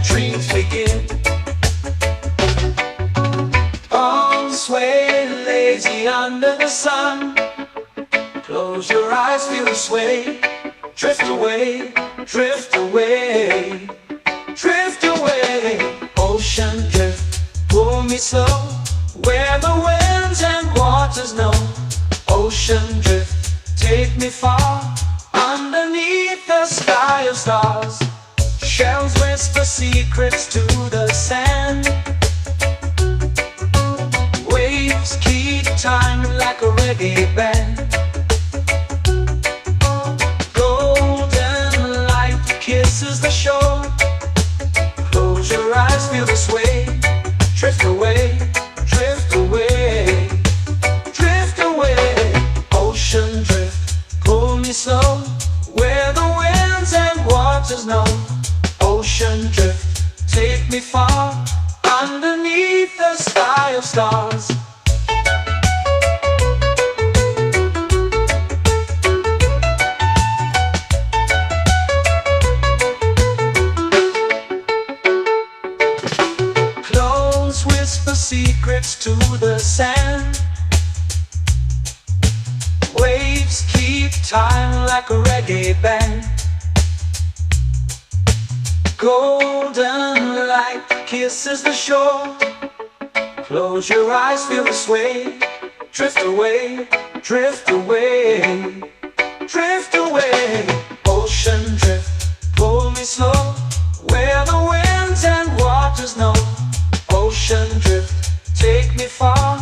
dreams begin. Arms sway lazy under the sun. Close your eyes, feel the sway. Drift away, drift away, drift away. Ocean drift, pull me slow, where the winds and waters know. Ocean drift, take me far, underneath the sky of stars. Shells whisper secrets to the sand. Waves keep time like a reggae band. Golden light kisses the shore. Close your eyes, feel the sway. Drift away, drift away, drift away. Ocean drift, pull me slow, where the winds and waters know. Ocean drift, take me far, underneath the sky of stars. Close whisper secrets to the sand. Waves keep time like a reggae band. Golden light kisses the shore. Close your eyes, feel the sway. Drift away, drift away, drift away. Ocean drift, pull me slow, where the winds and waters know. Ocean drift, take me far,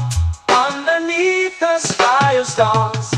underneath the sky of stars.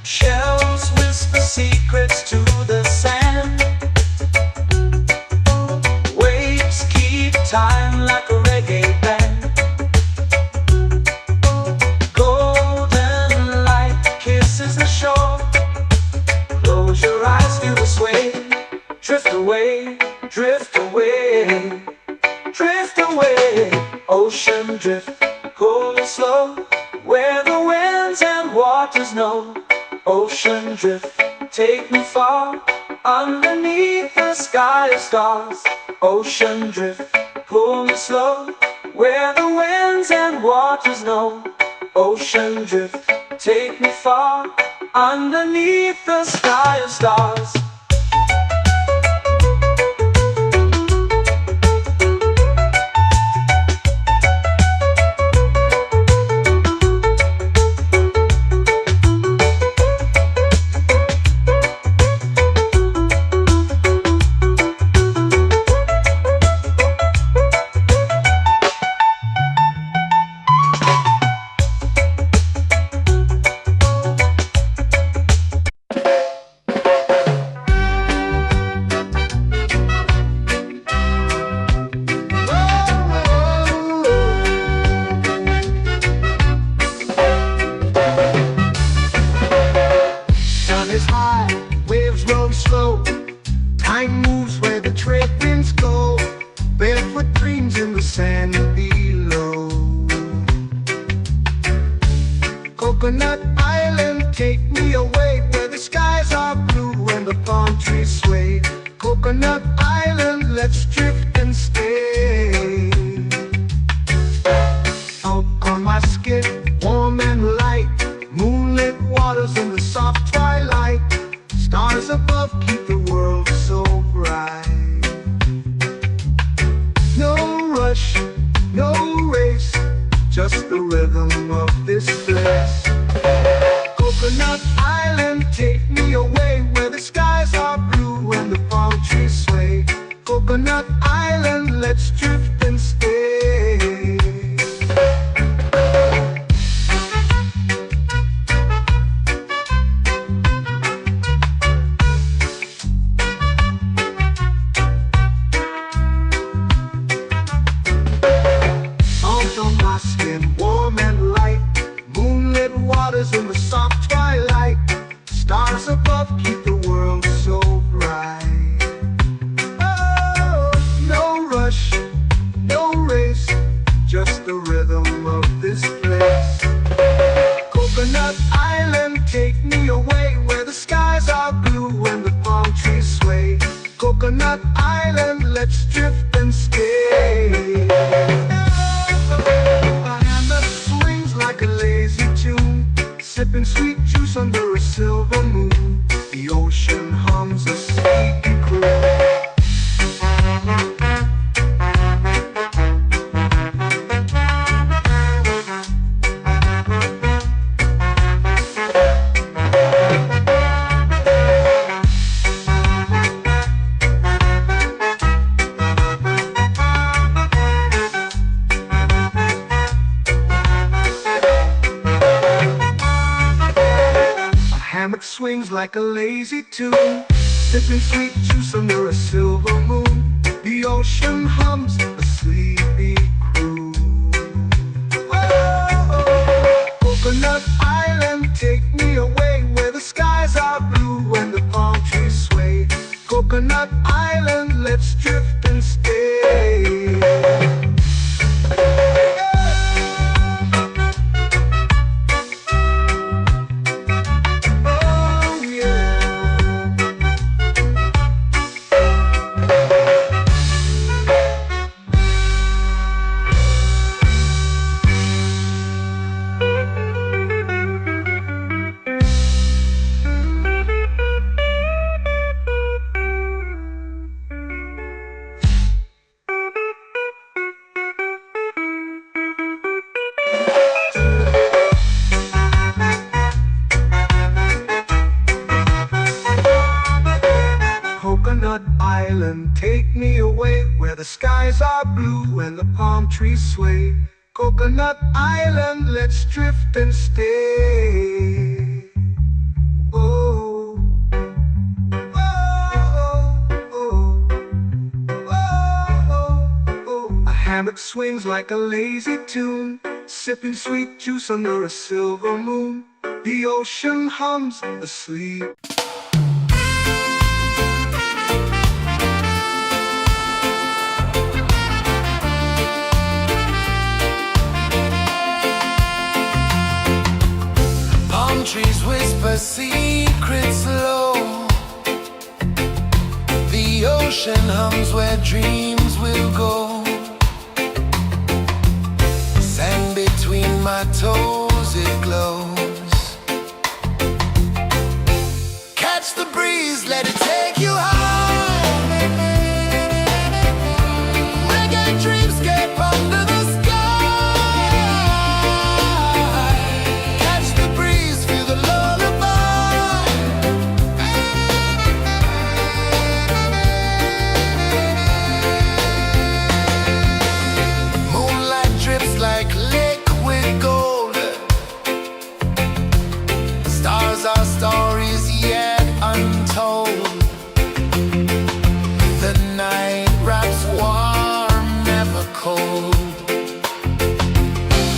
Shells whisper secrets to the sand. Waves keep time like a reggae band. Golden light kisses the shore. Close your eyes, feel the sway. Drift away, drift away, drift away. Ocean drift, pull me slow, where the winds and waters know. Ocean drift, take me far, underneath the sky of stars. Ocean drift, pull me slow, where the winds and waters know. Ocean drift, take me far, underneath the sky of stars. Time moves where the trade winds go. Barefoot dreams in the sand below. Coconut Island, take me away, where the skies are blue and the palm trees sway. Coconut Island, let's drift and stay. Out on my skin, warm and light, moonlit waters in the soft twilight. Stars above keep the world so bright. No rush, no race, just the rhythm of this place. Coconut Island, take me away, where the skies are blue and the palm trees sway. Coconut Island, let's drift and hammock swings like a lazy tune, sipping sweet juice under a silver moon. The ocean hums a sleepy croon. Oh, Coconut Island, take me away where the skies are blue and the palm trees sway. Coconut Island, let's drift and stay. Coconut Island, take me away where the skies are blue and the palm trees sway. Coconut Island, let's drift and stay. Oh, oh, oh, oh, oh. A hammock swings like a lazy tune, sipping sweet juice under a silver moon. The ocean hums asleep. Trees whisper secrets low. The ocean hums where dreams will go. Sand between my toes, it glows. Catch the breeze, let it take you high. Reggae dreamscape under the sky. Our stories yet untold. The night wraps warm, never cold.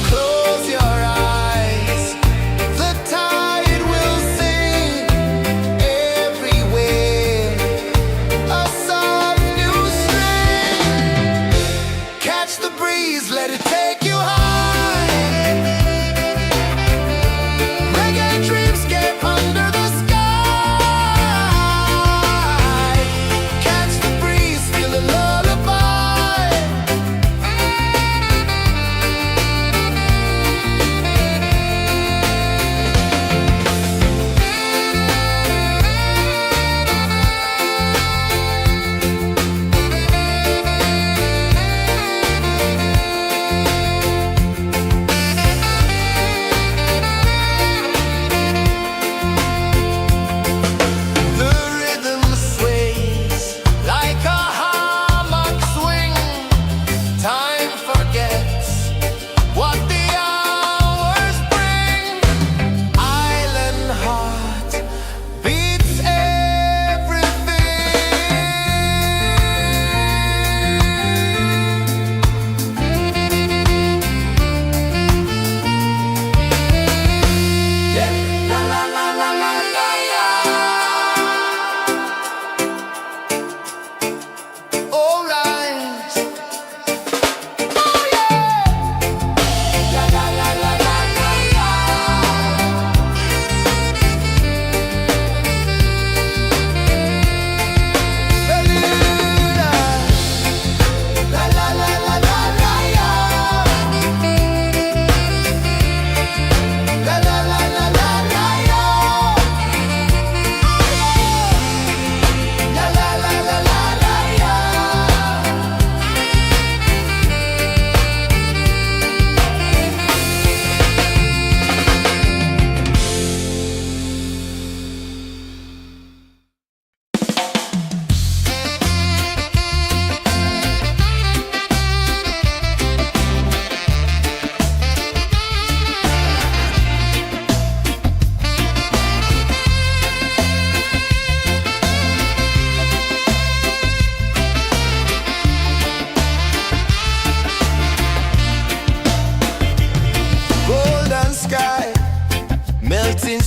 Close your eyes, the tide will sing everywhere. A soft new string. Catch the breeze, let it take you high.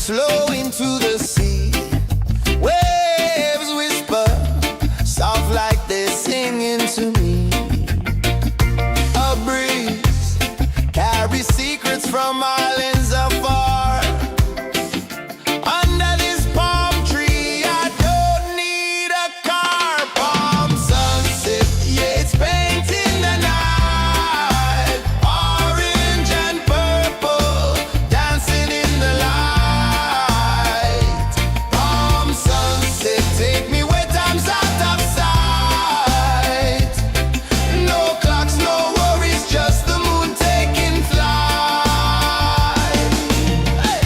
flow into the sea. Waves whisper, soft like they're singing to me. A breeze carries secrets from islands afar. Under this palm tree, I don't need a car. Palm sunset, yeah, it's painting the night. Orange and purple, dancing in the light. Palm sunset, take me where time's out of sight. No clocks, no worries, just the moon taking flight. Hey!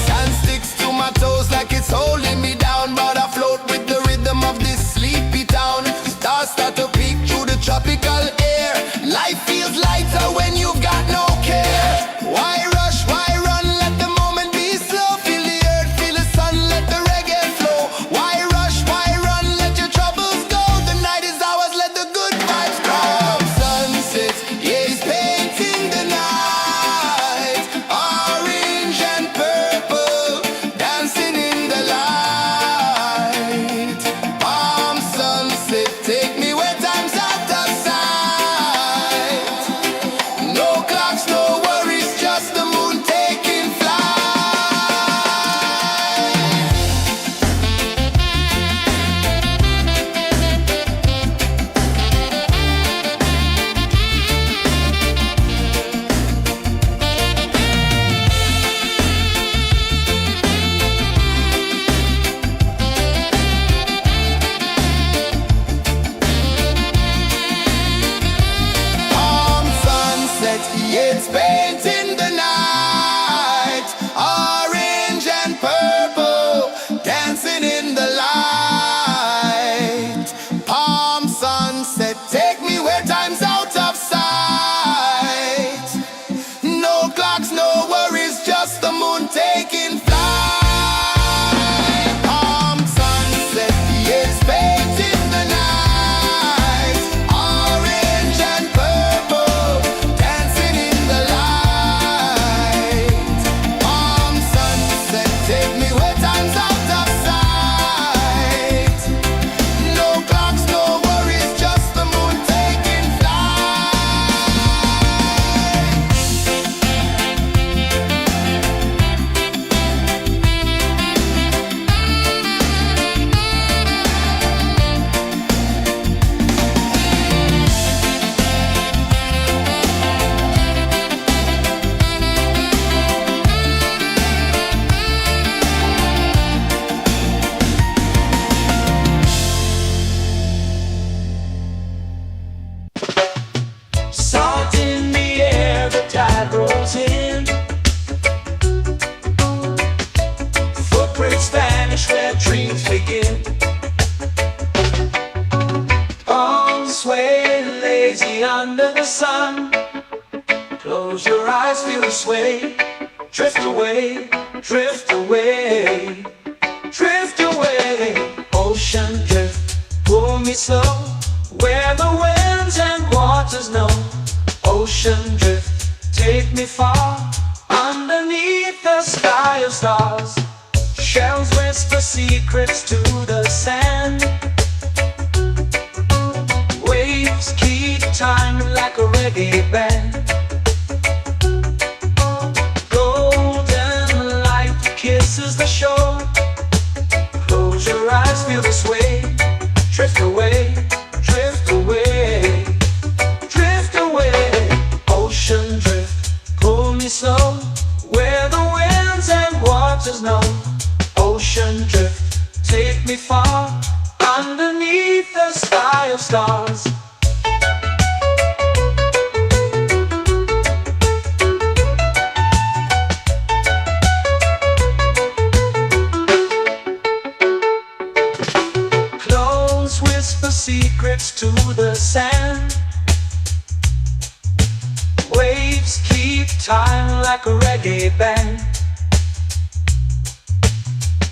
Sand sticks to my toes like it's holding me down, but I float with the rhythm of this sleepy town. Stars start to peek through the tropical air. Life feels lighter when you've got no care. Why rush, why run, let the moment be slow. Feel the earth, feel the sun, let the reggae flow. Why rush, why run, let your troubles go. The night is ours, let the good vibes grow. Sunset, yeah, it's painting the night. Orange and purple, dancing in the light. Palm sunset, take me where time's out of sight. No clocks, no worries, just the moon taking flight. Palm sunset, yeah, it's painting the night. Orange and purple, dancing in the light. Palm sunset, take me where time's out of sight. No clocks, no worries, just the moon taking flight. Palm sunset, yeah, it's painting the night. Orange and purple, dancing in the light. Palm sunset, take me where time's out of sight. No clocks, no worries, just the moon taking flight. Salt in the air, the tide rolls in. Footprints vanish where dreams begin. Palms sway lazy under the sun. Close your eyes, feel the sway. Drift away, drift away, drift away. Ocean drift, pull me slow, where the winds and waters know. Ocean drift, take me far, underneath the sky of stars. Shells whisper secrets to the sand. Waves keep time like a reggae band. Golden light kisses the shore. Close your eyes, feel the sway. Drift away, drift away, drift away. Ocean drift, pull me slow, where the winds and waters know. Ocean drift, take me far, underneath the sky of stars. Close whisper secrets to the sand. Waves keep time like a reggae band.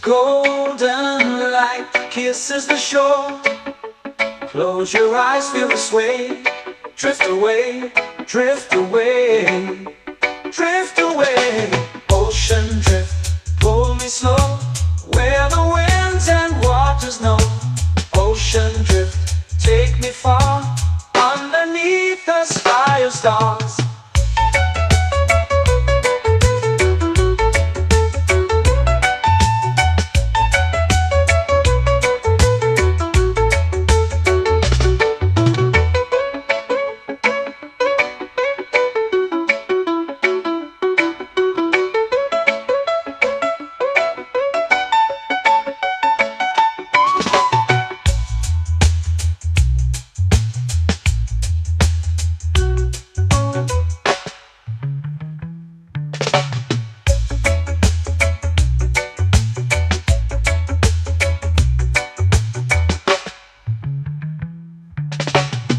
Golden light kisses the shore. Close your eyes, feel the sway. Drift away, drift away, drift away. Ocean drift, pull me slow, where the winds and waters know. Ocean drift, take me far, underneath the sky of stars.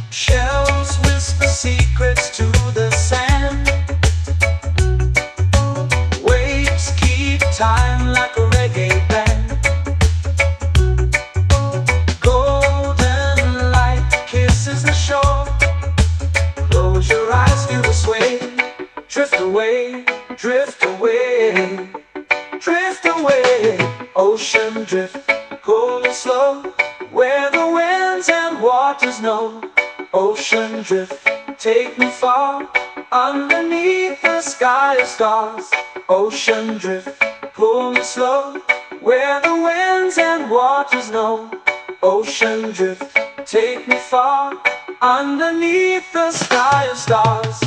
Shells whisper secrets to the sand. Waves keep time like a reggae band. Golden light kisses the shore. Close your eyes, feel the sway. Drift away, drift away, drift away. Ocean drift, cool and slow, where the winds and waters know. Ocean drift, take me far, underneath the sky of stars. Ocean drift, pull me slow, where the winds and waters know. Ocean drift, take me far, underneath the sky of stars.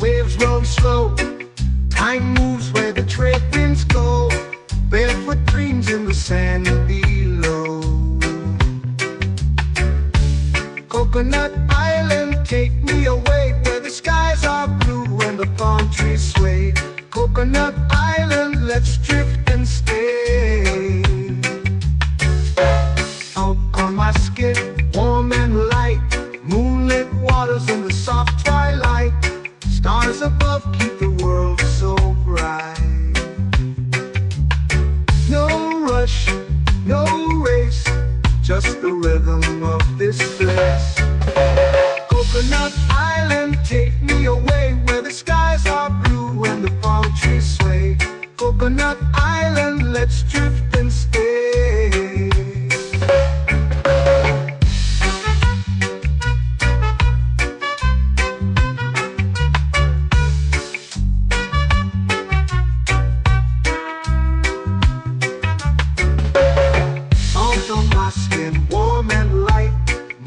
Waves roll slow, time moves where the trade winds go. Barefoot dreams in the sand below. Coconut Island, take me away, where the skies are blue and the palm trees sway. Coconut Island, let's drift and stay. Out on my skin, warm and light, moonlit waters in the soft twilight. Stars above keep the world so bright. No rush, no race, just the rhythm of this place. Coconut Island, take me away, where the skies are blue and the palm trees sway. Coconut Island, let's drift and stay. My skin warm and light,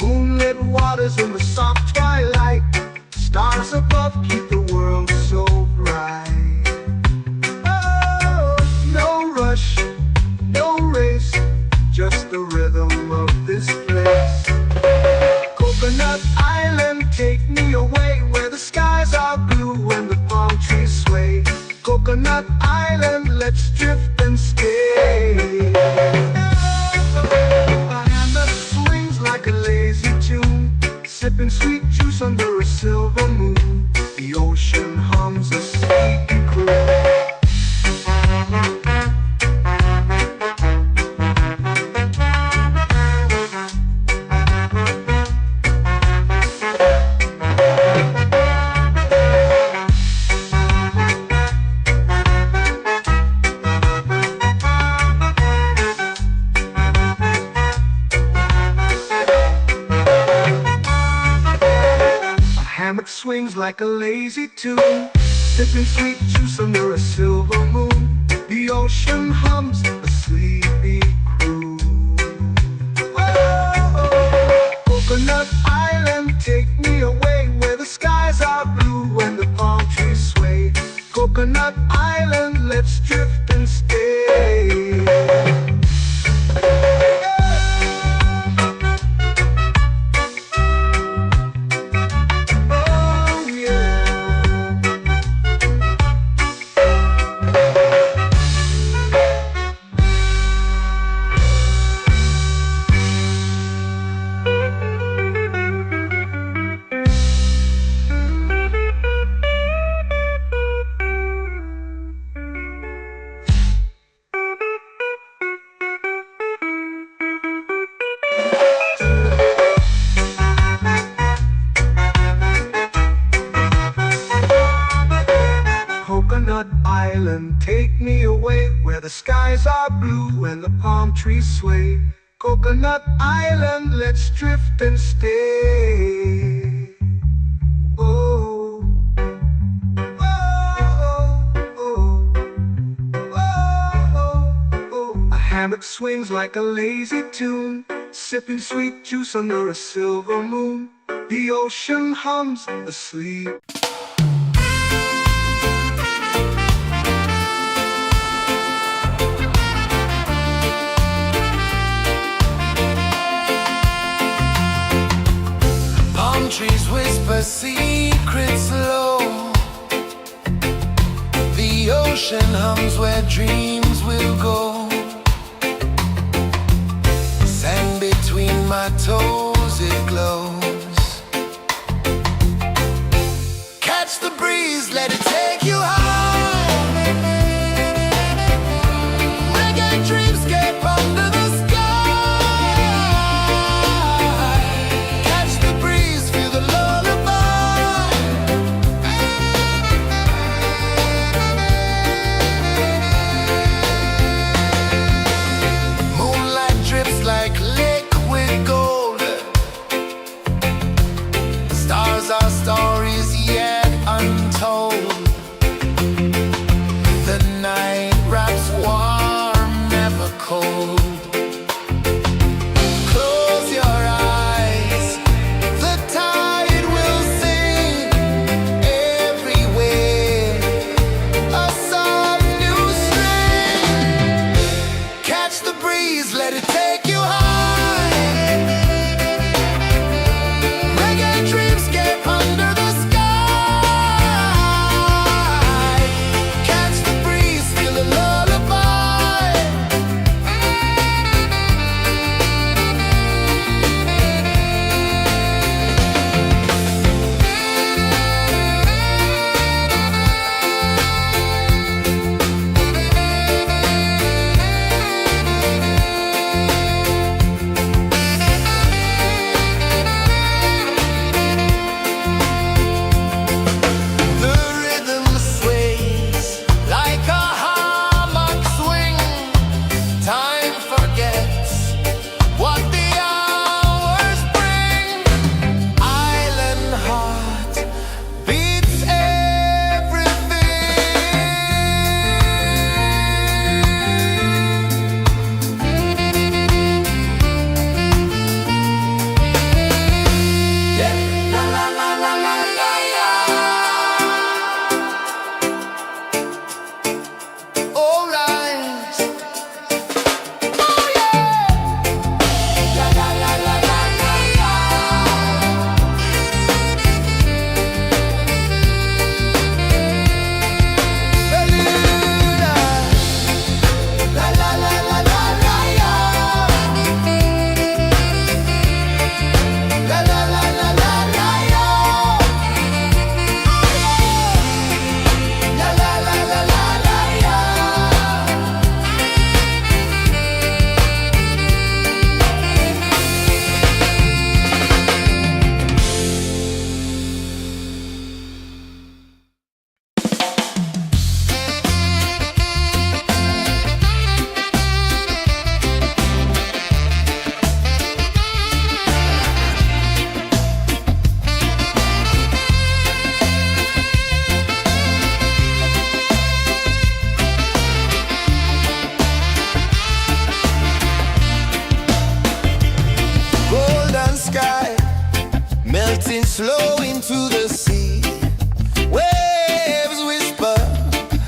moonlit waters in the soft twilight. Stars above keep the world so bright. Oh, no rush, no race, just the rhythm of this place. Coconut Island, take me away, where the skies are blue and the palm trees sway. Coconut Island, let's drift and stay. Like a lazy tune, sipping sweet juice under a silver moon. The ocean hums a sleepy croon. Hammock swings like a lazy tune, sipping sweet juice under a silver moon. The ocean hums a sleepy croon. Whoa. take me away where the skies are blue and the palm trees sway. Coconut Island, let's drift and stay. Oh, oh, oh, oh, oh. A hammock swings like a lazy tune, sipping sweet juice under a silver moon. The ocean hums asleep. Palm trees whisper secrets low. The ocean hums where dreams will go. Sand between my toes, it glows. Catch the breeze, let it take you high. Reggae dreamscape under the sky. Catch the breeze, feel the lullaby. Moonlight drips like liquid gold. Stars are stories yet untold. The night wraps warm, never cold. Close your eyes, the tide will sing everywhere. A soft new string. Catch the breeze, let it take you high. Reggae dreamscape under the sky. Catch the breeze, feel a lullaby. The rhythm sways like a hammock swing. Time forgets what the hours bring. Island heart beats everything. Yeah. La la la la la la la. All right. Oh yeah. La la la la la la la. Bermuda. La la la la la la la. La la la la la la la. La la la la la la la. Golden sky melting slow into the sea. Waves whisper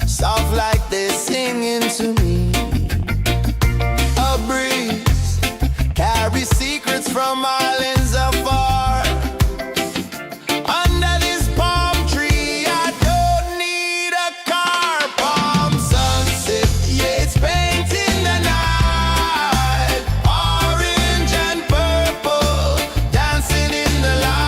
soft like they're singing to me. A breeze carries secrets from islands afar. Under this palm tree, I don't need a car. Palm sunset, yeah, it's painting the night. Orange and purple, dancing in the light.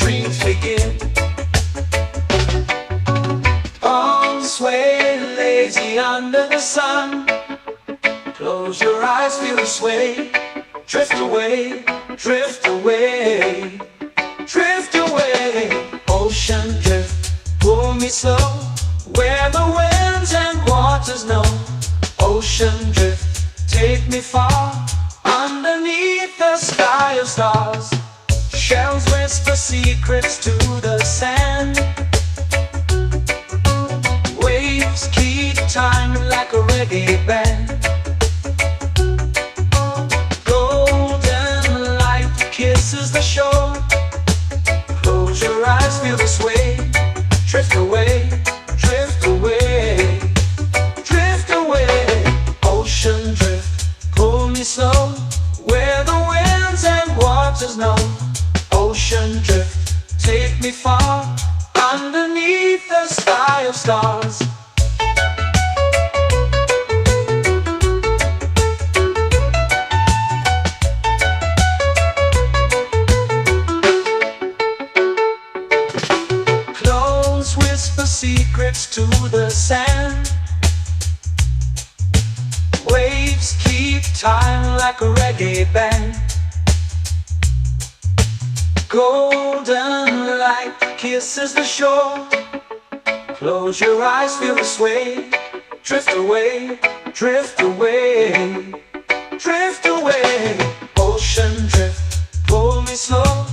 dreams begin. Arms sway lazy under the sun. Close your eyes, feel the sway. Drift away, drift away, drift away. Ocean drift, pull me slow, where the winds and waters know. Ocean drift, take me far, underneath the sky of stars. Shells whisper secrets to the sand. Waves keep time like a reggae band. Golden light kisses the shore. Close your eyes, feel the sway. Drift away, drift away, drift away. Ocean drift, pull me slow, where the winds and waters know. Ocean drift, take me far, underneath the sky of stars. Close whisper secrets to the sand. Waves keep time like a reggae band. Golden light kisses the shore. Close your eyes, feel the sway. Drift away, drift away, drift away. Ocean drift, pull me slow,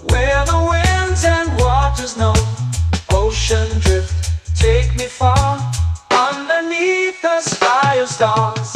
where the winds and waters know. Ocean drift, take me far, underneath the sky of stars.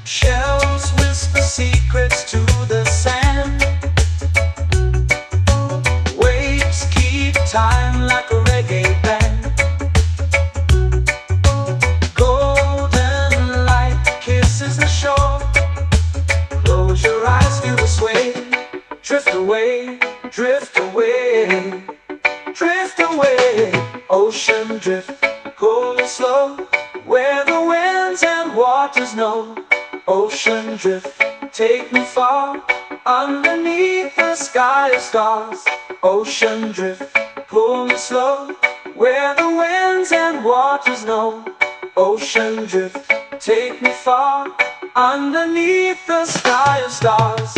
Shells whisper secrets to the sand. Waves keep time like a reggae band. Golden light kisses the shore. Close your eyes, feel the sway. Drift away, drift away, drift away. Ocean drift, pull me slow, where the winds and waters know. Ocean drift, take me far, underneath the sky of stars. Ocean drift, pull me slow, where the winds and waters know. Ocean drift, take me far, underneath the sky of stars.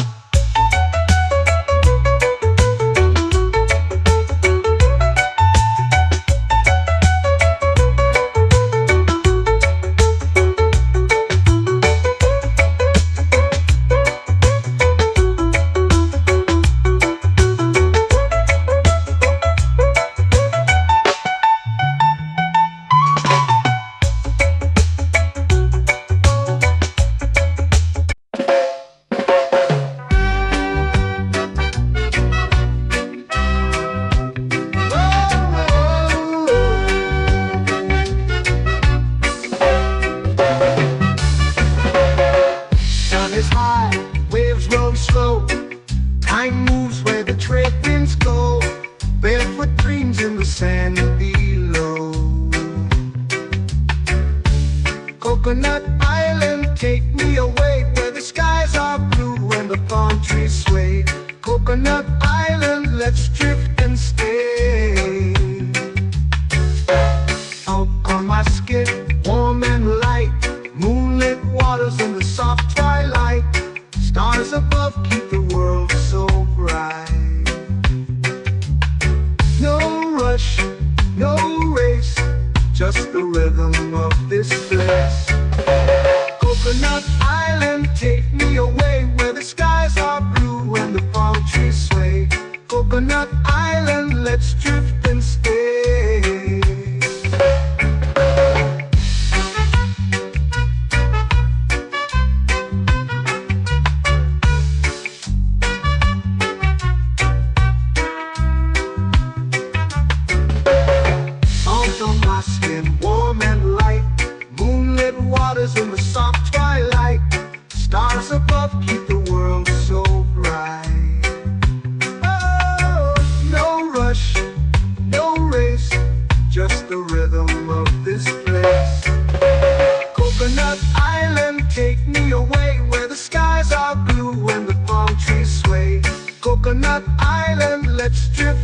Is high, waves roll slow. Time moves where the trade winds go. Barefoot dreams in the sand below. Coconut Island, take me away, where the skies are blue and the palm trees sway. Coconut Island, let's drift and stay. Out on my skin, warm and light, moonlit waters in the soft twilight. Stars above keep the world so bright. No rush, no race, just the rhythm of this place. Coconut Island, take me away, where the skies are blue and the palm trees sway. Coconut Island, let's drift and stay.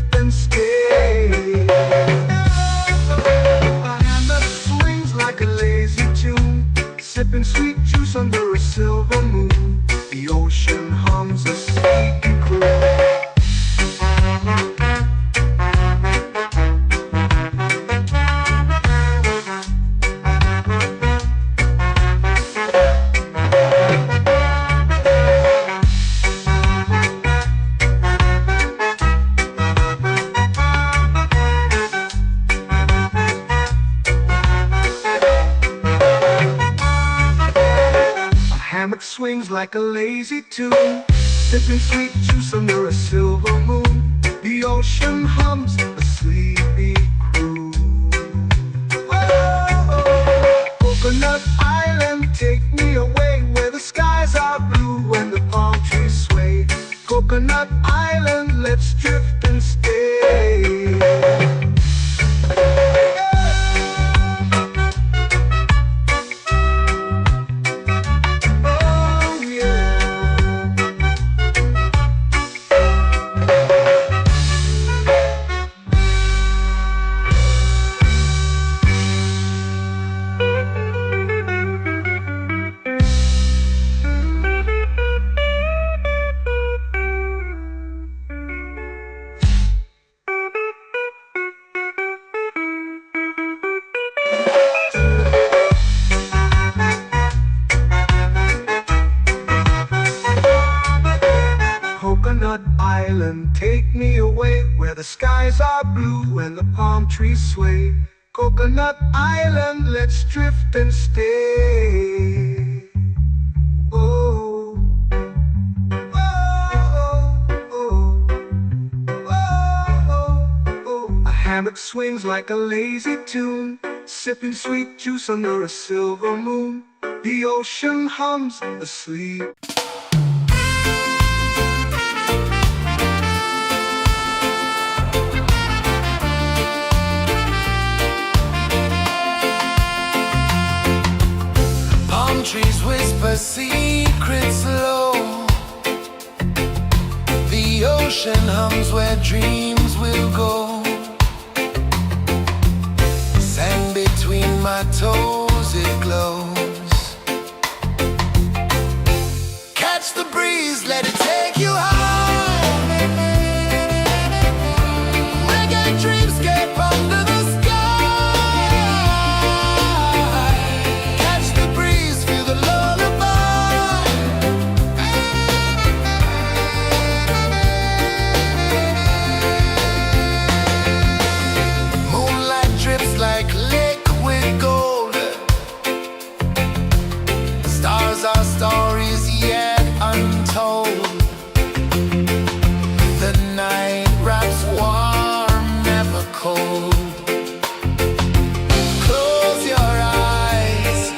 drift and stay. A hand that swings like a lazy tune, sipping sweet juice under a silver moon. The ocean hums a sleepy croon. Hammock swings like a lazy tune, sipping sweet juice under a silver moon. The ocean hums a sleepy croon. Oh, Coconut Island, take me away where the skies are blue and the palm trees sway. Coconut Island, let's drift and stay. Coconut Island, take me away where the skies are blue and the palm trees sway. Coconut Island, let's drift and stay. Oh, oh, oh, oh, oh. A hammock swings like a lazy tune, sipping sweet juice under a silver moon. The ocean hums asleep. Trees whisper secrets low. The ocean hums where dreams will go. Sand between my toes, it glows. Catch the breeze, let it take you high. Reggae dreamscape under the stories yet untold. The night wraps warm, never cold. Close your eyes,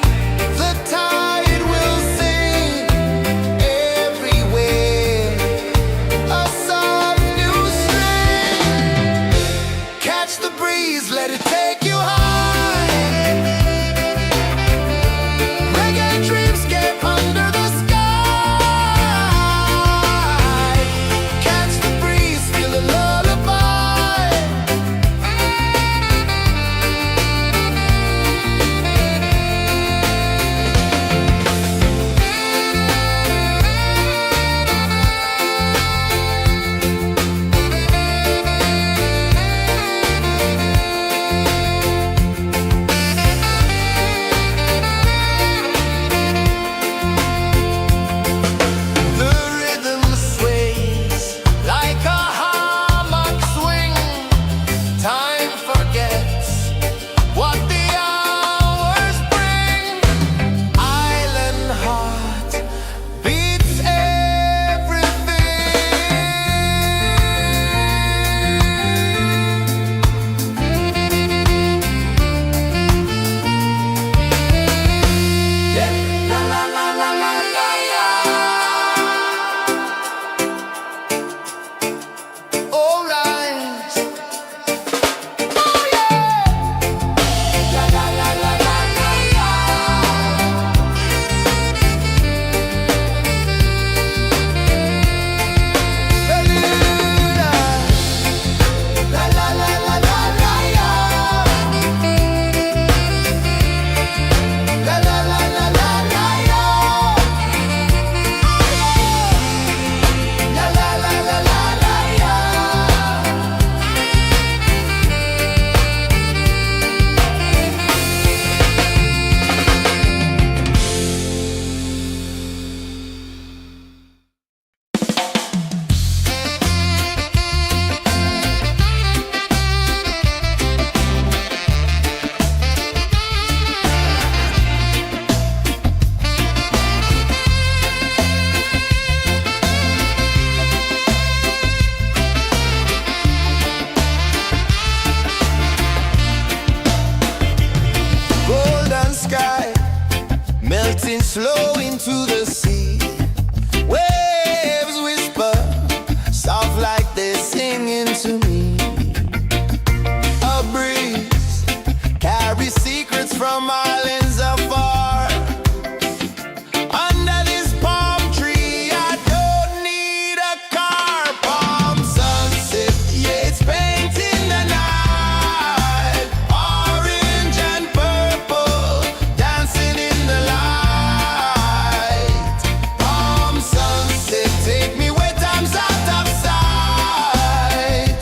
the tide will sing everywhere. A soft new string. Catch the breeze, let it take you high. from islands afar. Under this palm tree, I don't need a car. Palm sunset, yeah, it's painting the night. Orange and purple, dancing in the light. Palm sunset, take me where time's out of sight.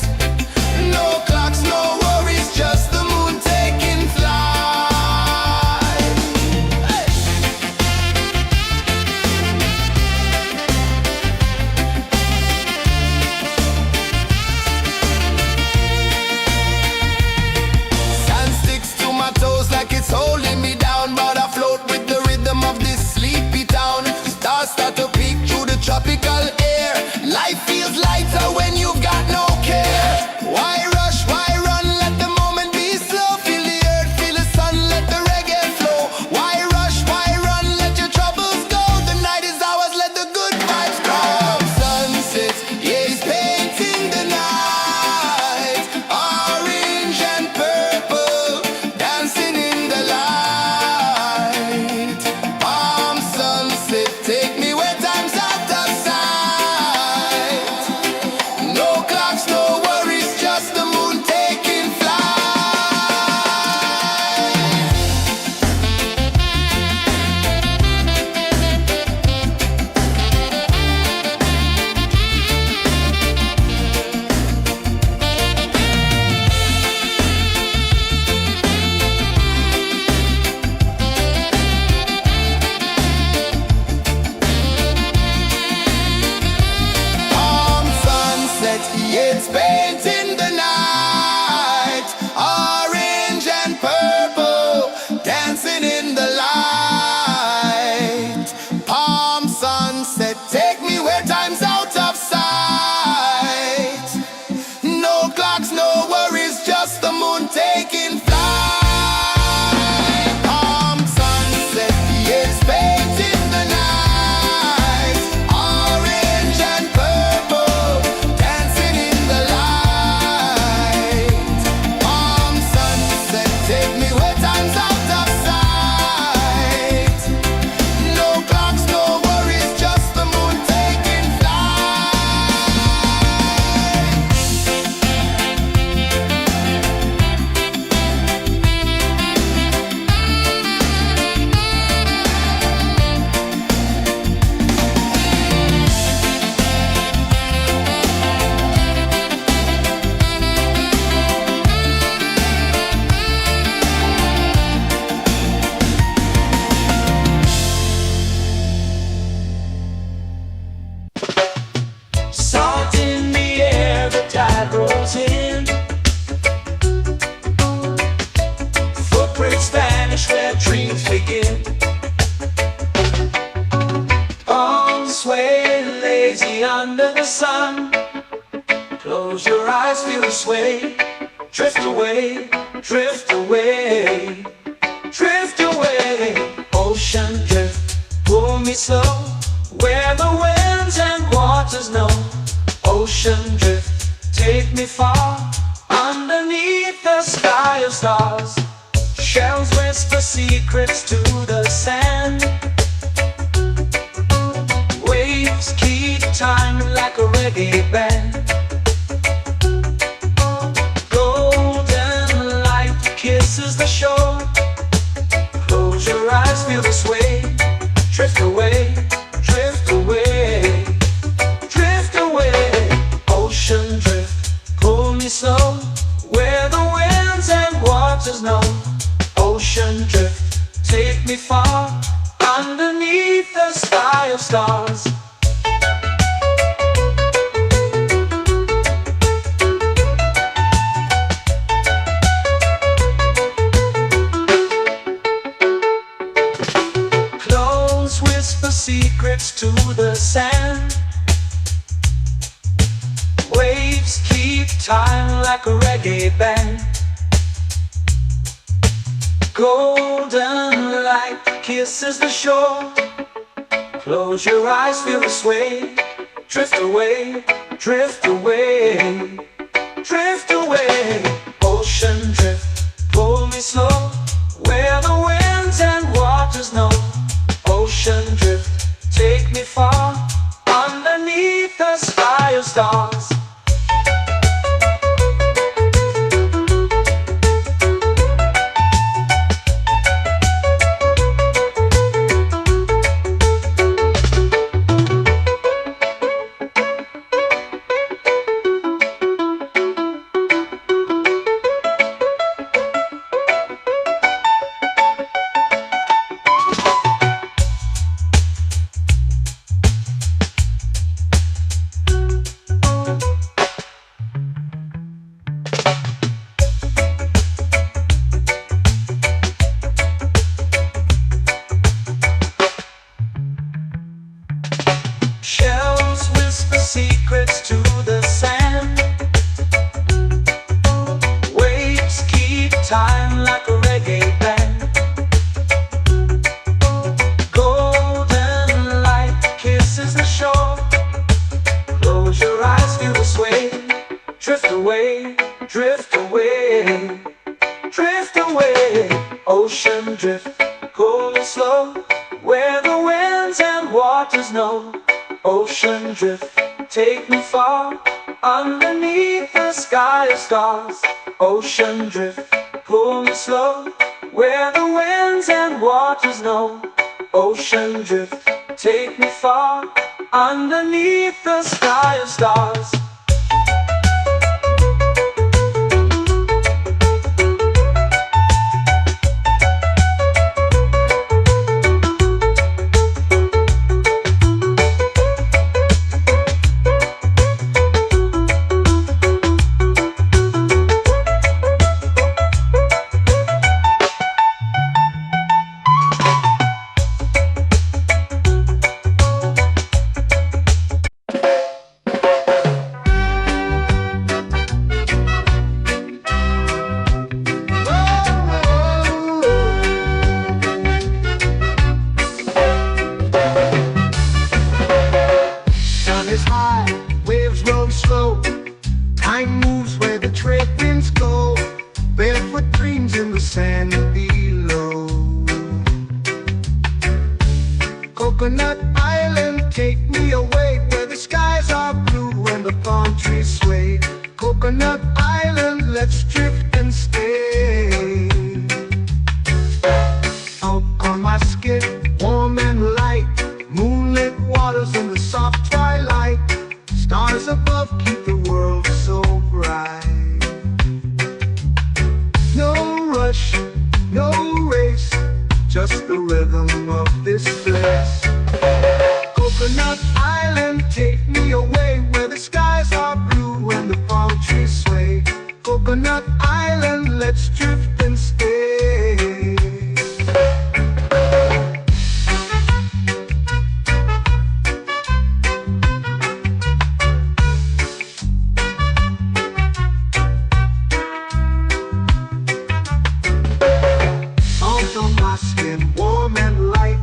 No clocks, no worries, just the moon taking flight. Hey! Sand sticks to my toes like it's holding me down, but I float with the rhythm of this sleepy town. Stars start to peek through the tropical air. Life feels lighter when you've got no care. Why rush, why run, let the moment be slow. Feel the earth, feel the sun, let the reggae flow. Why rush, why run, let your troubles go. The night is ours, let the good vibes grow. Sunset, yeah, it's painting the night. Orange and purple, dancing in the light. Palm sunset, take me where time's out of sight. No clocks, no worries, just the moon taking flight. Palm sunset, yeah, it's painting the night. Orange and purple, dancing in the light. Palm sunset, take me where time's out of sight. No clocks, no worries, just the moon taking flight. Palm sunset, yeah, it's painting the night. Orange and purple, dancing in the light. Palm sunset, take me where time's out of sight. No clocks, no worries, just the moon taking flight. Salt in the air, the tide rolls in. Footprints vanish where dreams begin. Arms sway lazy under the sun. Close your eyes, feel the sway. Drift away, drift away, drift away. Ocean drift, pull me slow, where the winds and waters know. Ocean drift, take me far, underneath the sky of stars. Shells whisper secrets to the sand. Waves keep time like a reggae band. Golden light kisses the shore. Close your eyes, feel the sway. Drift away, drift away, drift away. Ocean drift, pull me slow, where the winds and waters know. Ocean drift, take me far, underneath the sky of stars. Close whisper secrets to the sand. Waves keep time like a reggae band. Golden light kisses the shore. Close your eyes, feel the sway. Drift away, drift away, drift away. Ocean drift, pull me slow, where the time like a reggae band. Golden light kisses the shore. Close your eyes, feel the sway. Drift away, drift away, drift away. Ocean drift, cool and slow, where the winds and waters know. Ocean drift, take me far, underneath the sky of stars. Ocean drift, pull me slow, where the winds and waters know. Ocean drift, take me far, underneath the sky of stars. Is high, waves roll slow. Time moves where the trade winds go. Barefoot dreams in the sand below. Coconut Island, take me away, where the skies are blue and the palm trees sway. Coconut Island, let's drift and stay. Out on my skin, warm and light, moonlit waters in the soft twilight. Stars above keep the world so bright. No rush, no race, just the rhythm of this place. Coconut Island, take me away, where the skies are blue and the palm trees sway. Coconut Island, let's drift and stay. On my skin, warm and light,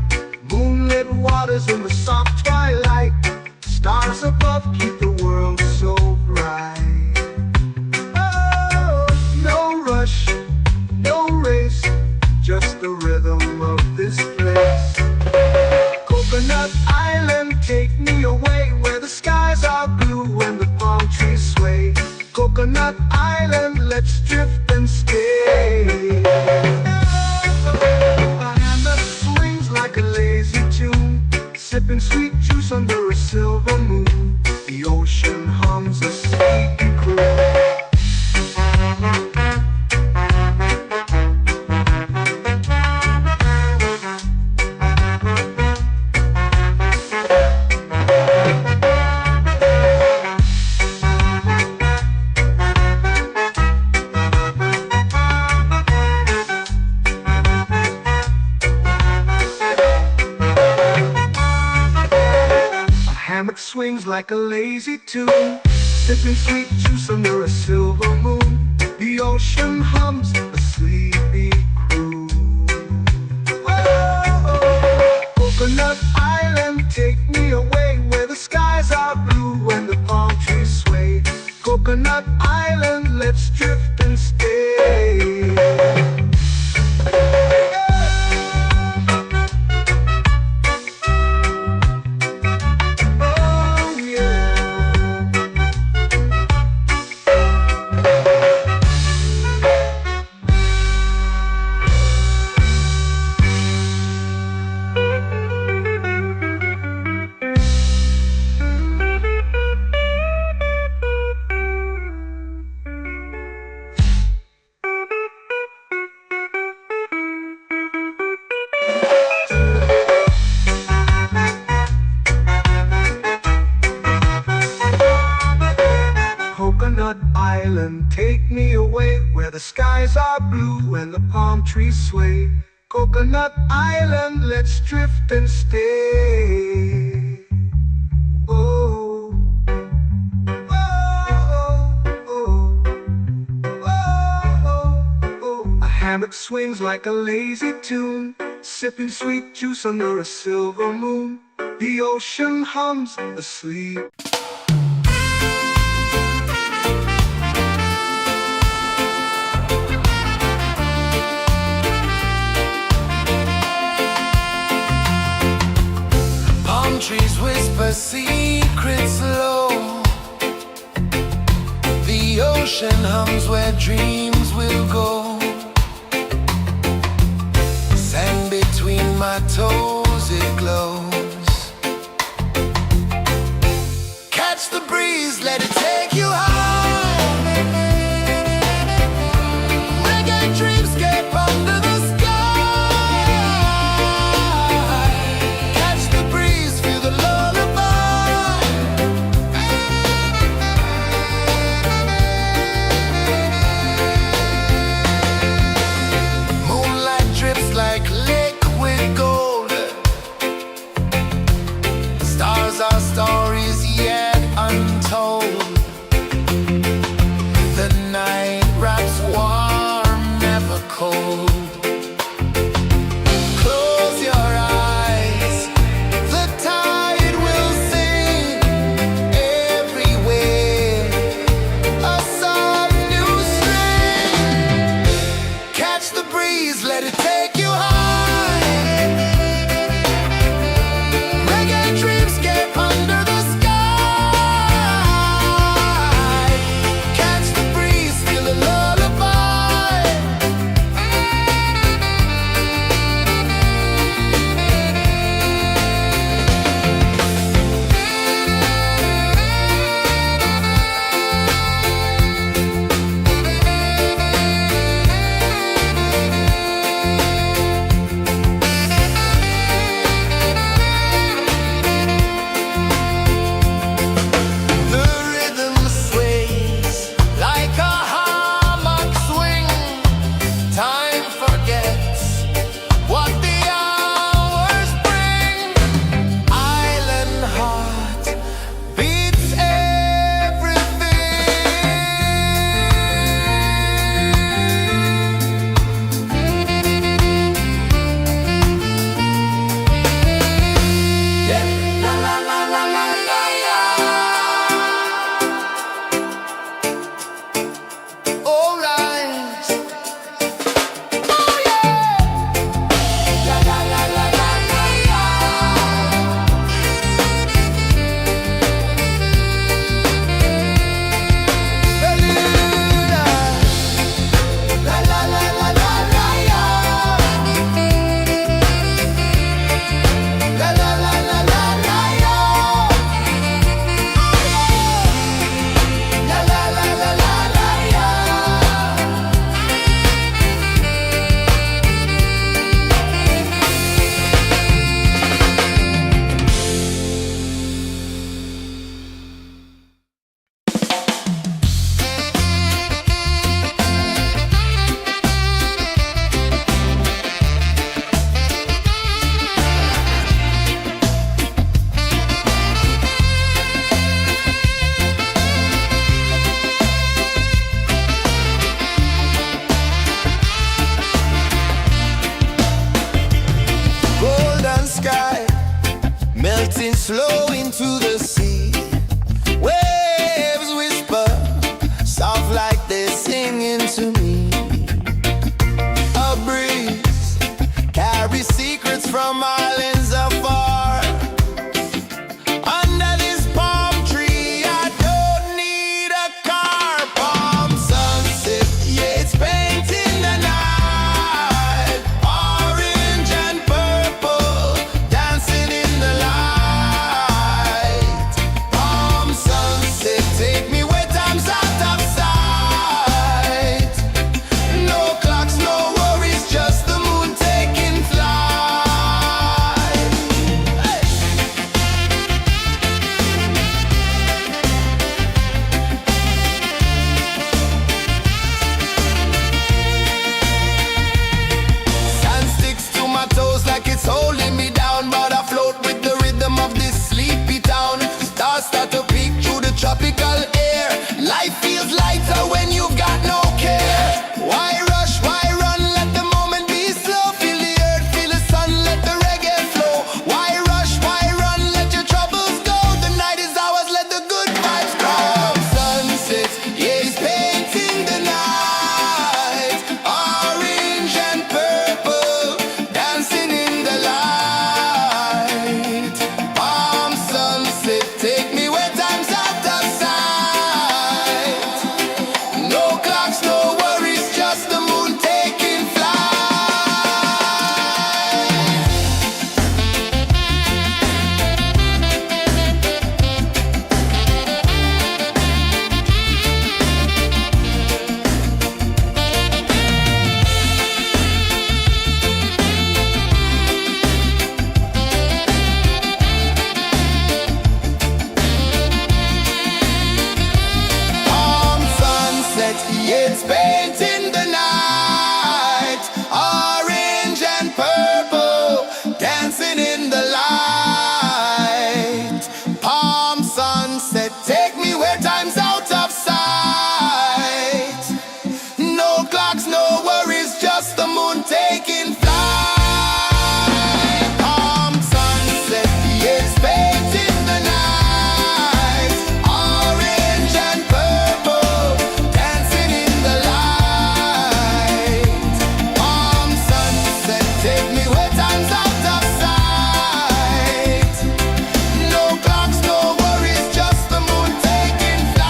moonlit waters in the soft twilight. Stars above keep the world so bright. Oh, no rush, no race, just the rhythm of this place. Coconut Island, take me away, where the skies are blue and the palm trees sway. Coconut Island, let's drift and stay. Like a lazy tune, sipping sweet juice under a silver moon. The ocean hums a sleepy croon. Hammock swings like a lazy tune, sipping sweet juice under a silver moon. The ocean hums a sleepy croon. Whoa, Coconut Island, take me away, where the skies are blue and the palm trees sway. Coconut Island, let's drift and stay. Coconut Island, take me away, where the skies are blue and the palm trees sway. Coconut Island, let's drift and stay. Oh, oh, oh, oh, oh, oh, oh. hammock swings like a lazy tune, sipping sweet juice under a silver moon. The ocean hums asleep. Palm trees whisper secrets low. The ocean hums where dreams will go. Sand between my toes, it glows. Catch the breeze, let it take you high. Reggae dreamscape under the sky. Catch the breeze, feel the lullaby. paint in the night, orange and purple, dancing in the light. Palm sunset, take me where time's out of sight. No clocks, no worries, just the moon taking flight. Palm sunset, yes, paint in the night, orange and purple, dancing in the light. Palm sunset, take me where time's out of sight. No clocks, no worries, just the moon taking flight.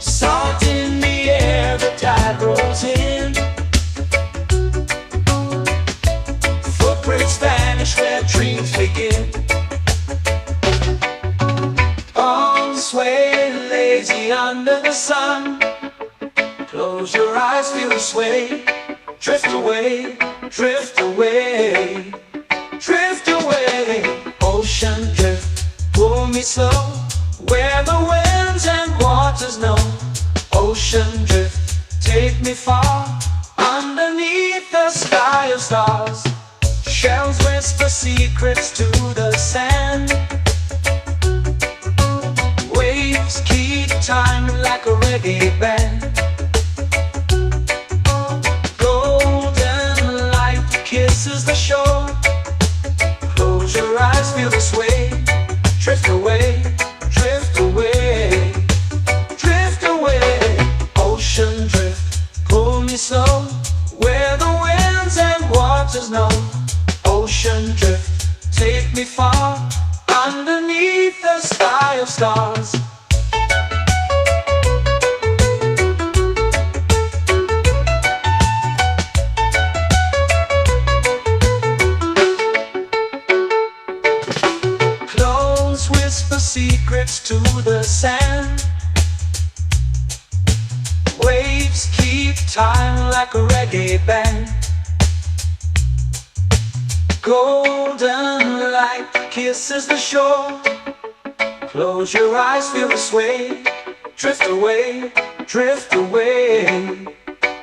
Salt in the air, the tide rolls in. Footprints vanish where dreams begin. Arms sway lazy under the sun. Close your eyes, feel the sway. Drift away, drift away, drift away. Ocean drift, pull me slow, where the winds and waters know. Ocean drift, take me far, underneath the sky of stars. Shells whisper secrets to the sand. Waves keep time like a reggae band. Golden light kisses the shore. Close your eyes, feel the sway. Drift away, drift away, drift away. Ocean drift, pull me slow, where the winds and waters know. Ocean drift, take me far, underneath the sky of stars. Clones whisper secrets to the sand. Waves keep time like a reggae band. Golden light kisses the shore. Close your eyes, feel the sway. Drift away, drift away,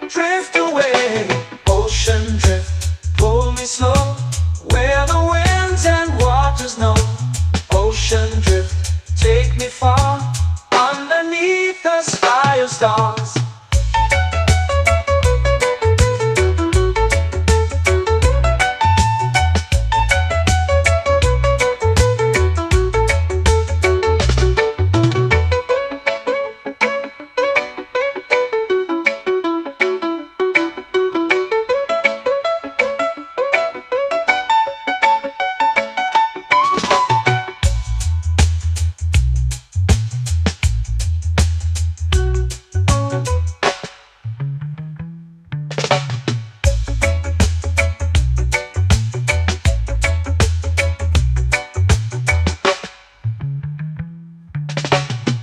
drift away. Ocean drift, pull me slow, where the winds and waters know. Ocean drift, take me far, underneath the sky of stars.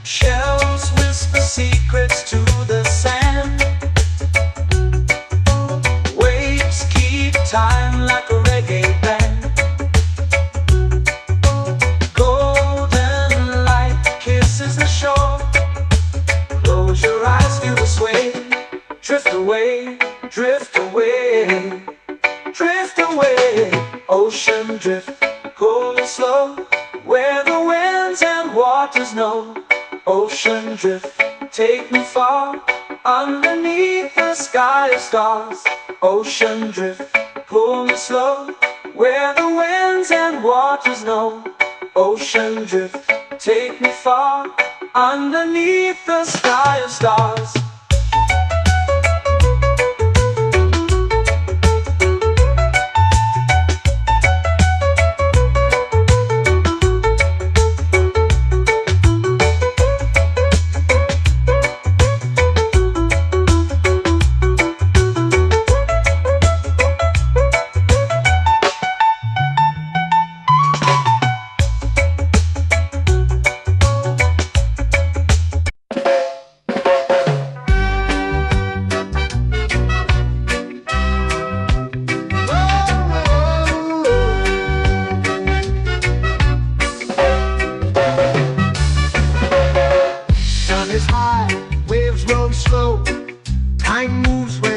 Shells whisper secrets to the sand. Waves keep time like a reggae band. Golden light kisses the shore. Close your eyes, feel the sway. Drift away, drift away, drift away. Ocean drift, pull me slow, where the winds and waters know. Ocean drift, take me far, underneath the sky of stars. Ocean drift, pull me slow, where the winds and waters know. Ocean drift, take me far, underneath the sky of stars.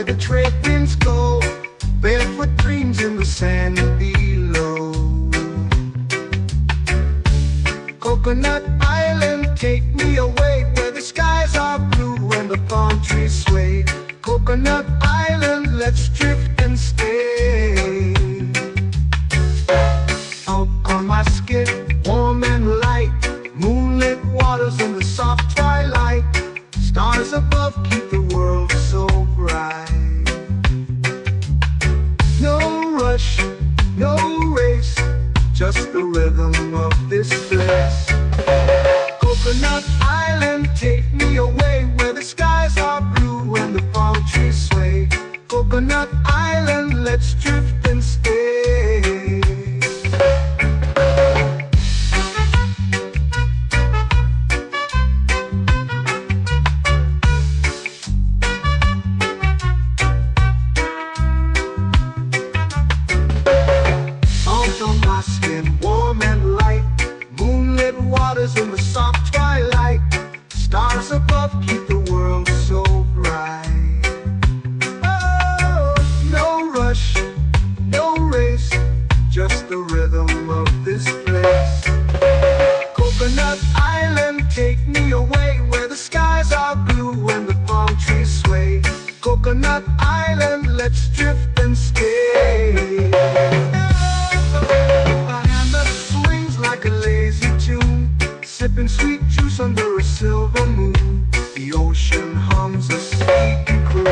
the trade winds go, barefoot dreams in the sand below. Coconut Island, take me away where the skies are blue and the palm trees sway. Coconut Island, let's drift and stay. Out on my skin, warm and light, moonlit waters in the soft twilight. Stars above keep the world so bright. No rush, no race, just the rhythm of this place. Coconut Island, take me away where the skies are blue and the palm trees sway. Coconut Island, let's drift and stay. Out on my skin, warm and light, moonlit waters in the soft twilight. Stars above keep the world so bright. Oh, no rush, no race, just the rhythm of this place. Coconut Island, take me away where the skies are blue and the palm trees sway. Coconut Island, let's drift and stay. A hand that swings like a lazy tune, sipping sweet juice under a silver moon. The ocean hums a sleepy croon.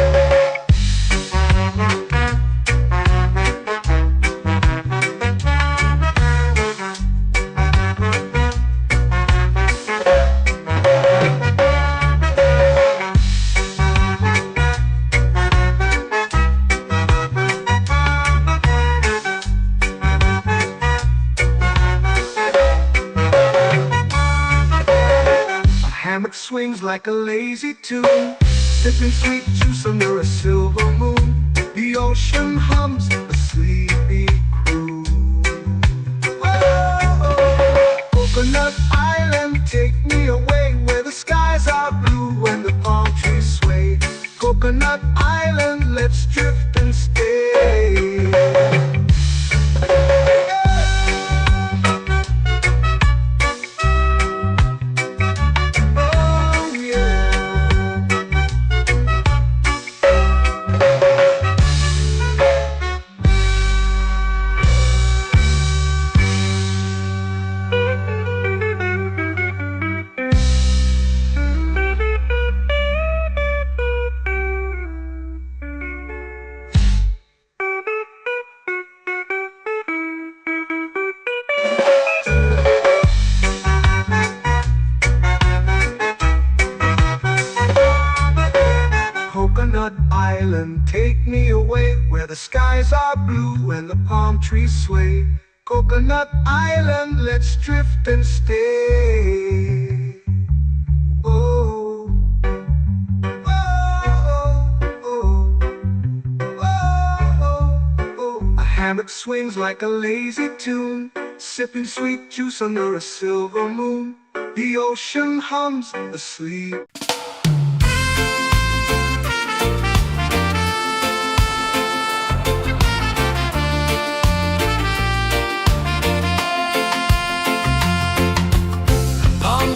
Hammock swings like a lazy tune, sipping sweet juice under a silver moon. The ocean hums a sleepy croon. Whoa, Coconut Island, take me away where the skies are blue and the palm trees sway. Coconut Island, let's drift and stay. Coconut Island, take me away where the skies are blue and the palm trees sway. Coconut Island, let's drift and stay. Oh, oh, oh, oh, oh. A hammock swings like a lazy tune, sipping sweet juice under a silver moon. The ocean hums asleep.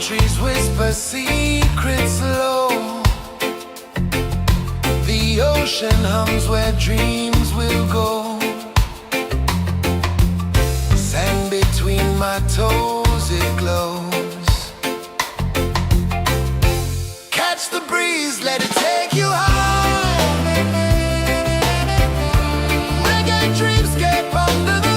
Trees whisper secrets low. The ocean hums where dreams will go. Sand between my toes, it glows. Catch the breeze, let it take you high. Reggae dreamscape under the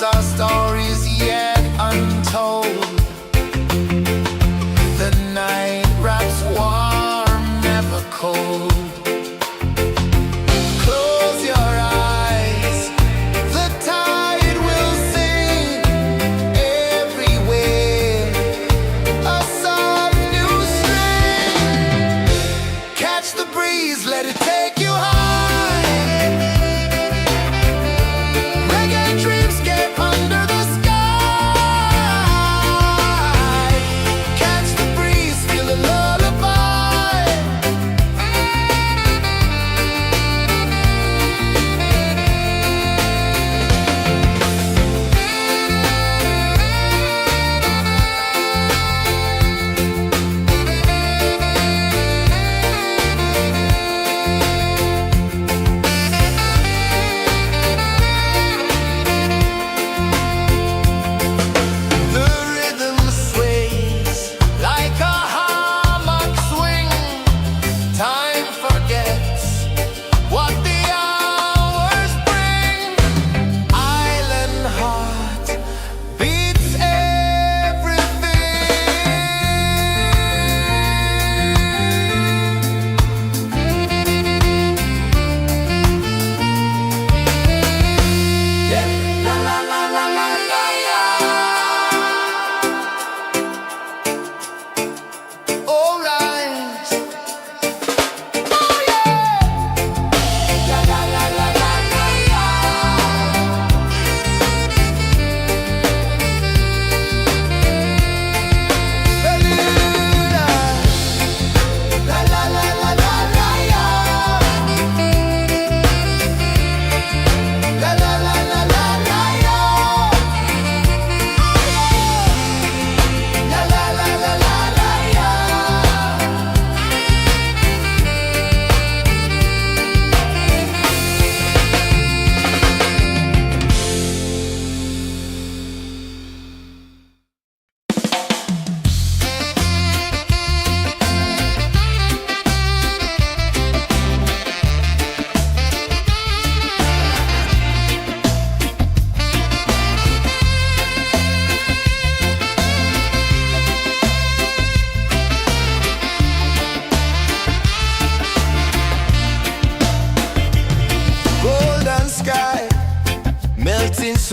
our stories yet untold.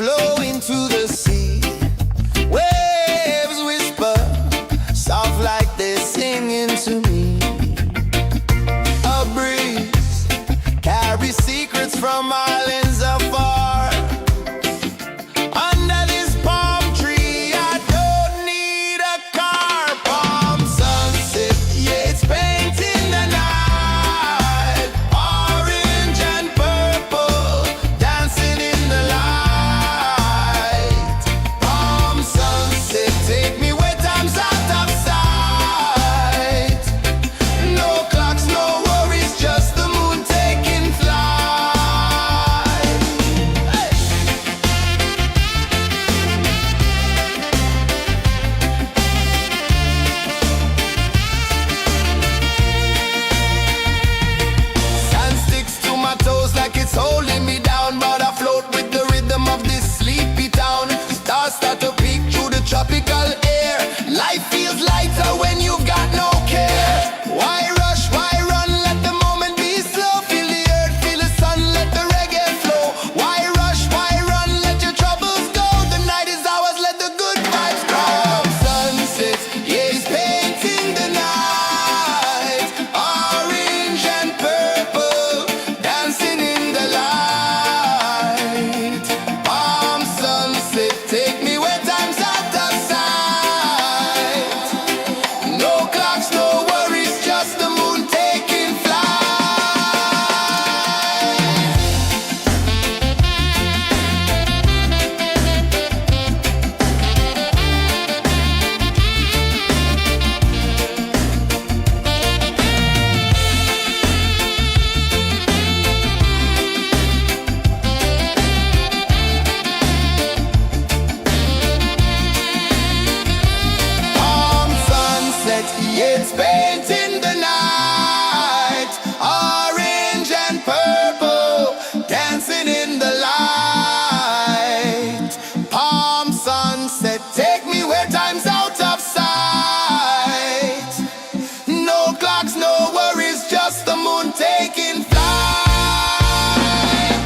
flow into the sea. Waves whisper, soft like they're singing to me. A breeze carries secrets from islands afar. Under this palm tree, I don't need a car. Palm sunset, yeah, it's painting the night. Orange and purple, dancing in the light. Palm sunset, take me where time's out of sight. No clocks, no worries, just the moon taking flight. Hey! Sand sticks to my toes like it's holding me down, but I float with the rhythm of this sleepy town. Stars start to peek through the tropical air. Life feels lighter when you've got no care. Why rush, why run, let the moment be slow. Feel the earth, feel the sun, let the reggae flow. Why rush, why run, let your troubles go. The night is ours, let the good vibes grow. Sunset, yeah, it's painting the night. Orange and purple, dancing in the light. Palm sunset, take me where time's out of sight. No clocks, no worries, just the moon taking flight. Palm sunset, yeah, it's painting the night. Orange and purple, dancing in the light. Palm sunset, take me where time's out of sight. No clocks, no worries, just the moon taking flight.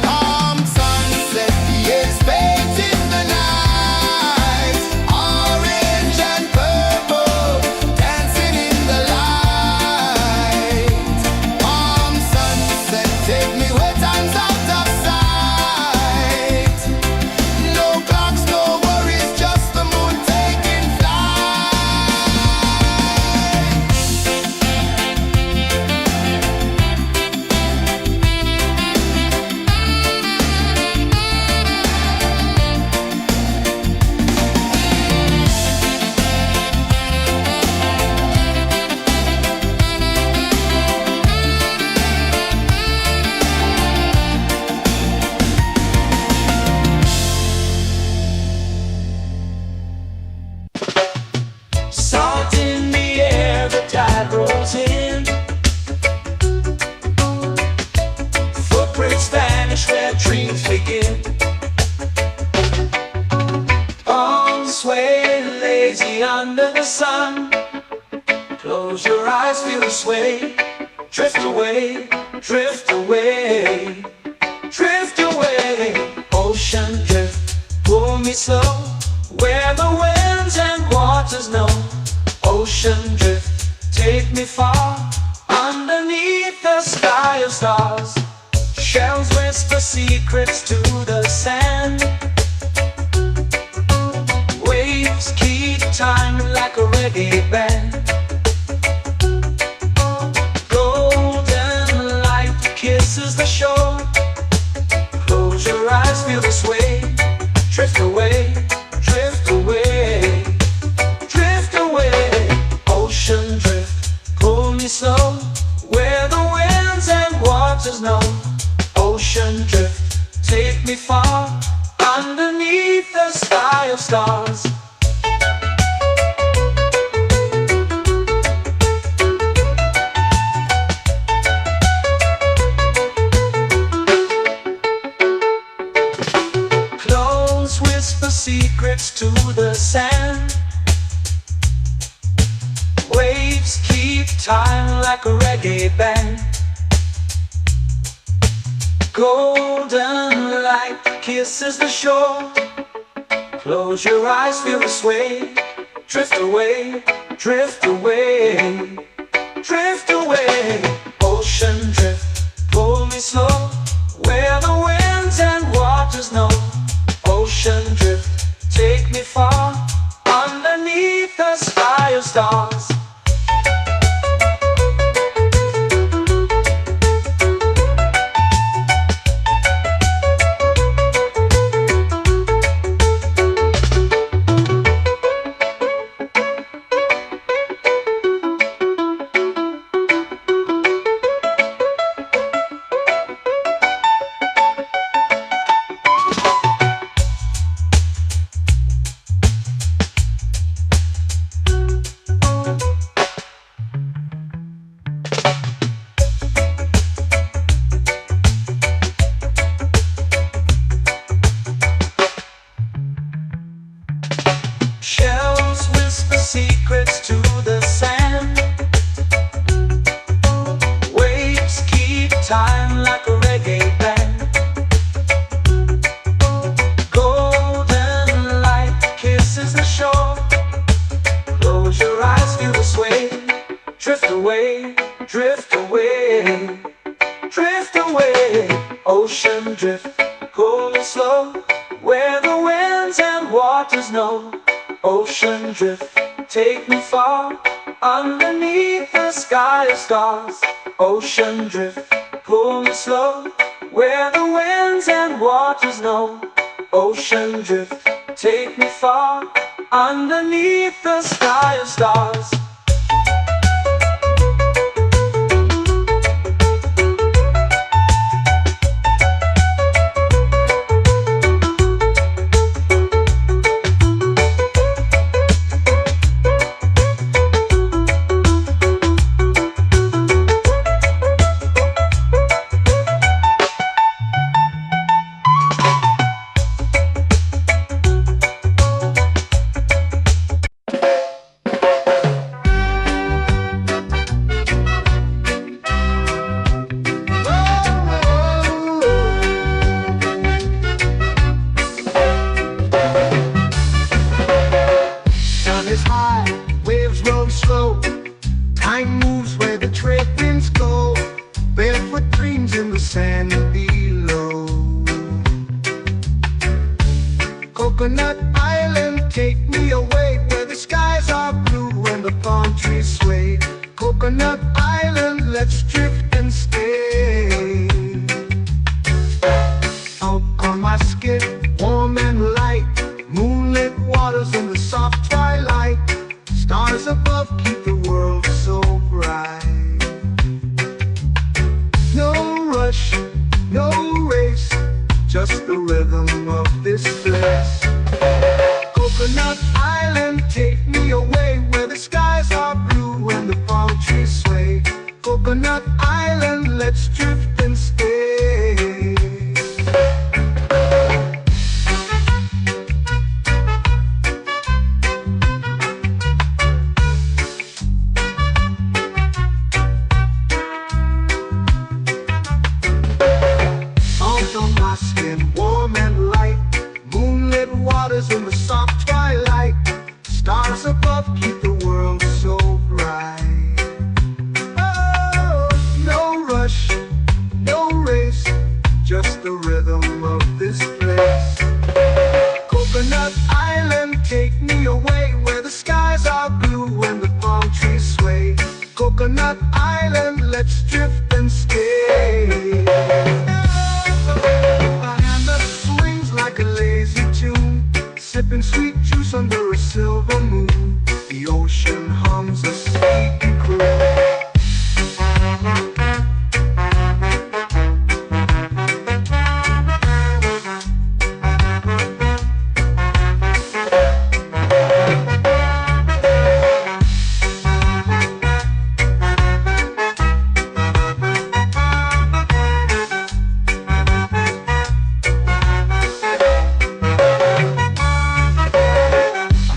Palm sunset, yeah, it's painting the night. Orange and purple, dancing in the light. Palm sunset, take me where time's out of sight. No clocks, no worries, just the moon taking flight. Salt in the air, the tide rolls in. Footprints vanish where dreams begin. Arms sway lazy under the sun. Close your eyes, feel the sway. Drift away, drift away, drift away. Ocean drift, pull me slow, where the winds and waters know. Ocean drift, take me far, underneath the sky of stars. Shells whisper secrets to the sand. Waves keep time like a reggae band. Golden light kisses the shore. Close your eyes, feel the sway. Drift away, drift away, drift away. Ocean drift, pull me slow, where the winds and waters know. Ocean drift, take me far, underneath the sky of stars. Close whisper secrets to the sand. Waves keep time like a reggae band. Golden light kisses the shore. Close your eyes, feel the sway. Drift away, drift away, drift away. Ocean drift, pull me slow, where the winds and waters know. Ocean drift, take me far, underneath the sky of stars. Shells whisper secrets to the sand. Waves keep time like a reggae band. Golden light kisses the shore. Close your eyes, feel the sway. Drift away, drift away, drift away. Ocean drift, pull me slow, where the winds and waters know. Ocean drift, take me far, underneath the sky of stars. Ocean drift, pull me slow, where the winds and waters know. Ocean drift, take me far, underneath the sky of stars. Sun is high, waves roll slow. Time moves where the trade winds go. Barefoot dreams in the sand below. Coconut Island, take me away, where the skies are blue and the palm trees sway. Coconut Island, let's drift and stay. Out on my skin, warm and light, moonlit waters in the soft twilight. Stars above keep the world so bright. No rush, no race, just the rhythm of this place. Coconut Island, take me away, where the skies are blue and the palm trees sway. Coconut Island, let's drift and stay. My skin warm and light, moonlit waters in the soft twilight. Stars above keep the world so bright. Oh, no rush, no race, just the rhythm of this place. Coconut Island, take me away, where the skies are blue and the palm trees sway. Coconut Island, let's drift and stay. Sipping sweet juice under a silver moon. The ocean hums a sleepy croon.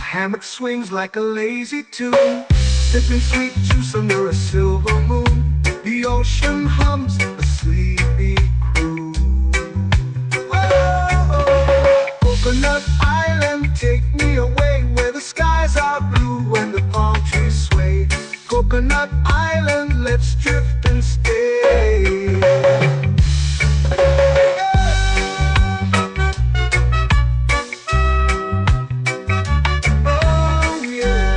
Hammock swings like a lazy tune, sipping sweet juice under a silver moon. The ocean hums a sleepy croon. Coconut Island, let's drift and stay. Oh yeah.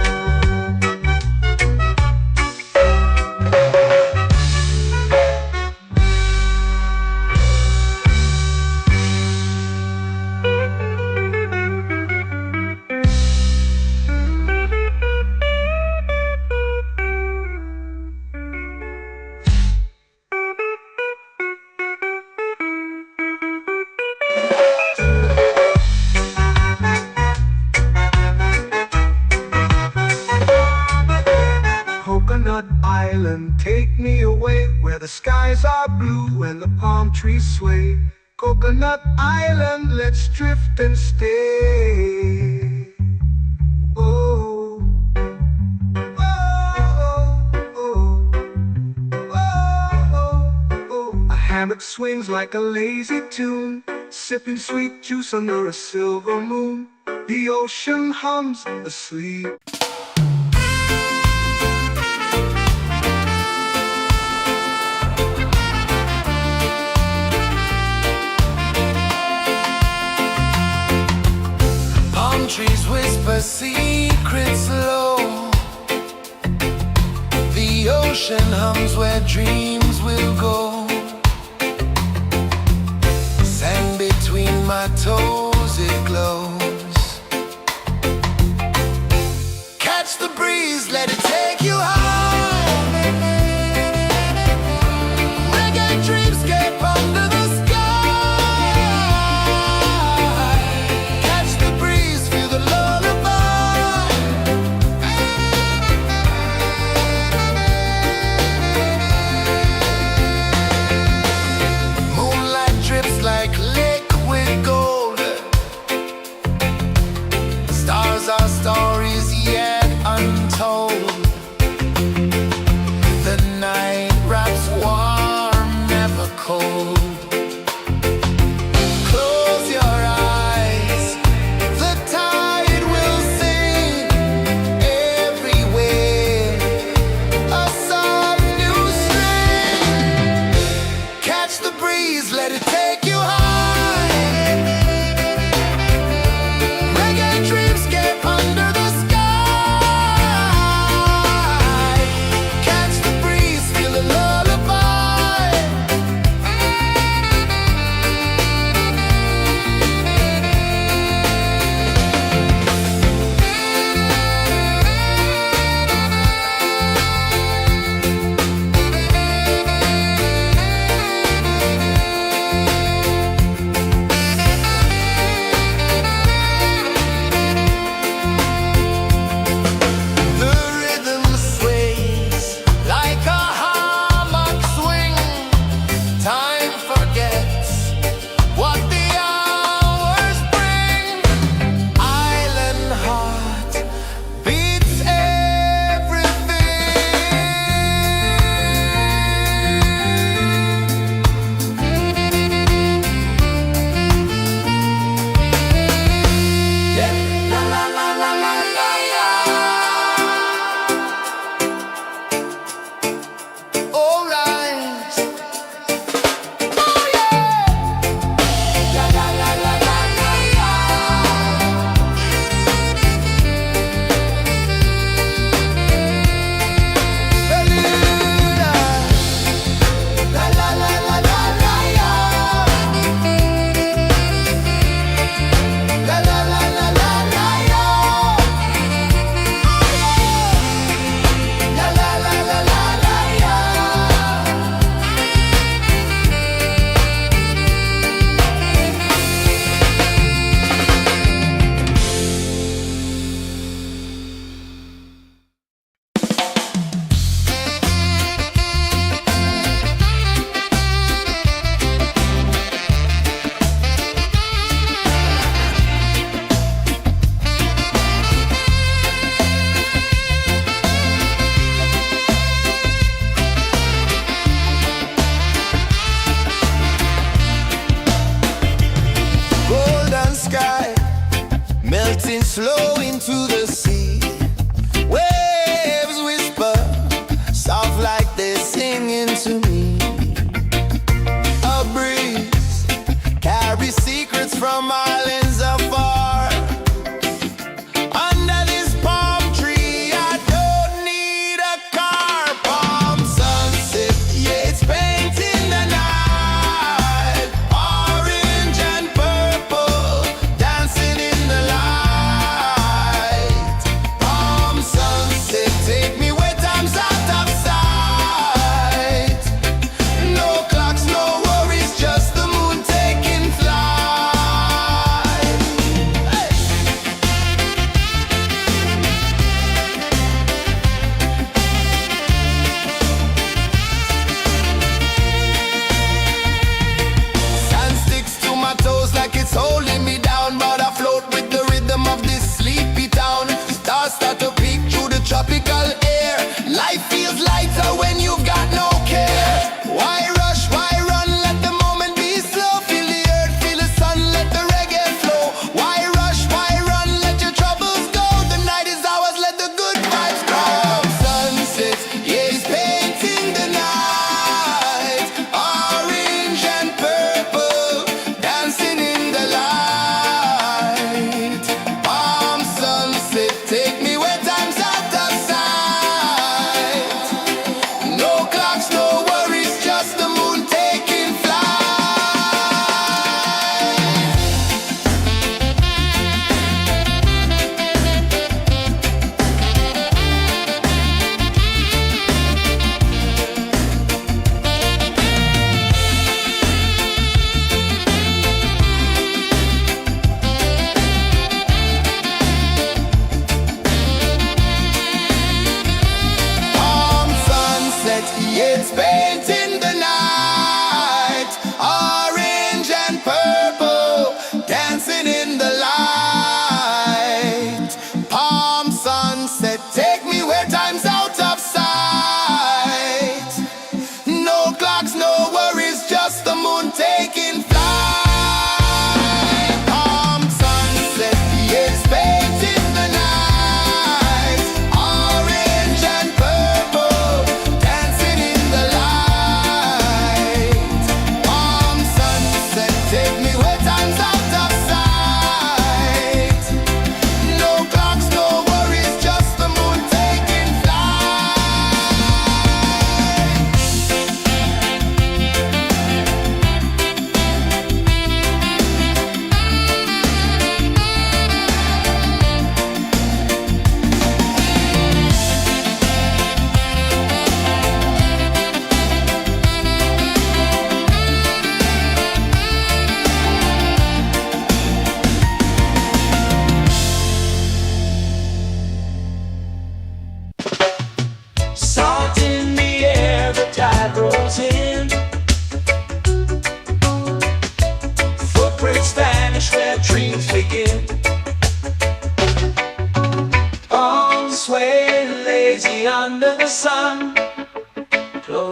Coconut Island, take me away where the skies are blue and the palm trees sway. Coconut Island, let's drift and stay. Oh, oh, oh, oh, oh. A hammock swings like a lazy tune, sipping sweet juice under a silver moon. The ocean hums asleep. Palm trees whisper secrets low. The ocean hums where dreams will go. Sand between my toes, it glows. Catch the breeze, let it take you high. Reggae dreamscape under the sky. Catch the breeze, feel the lullaby. Moonlight drips like liquid gold.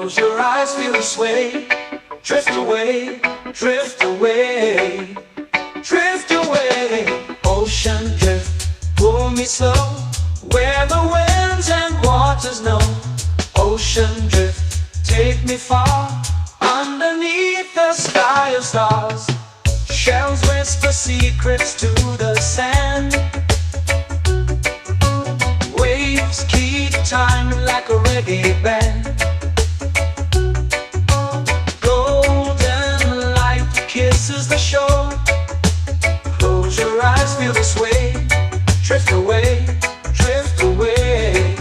Close your eyes, feel the sway. Drift away, drift away, drift away. Ocean drift, pull me slow, where the winds and waters know. Ocean drift, take me far, underneath the sky of stars. Shells whisper secrets to the sand. Waves keep time like a reggae band. Golden light kisses the shore. Close your eyes, feel the sway. Drift away, drift away,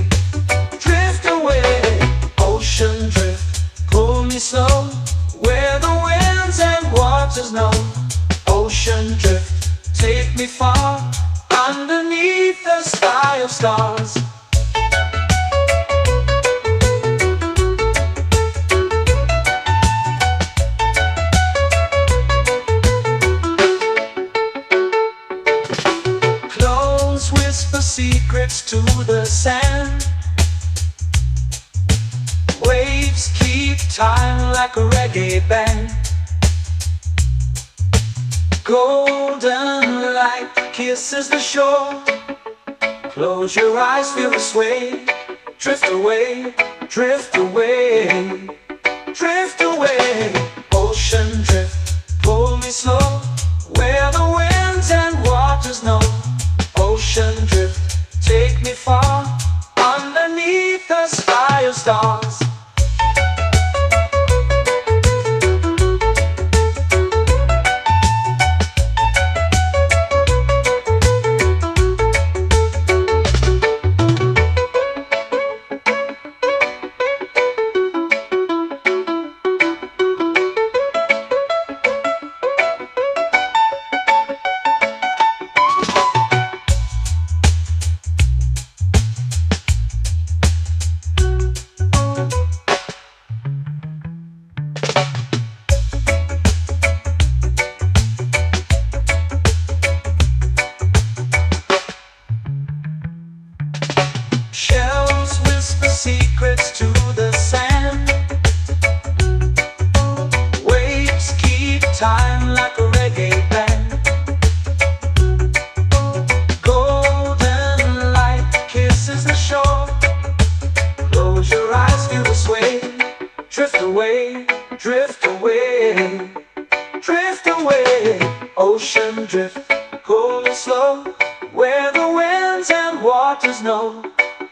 drift away. Ocean drift, pull me slow, where the winds and waters know. Ocean drift, take me far, underneath the sky of stars. Close whisper secrets to the sand. Waves keep time like a reggae band. Golden light kisses the shore. Close your eyes, feel the sway. Drift away, drift away, drift away. Ocean drift, pull me slow, where the winds and waters know. Ocean drift, take me far, underneath the sky of stars. Shells whisper secrets to the sand. Waves keep time like a reggae band. Golden light kisses the shore. Close your eyes, feel the sway. Drift away, drift away, drift away. Ocean drift, pull me slow, where the winds and waters know.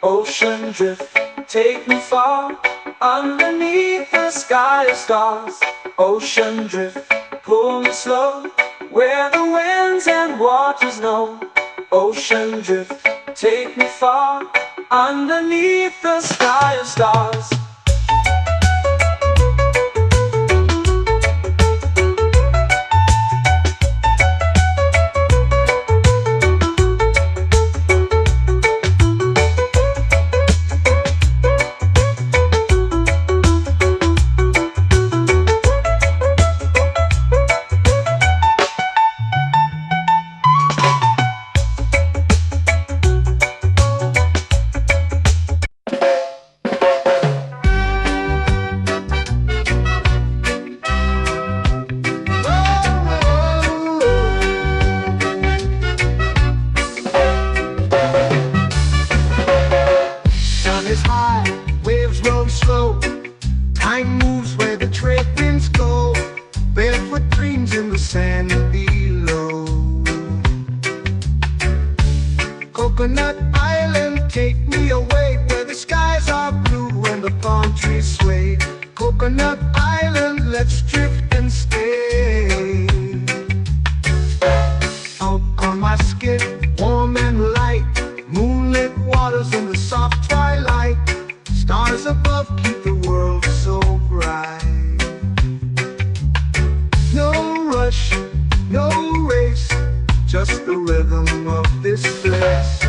Ocean drift, take me far, underneath the sky of stars. Ocean drift, pull me slow, where the winds and waters know. Ocean drift, take me far, underneath the sky of stars. Time moves where the trade winds go. Barefoot dreams in the sand below. Coconut Island, take me away, where the skies are blue and the palm trees sway. Coconut Island, let's drift and stay. Out on my skin, warm and light, moonlit waters in the soft twilight. Stars above keep the world so bright. No rush, no race, just the rhythm of this place.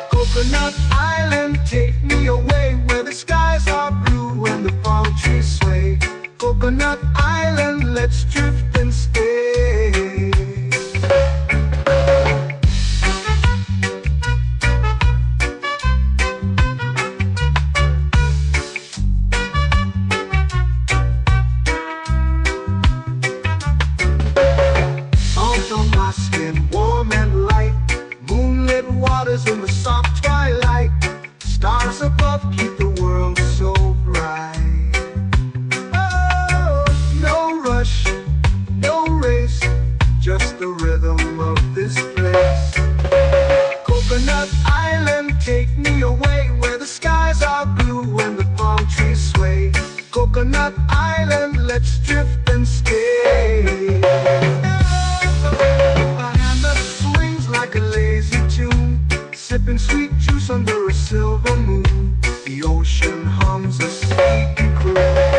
Coconut Island, take me away, where the skies are blue and the palm trees sway. Coconut Island, let's drift and stay. Coconut Island, let's drift and stay. A hand that swings like a lazy tune, sipping sweet juice under a silver moon. The ocean hums a sleepy croon.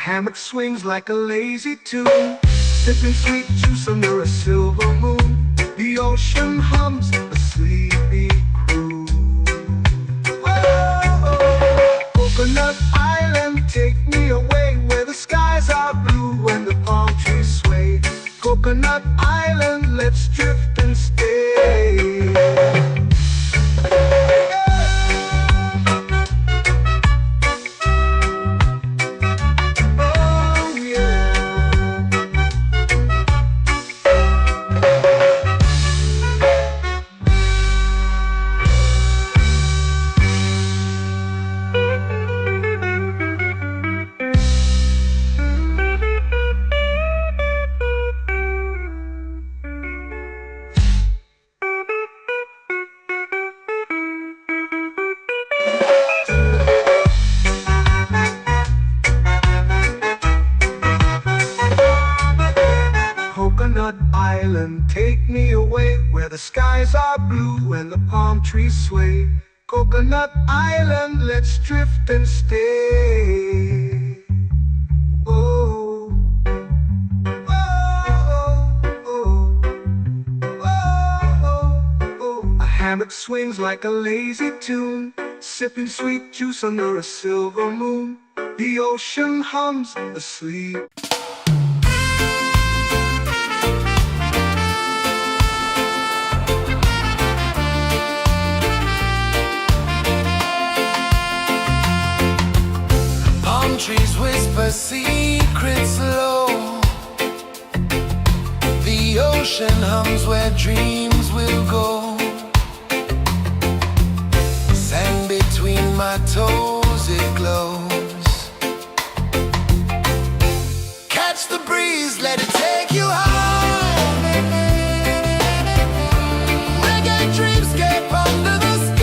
Hammock swings like a lazy tune, sipping sweet juice under a silver moon. The ocean hums a sleepy croon. Whoa, Coconut Island, take me away where the skies are blue and the palm trees sway. Coconut Island, let's drift and stay. Coconut Island, take me away where the skies are blue and the palm trees sway. Coconut Island, let's drift and stay. Oh, oh, oh, oh, oh. A hammock swings like a lazy tune, sipping sweet juice under a silver moon. The ocean hums asleep. Trees whisper secrets low. The ocean hums where dreams will go. Sand between my toes, it glows. Catch the breeze, let it take you high. Reggae dreamscape under the sky.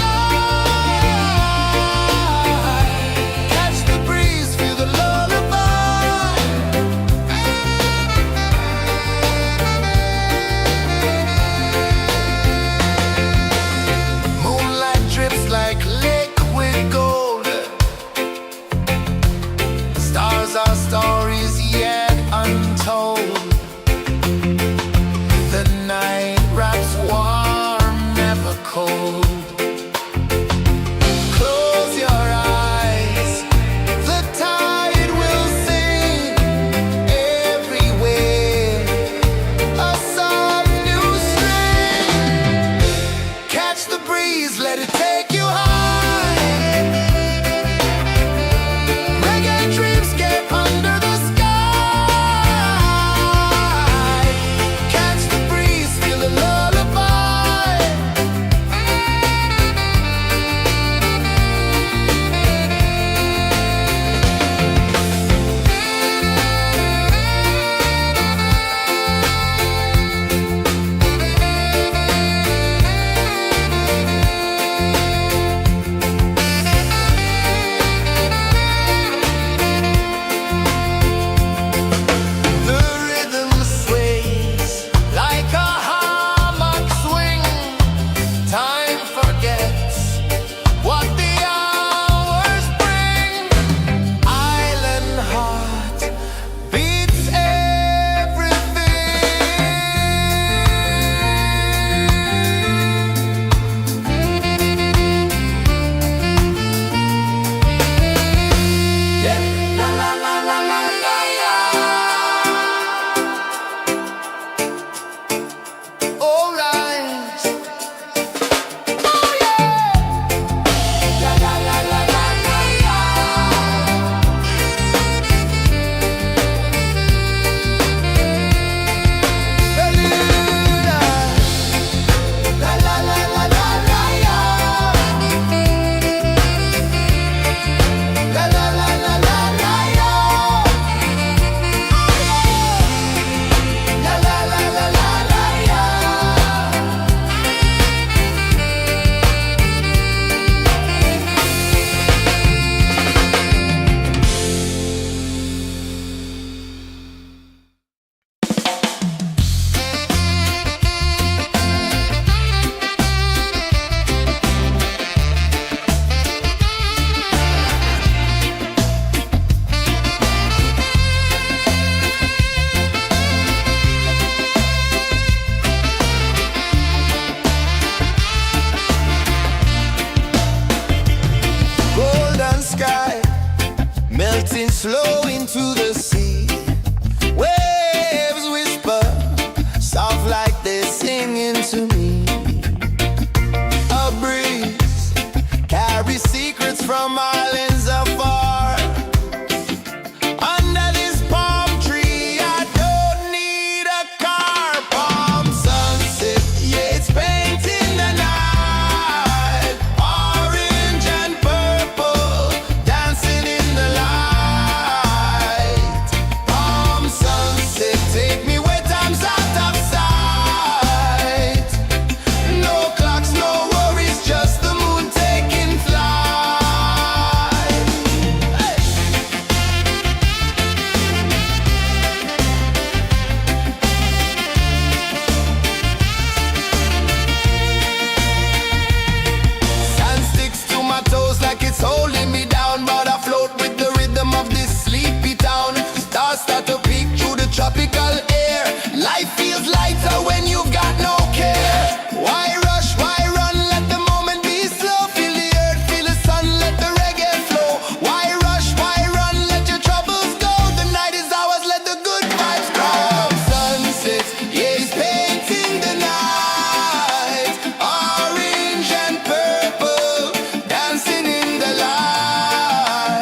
Life feels lighter when you've got no care. Why rush, why run, let the moment be slow. Feel the earth, feel the sun, let the reggae flow. Why rush, why run, let your troubles go. The night is ours, let the good vibes come. Sunset, yeah, it's painting the night. Orange and purple, dancing in the light.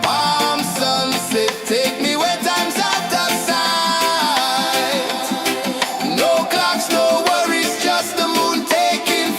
Palm sunset, take me where time's out of sight. No clocks, no worries, just the moon taking flight.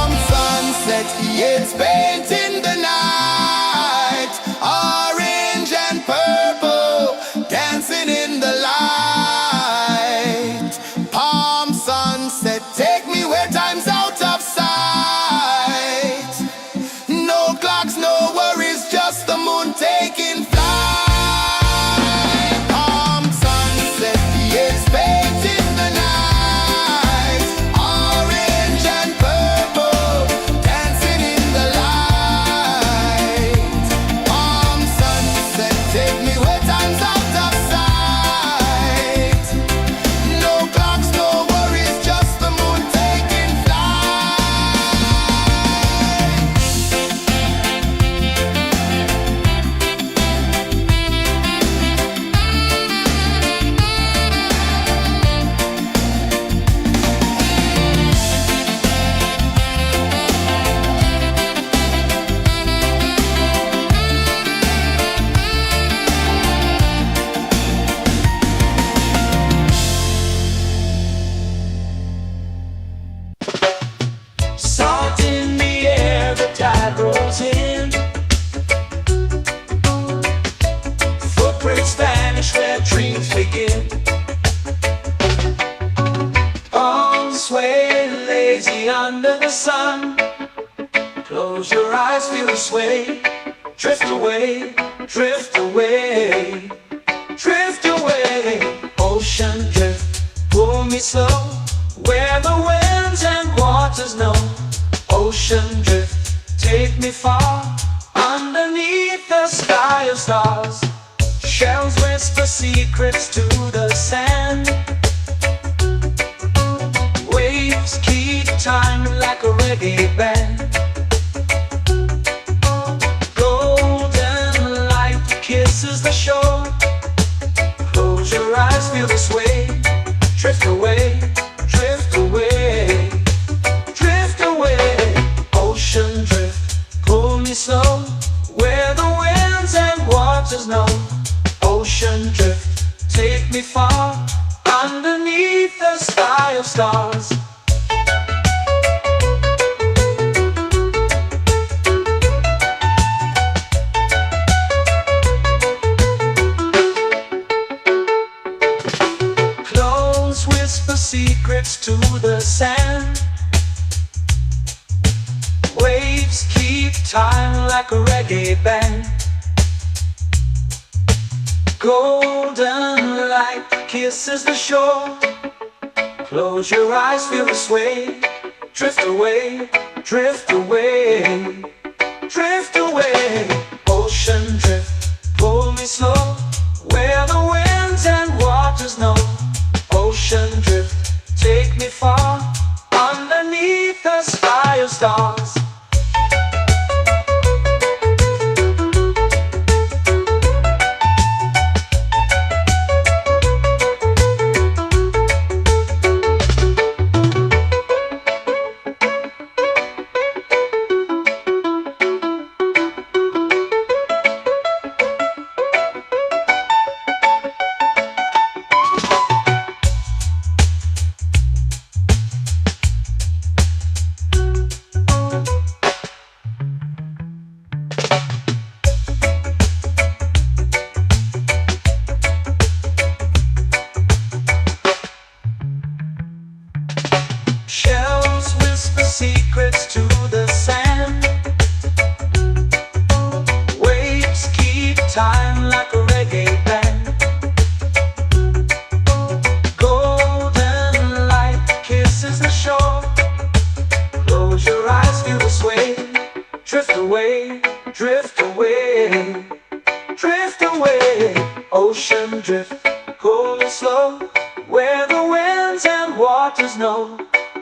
Palm sunset, yeah, it's painting the night. Orange and purple, dancing in the light. Palm sunset, take me where time's out of sight. No clocks, no worries, just the moon taking flight. Palm sunset, yeah, it's painting the night. Orange and purple, dancing in the light. Palm sunset, take me where time's out of sight. No clocks, no worries, just the moon taking flight. Salt in the air, the tide rolls in. Footprints vanish where dreams begin. Arms sway lazy under the sun. Close your eyes, feel the sway. Drift away, drift away, drift away. Ocean drift, pull me slow. Where the winds and waters know. Ocean drift, take me far. Underneath the sky of stars. Shells whisper secrets to the sand. Waves keep time like a reggae band. Golden light kisses the shore. Close your eyes, feel the sway. Drift away, drift away, drift away. Ocean drift, pull me slow. Where the winds and waters know. Ocean drift, take me far. Underneath the sky of stars. Close whisper secrets to the sand. Waves keep time like a reggae band. Golden light kisses the shore. Close your eyes, feel the sway. Drift away, drift away, drift away. Ocean drift, pull me slow. Where the winds and waters know. Ocean drift, take me far. Underneath the sky of stars. Close your eyes, feel the sway. Drift away, drift away, drift away. Ocean drift, cool and slow, where the winds and waters know.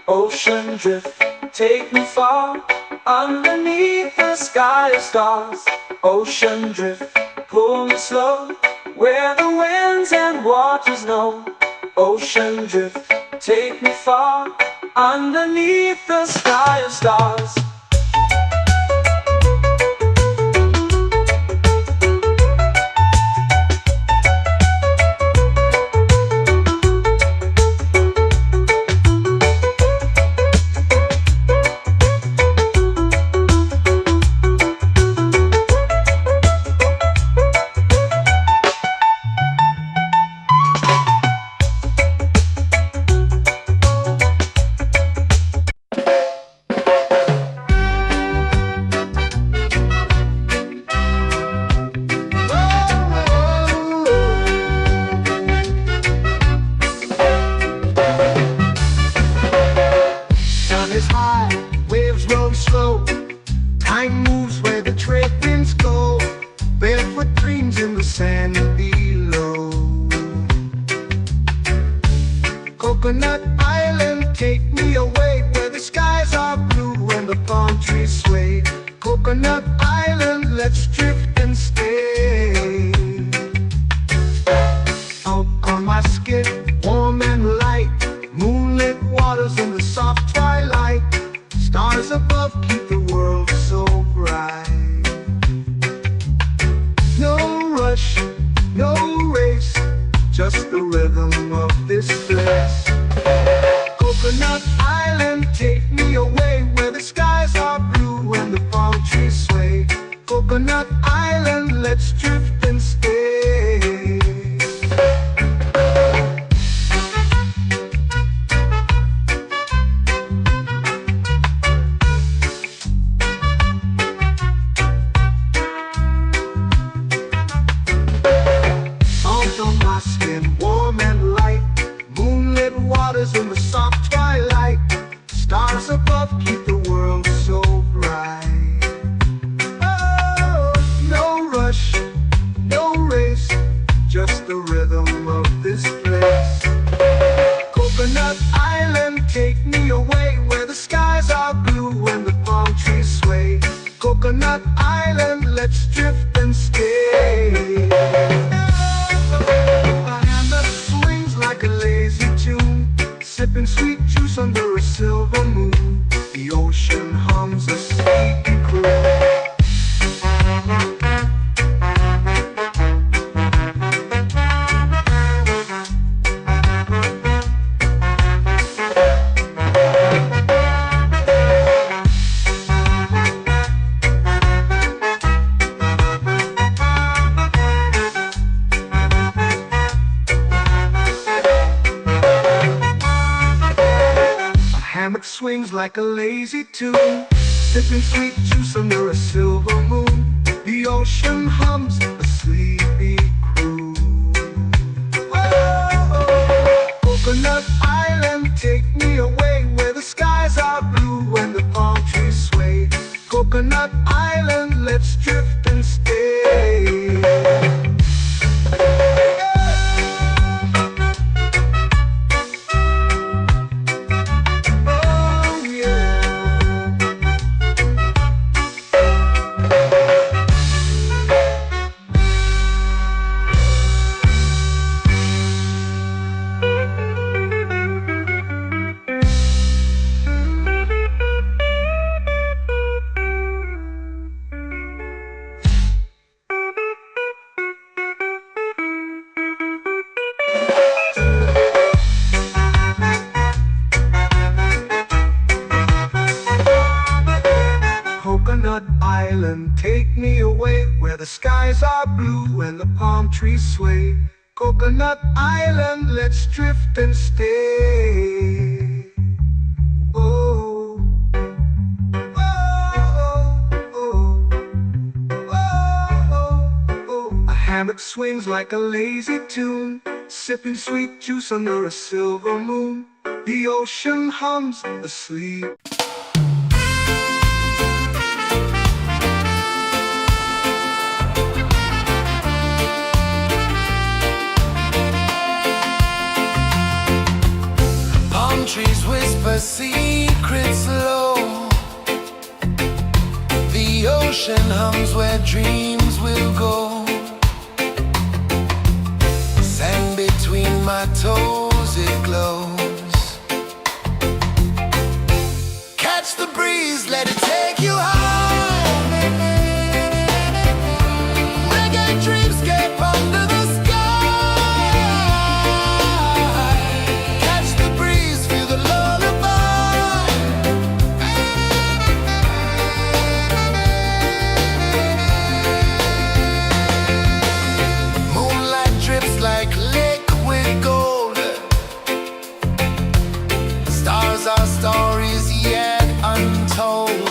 Ocean drift, take me far, underneath the sky of stars. Ocean drift, pull me slow, where the winds and waters know. Ocean drift, take me far, underneath the sky of stars. Is high, waves roll slow. Time moves where the trade winds go. Barefoot dreams in the sand below. Coconut Island, take me away, where the skies are blue and the palm trees sway. Coconut Island, let's drift and stay. Out on my skin, warm and light, moonlit waters in the soft twilight. Stars above keep the world so bright. No rush, no race, just the rhythm of this place. Coconut Island, take me away, where the skies are blue and the palm trees sway. Coconut Island, let's drift and stay. In the soft twilight, stars above keep the world so bright. Oh, no rush, no race, just the rhythm of this place. Coconut Island, take me away, where the skies are blue and the palm trees sway. Coconut Island, let's drift and stay. A hand that swings like a lazy tune, sipping sweet juice under a silver moon. The ocean hums a sleepy croon. Hammock swings like a lazy tune, sipping sweet juice under a silver moon. The ocean hums a sleepy croon. Whoa, Coconut Island, take me away, where the skies are blue and the palm trees sway. Coconut Island, let's drift and stay. Coconut Island, take me away, where the skies are blue and the palm trees sway. Coconut Island, let's drift and stay. Oh, oh, oh, oh, oh. A hammock swings like a lazy tune, sipping sweet juice under a silver moon. The ocean hums asleep. secret's low. The ocean hums where dreams will go. Sand between my toes, it glows. Catch the breeze, let it take you high. Reggae dreamscape under the sky. Catch the breeze, feel the lullaby. Moonlight drips like liquid gold. Stars are stories yet untold.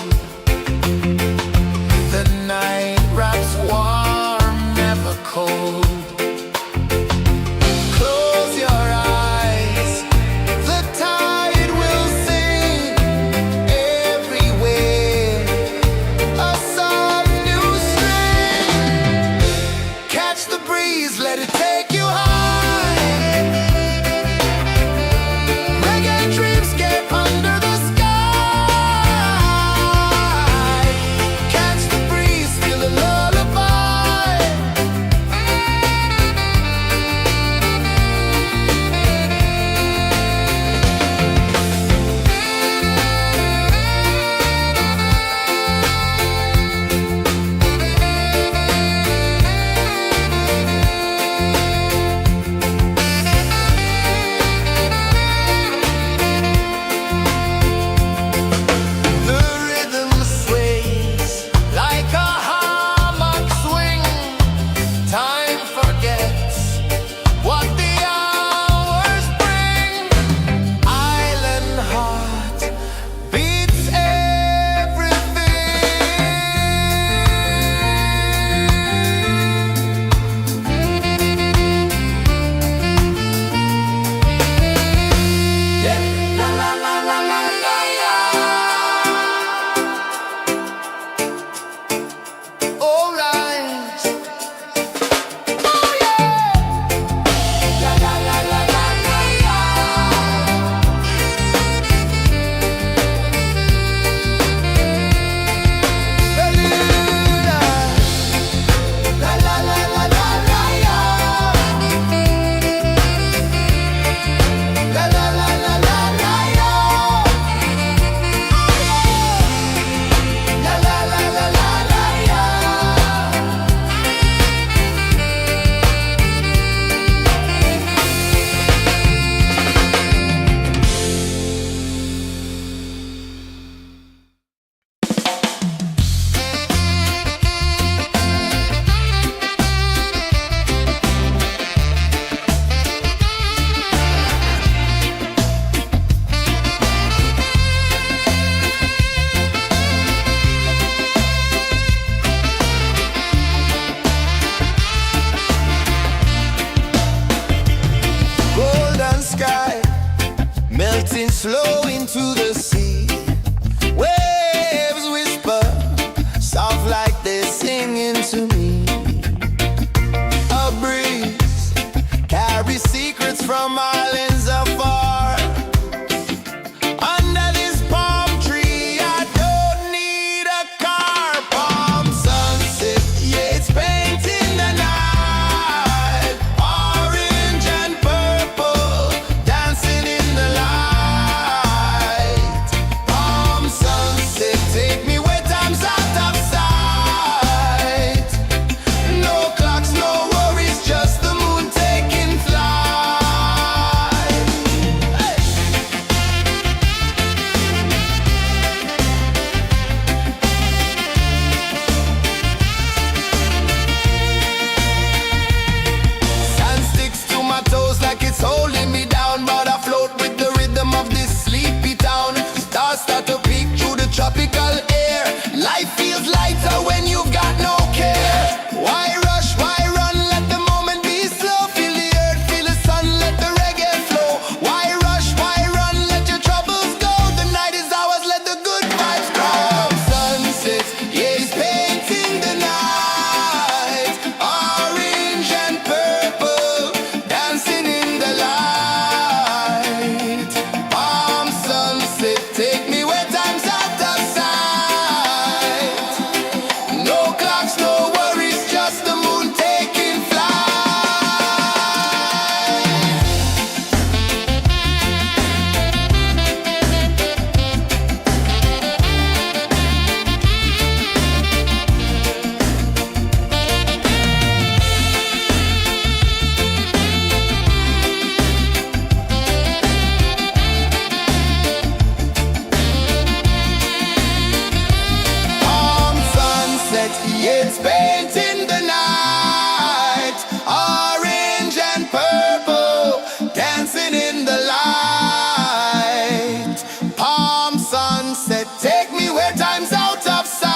time's out of sight.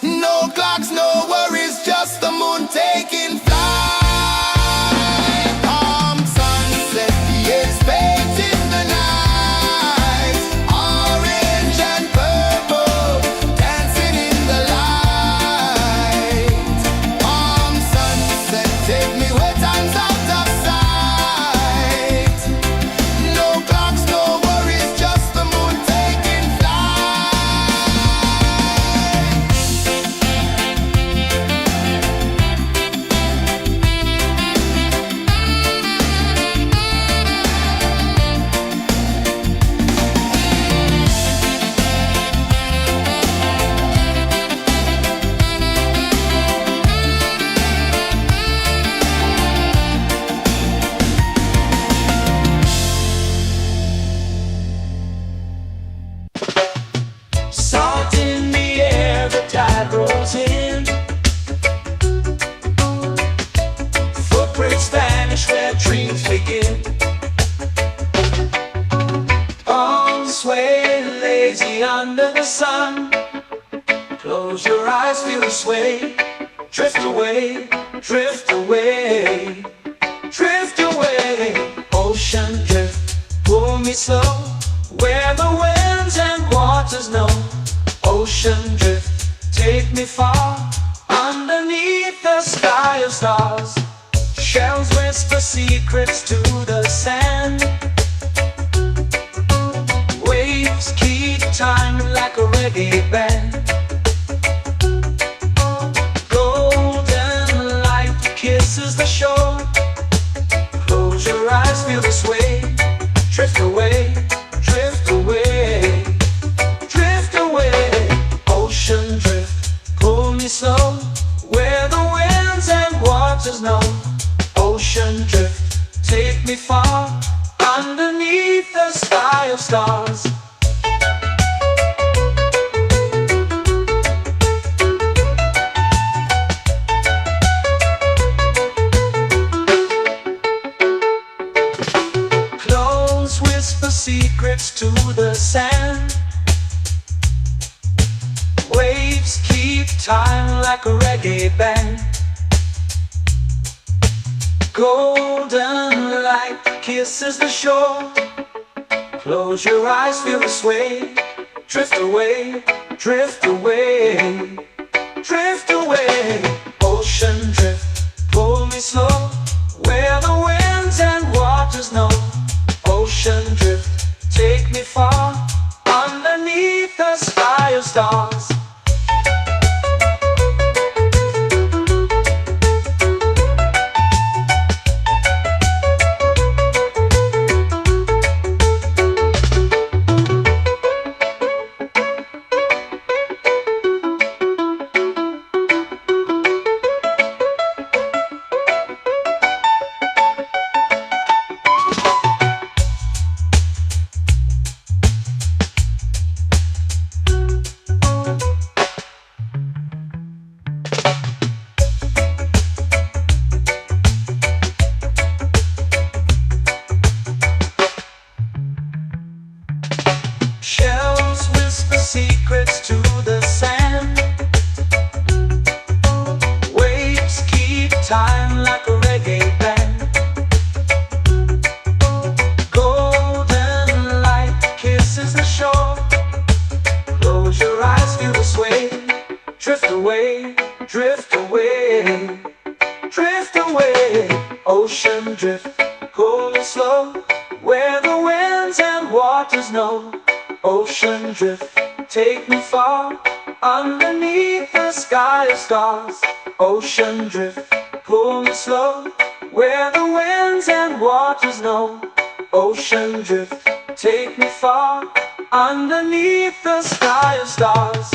No clocks, no worries, just the moon taking flight. Palm sunset, it's baked in the night. Orange and purple, dancing in the light. Palm sunset, take me where time's out of sight. No clocks, no worries, just the moon taking flight. Salt in the air, the tide rolls in. Footprints vanish where dreams begin. Arms sway lazy under the sun. Close your eyes, feel the sway. Drift away, drift away, drift away. Ocean drift, pull me slow, where the winds and waters know. Ocean drift, take me far, underneath the sky of stars. Shells whisper secrets to the sand. Waves keep time like a reggae band. Golden light kisses the shore. Close your eyes, feel the sway. Drift away, drift away, drift away. Ocean drift, pull me slow, where the winds and waters know. Ocean drift, take me far, underneath the sky of stars. Clothes whisper secrets to the sand. Waves keep time like a reggae band. Golden light kisses the shore. Close your eyes, feel the sway. Drift away, drift away, drift away. Ocean drift, pull me slow, where the winds and waters know. Ocean drift, take me far, underneath the sky of stars. Shells whisper secrets to the sand. Waves keep time like a reggae band. Golden light kisses the shore. Close your eyes, feel the sway. Drift away, drift away, drift away. Ocean drift, pull me slow, where the winds and waters know. Ocean drift, take me far, underneath the sky of stars. Ocean drift, pull me slow, where the winds and waters know. Ocean drift, take me far, underneath the sky of stars.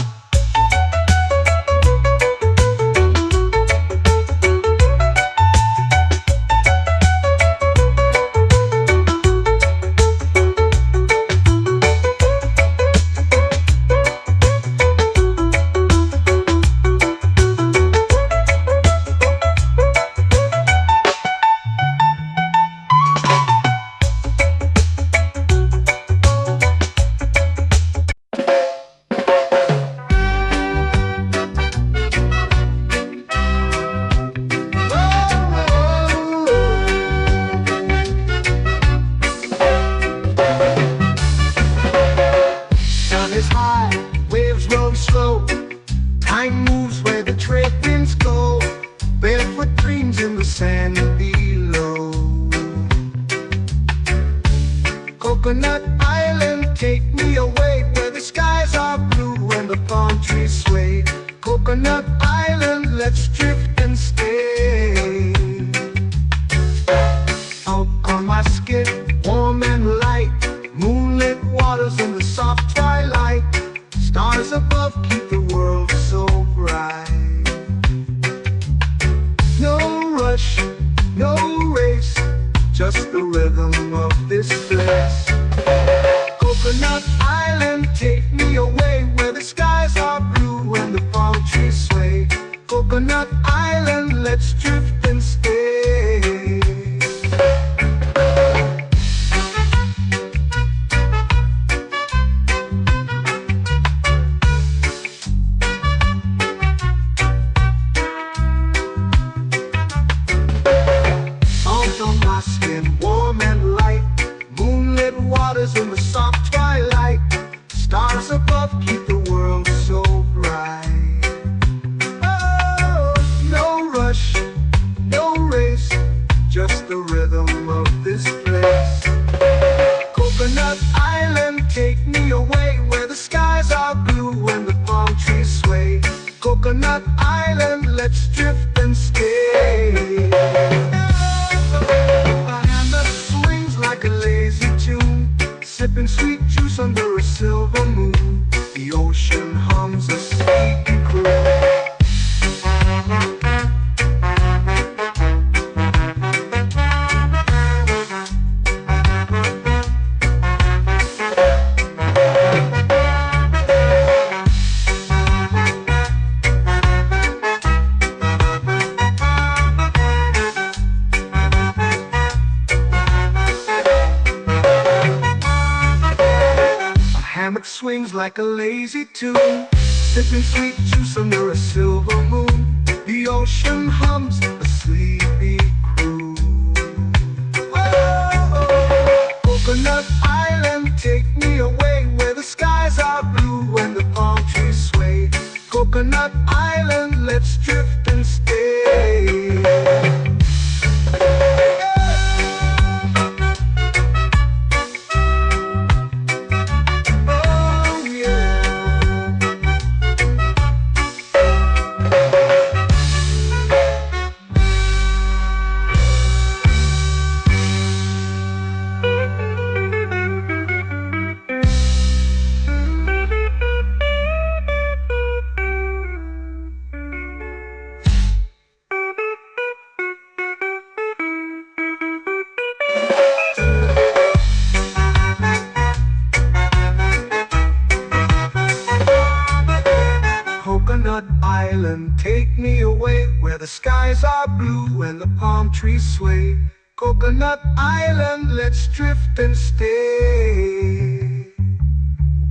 is high, waves roll slow. Time moves where the trade winds go. Barefoot dreams in the sand below. Coconut Island, take me away where the skies are blue and the palm trees sway. Coconut Island, let's drift and stay. Out on my skin, warm and light, moonlit waters in the soft twilight. Stars above keep the world so bright. No rush, no race, just the rhythm of this place. Coconut Island, take me away where the skies are blue and the palm trees sway. Coconut Island, let's drift and stay. Salt on my skin, warm and light, moonlit waters in the soft twilight. Stars above keep the world so bright. Oh, no rush, no race, just the rhythm of this place. Coconut Island, take me away where the skies are blue and the palm trees sway. Coconut Island, let's drift and stay. A hand that swings like a lazy tune, sipping sweet juice under a silver moon. The ocean hums a sleepy croon. Hammock swings like a lazy tune, sipping sweet juice under a silver moon. The ocean hums a sleepy croon. Whoa, Coconut Island, take me away where the skies are blue and the palm trees sway. Coconut Island, let's drift and stay. Coconut Island, take me away where the skies are blue and the palm trees sway. Coconut Island, let's drift and stay.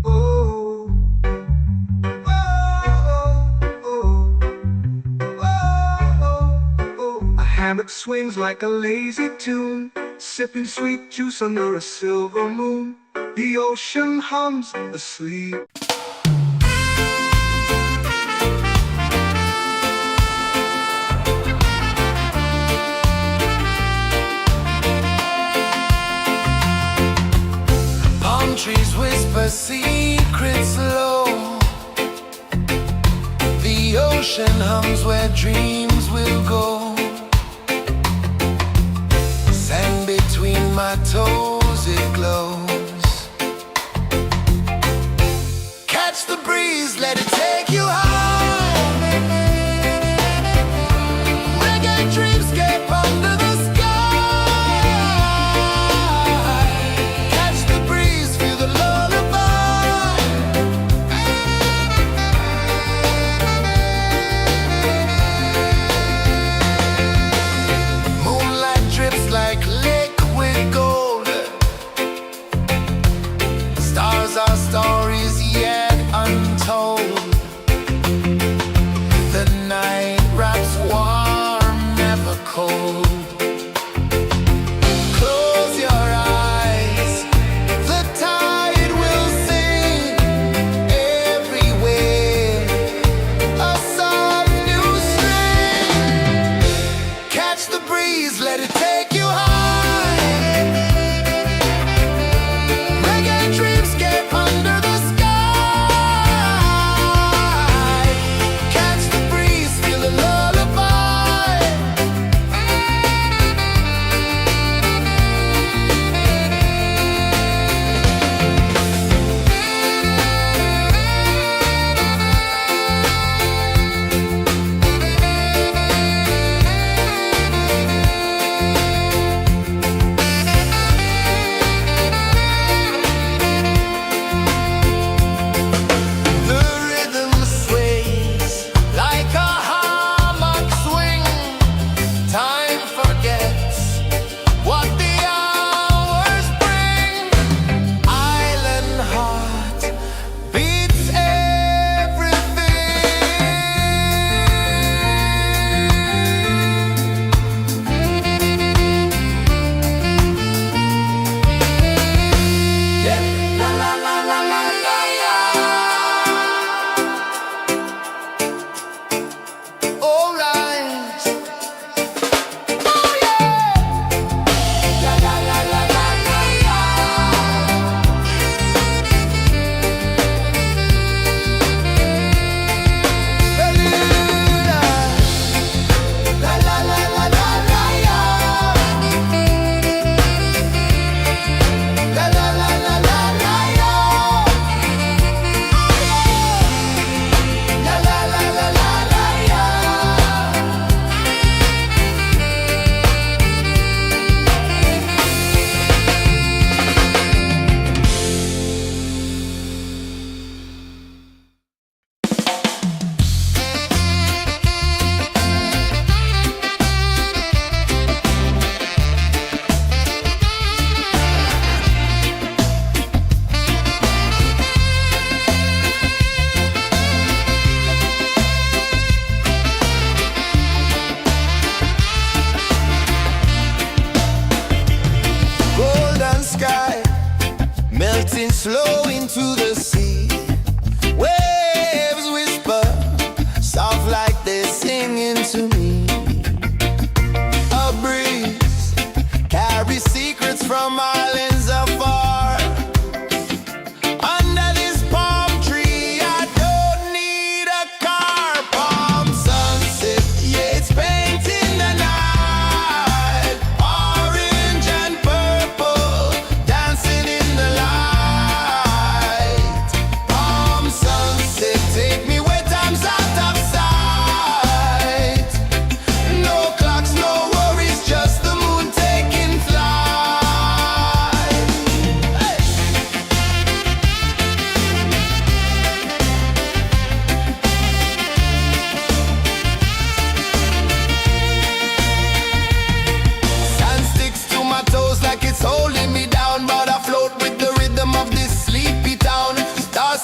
Oh, oh, oh, oh, oh. A hammock swings like a lazy tune, sipping sweet juice under a silver moon. The ocean hums asleep. Trees whisper secrets low. The ocean hums where dreams will go. Sand between my toes, it glows. Catch the breeze, let it take you high. Reggae dreamscape under the sky. Our stories yet untold.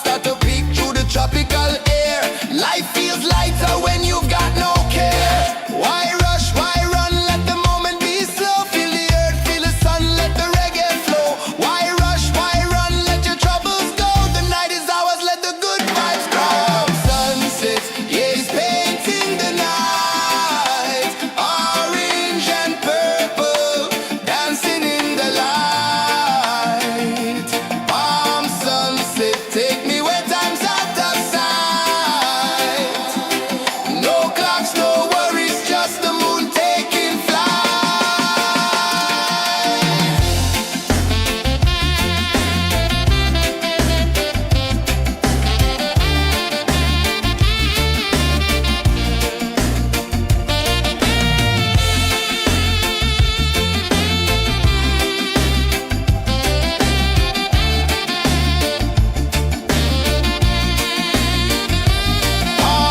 start to peek through the tropical air. Life feels lighter when you've got no care. Why rush, why run, let the moment be slow. Feel the earth, feel the sun, let the reggae flow. Why rush, why run, let your troubles go. The night is ours, let the good vibes grow. Sunset, yeah, it's painting the night. Orange and purple, dancing in the light. Palm sunset, take me where time's out of sight. No clocks, no worries, just the moon taking flight.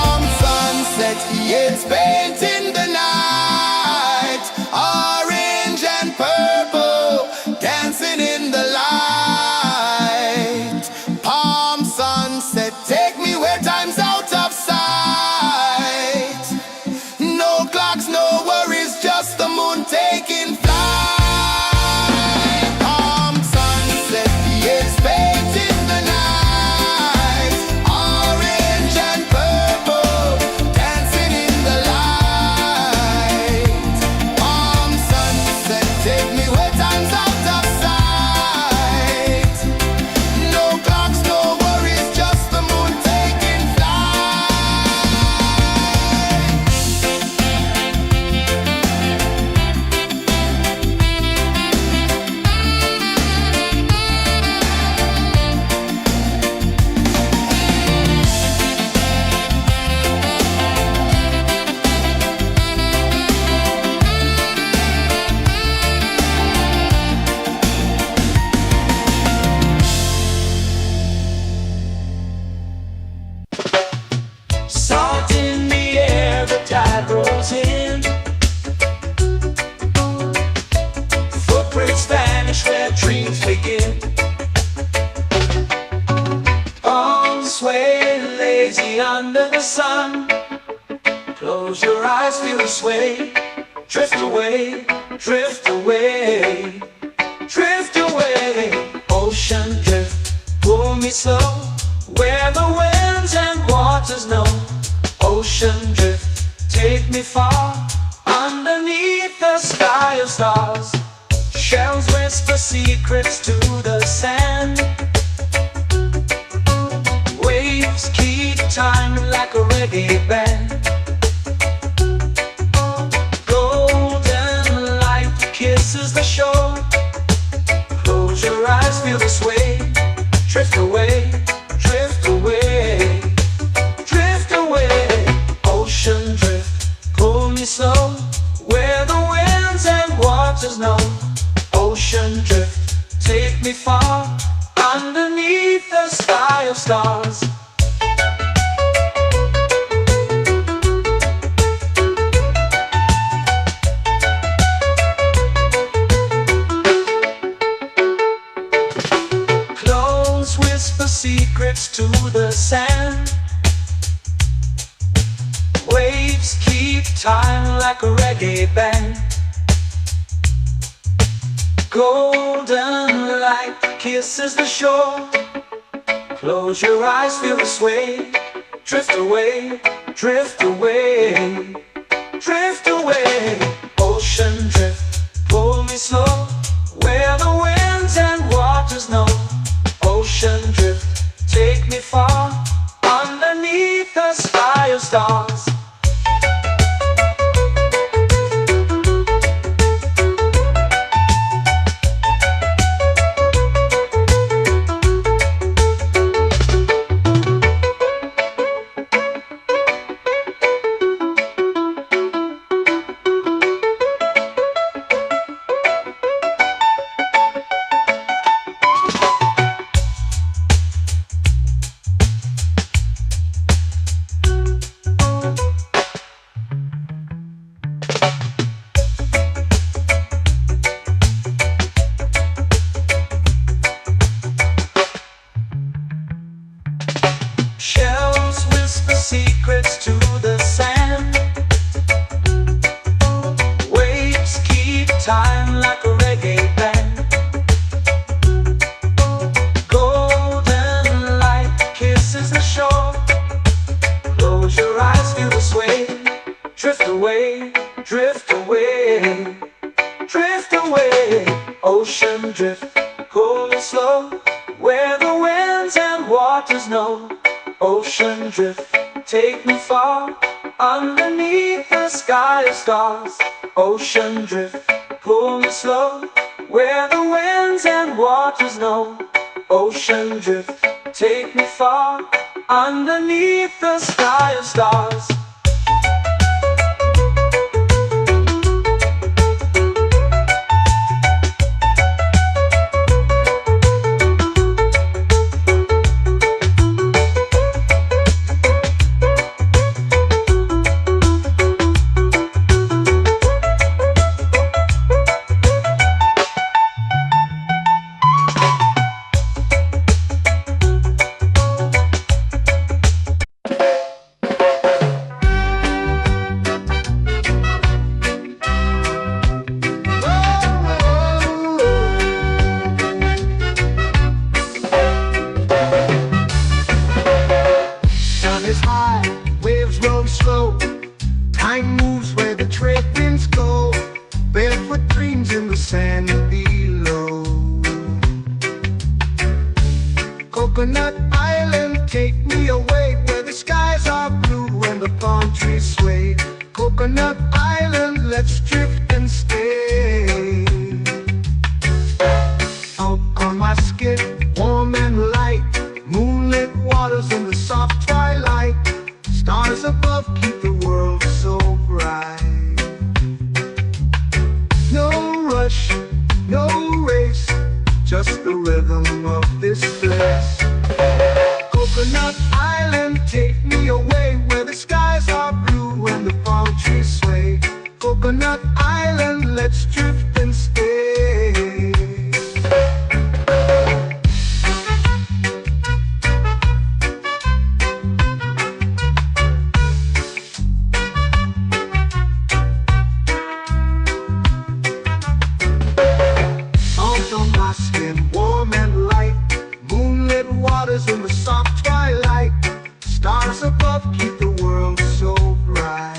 Palm sunset, yeah, it's painting the night. Orange and purple, dancing in the light. Palm sunset, take me where time's out of sight. No clocks, no worries, just the moon taking flight. Palm sunset, yeah, it's painting the night. Orange and purple, dancing in the light. Palm sunset, take me where time's out of sight. No clocks, no worries, just the moon taking flight. Salt in the air, the tide rolls in. Footprints vanish where dreams begin. Arms sway lazy under the sun. Close your eyes, feel the sway. Drift away, drift away, drift away. Ocean drift, pull me slow. Where the winds and waters know. Ocean drift, take me far. Underneath the sky of stars. Shells whisper secrets to the sand. Waves keep time like a reggae band. Golden light kisses the shore. Close your eyes, feel the sway. Drift away, drift away, drift away. Ocean drift, pull me slow. Where the winds and waters know. Ocean drift, take me far. Underneath the sky of stars. Clones whisper secrets to the sand. Waves keep time like a reggae band. Golden light kisses the shore. Close your eyes, feel the sway. Drift away, drift away, drift away. Ocean drift, pull me slow. Where the winds and waters know. Ocean drift, take me far. Underneath the sky of stars. is the shore. Close your eyes, feel the sway. Drift away, drift away, drift away. Ocean drift, cool and slow, where the winds and waters know. Ocean drift, take me far, underneath the sky of stars. Ocean drift, pull me slow, where the winds and waters know. Ocean drift, take me far, underneath the sky of stars. Sun is high, waves roll slow. Time moves where the trade winds go. Barefoot dreams in the sand below. Coconut Island, take me away, where the skies are blue and the palm trees sway. Coconut Island, let's drift and stay. Out on my skin, warm and light, moonlit waters in the soft twilight. Stars above keep the world so bright. No rush, no race, just the rhythm of this place. Coconut Island, take me away, where the skies are blue and the palm trees sway. Coconut Island, let's drift and stay. Salt on my skin, warm and light, moonlit waters in the soft twilight. Stars above keep the world so bright.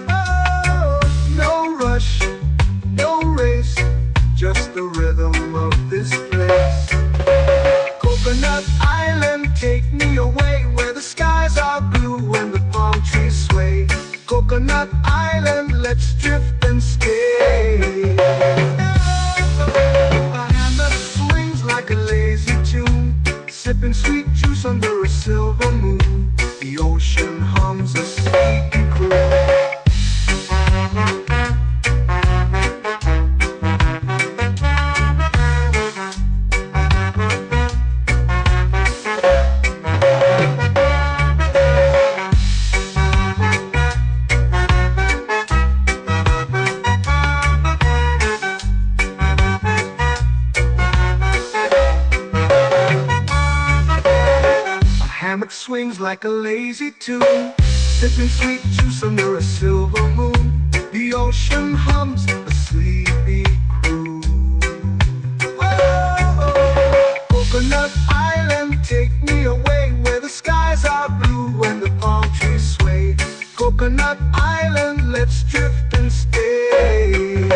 Oh, no rush, no race, just the rhythm of this place. Coconut Island, take me away, where the skies are blue and the palm trees sway. Coconut Island, let's drift and stay. A hand that swings like a lazy tune, sipping sweet juice under a silver moon. The ocean hums a sleepy croon. Hammock swings like a lazy tune, sipping sweet juice under a silver moon. The ocean hums a sleepy croon. Oh, Coconut Island, take me away, where the skies are blue and the palm trees sway. Coconut Island, let's drift and stay.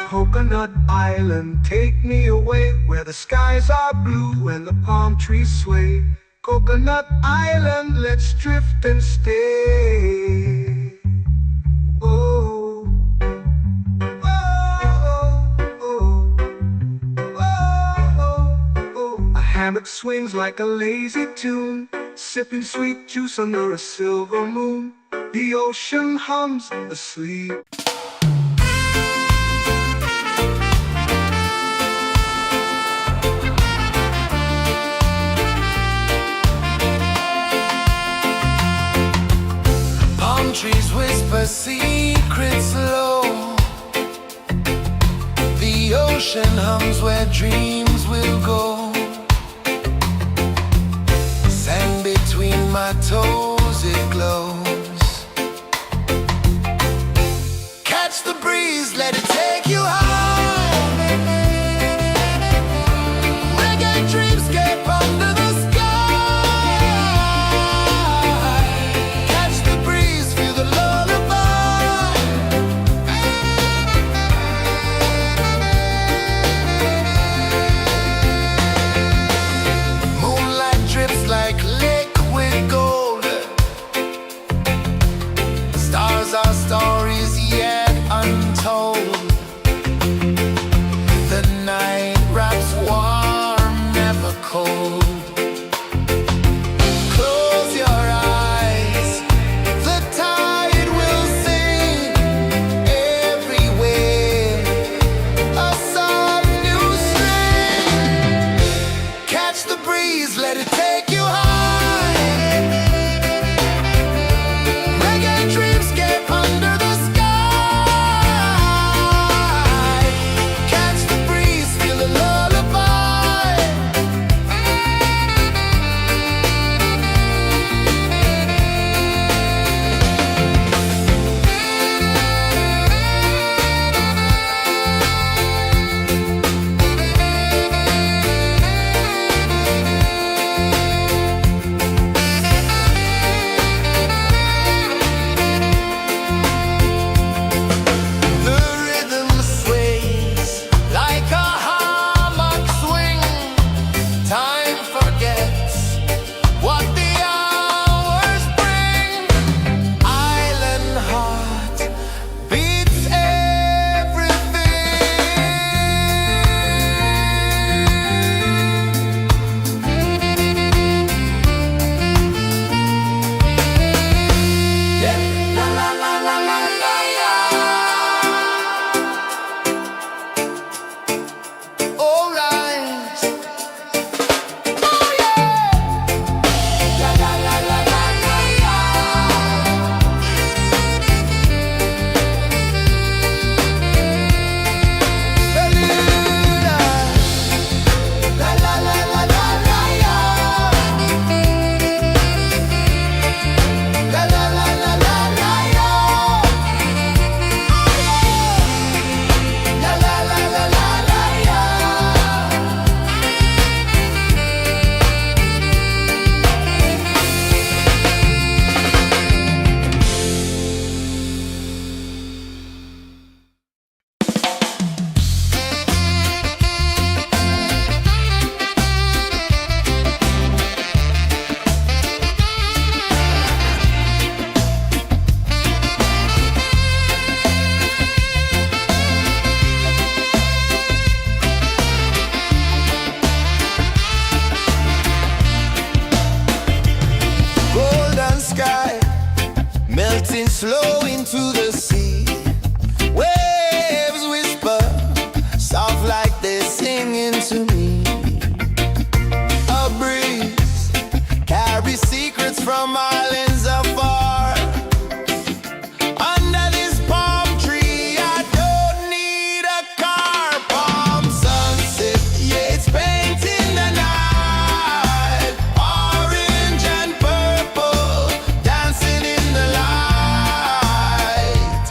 Coconut Island, take me away, where the skies are blue and the palm trees sway. Coconut Island, let's drift and stay. Oh, oh, oh, oh, oh. A hammock swings like a lazy tune, sipping sweet juice under a silver moon. The ocean hums asleep. Palm trees whisper secrets low. The ocean hums where dreams will go. Sand between my toes, it glows. Catch the breeze, let it take you high. Reggae dreamscape under the sky. Catch the breeze, feel the lullaby. Moonlight drips like liquid gold. Stars are stories yet untold. The night wraps warm, never cold. Close your eyes, the tide will sing everywhere. A soft new string. Catch the breeze, let it take you high. Reggae dreamscape under the sky. Catch the breeze, feel the lullaby. The rhythm sways like a hammock swing. Time forgets what the hours bring. Island heart beats everything. Yeah. La la la la la la la. All right. Oh yeah. La la la la la la la. La la la la la la la. La la la la la la la. La la la la la la la. Golden sky melting slow into the sea. Waves whisper soft like they're singing to me. A breeze carries secrets from islands afar. Under this palm tree, I don't need a car. Palm sunset, yeah, it's painting the night. Orange and purple dancing in the light.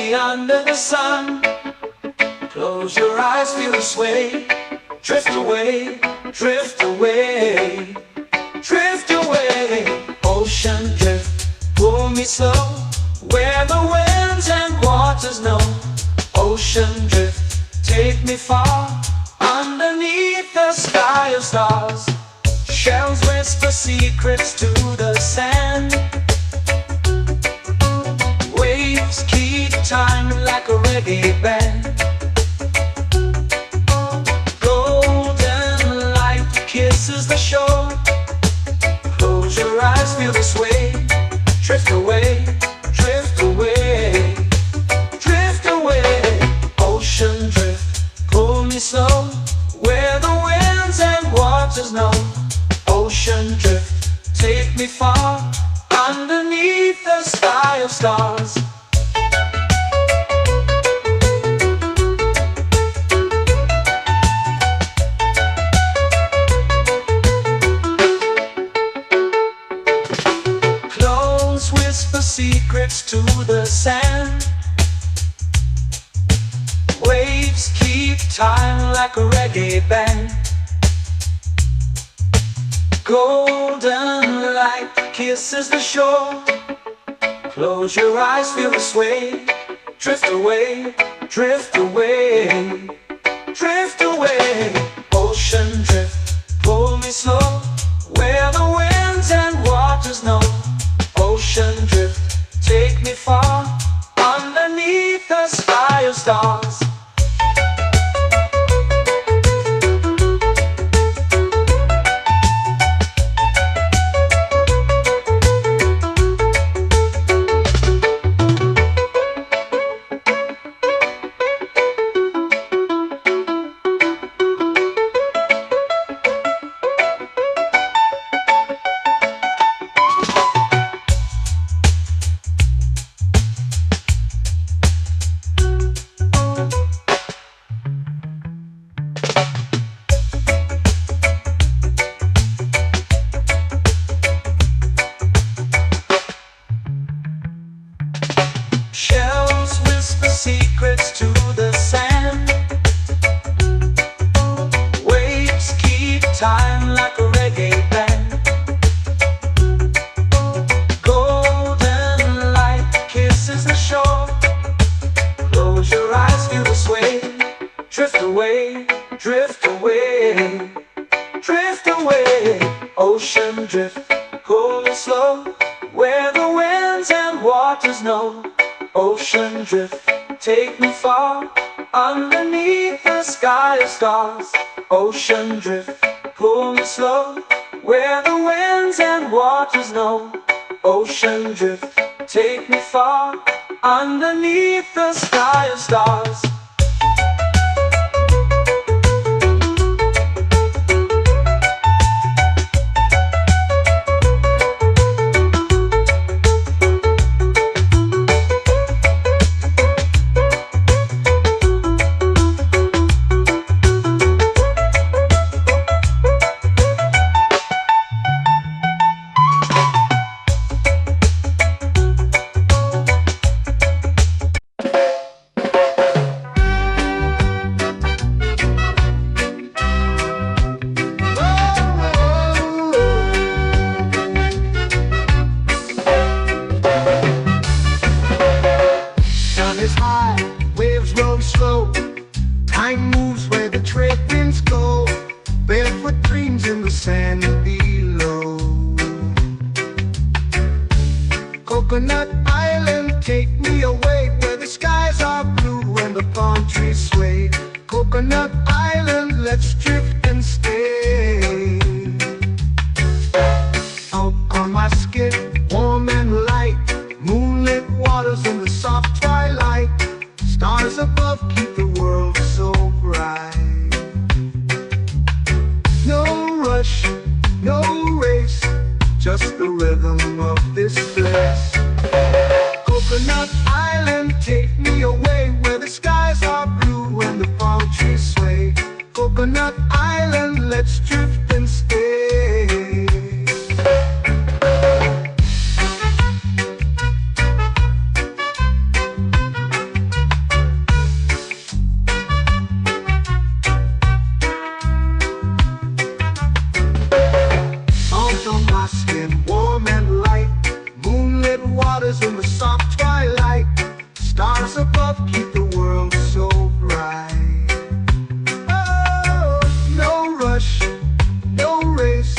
way under the sun. Close your eyes, feel the sway. Drift away, drift away, drift away. Ocean drift, pull me slow, where the winds and waters know. Ocean drift, take me far, underneath the sky of stars. Shells whisper secrets to the sand. Waves keep time like a reggae band. Golden light kisses the shore. Close your eyes, feel the sway. Drift away, drift away, drift away. Ocean drift, pull me slow, where the winds and waters know. Ocean drift, take me far, underneath the sky of stars. Close whisper secrets to the sand. Waves keep time like a reggae band. Golden light kisses the shore. Close your eyes, feel the sway. Drift away, drift away, drift away. Ocean drift, pull me slow, where the winds and waters know. Ocean drift, take me far, underneath the sky of stars. Shells whisper secrets to the sand. Waves keep time like a reggae band. Golden light kisses the shore. Close your eyes, feel the sway. Drift away, drift away, drift away. Ocean drift, pull me slow, where the winds and waters know. Ocean drift, take me far, underneath the sky of stars. Ocean drift, pull me slow, where the winds and waters know. Ocean drift, take me far, underneath the sky of stars. Time moves where the trade winds go. Barefoot dreams in the sand below. Coconut Island, take me away, where the skies are blue and the palm trees sway. Coconut Island, let's drift and stay. Out on my skin, warm and light, moonlit waters in the soft twilight. Stars above keep the world so bright. No rush, no race, just the rhythm of this place. Coconut Island, take me away, where the skies are blue and the palm trees sway. Coconut Island, let's drift and stay. waters in the soft twilight. Stars above keep the world so bright. Oh, no rush, no race,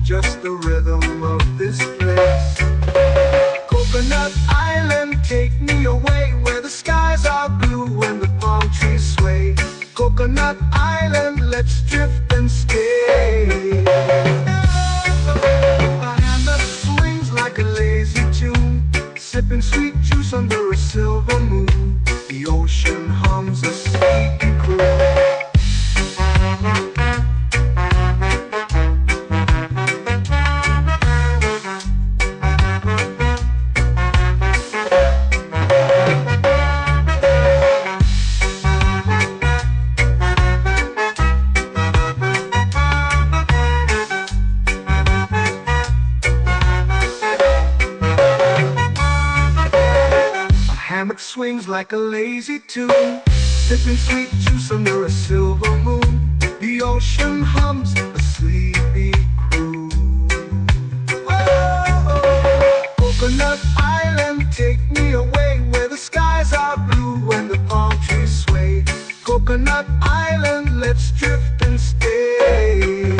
just the rhythm of this place. Coconut Island, take me away where the skies are blue and the palm trees sway. Coconut Island, let's drift and stay. A hand that swings like a lazy tune, sipping sweet juice under a silver moon. The ocean hums a sleepy croon. Hammock swings like a lazy tune, sipping sweet juice under a silver moon. The ocean hums a sleepy croon. Oh, Coconut Island, take me away where the skies are blue and the palm trees sway. Coconut Island, let's drift and stay.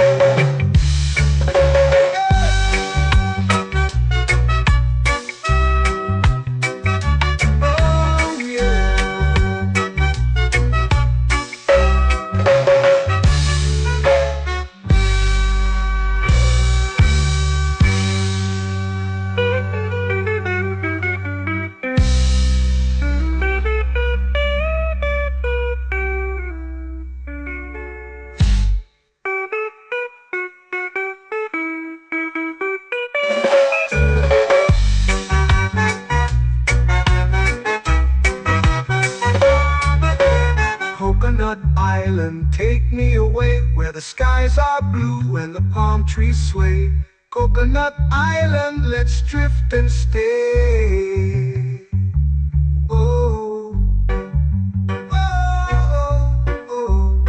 Coconut Island, take me away where the skies are blue and the palm trees sway. Coconut Island, let's drift and stay. Oh, oh, oh,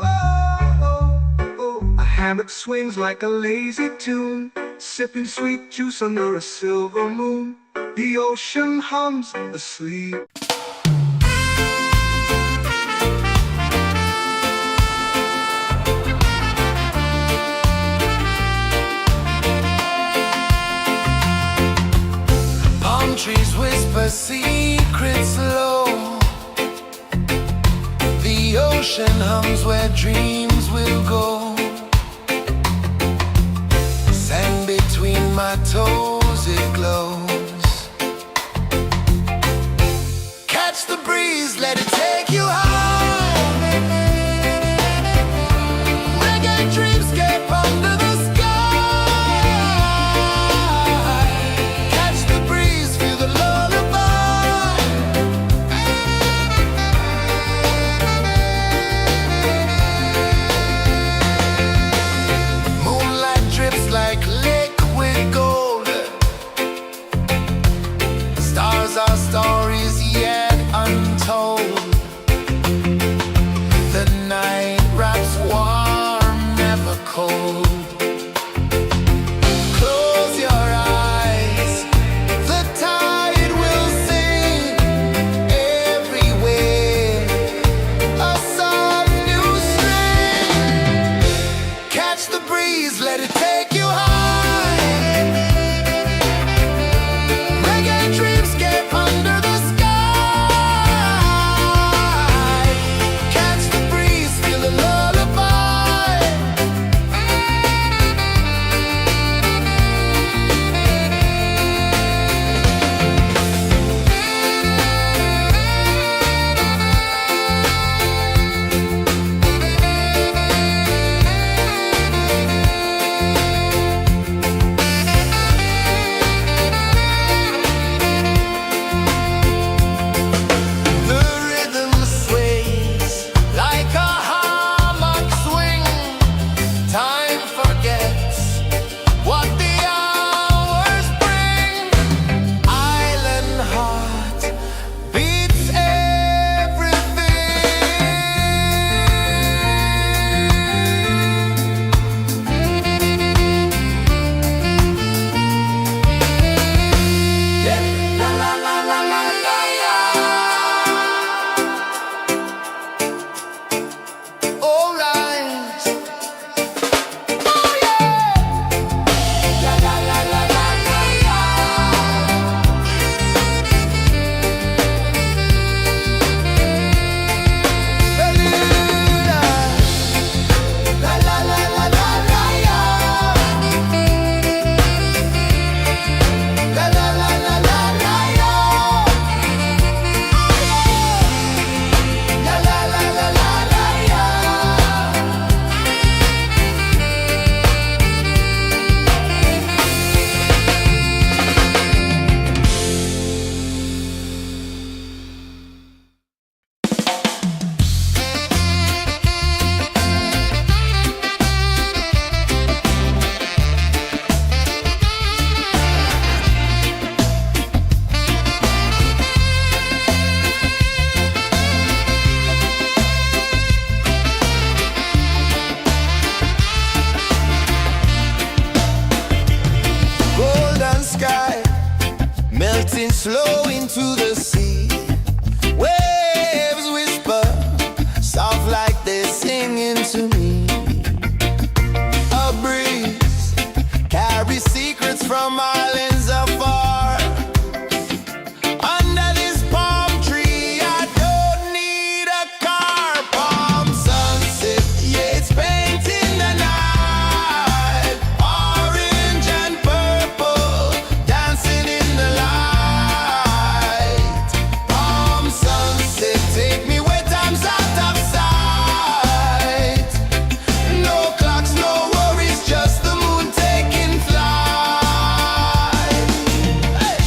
oh, oh. A hammock swings like a lazy tune, sipping sweet juice under a silver moon. The ocean hums asleep. Trees whisper secrets low. The ocean hums where dreams will go. Sand between my toes, it glows. Catch the breeze, let it take you high. Reggae dreamscape under the sky. Catch the breeze, feel the lullaby. Moonlight drips like liquid gold. melting slow into the sea. Waves whisper, soft like they're singing to me. A breeze carries secrets from islands afar. Under this palm tree, I don't need a car. Palm sunset, yeah, it's painting the night. Orange and purple, dancing in the light. Palm sunset, take me where time's out of sight. No clocks, no worries, just the moon taking flight. Hey!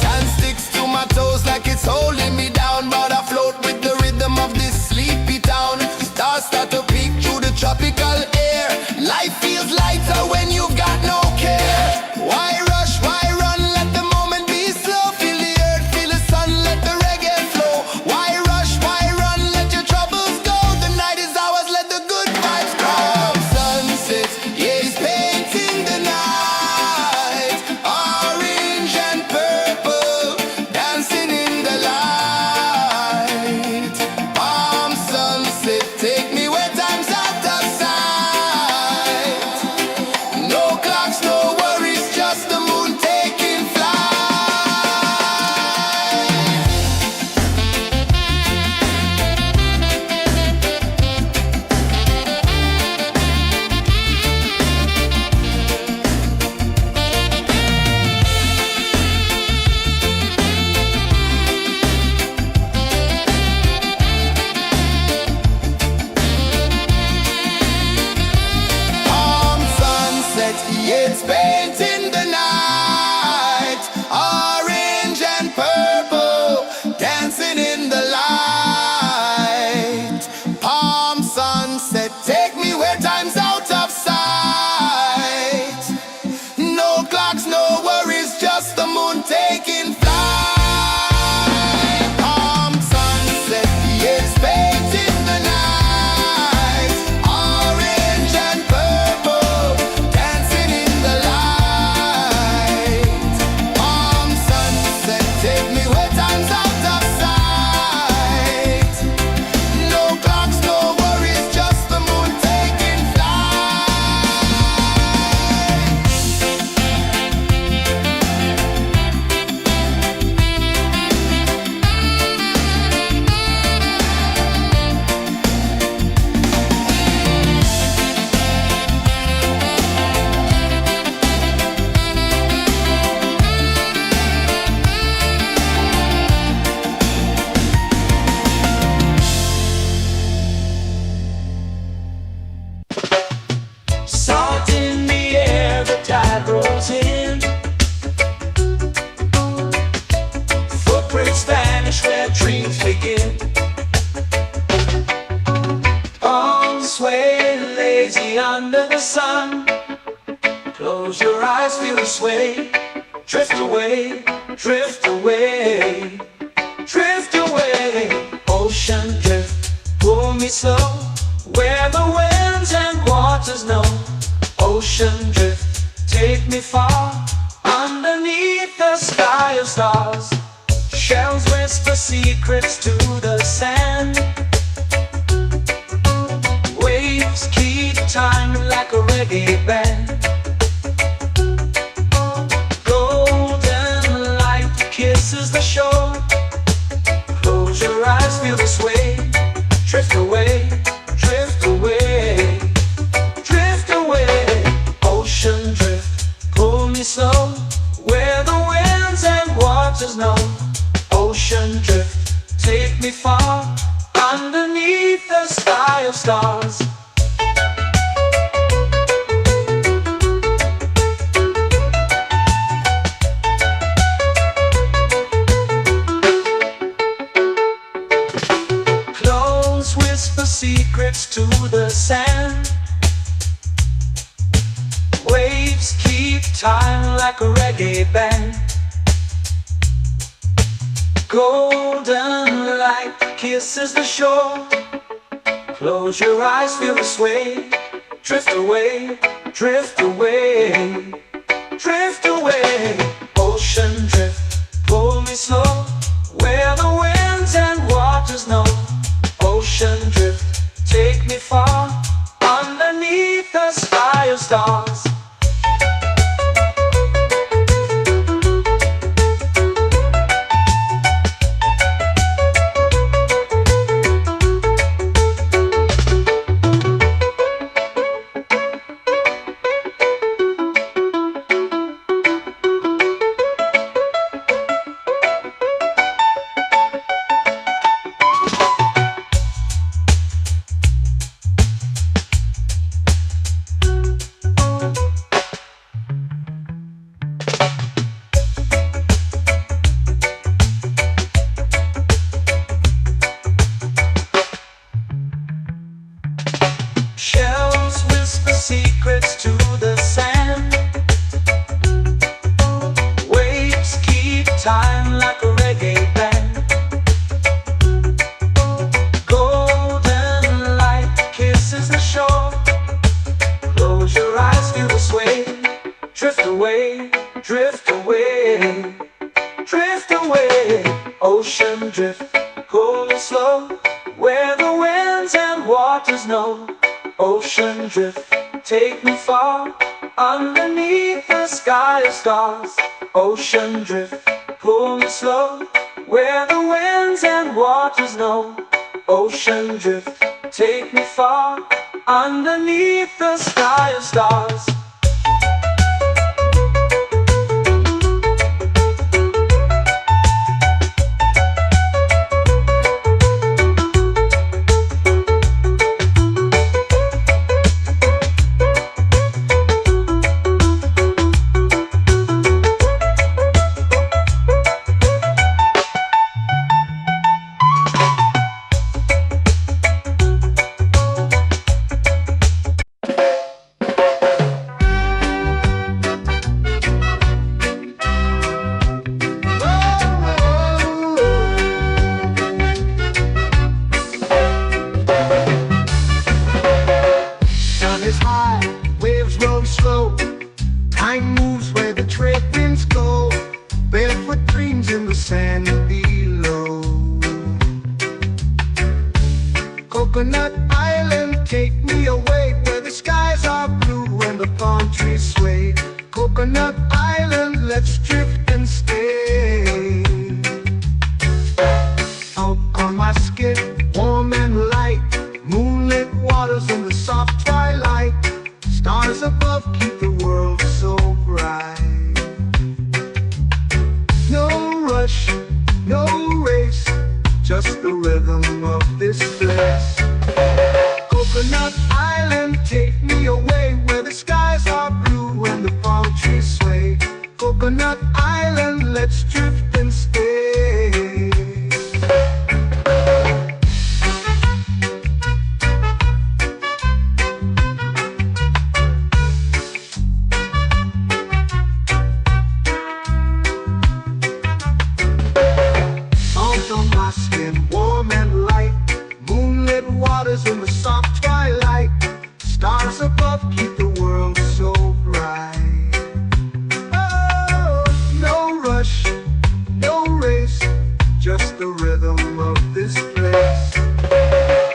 Sand sticks to my toes like it's holding me down, but I float with the rhythm of this sleepy town. Stars start to peek through the tropical air. Life feels lighter when you've got no care. Why rush, why run, let the moment be slow. Feel the earth, feel the sun, let the reggae flow. Why rush, why run, let your troubles go. The night is ours, let the good vibes grow. Sunset, yeah, it's painting the night. Orange and purple, dancing in the light. Palm sunset, take me where time's out of sight. No clocks, no worries, just the moon taking flight. Palm sunset, yeah, it's painting the night. Orange and purple, dancing in the light. Palm sunset, take me where time's out of sight. No clocks, no worries, just the moon taking flight. Palm sunset, yeah, it's painting the night. Orange and purple, dancing in the light. Palm sunset, take me where time's out of sight. No clocks, no worries, just the moon taking flight. Salt in the air, the tide rolls in. Footprints vanish where dreams begin. All sway lazy under the sun. Close your eyes, feel the sway. Drift away, drift away, drift away. Ocean drift, pull me slow, where the winds and waters know. Ocean drift, take me far, underneath the sky of stars. Shells whisper secrets to the sand. Waves keep time like a reggae band. Golden light kisses the shore. Close your eyes, feel the sway. Drift away, drift away, drift away. Ocean drift, pull me slow, where the winds and waters know. Ocean drift, take me far, underneath the sky of stars. Close whisper secrets to the sand. Waves keep time like a reggae band. Golden light kisses the shore. Close your eyes, feel the sway. Drift away, drift away, drift away. Ocean drift, pull me slow, where the winds and waters know. Ocean drift, take me far, underneath the sky of stars. Shells whisper secrets to the sand. Waves keep time like a reggae band. Golden light kisses the shore. Close your eyes, feel the sway. Drift away, drift away, drift away. Ocean drift, pull me slow, where the winds and waters know. Ocean drift, take me far, underneath the sky of stars. Ocean drift, pull me slow, where the winds and waters know. Ocean drift, take me far, underneath the sky of stars. Sun is high, waves roll slow. Time moves where the trade winds go. Barefoot dreams in the sand below. Coconut Island, take me away, where the skies are blue and the palm trees sway. Coconut Island, let's drift and stay. Out on my skin, warm and light, moonlit waters in the soft twilight. Stars above keep the world so bright. No rush, no race, just the rhythm of this place. Coconut Island, take me away, where the skies are blue and the palm trees sway. Coconut Island, let's drift and stay. In the soft twilight, stars above keep the world so bright. Oh, no rush, no race, just the rhythm of this place.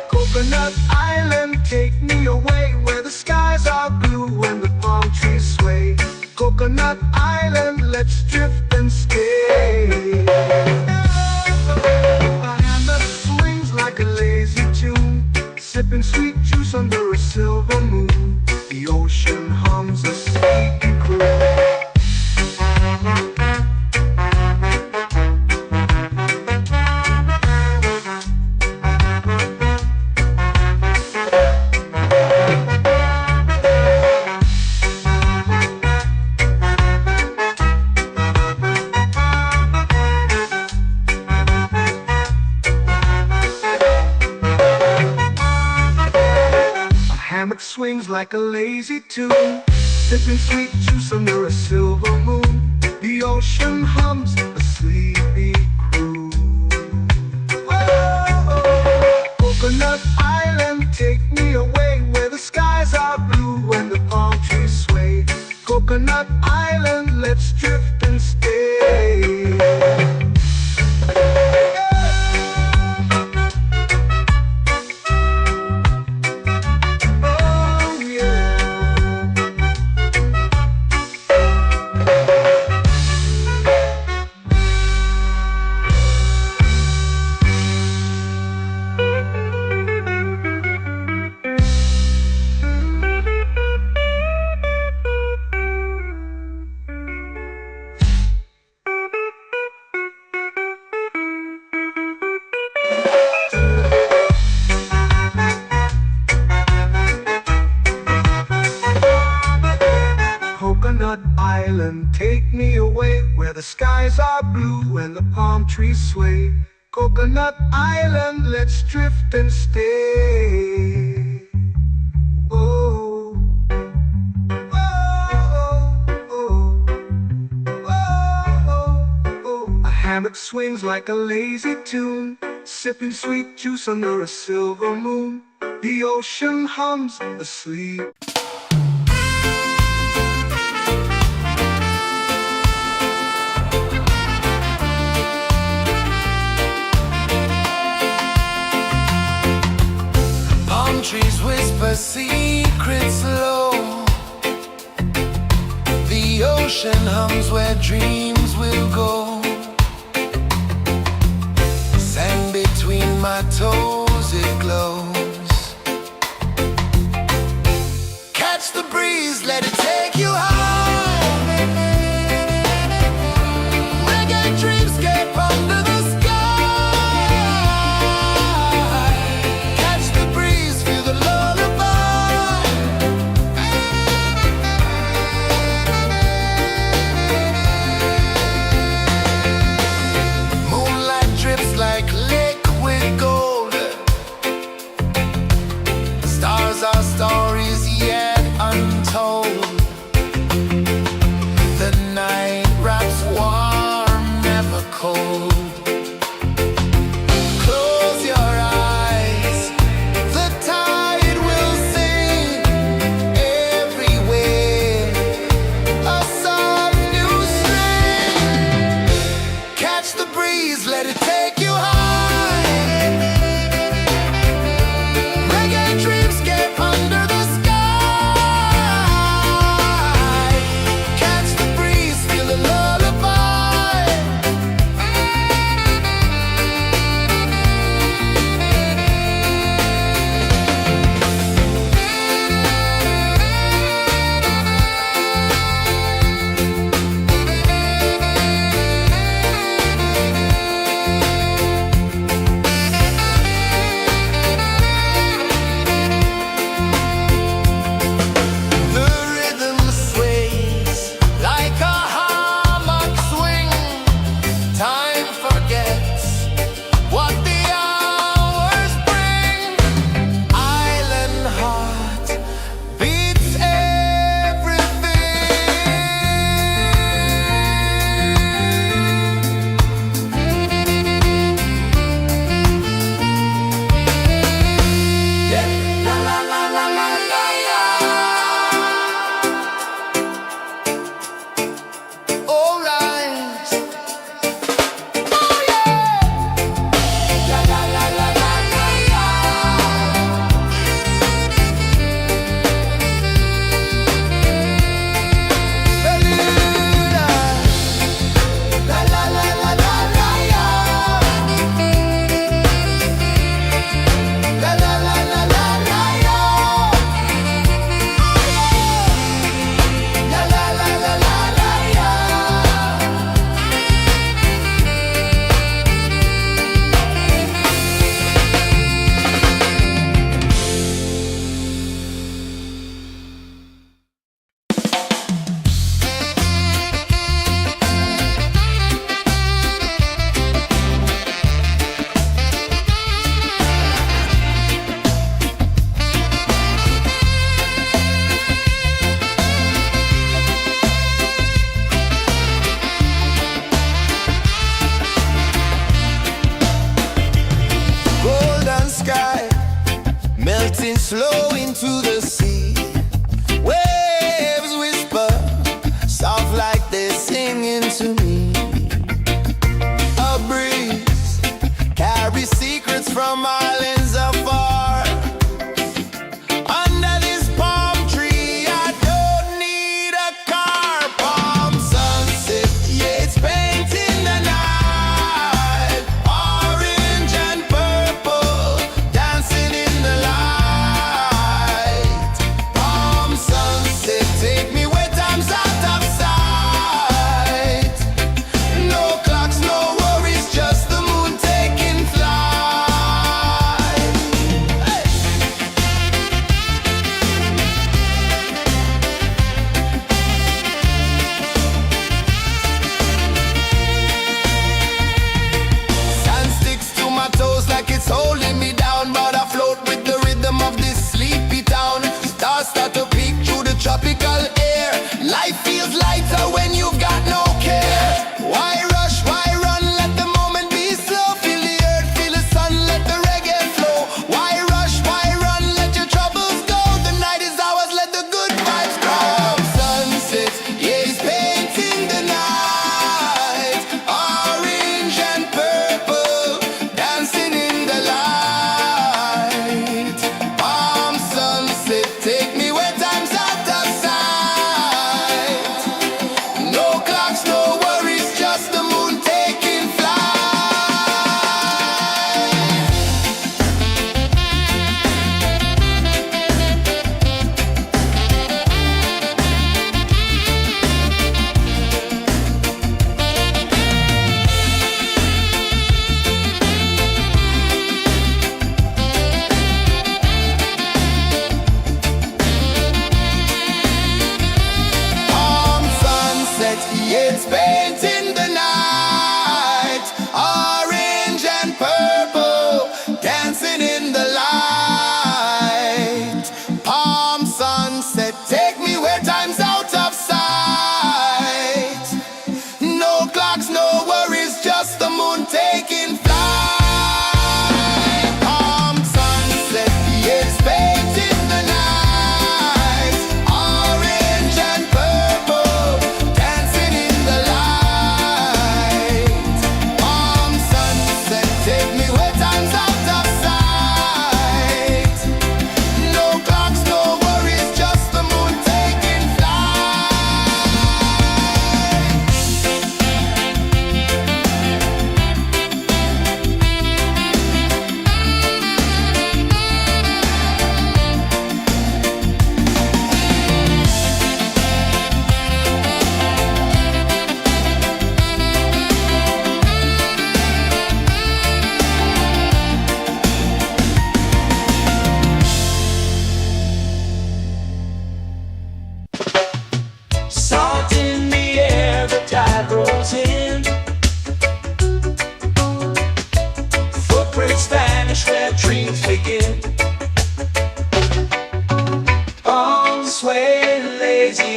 Coconut Island, take me away, where the skies are blue and the palm trees sway. Coconut Island, let's drift and stay. A hand that swings like a lazy tune, sipping sweet juice under a silver moon. The ocean hums a sleepy croon. Hammock swings like a lazy tune, sipping sweet juice under a silver moon. The ocean hums a sleepy croon. the skies are blue and the palm trees sway. Coconut Island, let's drift and stay. Oh, oh, oh, oh, oh. A hammock swings like a lazy tune, sipping sweet juice under a silver moon. The ocean hums asleep. Palm trees whisper secrets low. The ocean hums where dreams will go. Sand between my toes, it glows. Catch the breeze, let it take you high. Reggae dreamscape under the sky. Catch the breeze, feel the lullaby. Moonlight drips like liquid gold. Stars are stories yet untold. The night wraps warm, never cold. Close your eyes, the tide will sing everywhere. A soft new string. Catch the breeze, let it take you high. Reggae dreamscape under the sky. Catch the breeze, feel the lullaby. The rhythm sways like a hammock swing. Time forgets what the hours bring. Island heart beats everything. Yeah. La la la la la la la. All right. Oh yeah. La la la la la la la. Bermuda. La la la la la la la. La la la la la la la. La la la la la la la. Golden sky melting slow into the sea. Waves whisper soft like they're singing to me. A breeze carries secrets from islands afar. Under this palm tree, I don't need a car. Palm sunset, yeah, it's painting the night. Orange and purple, dancing in the light.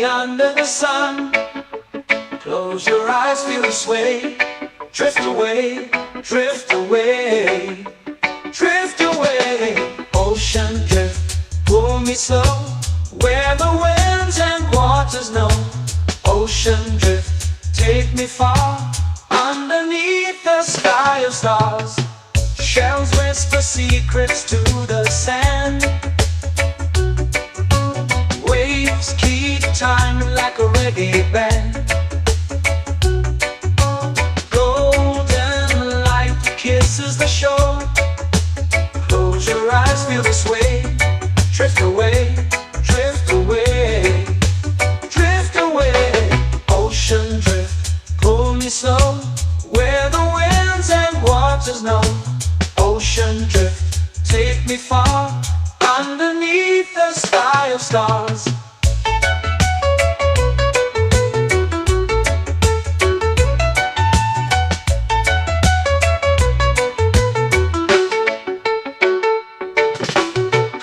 me under the sun. Close your eyes, feel the sway. Drift away, drift away, drift away. Ocean drift, pull me slow, where the winds and waters know. Ocean drift, take me far, underneath the sky of stars. Shells whisper secrets to the sand. Waves keep time like a reggae band. Golden light kisses the shore. Close your eyes, feel the sway. Drift away, drift away, drift away. Ocean drift, pull me slow, where the winds and waters know. Ocean drift, take me far, underneath the sky of stars.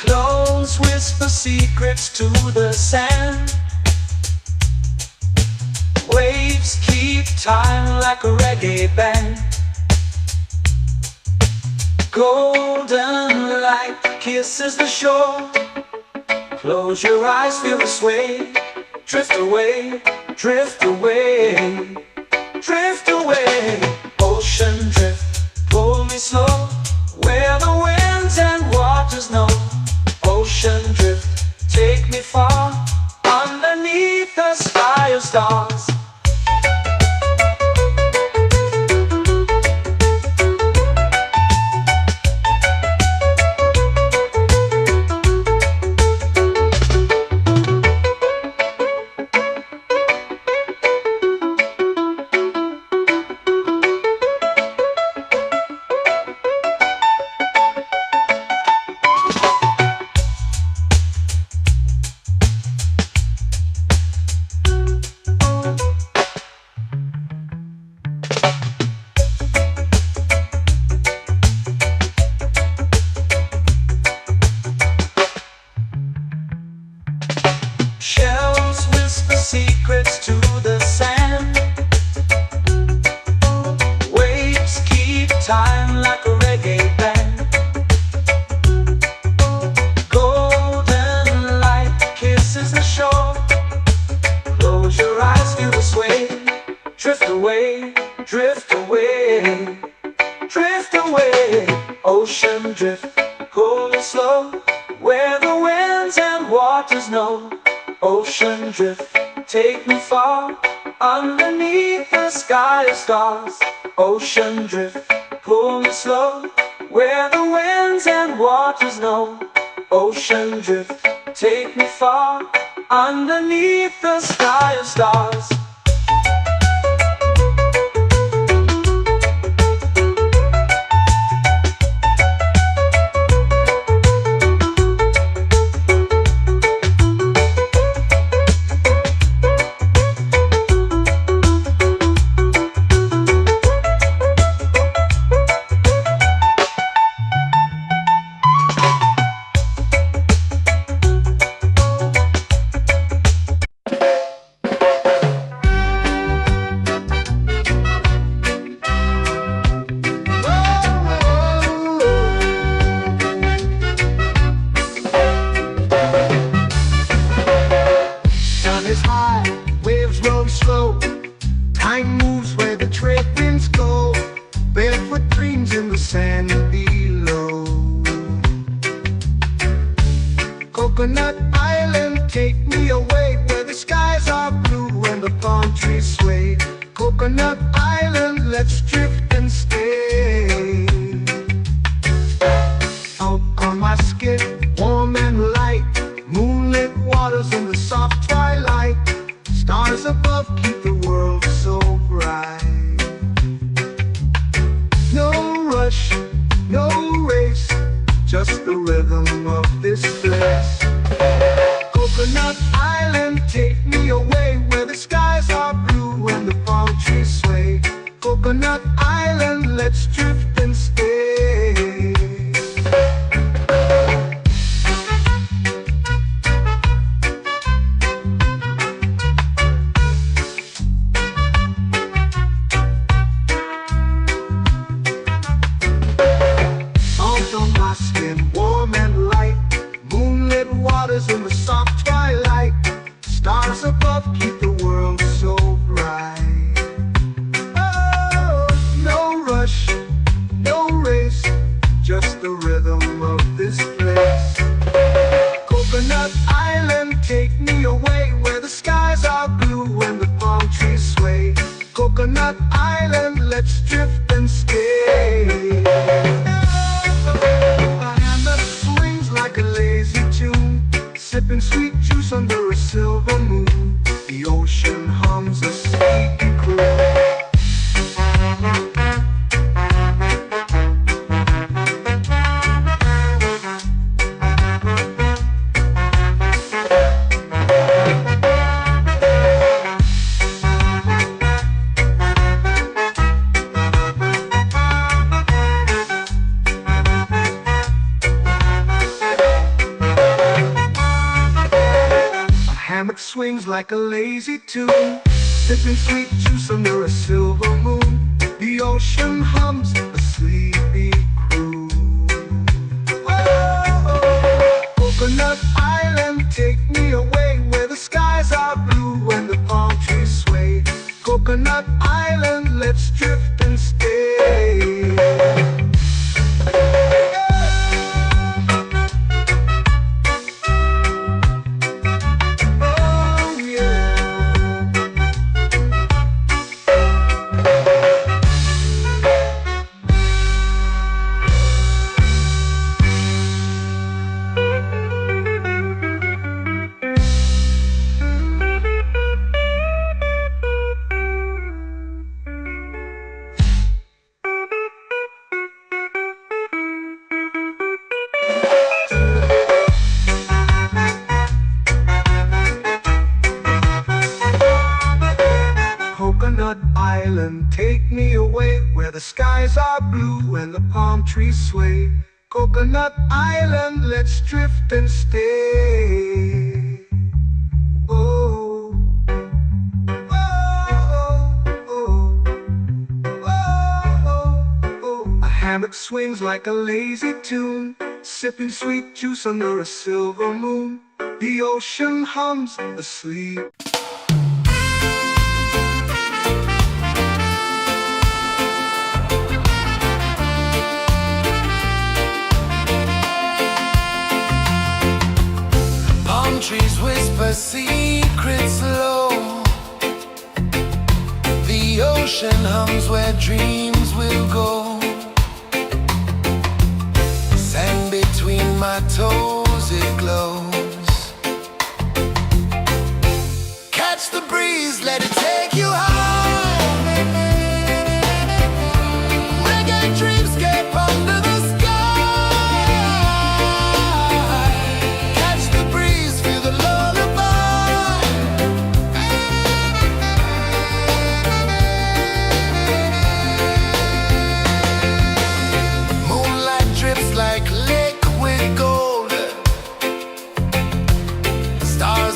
Close whisper secrets to the sand. Waves keep time like a reggae band. Golden light kisses the shore. Close your eyes, feel the sway. Drift away, drift away, drift away. Ocean drift, pull me slow, where the winds and waters know. Ocean drift, take me far, underneath the sky of stars. Shells whisper secrets to the sand. Waves keep time like a reggae band. Golden light kisses the shore. Close your eyes, feel the sway. Drift away, drift away, drift away. Ocean drift, pull me slow, where the winds and waters know. Ocean drift, take me far, underneath the sky of stars. Ocean drift, pull me slow, where the winds and waters know. Ocean drift, take me far, underneath the sky of stars. Is high, waves roll slow. Time moves where the trade winds go. Barefoot dreams in the sand below. Coconut Island, take me away, where the skies are blue and the palm trees sway. Coconut Island, let's drift and stay. Out on my skin, warm and light, moonlit waters in the soft twilight. Stars above keep the world so bright. No rush, no race, just the rhythm of this place. Coconut Island, take me away, where the skies are blue and the palm trees sway. Coconut Island, let's drift and stay. sipping sweet juice under a silver moon. The ocean hums a sleepy croon. Hammock swings like a lazy tune, sipping sweet juice under a silver moon. The ocean hums a sleepy croon. Whoa, Coconut Island, take me away where the skies are blue and the palm trees sway. Coconut Island, let's drift and stay. Coconut Island, take me away where the skies are blue and the palm trees sway. Coconut Island, let's drift and stay. Oh, oh, oh, oh, oh. A hammock swings like a lazy tune, sipping sweet juice under a silver moon. The ocean hums asleep. Trees whisper secrets low. The ocean hums where dreams will go. Sand between my toes, it glows. Catch the breeze, let it take you high. Reggae dreamscape under the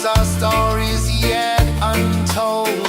our stories yet untold.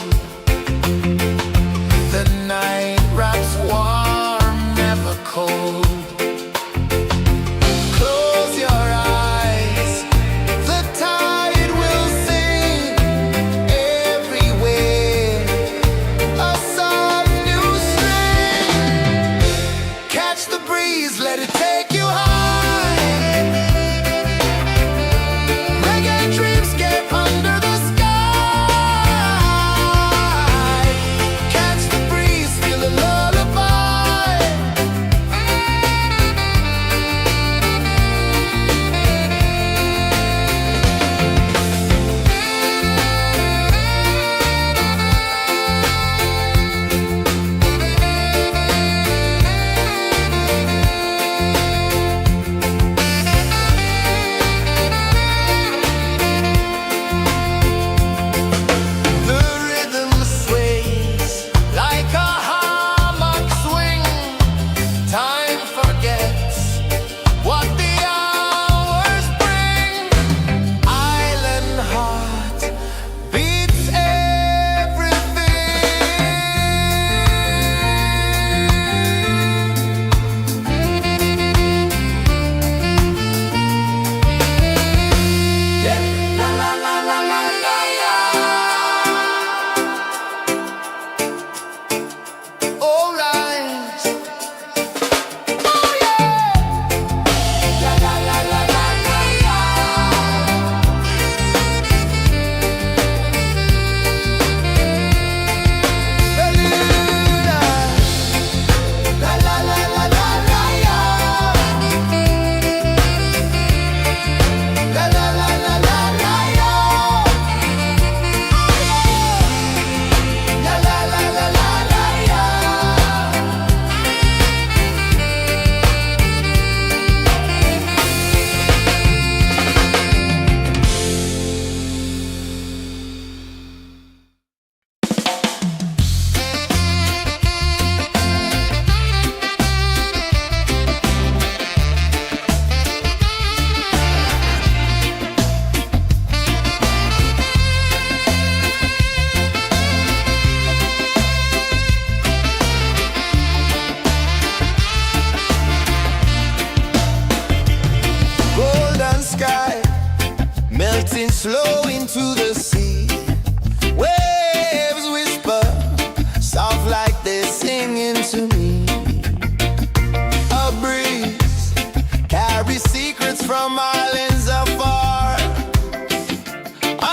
melting slow into the sea. Waves whisper, soft like they're singing to me. A breeze carries secrets from islands afar.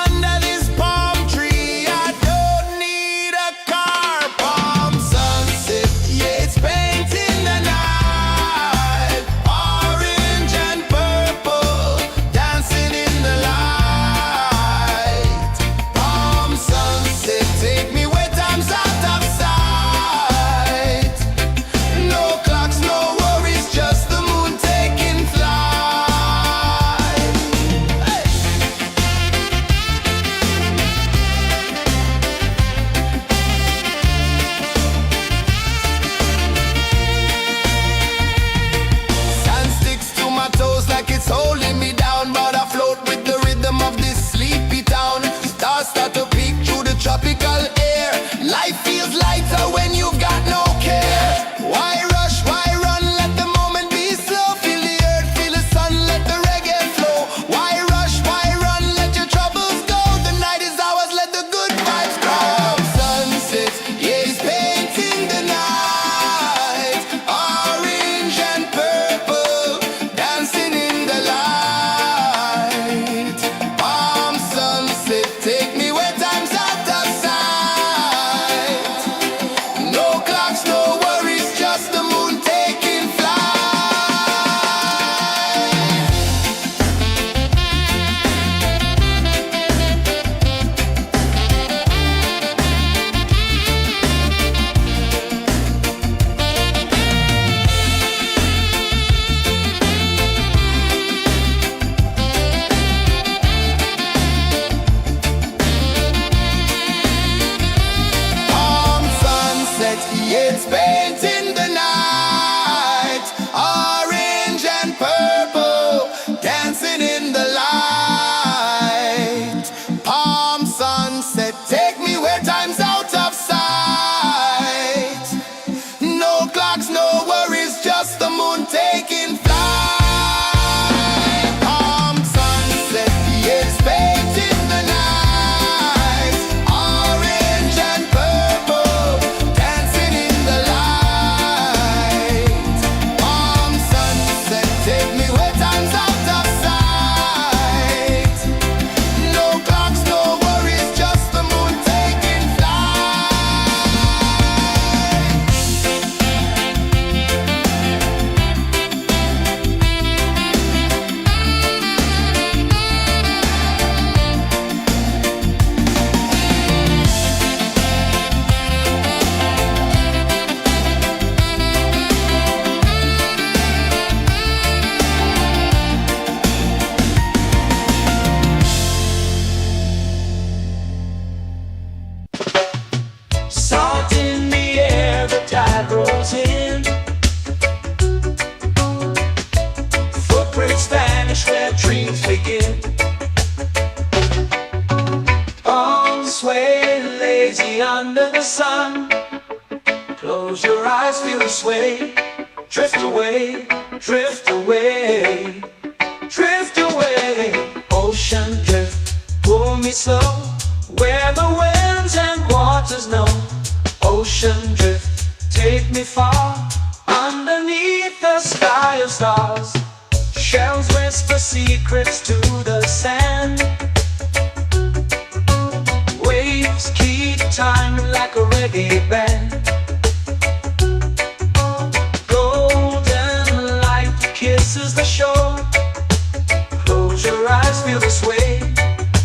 Under this palm tree, I don't need a car. Palm sunset, yeah, it's painting the night. Orange and purple, dancing in the light. Palm sunset, take me where time's out of sight. No clocks, no worries, just the moon taking flight. Hey! Sand sticks to my toes like it's holding me down, but I float with the rhythm of this sleepy town. Stars start to peek through the tropical air. Life feels lighter when you've got no care. Why rush, why run, let the moment be slow. Feel the earth, feel the sun, let the reggae flow. Why rush, why run, let your troubles go. The night is ours, let the good vibes grow. Sunset, yeah, it's painting the night. Orange and purple, dancing in the light. Palm sunset, take me where time's out of sight. No clocks, no worries, just the moon taking flight. Palm sunset, yeah, it's painting the night. Orange and purple, dancing in the light. Palm sunset, take me where time's out of sight. No clocks, no worries, just the moon taking flight. Palm sunset, yeah, it's painting the night. Orange and purple, dancing in the light. Palm sunset, take me where time's out of sight. No clocks, no worries, just the moon taking flight. Salt in the air, the tide rolls in. Footprints vanish where dreams begin. Arms sway lazy under the sun. Close your eyes, feel the sway. Drift away, drift away, drift away. Ocean drift, pull me slow, where the winds and waters know. Ocean drift, take me far, underneath the sky of stars. Shells whisper secrets to the sand. Waves keep time like a reggae band. Golden light kisses the shore. Close your eyes, feel the sway.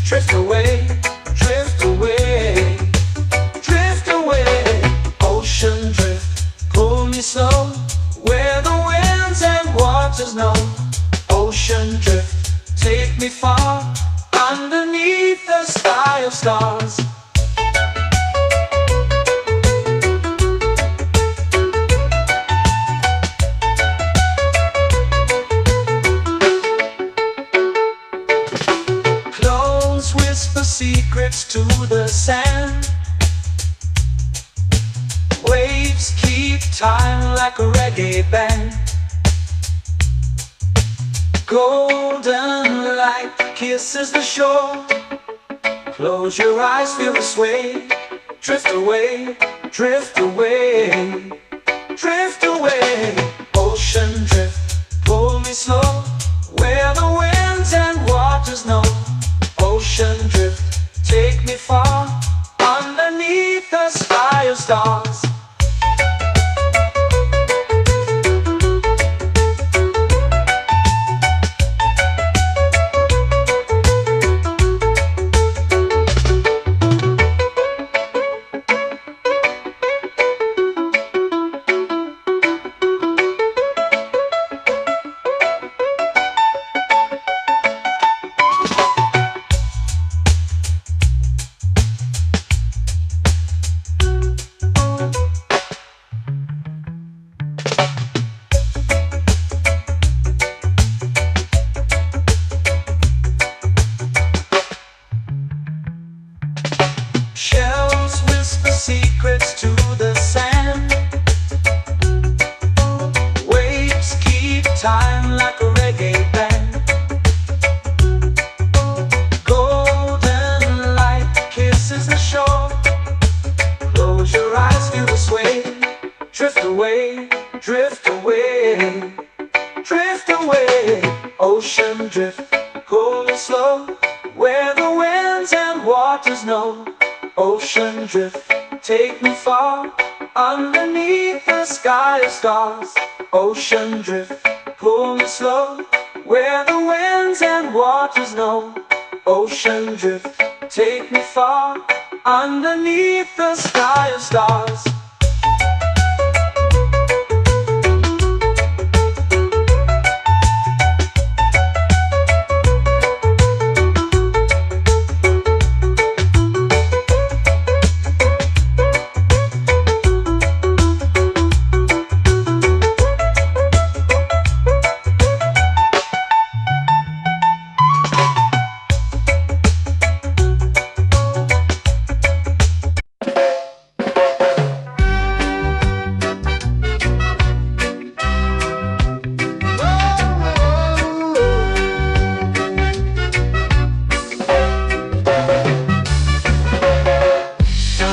Drift away, drift away, drift away. Ocean drift, pull me slow, where the winds and waters know. Ocean drift, take me far, underneath the sky of stars. Close whisper secrets to the sand. Waves keep time like a reggae band. Golden light kisses the shore. Close your eyes, feel the sway. Drift away, drift away, drift away. Ocean drift, pull me slow, where the winds and waters know. Ocean drift, take me far, underneath the sky of stars. Shells whisper secrets to the sand. Waves keep time like a reggae band. Golden light kisses the shore. Close your eyes, feel the sway. Drift away, drift away, drift away. Ocean drift, cool and slow, where the winds and waters know. Ocean drift, take me far, underneath the sky of stars. Ocean drift, pull me slow, where the winds and waters know. Ocean drift, take me far, underneath the sky of stars.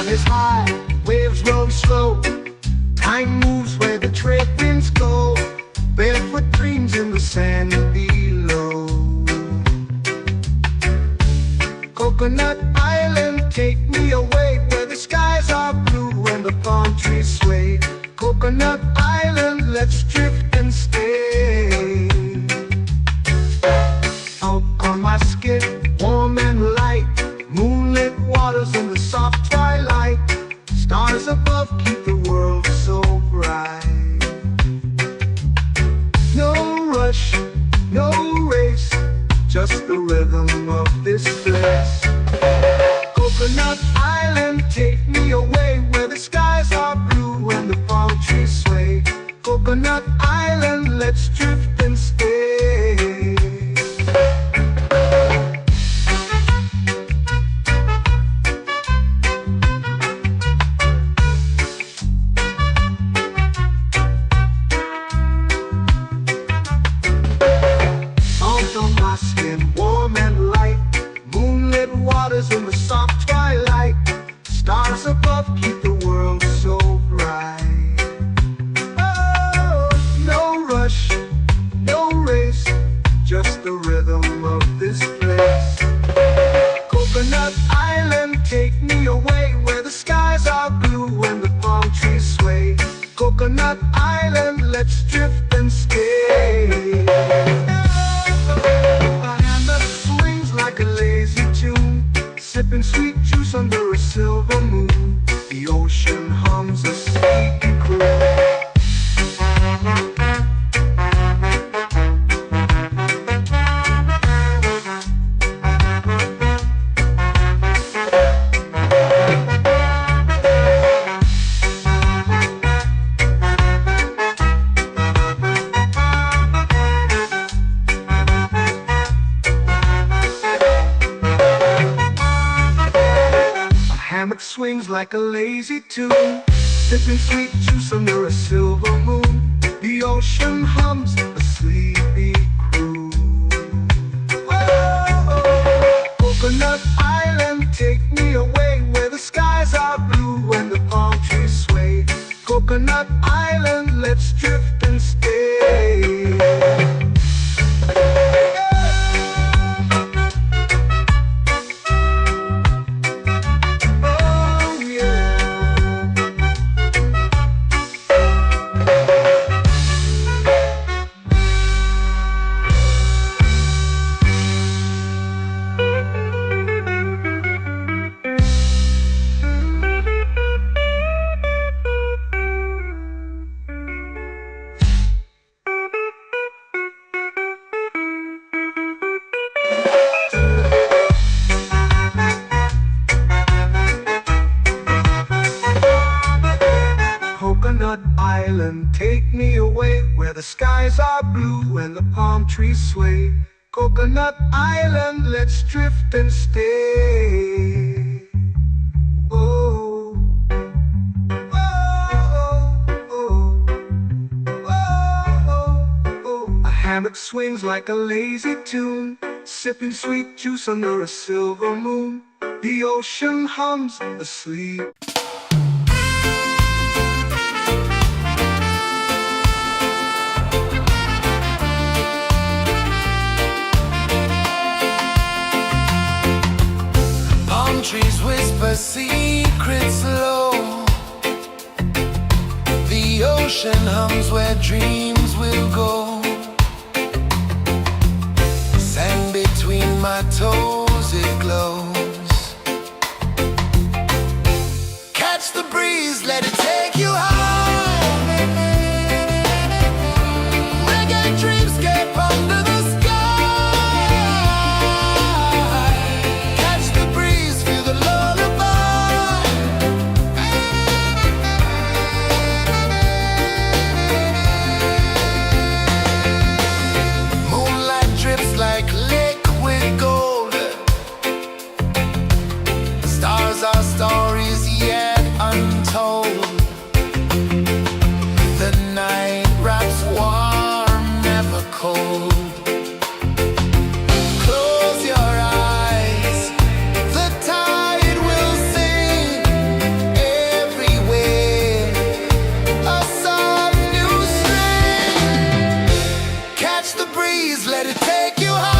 Is high, waves roll slow. Time moves where the trade winds go. Barefoot dreams in the sand below. Coconut Island, take me away, where the skies are blue and the palm trees sway. Coconut Island, let's drift and stay. Out on my skin, warm and light, moonlit waters in the soft twilight. Stars above keep the world so bright. No rush, no race, just the rhythm of this place. Coconut Island, take me away, where the skies are blue and the palm trees sway. Coconut Island, let's drift and stay. In the soft twilight, stars above keep the world so bright. Oh, no rush, no race, just the rhythm of this place. Coconut Island, take me away, where the skies are blue and the palm trees sway. Coconut Island, let's drift and stay. My hand that swings like a lazy tune, sipping sweet juice under a silver moon. The ocean hums a sleepy croon. Swings like a lazy tune, sipping sweet juice under a silver moon. The ocean hums a sleepy croon. Whoa. Take me away where the skies are blue and the palm trees sway. Coconut Island, let's drift and stay. Oh, oh, oh, oh, oh. A hammock swings like a lazy tune, sipping sweet juice under a silver moon. The ocean hums asleep. Trees whisper secrets low. The ocean hums where dreams will go. Sand between my toes, it glows. Catch the breeze, let it take you high. Reggae dreamscape under the sky. Our stories yet untold. The night wraps warm, never cold. Close your eyes, the tide will sing everywhere. A soft new string. Catch the breeze, let it take you high.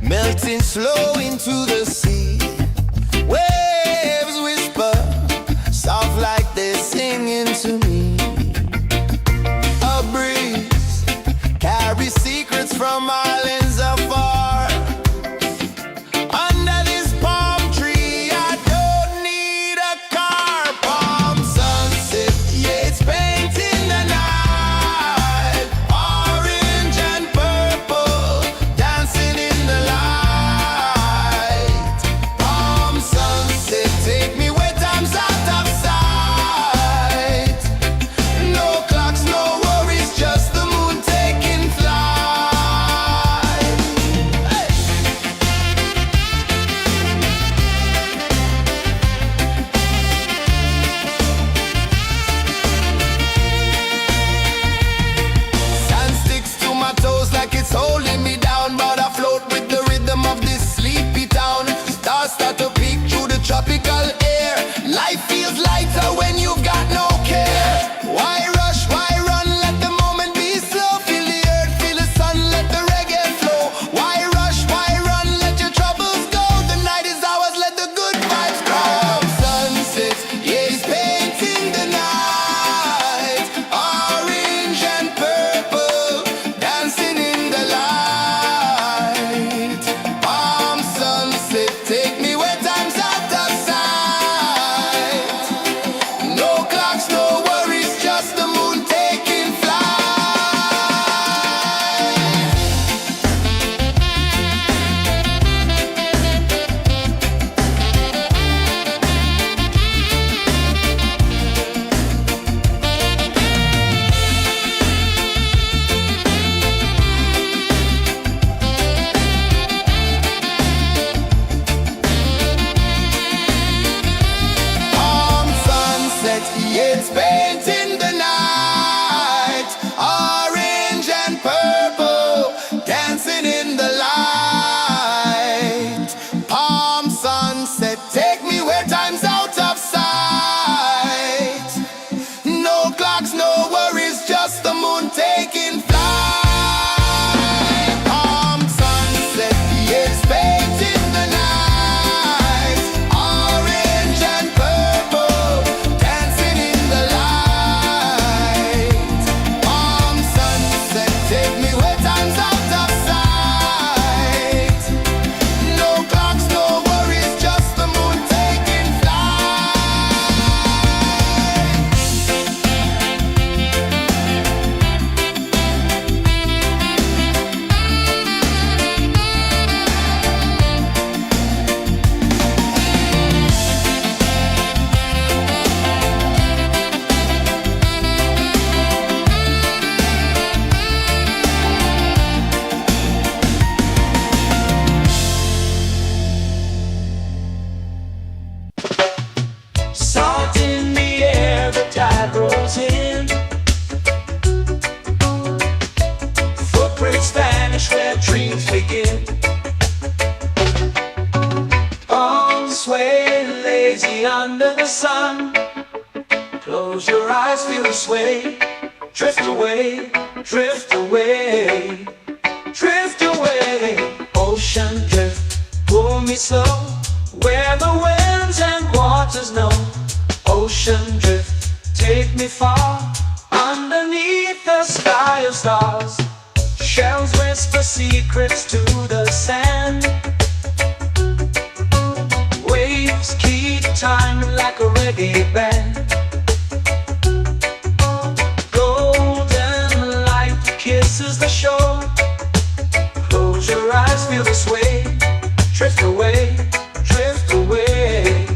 Melting slow into the sea. Waves whisper, soft like they're singing to me. A breeze carries secrets from islands afar. Under this palm tree, I don't need a car. Palm sunset, yeah, it's painting the night. Orange and purple, dancing in the light. Palm sunset, take me where time's out of sight. No clocks, no worries, just the moon taking flight. time's out of sight. No clocks, no worries, just the moon taking flight. Salt in the air, the tide rolls in. Footprints vanish where dreams begin. Arms sway lazy under the sun. Close your eyes, feel the sway. Drift away, drift away, drift away. Ocean drift, pull me slow, where the winds and waters know. Ocean drift, take me far, underneath the sky of stars. Shells whisper secrets to the sand. Waves keep time like a reggae band. Golden light kisses the shore. Close your eyes, feel the sway. Drift away, drift away,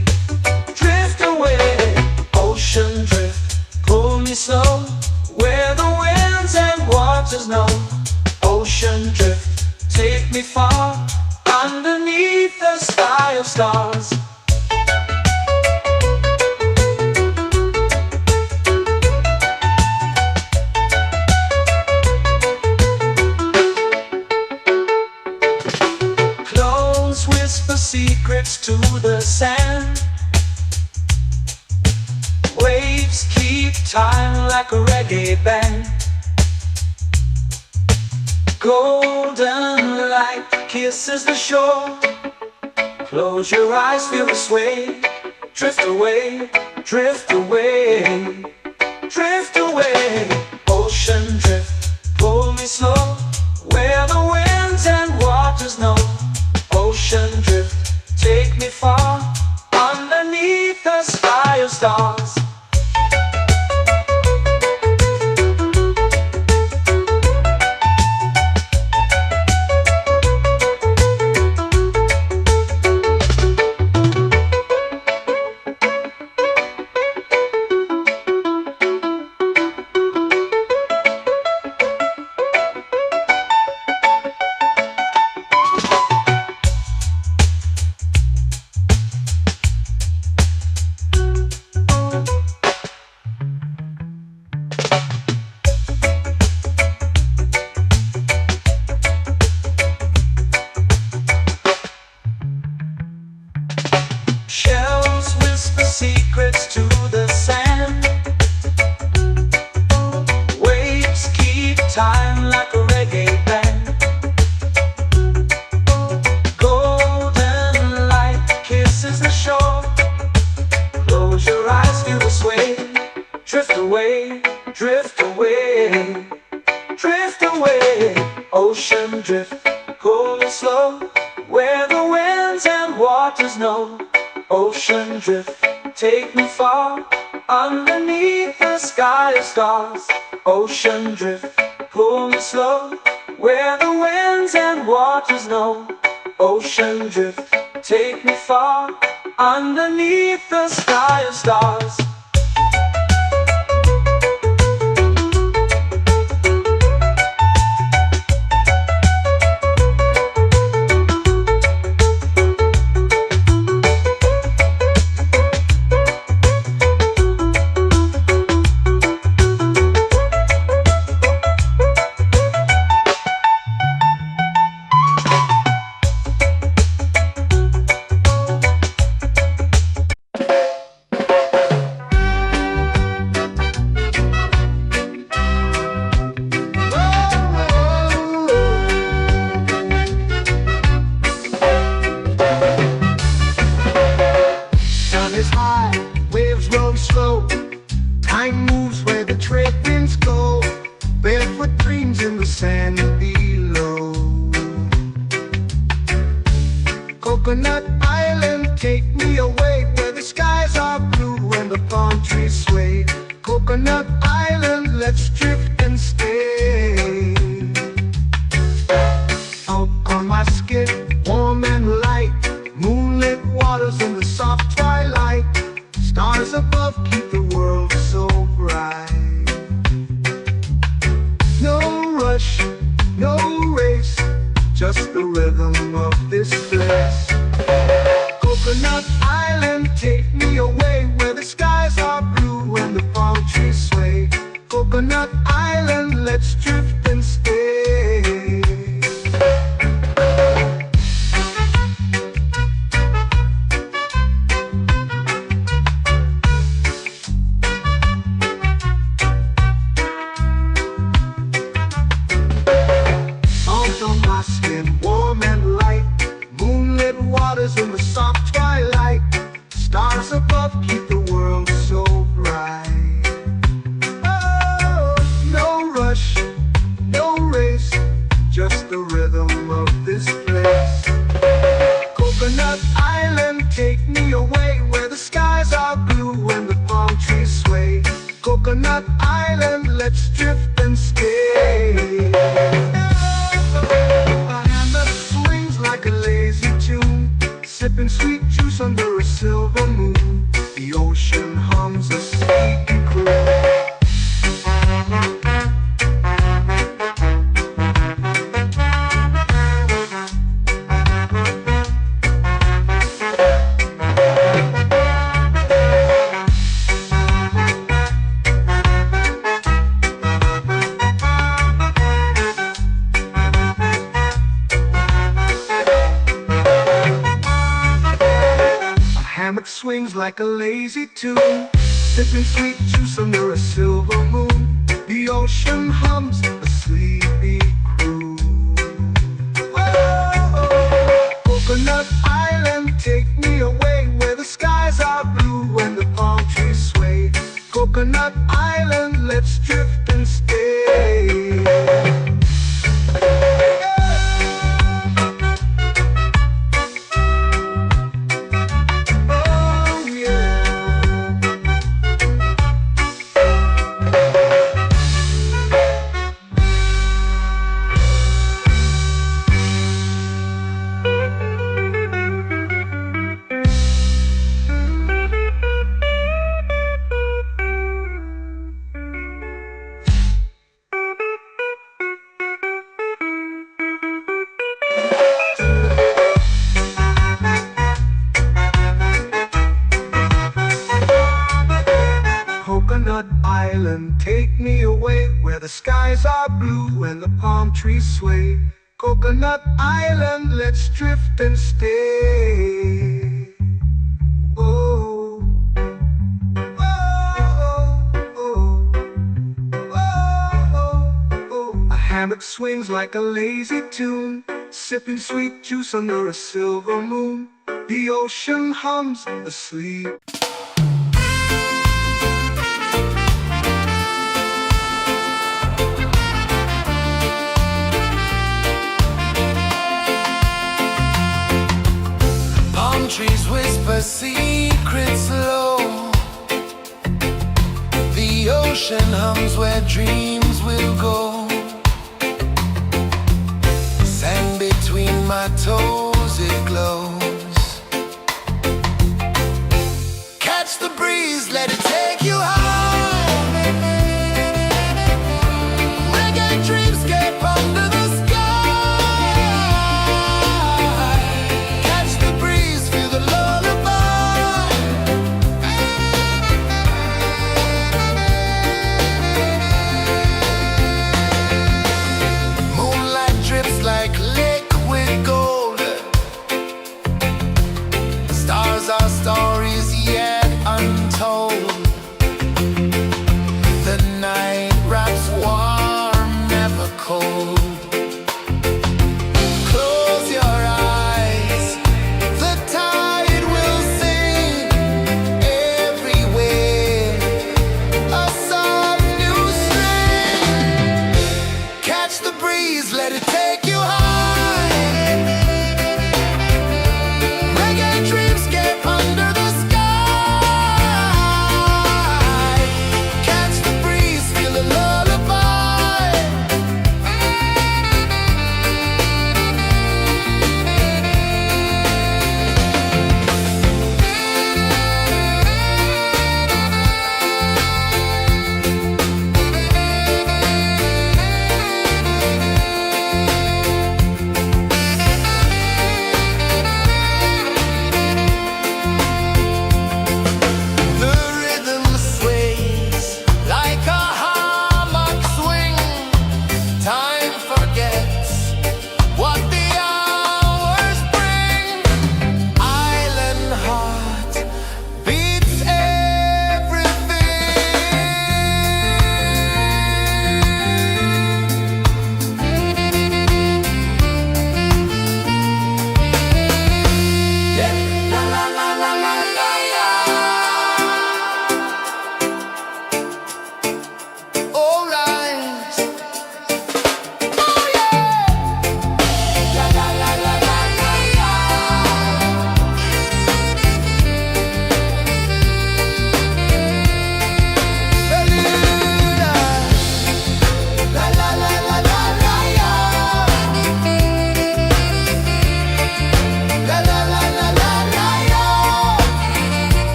drift away. Ocean drift, pull me slow, where the winds and waters know. Ocean drift, take me far, underneath the sky of stars. Clothes whisper secrets to the sand. Waves keep time like a reggae band. Golden light kisses the shore. Close your eyes, feel the sway. Drift away, drift away, drift away. Ocean drift, pull me slow, where the winds and waters know. Ocean drift, take me far, underneath the sky of stars. Shells whisper secrets to the sand. Waves keep time like a reggae band. Golden light kisses the shore. Close your eyes, feel the sway. Drift away, drift away, drift away. Ocean drift, pull me slow, where the winds and waters know. Ocean drift, take me far, underneath the sky of stars. Ocean drift, pull me slow, where the winds and waters know. Ocean drift, take me far, underneath the sky of stars. Coconut Island, take me away where the skies are blue and the palm trees sway. Coconut Island, let's drift and stay. Out on my skin, warm and light, moonlit waters in the soft twilight. Stars above keep the world so bright. No rush, no race, just the rhythm of this place. Coconut Island, take me away where the skies are blue and the palm trees sway. Coconut Island, let's drift and stay. Out on my skin, warm and light, moonlit waters in the soft twilight. Stars above keep the world so bright. Oh, no rush, no race, just the rhythm of this place. Coconut Island, take me away where the skies are blue and the palm trees sway. Coconut Island, let's drift and stay. A hand that swings like a lazy tune, sipping sweet juice under a silver moon. The ocean hums a sleepy croon. Hammock swings like a lazy tune, sipping sweet juice under a silver moon. The ocean hums a sleepy croon. Oh, Coconut Island, take me away where the skies are blue and the palm trees sway. Coconut Island, let's drift and stay. Coconut Island, take me away where the skies are blue and the palm trees sway. Coconut Island, let's drift and stay. Oh, oh, oh, oh, oh. A hammock swings like a lazy tune, sipping sweet juice under a silver moon. The ocean hums asleep. Trees whisper secrets low. The ocean hums where dreams will go. Sand between my toes, it glows. Catch the breeze, let it take you high. Reggae dreamscape under the sky.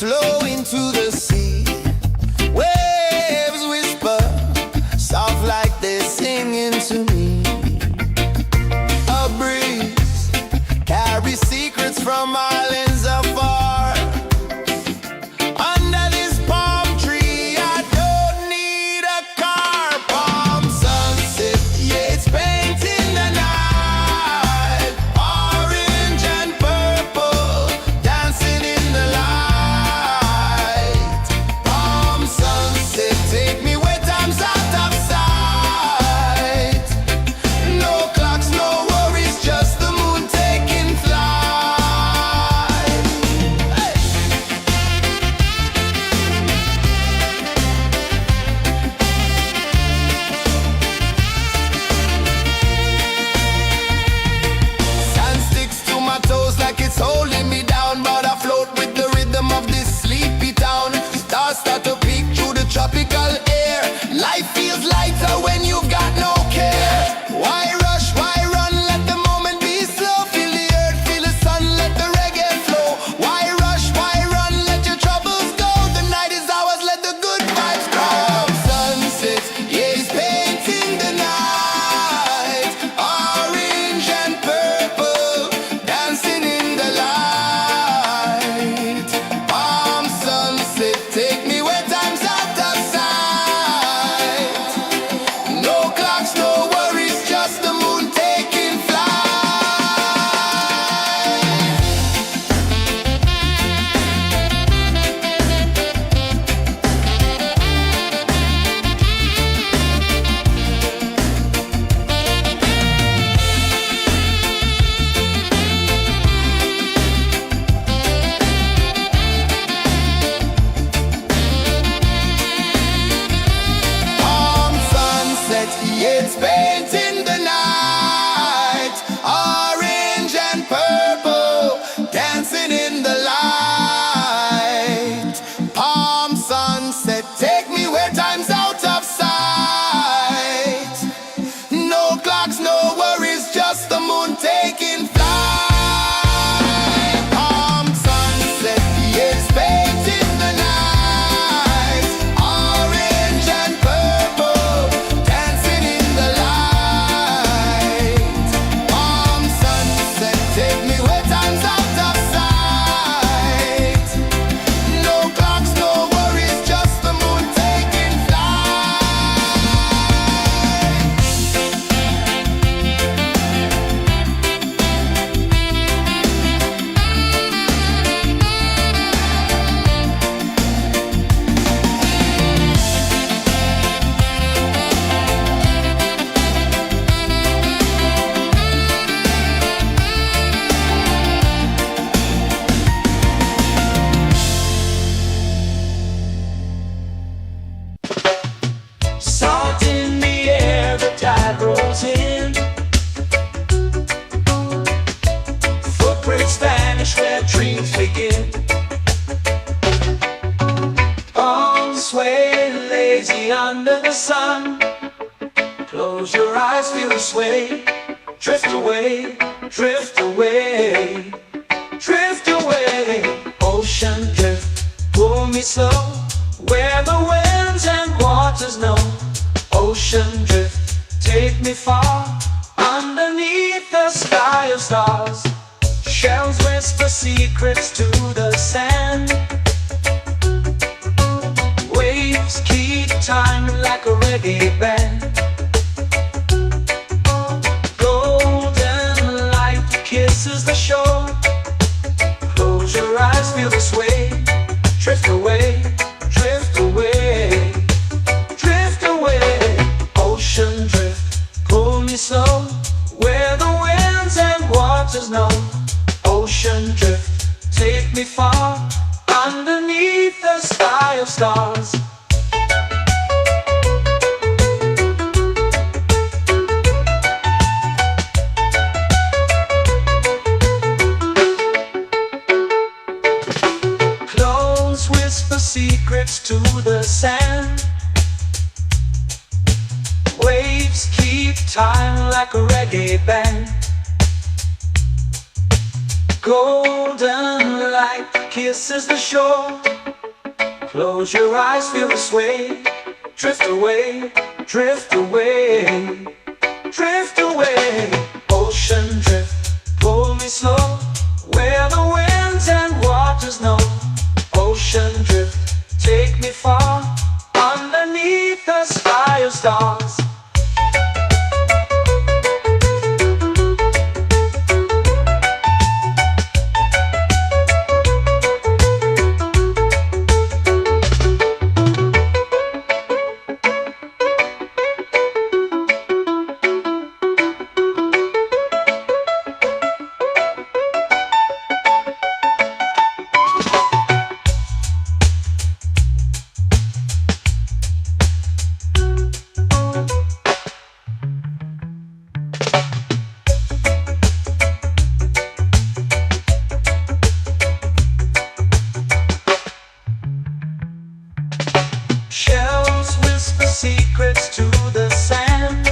flow into the sea. Waves whisper, soft like they're singing to me. A breeze carries secrets from islands afar. Under this palm tree, I don't need a car. Palm sunset, yeah, it's painting the night. Orange and purple, dancing in the light. Palm sunset, take me where time's out of sight. No clocks, no worries, just the moon taking flight. Hey! Sand sticks to my toes like it's holding me down, but I float with the rhythm of this sleepy town. Stars start to peek through the tropical air. Life feels lighter when you've got no care. Why rush, why run, let the moment be slow. Feel the earth, feel the sun, let the reggae flow. Why rush, why run, let your troubles go. The night is ours, let the good vibes grow. Sunset, yeah, it's painting the night. Orange and purple, dancing in the light. Palm sunset, take me where time's out of sight. No clocks, no worries, just the moon taking flight. Palm sunset, yeah, it's painting the night. Orange and purple, dancing in the light. Palm sunset, take me where time's out of sight. No clocks, no worries, just the moon taking flight. Palm sunset, yeah, it's painting the night. Orange and purple, dancing in the light. Palm sunset, take me where time's out of sight. No clocks, no worries, just the moon taking flight. Salt in the air, the tide rolls in. Footprints vanish where dreams begin. Palms sway lazy under the sun. Close your eyes, feel the sway. Drift away, drift away, drift away. Ocean drift, pull me slow, where the winds and waters know. Ocean drift, take me far, underneath the sky of stars. Shells whisper secrets to the sand. Waves keep time like a reggae band. Golden light kisses the shore. Close your eyes, feel the sway. Drift away, drift away, drift away. Ocean drift, pull me slow, where the winds and waters know. Ocean drift, take me far, underneath the sky of stars. Clones whisper secrets to the sand. Waves keep time like a reggae band. Golden light light kisses the shore. Close your eyes, feel the sway. Drift away, drift away, drift away. Ocean drift, pull me slow, where the winds and waters know. Ocean drift, take me far, underneath the sky of stars. Shells whisper secrets to the sand.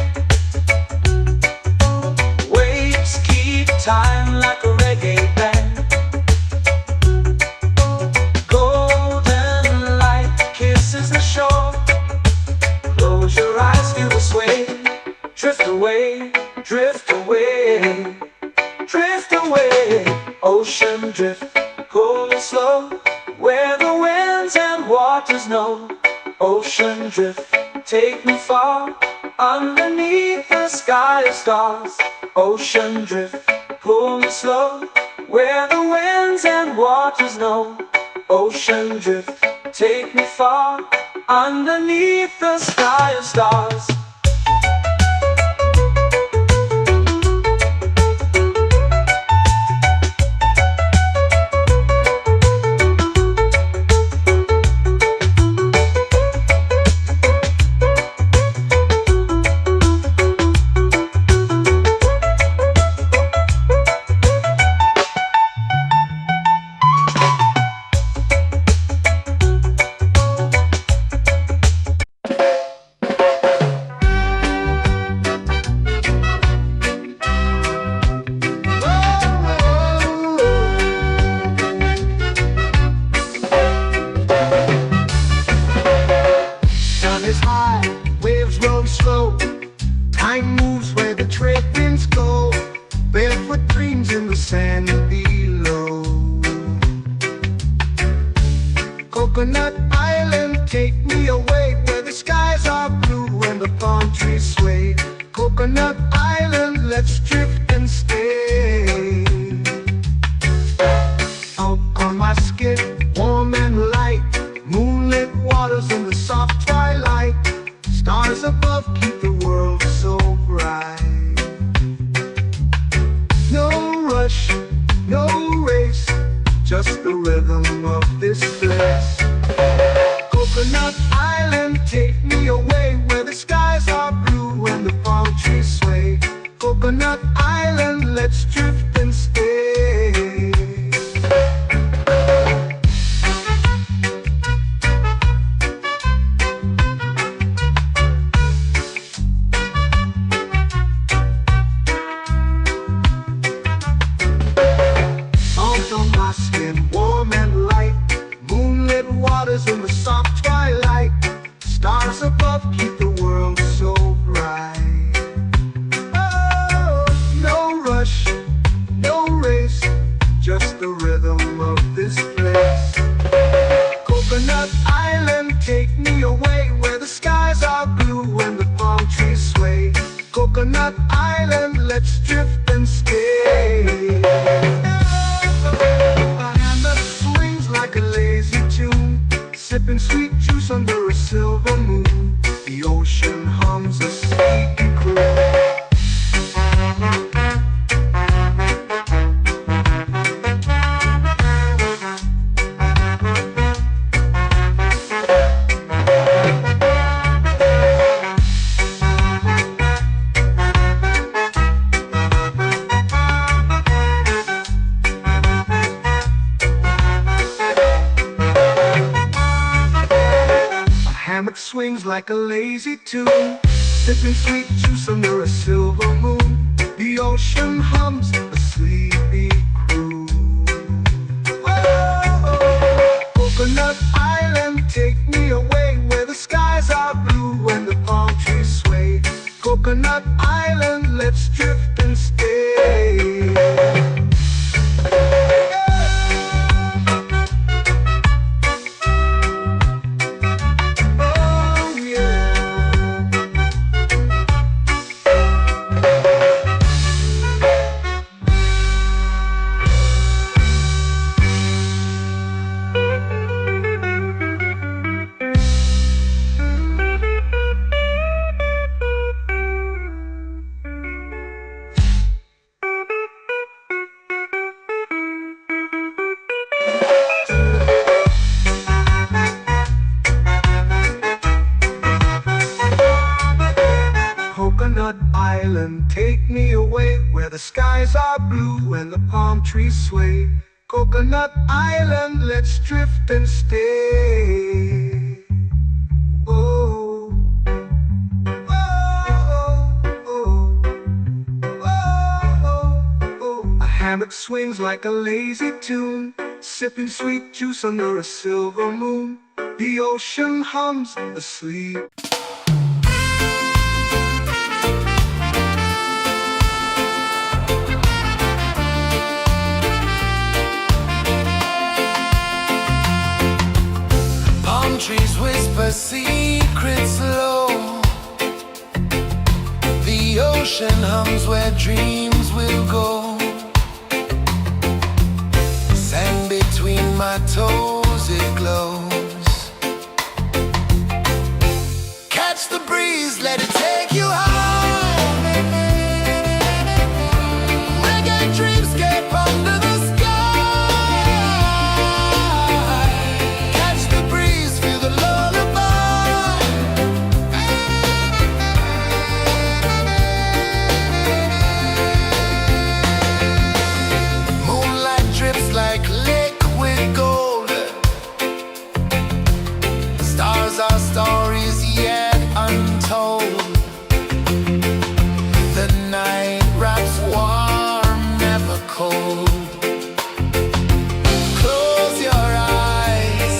Waves keep time like a reggae band. Golden light kisses the shore. Close your eyes, feel the sway. Drift away, drift away, drift away. Ocean drift, cool and slow, where the winds and waters know. Ocean drift, take me far, underneath the sky of stars. Ocean drift, pull me slow, where the winds and waters know. Ocean drift, take me far, underneath the sky of stars. Time moves where the trade winds go. Barefoot dreams in the sand below. Coconut Island, take me away, where the skies are blue and the palm trees sway. Coconut Island, let's drift and stay. Out on my skin, warm and light, moonlit waters in the soft twilight. Stars above keep the world so bright. No rush, no race, just the rhythm of this place. Coconut Island, take me away, where the skies are blue and the palm trees sway. Coconut Island, let's drift and stay. Warm and light, moonlit waters in the soft twilight. Stars above keep the world so bright. Oh, no rush, no race, just the rhythm of this place. Coconut Island, take me away, where the skies are blue and the palm trees sway. Coconut Island, let's drift and stay. Like a lazy tune, sipping sweet juice under a silver moon. The ocean hums a sleepy croon. Swings like a lazy tune, sipping sweet juice under a silver moon. The ocean hums a sleepy croon. Whoa! Take me away where the skies are blue and the palm trees sway. Coconut Island, let's drift and stay. Oh, oh, oh, oh, oh. A hammock swings like a lazy tune, sipping sweet juice under a silver moon. The ocean hums asleep. Palm trees whisper secrets low. The ocean hums where dreams will go. Sand between my toes, it glows. Catch the breeze, let it take you high. Reggae dreamscape under the sky. Catch the breeze, feel the lullaby. Moonlight drips like liquid gold. Stars are stories yet untold. The night wraps warm, never cold. Close your eyes,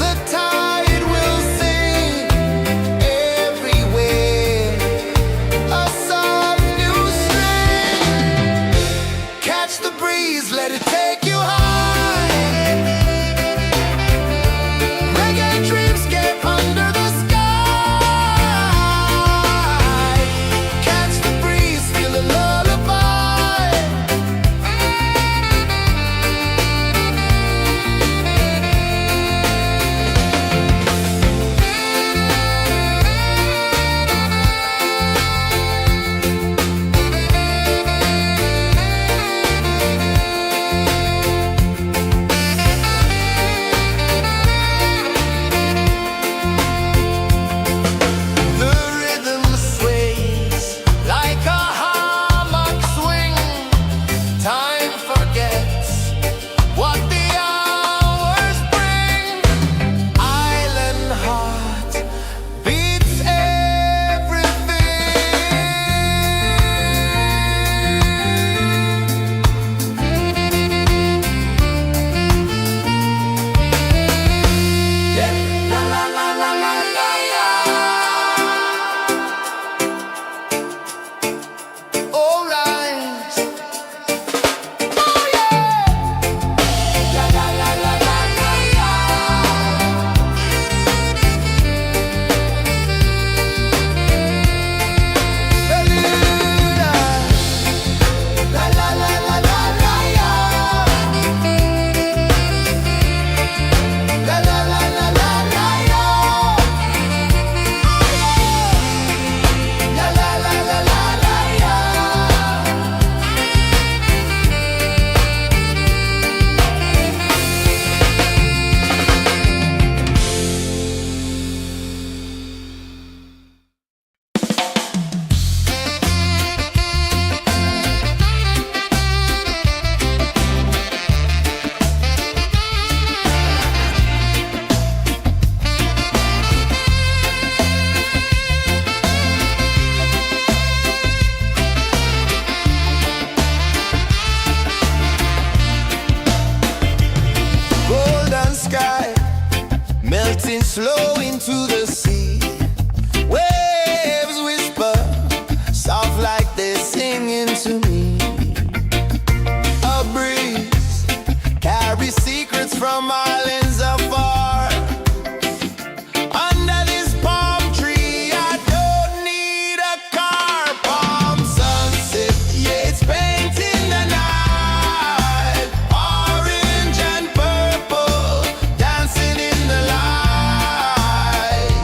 the tide will sing everywhere. A soft new string. Catch the breeze, let it take you high. Reggae dreamscape under the sky. Catch the breeze, feel the lullaby. The rhythm sways like a hammock swing. Time forgets what the hours bring. Island heart beats everything. Yeah. La la la la la la la. All right. Oh yeah. La la la la la la la. Beluga. La la la la la la la. La la la la la la la. La la la la la la la. Golden sky melting slow into the sea. Waves whisper soft like they're singing to me. A breeze carries secrets from islands afar. Under this palm tree, I don't need a car. Palm sunset, yeah, it's painting the night. Orange and purple dancing in the light.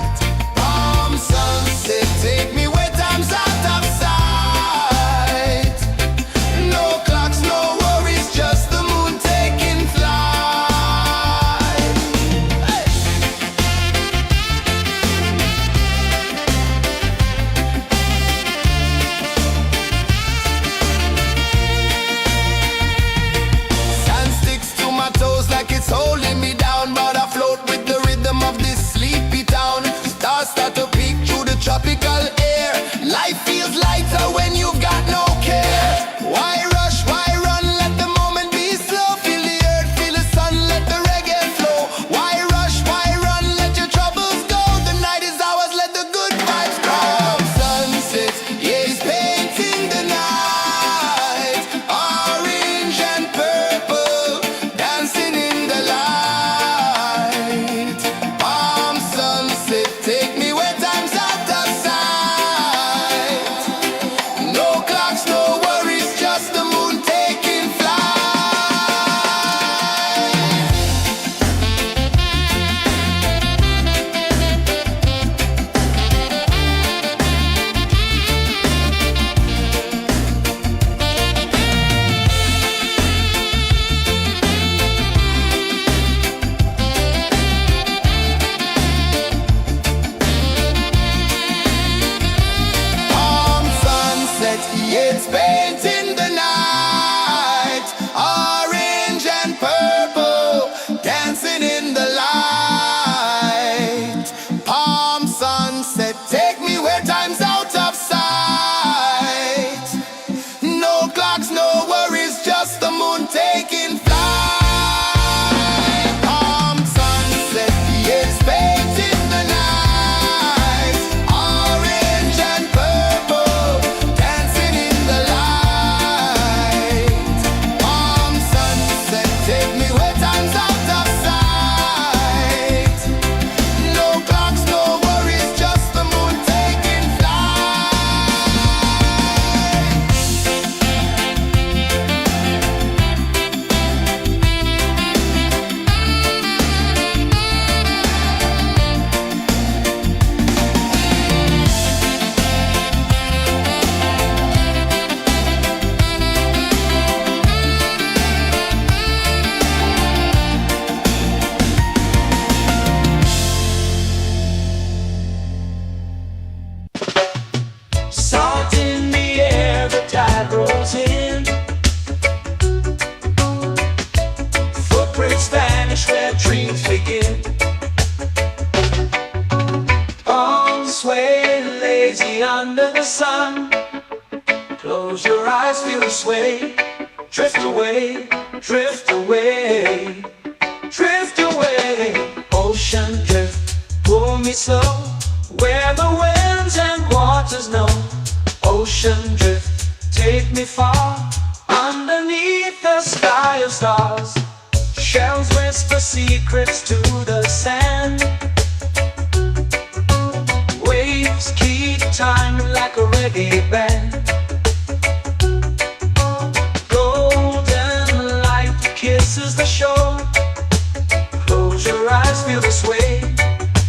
where dreams begin. Arms sway lazy under the sun. Close your eyes, feel the sway. Drift away, drift away, drift away. Ocean drift, pull me slow, where the winds and waters know. Ocean drift, take me far, underneath the sky of stars. Shells whisper secrets to the sand. Waves keep time like a reggae band. Golden light kisses the shore. Close your eyes, feel the sway.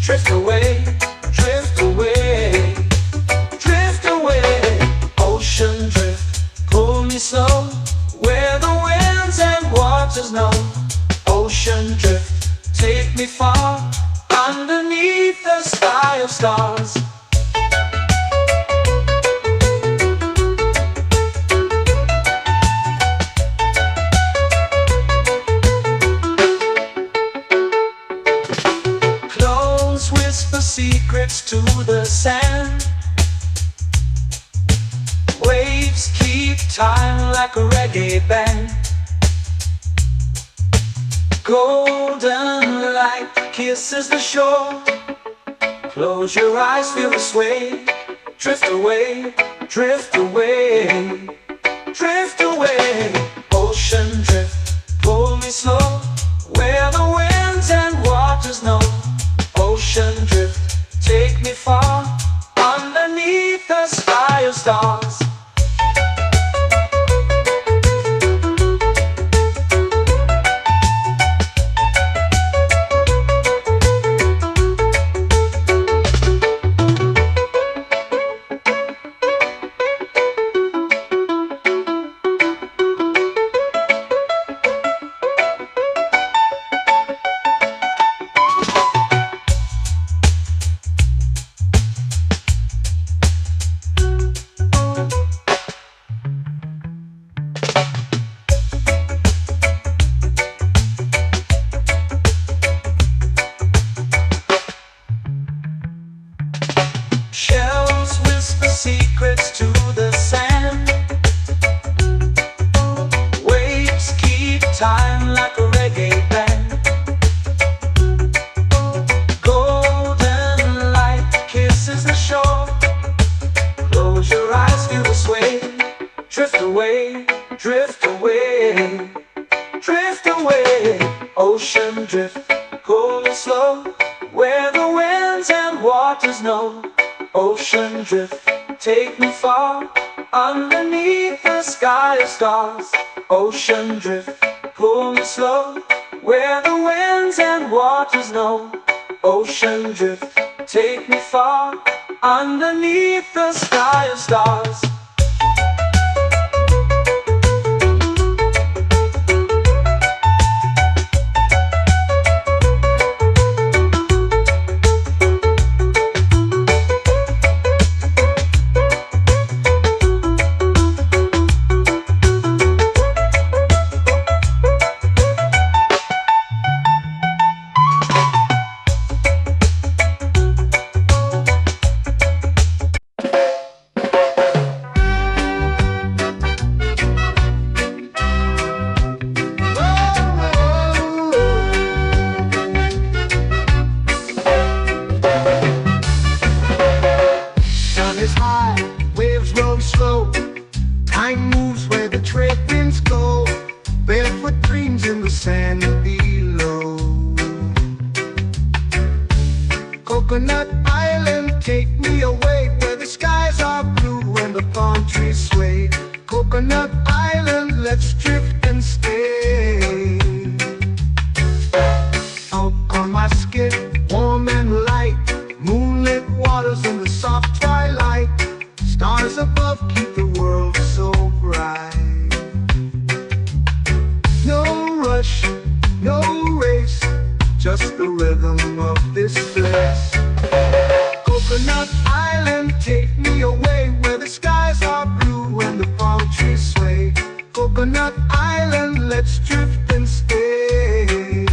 Drift away, drift away, drift away. Ocean drift, pull me slow, where the winds and waters know. Ocean drift, take me far, underneath the sky of stars. Close whisper secrets to the sand. Waves keep time like a reggae band. Golden light kisses the shore. Close your eyes, feel the sway. Drift away, drift away, drift away. Ocean drift, pull me slow, where the winds and waters know. Ocean drift, take me far, underneath the sky of stars. Shells whisper secrets to the sand. Waves keep time like a reggae band. Golden light kisses the shore. Close your eyes, feel the sway. Drift away, drift away, drift away. Ocean drift, pull me slow, where the winds and waters know. Ocean drift, take me far, underneath the sky of stars. Ocean drift, pull me slow, where the winds and waters know. Ocean drift, take me far, underneath the sky of stars. Time moves where the trade winds go. Barefoot dreams in the sand below. Coconut Island, take me away, where the skies are blue and the palm trees sway. Coconut Island, let's drift and stay. Out on my skin, warm and light, moonlit waters in the soft twilight. Stars above keep the world so bright. No rush, no race, just the rhythm of this place. Coconut Island, take me away, where the skies are blue and the palm trees sway. Coconut Island, let's drift and stay.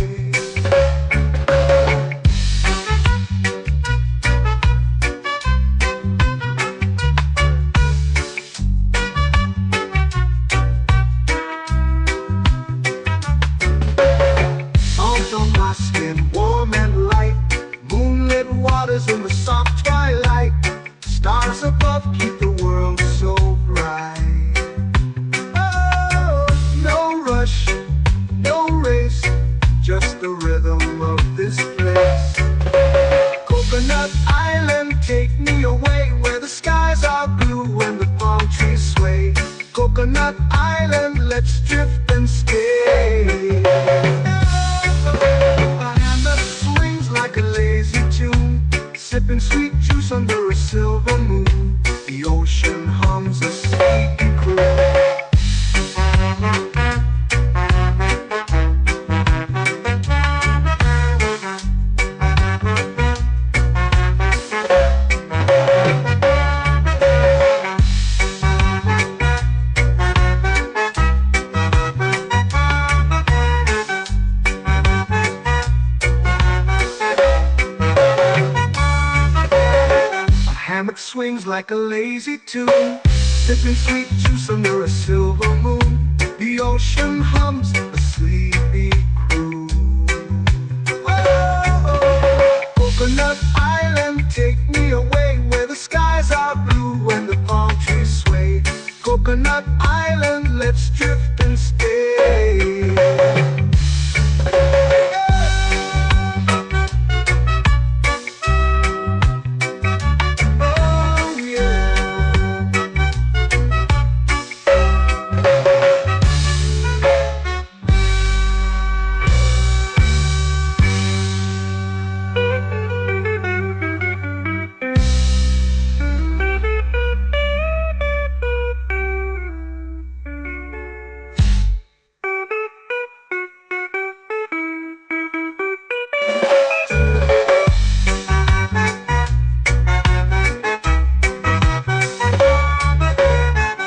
swings like a lazy tune, sipping sweet juice under a silver moon. The ocean hums a sleepy croon. Whoa, Coconut Island, take me away where the skies are blue and the palm trees sway. Coconut Island, let's drift and stay.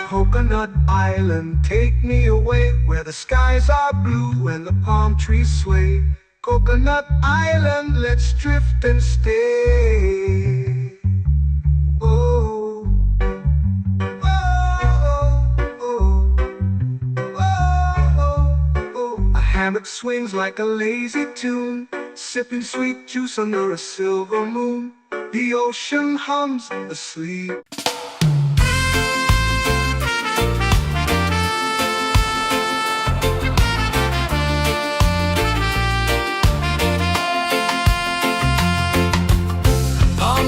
Coconut Island, take me away where the skies are blue and the palm trees sway. Coconut Island, let's drift and stay. Oh, oh, oh, oh, oh. A hammock swings like a lazy tune, sipping sweet juice under a silver moon. The ocean hums asleep.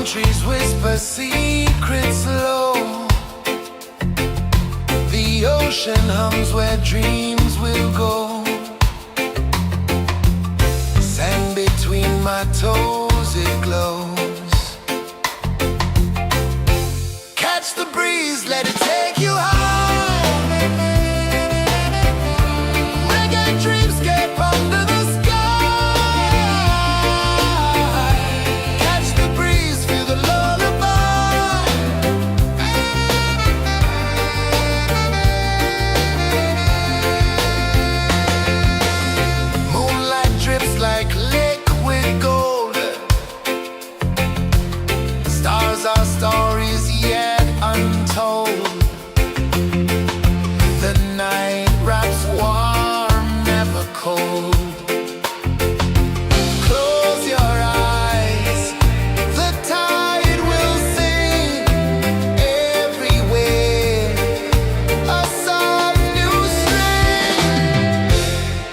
Trees whisper secrets low. The ocean hums where dreams will go. Sand between my toes, it glows. Catch the breeze, let it take you high. Reggae dreamscape under the sky. Catch the breeze, feel the lullaby. Moonlight drips like liquid gold. Stars are stories yet untold. The night wraps warm, never cold. Close your eyes, the tide will sing everywhere. A soft new string.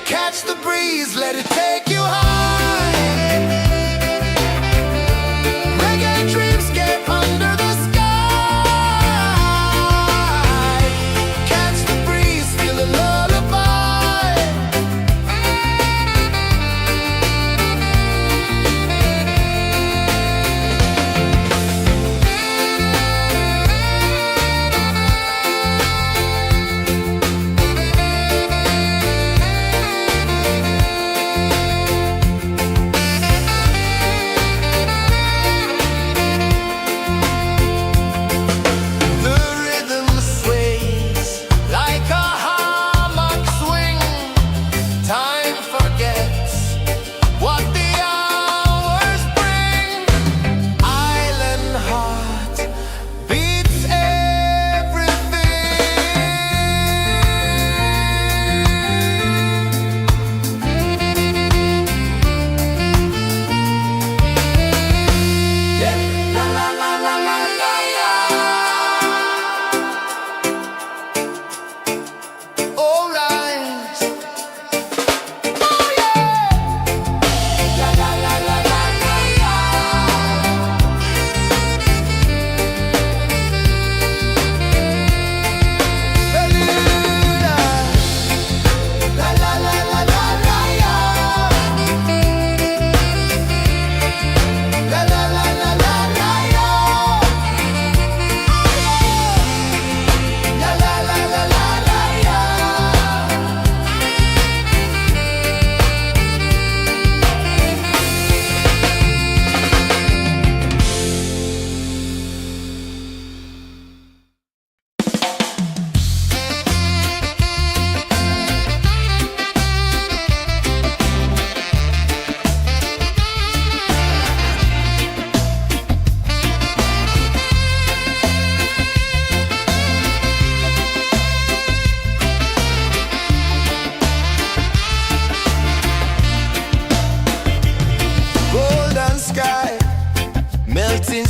Catch the breeze, let it take you high. Reggae dreamscape under the sky. Catch the breeze, feel the lullaby.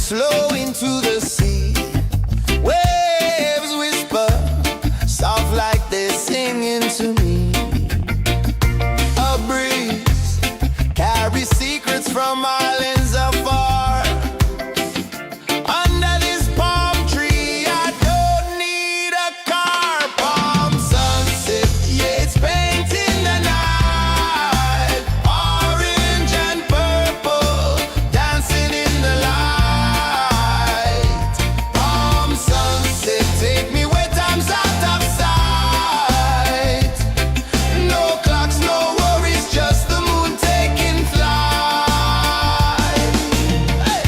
flow into the sea. Waves whisper, soft like they're singing to me. A breeze carries secrets from islands afar. Under this palm tree, I don't need a car. Palm sunset, yeah, it's painting the night. Orange and purple, dancing in the light. Palm sunset, take me where time's out of sight. No clocks, no worries, just the moon taking flight. Hey!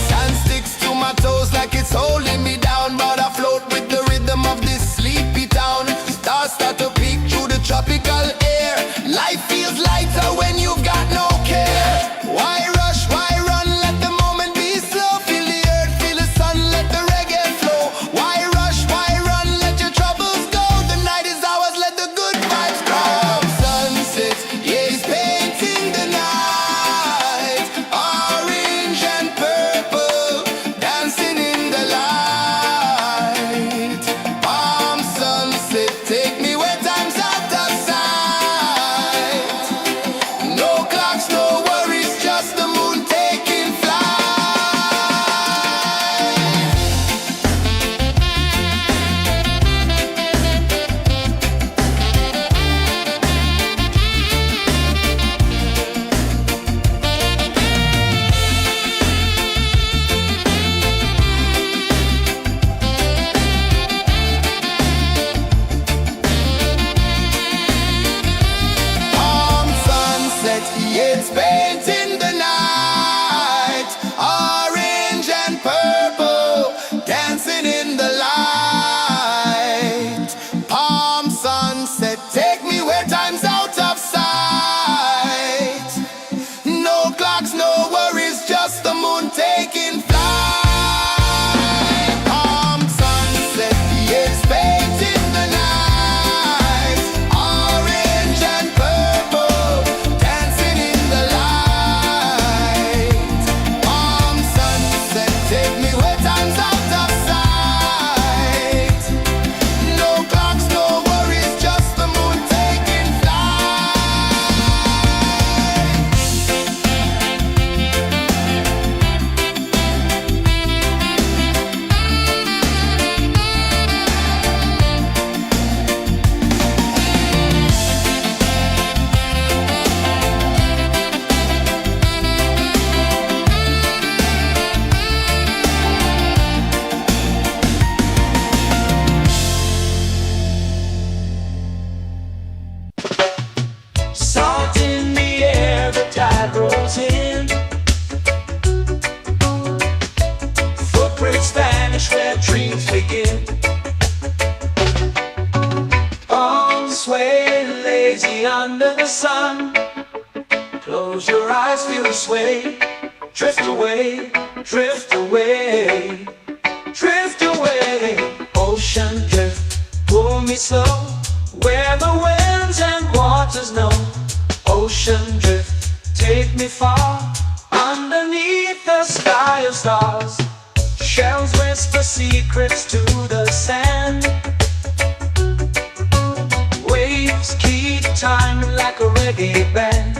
Sand sticks to my toes like it's holding me down, but I float with the rhythm of this sleepy town. Stars start to peek through the tropical air. Life feels lighter when you've got no care. Why rush, why run, let the moment be slow. Feel the earth, feel the sun, let the reggae flow. Why rush, why run, let your troubles go. The night is ours, let the good vibes come. Sunset, yeah, it's painting the night. Orange and purple, dancing in the light. Palm sunset, take me where time's out of sight. No clocks, no worries, just the moon taking flight. Palm sunset, yeah, it's painting the night. Orange and purple, dancing in the light. Palm sunset, take me where time's out of sight. No clocks, no worries, just the moon taking flight. Palm sunset, yeah, it's painting the night. Orange and purple, dancing in the light. Palm sunset, take me where time's out of sight. No clocks, no worries, just the moon taking flight. Salt in the air, the tide rolls in. Footprints vanish where dreams begin. Arms sway lazy under the sun. Close your eyes, feel the sway. Drift away, drift away, drift away. Ocean drift, pull me slow, where the winds and waters know. Ocean drift, take me far, underneath the sky of stars. Shells whisper secrets to the sand. Waves keep time like a reggae band.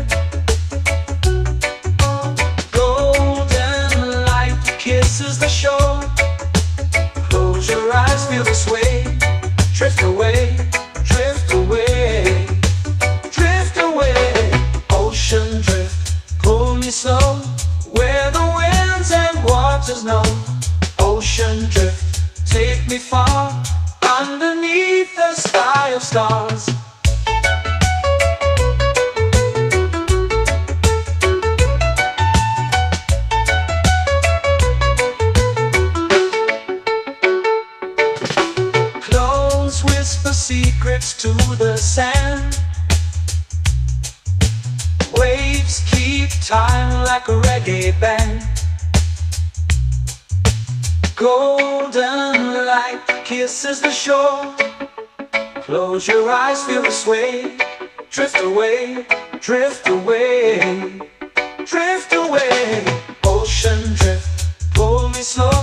Golden light kisses the shore. Close your eyes, feel the sway. Drift away, drift away, drift away. Ocean drift, pull me slow, where the winds and waters know. Ocean drift, take me far, underneath the sky of stars. Close whisper secrets to the sand. Waves keep time like a reggae band. Golden light kisses the shore. Close your eyes, feel the sway. Drift away, drift away, drift away. Ocean drift, pull me slow,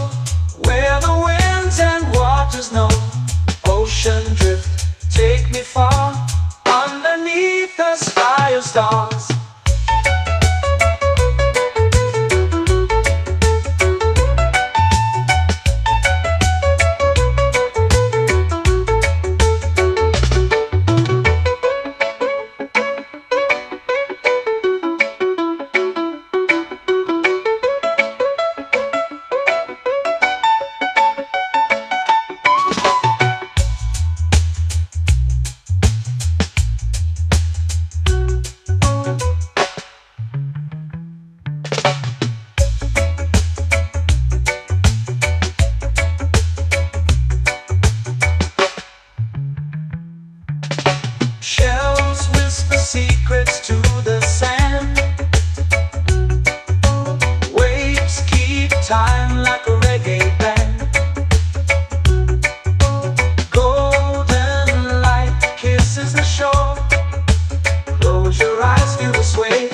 where the winds and waters know. Ocean drift, take me far, underneath the sky of stars. Shells whisper secrets to the sand. Waves keep time like a reggae band. Golden light kisses the shore. Close your eyes, feel the sway.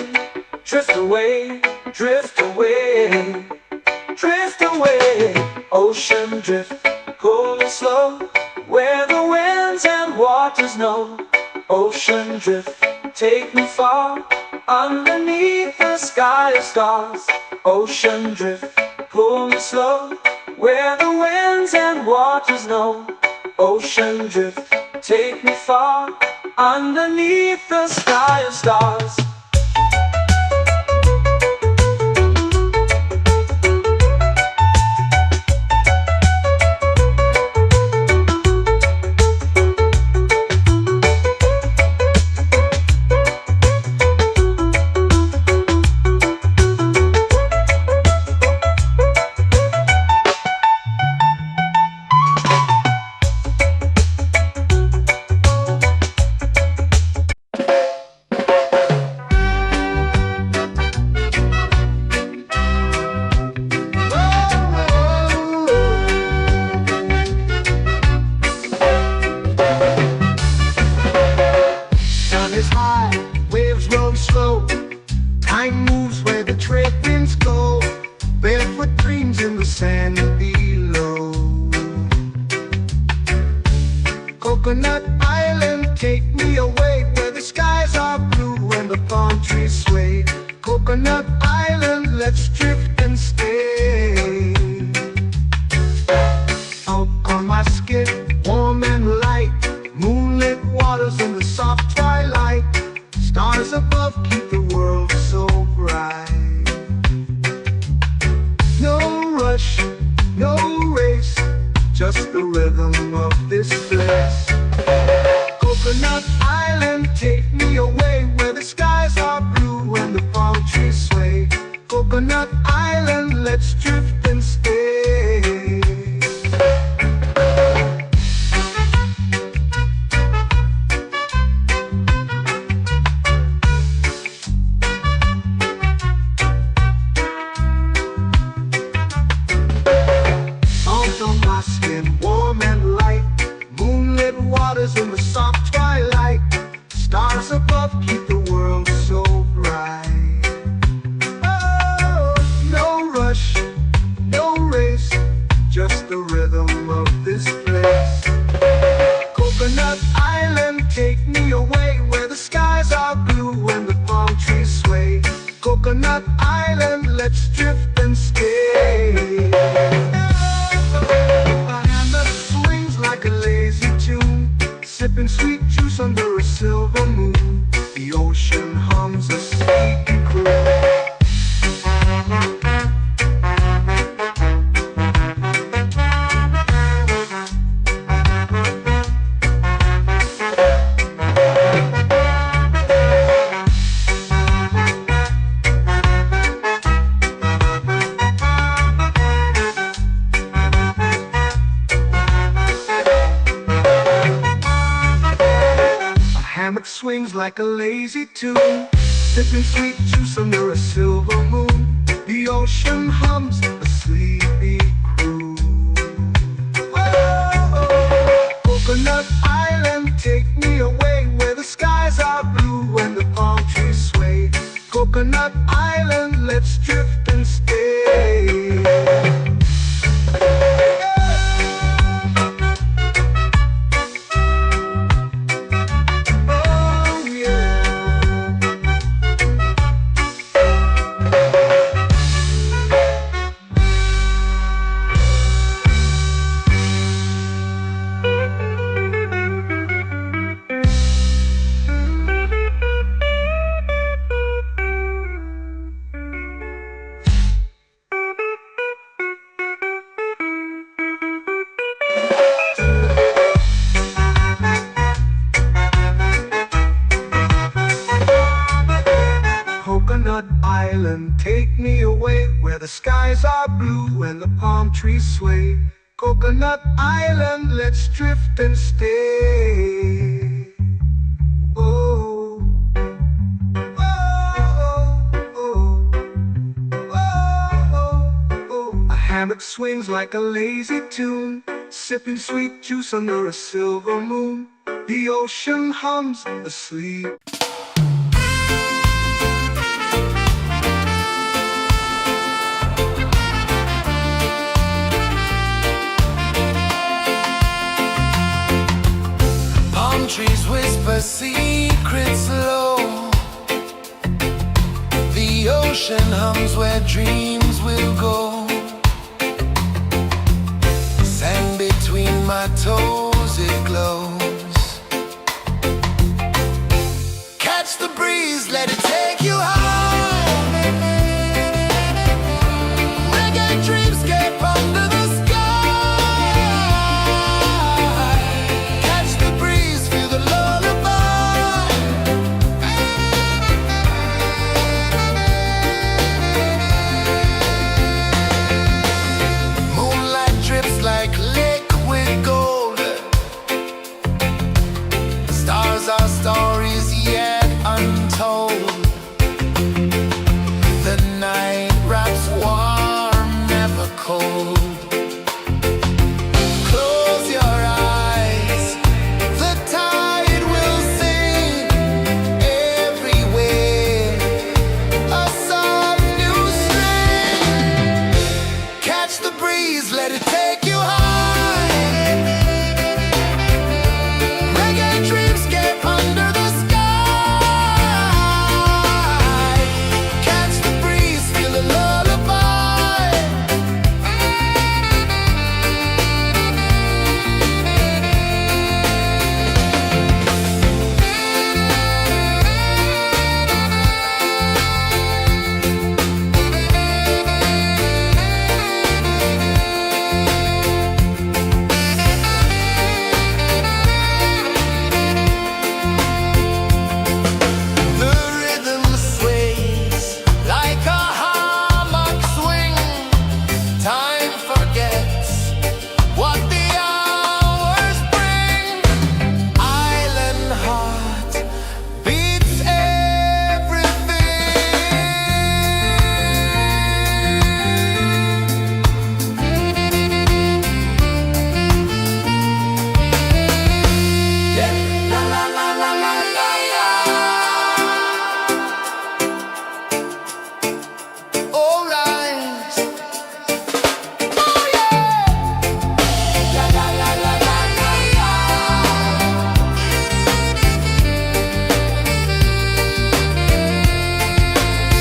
Drift away, drift away, drift away. Ocean drift, cool and slow, where the winds and waters know. Ocean drift, take me far, underneath the sky of stars. Ocean drift, pull me slow, where the winds and waters know. Ocean drift, take me far, underneath the sky of stars. Is high, waves roll slow. Time moves where the trade winds go. Barefoot dreams in the sand below. Coconut Island, take me away, where the skies are blue and the palm trees sway. Coconut Island, let's drift and stay. Out on my skin, warm and light, moonlit waters in the soft twilight. Stars above keep the world so bright. No rush, no race, just the rhythm of this place. Coconut Island, take me away, where the skies are blue and the palm trees sway. Coconut Island, let's drift and stay. My skin warm and light, moonlit waters in the soft twilight. Stars above keep the world so bright. Oh, no rush, no race, just the rhythm of this place. Coconut Island, take me away, where the skies are blue and the palm trees sway. Coconut Island, let's drift and stay. Like a lazy tune, sipping sweet juice under a silver moon. The ocean hums a sleepy croon. Hammock swings like a lazy tune, sipping sweet juice under a silver moon. The ocean hums a sleepy croon. Whoa. let's drift and stay. Oh yeah. Coconut Island, take me away, where the skies are blue and the palm trees sway. Coconut Island, let's drift and stay. Oh, oh, oh, oh, oh. A hammock swings like a lazy tune, sipping sweet juice under a silver moon. The ocean hums asleep. Palm trees whisper secrets low. The ocean hums where dreams will go. Sand between my toes, it glows. Catch the breeze, let it take you high. Reggae dreamscape under the sky. Catch the breeze, feel the lullaby. Moonlight drips like liquid gold. Stars are stories yet untold. The night wraps warm, never cold. Close your eyes, the tide will sing everywhere. A soft new string. Catch the breeze, let it take you high. Reggae dreamscape under the sky. Catch the breeze, feel a lullaby. The rhythm sways like a hammock swing. Time forgets what the hours bring. Island heart beats everything. Yeah. La la la la la la la. All rise. Oh yeah. La la la la la la la.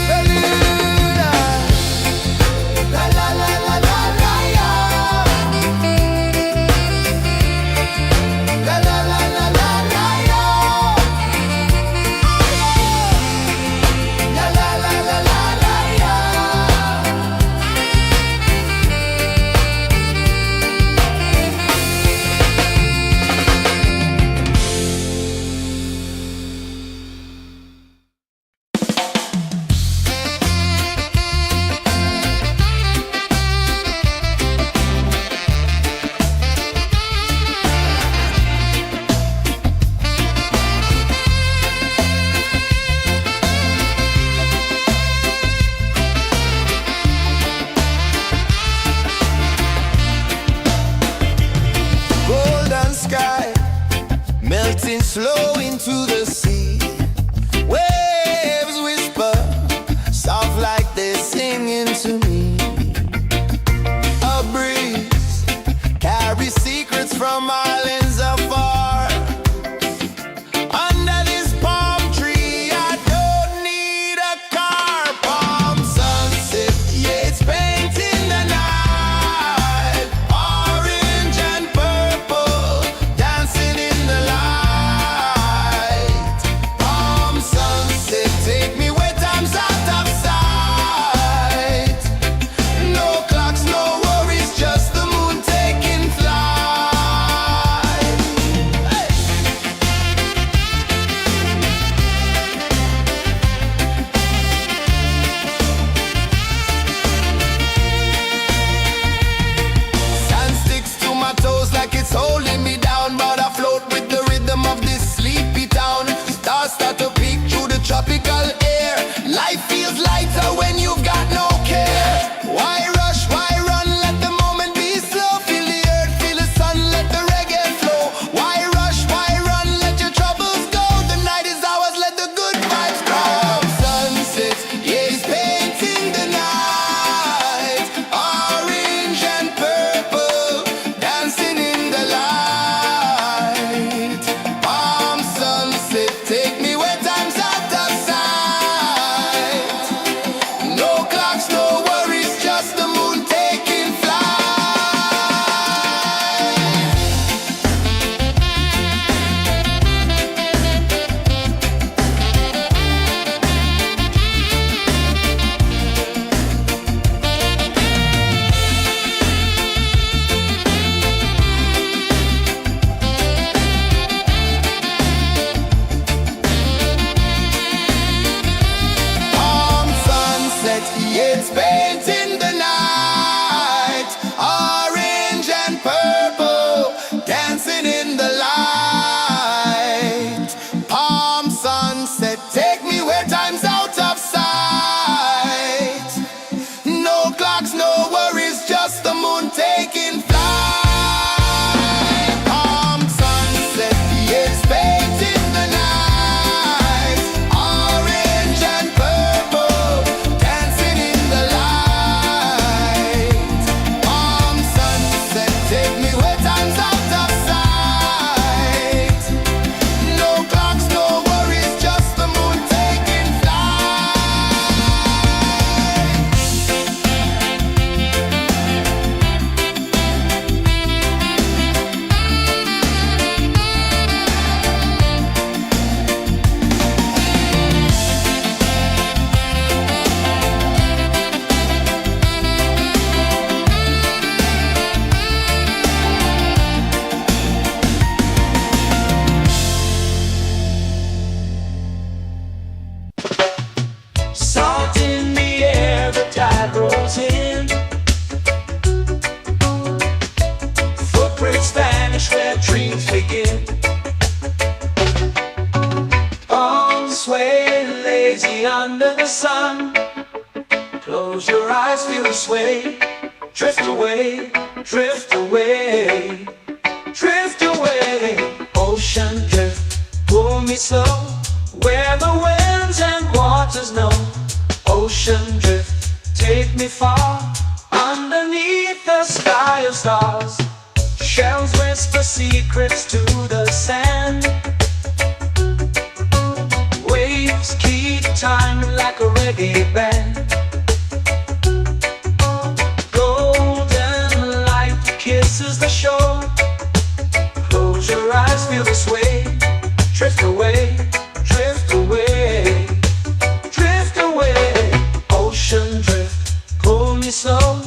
Beluga. La la la la la la la. La la la la la la la. La la la la la la la. Golden sky melting slow into the sea. Waves whisper soft like they dreams begin. Arms sway lazy under the sun. Close your eyes, feel the sway. Drift away, drift away, drift away. Ocean drift, pull me slow, where the winds and waters know. Ocean drift, take me far, underneath the sky of stars. Shells whisper secrets to the sand. Waves keep time like a reggae band. Golden light kisses the shore. Close your eyes, feel the sway. Drift away, drift away, drift away. Ocean drift, pull me slow,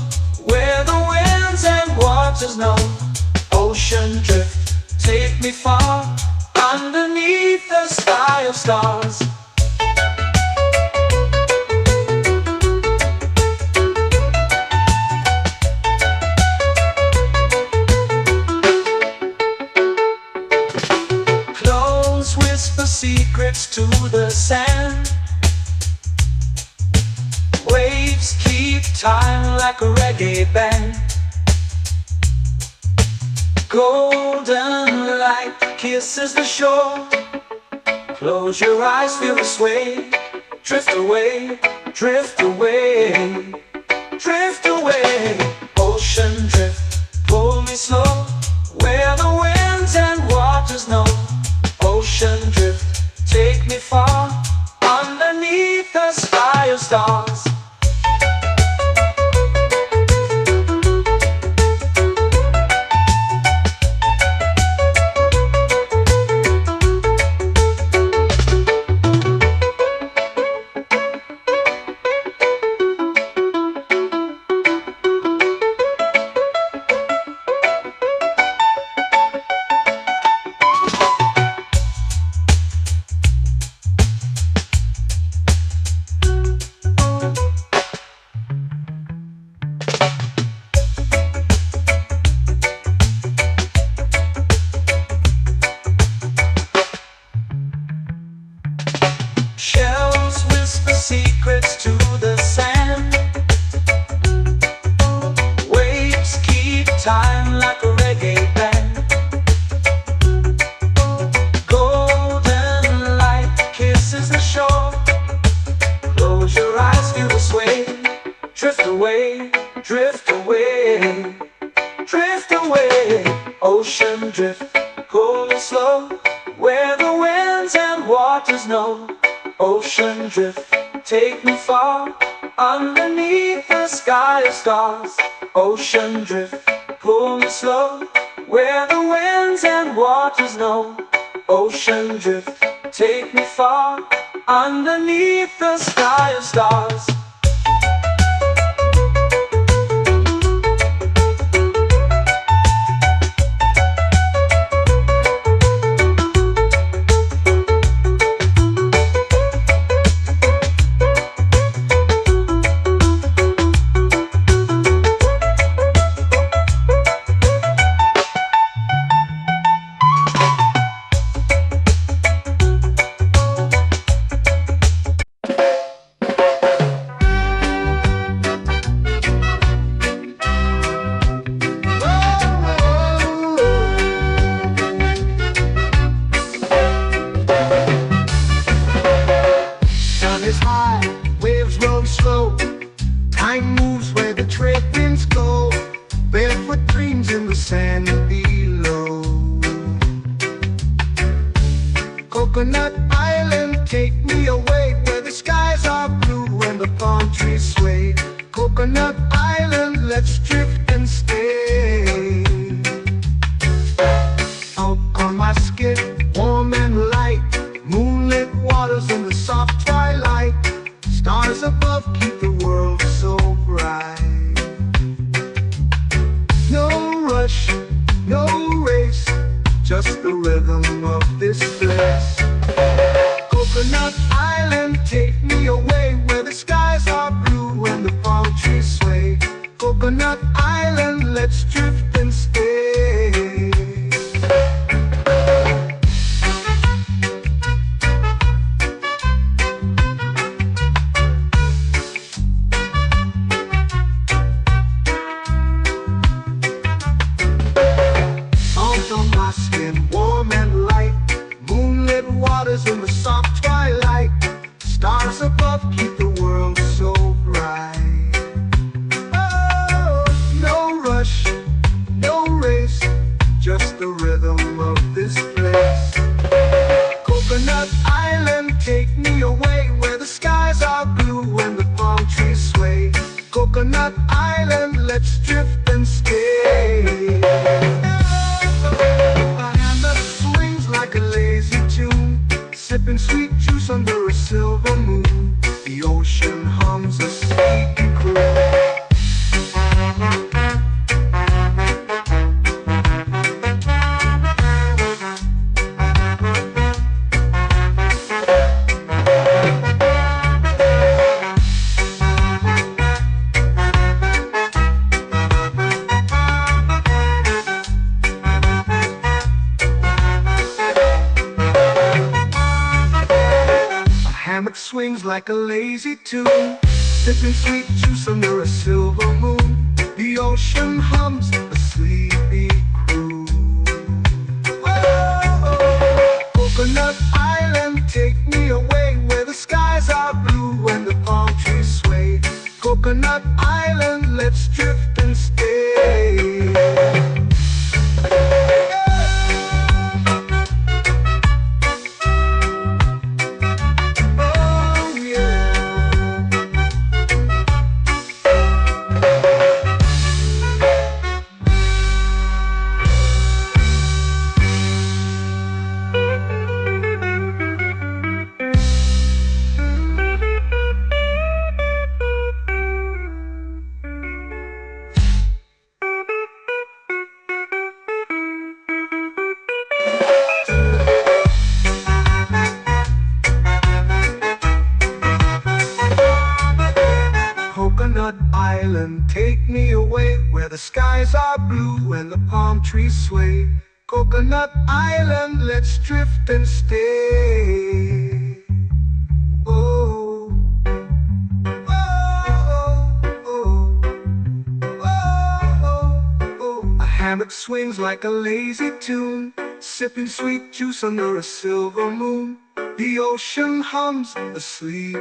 where the winds and waters know. Ocean drift, take me far, underneath the sky of stars. Close whisper secrets to the sand. Waves keep time like a reggae band. Golden light kisses the shore. Close your eyes, feel the sway. Drift away, drift away, drift away. Ocean drift, pull me slow, where the winds and waters know. Ocean drift, take me far, underneath the sky of stars. Shells whisper secrets to the sand. Waves keep time like a reggae band. Golden light kisses the shore. Close your eyes, feel the sway. Drift away, drift away, drift away. Ocean drift, pull me slow, where the winds and waters know. Ocean drift, take me far, underneath the sky of stars. Ocean drift, pull me slow, where the winds and waters know. Ocean drift, take me far, underneath the sky of stars. Is high, waves roll slow. Time moves where the trade winds go. Barefoot dreams in the sand below. Coconut Island, take me away, where the skies are blue and the palm trees sway. Coconut Island, let's drift and stay. Out on my skin, warm and light, moonlit waters in the soft twilight. Stars above keep the world so bright. No rush, no race, just the rhythm of this place. Coconut Island, take me away, where the skies are blue and the palm trees sway. Coconut Island, let's drift and stay. swings like a lazy tune, sipping sweet juice under a silver moon. The ocean hums a sleepy croon. Whoa, Coconut Island, take me away where the skies are blue and the palm trees sway. Coconut Island, let's drift and stay. Coconut Island, take me away where the skies are blue and the palm trees sway. Coconut Island, let's drift and stay. Oh, oh, oh, oh, oh. A hammock swings like a lazy tune, sipping sweet juice under a silver moon. The ocean hums asleep.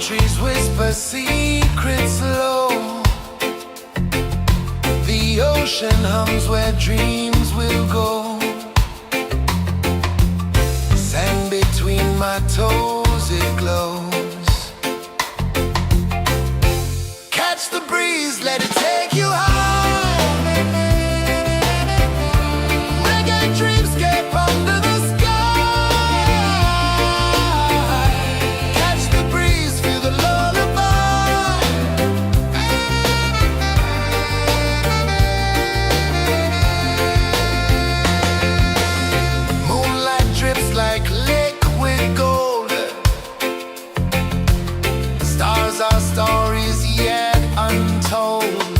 Trees whisper secrets low. The ocean hums where dreams will go. Sand between my toes, it glows. Catch the breeze, let it take you high. Reggae dreamscape under the sky. Like liquid gold, stars are stories yet untold.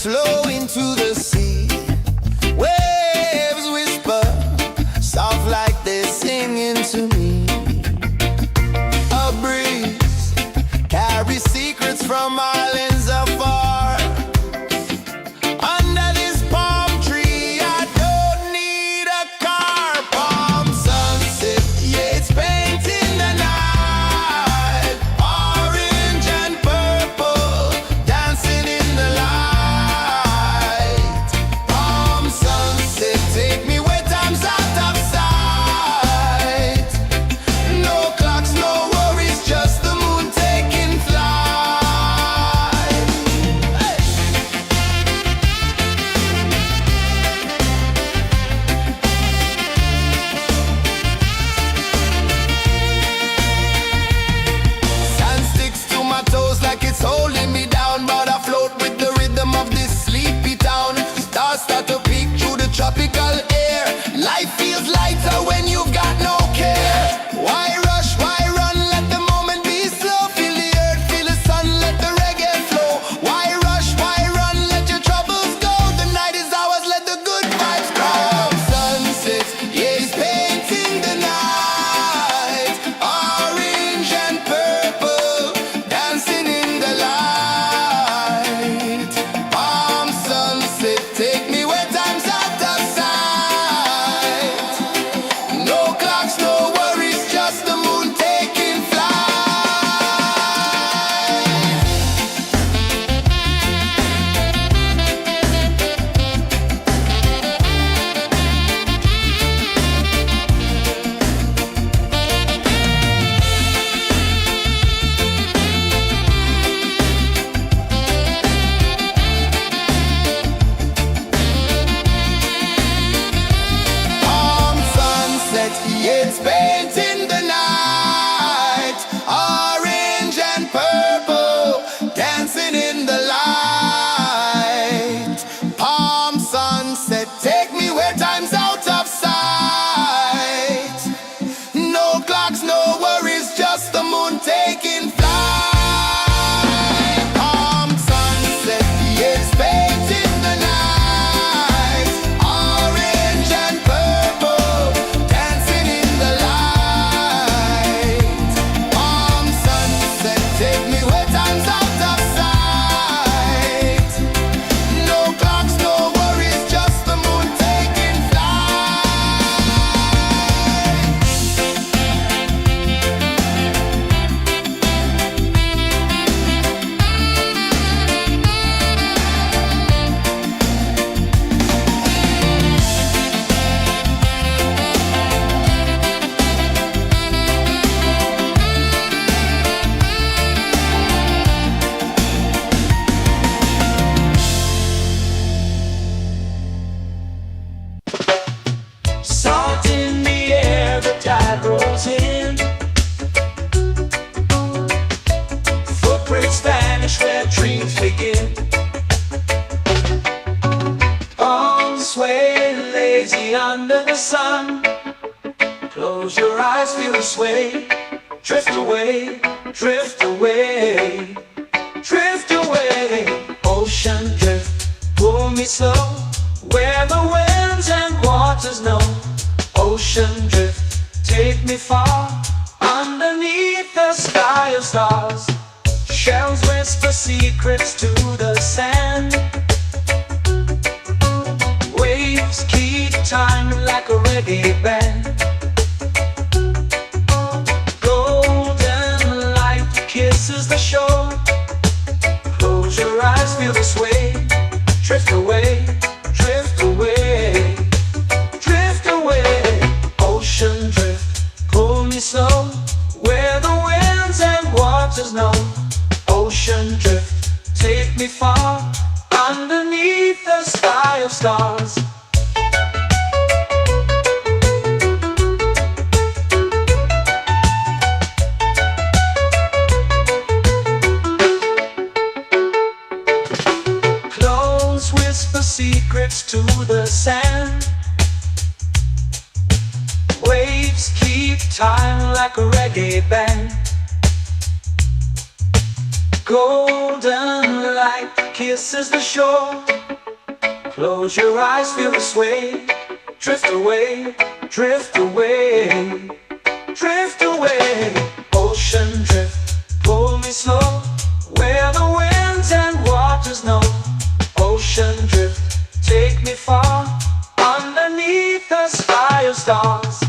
flow into the sea. Waves whisper, soft like they're singing to me. A breeze carries secrets from islands afar. Under this palm tree, I don't need a car. Palm sunset, yeah, it's painting the night. Orange and purple, dancing in the light. Palm sunset, take me where time's out of sight. No clocks, no worries, just the moon taking flight. Hey. Sand sticks to my toes like it's holding me down, but I float with the rhythm of this sleepy town. Stars start to peek through the tropical air. Life feels lighter when you've got no care. Why rush, why run, let the moment be slow. Feel the earth, feel the sun, let the reggae flow. Why rush, why run, let your troubles go. The night is ours, let the good vibes grow. Sunset, yeah, it's painting the night. Orange and purple, dancing in the light. Palm sunset, take me where time's out of sight. No clocks, no worries, just the moon taking flight. Palm sunset, yeah, it's painting the night. Orange and purple, dancing in the light. Palm sunset, take me where time's out of sight. No clocks, no worries, just the moon taking flight. Palm sunset, yeah, it's painting the night. Orange and purple, dancing in the light. Palm sunset, take me where time's out of sight. No clocks, no worries, just the moon taking flight. Salt in the air, the tide rolls in. Footprints vanish where dreams begin. Arms sway lazy under the sun. Close your eyes, feel the sway. Drift away, drift away, drift away. Ocean drift, pull me slow, where the winds and waters know. Ocean drift, take me far, underneath the sky of stars. Shells whisper secrets to the sand. Waves keep time like a reggae band. Golden light kisses the shore. Close your eyes, feel the sway. Drift away, drift away, drift away. Ocean drift, pull me slow, where the winds and waters know. Ocean drift, take me far, underneath the sky of stars. Clones whisper secrets to the sand. Waves keep time like a reggae band. Golden light kisses the shore. Close your eyes, feel the sway. Drift away, drift away, drift away. Ocean drift, pull me slow, where the winds and waters know. Ocean drift, take me far, underneath the sky of stars.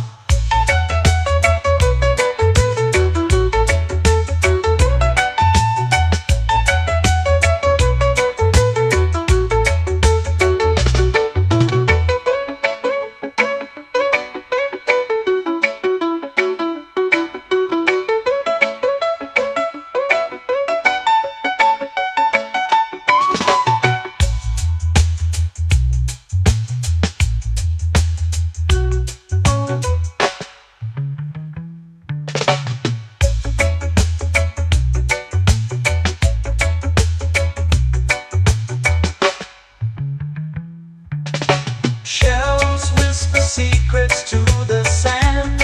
Shells whisper secrets to the sand.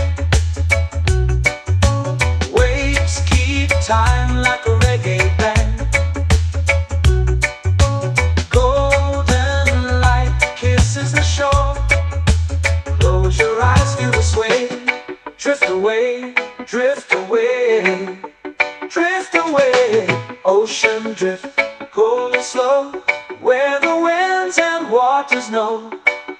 Waves keep time like a reggae band. Golden light kisses the shore. Close your eyes, feel the sway. Drift away, drift away, drift away. Ocean drift, pull me slow, where the winds and waters know.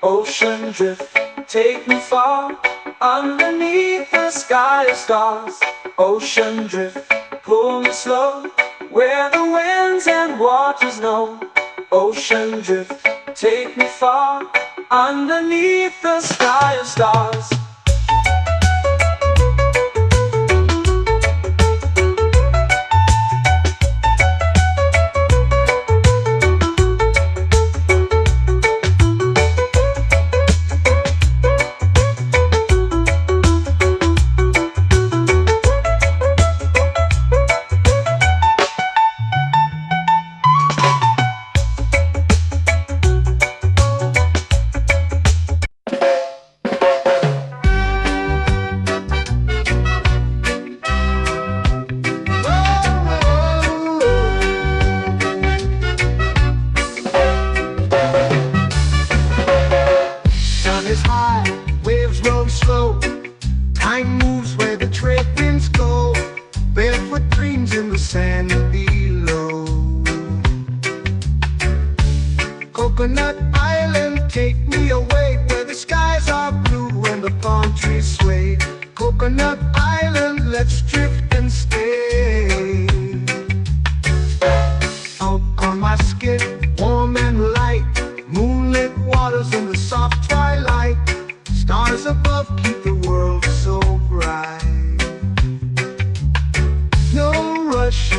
Ocean drift, take me far, underneath the sky of stars. Ocean drift, pull me slow, where the winds and waters know. Ocean drift, take me far, underneath the sky of stars. Is high, waves roll slow. Time moves where the trade winds go. Barefoot dreams in the sand below. Coconut Island, take me away, where the skies are blue and the palm trees sway. Coconut Island, let's drift and stay. Out on my skin, warm and light, moonlit waters in the soft twilight. Stars above keep the world so bright. No rush,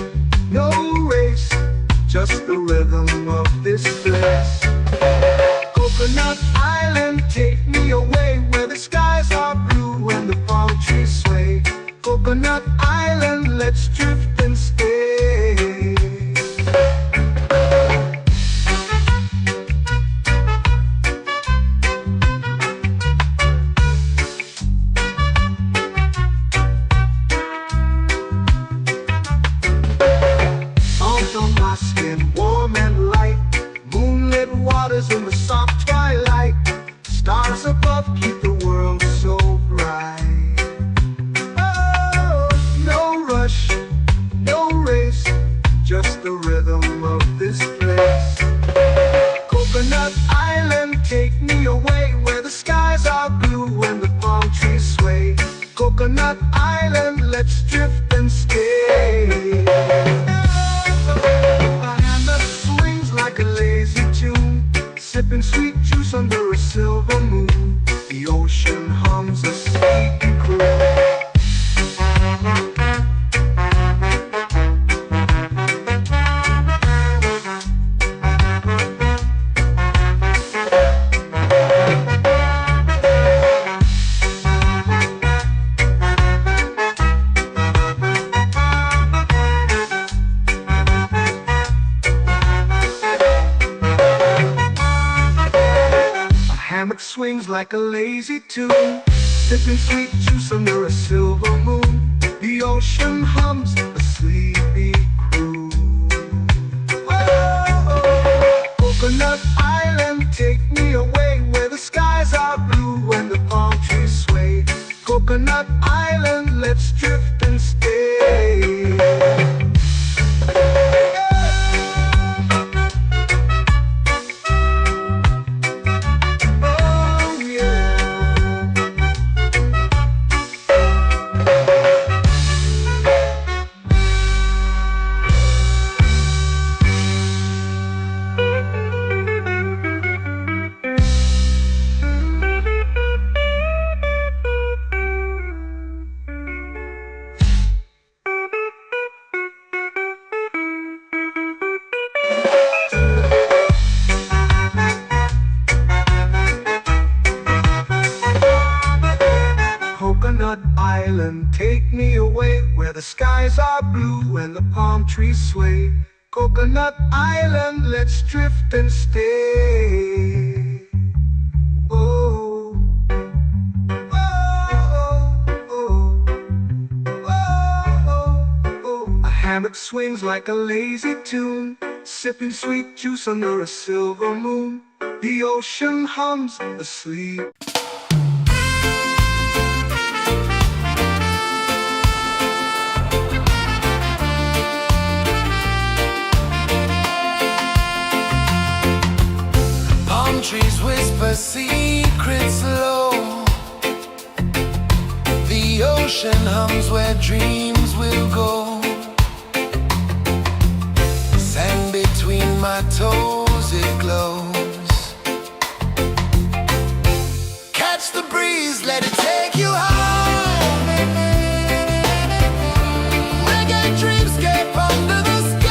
no race, just the rhythm of this place. Coconut Island, take me away, where the skies are blue and the palm trees sway. Coconut Island, let's drift and stay. My skin warm and light, moonlit waters in the soft twilight. Stars above keep the world so bright. Oh, no rush, no race, just the rhythm of this place. Coconut Island, take me away, where the skies are blue and the palm trees sway. Coconut Island, let's drift and stay. Like a lazy tune, sipping sweet juice under a silver moon. The ocean hums a sleepy croon. Swings like a lazy tune, sipping sweet juice under a silver moon. The ocean hums a sleepy croon. let's drift and stay. Oh yeah. Coconut Island, take me away where the skies are blue and the palm trees sway. Coconut Island, let's drift and stay. Oh, oh, oh, oh, oh. A hammock swings like a lazy tune, sipping sweet juice under a silver moon. The ocean hums asleep. Trees whisper secrets low. The ocean hums where dreams will go. Sand between my toes, it glows. Catch the breeze, let it take you high. Reggae dreamscape under the sky.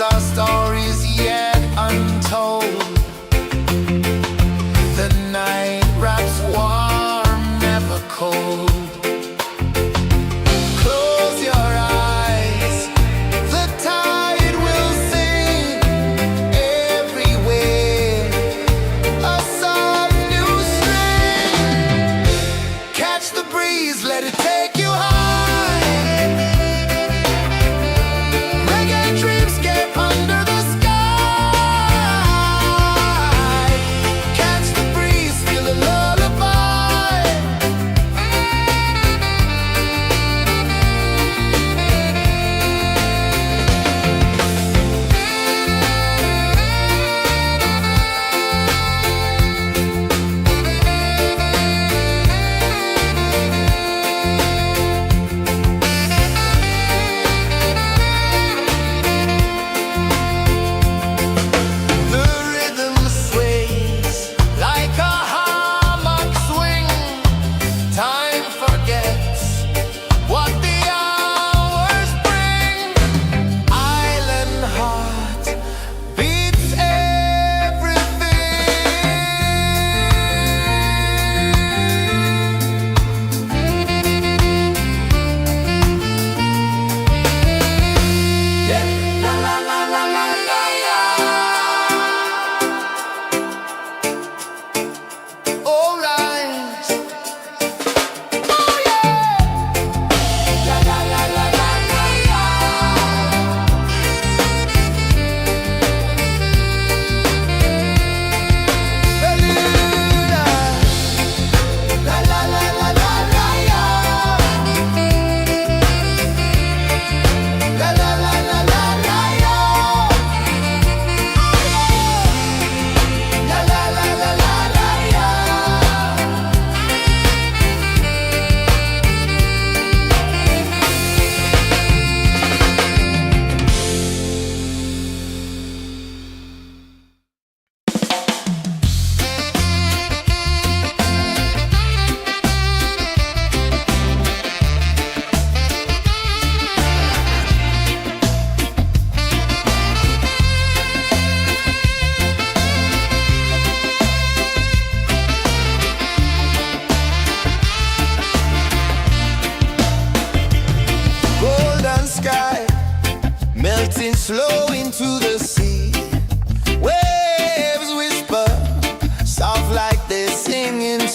Our stories yet untold. The night wraps warm, never cold. Close your eyes, the tide will sing everywhere. A soft new string. Catch the breeze, let it take you high.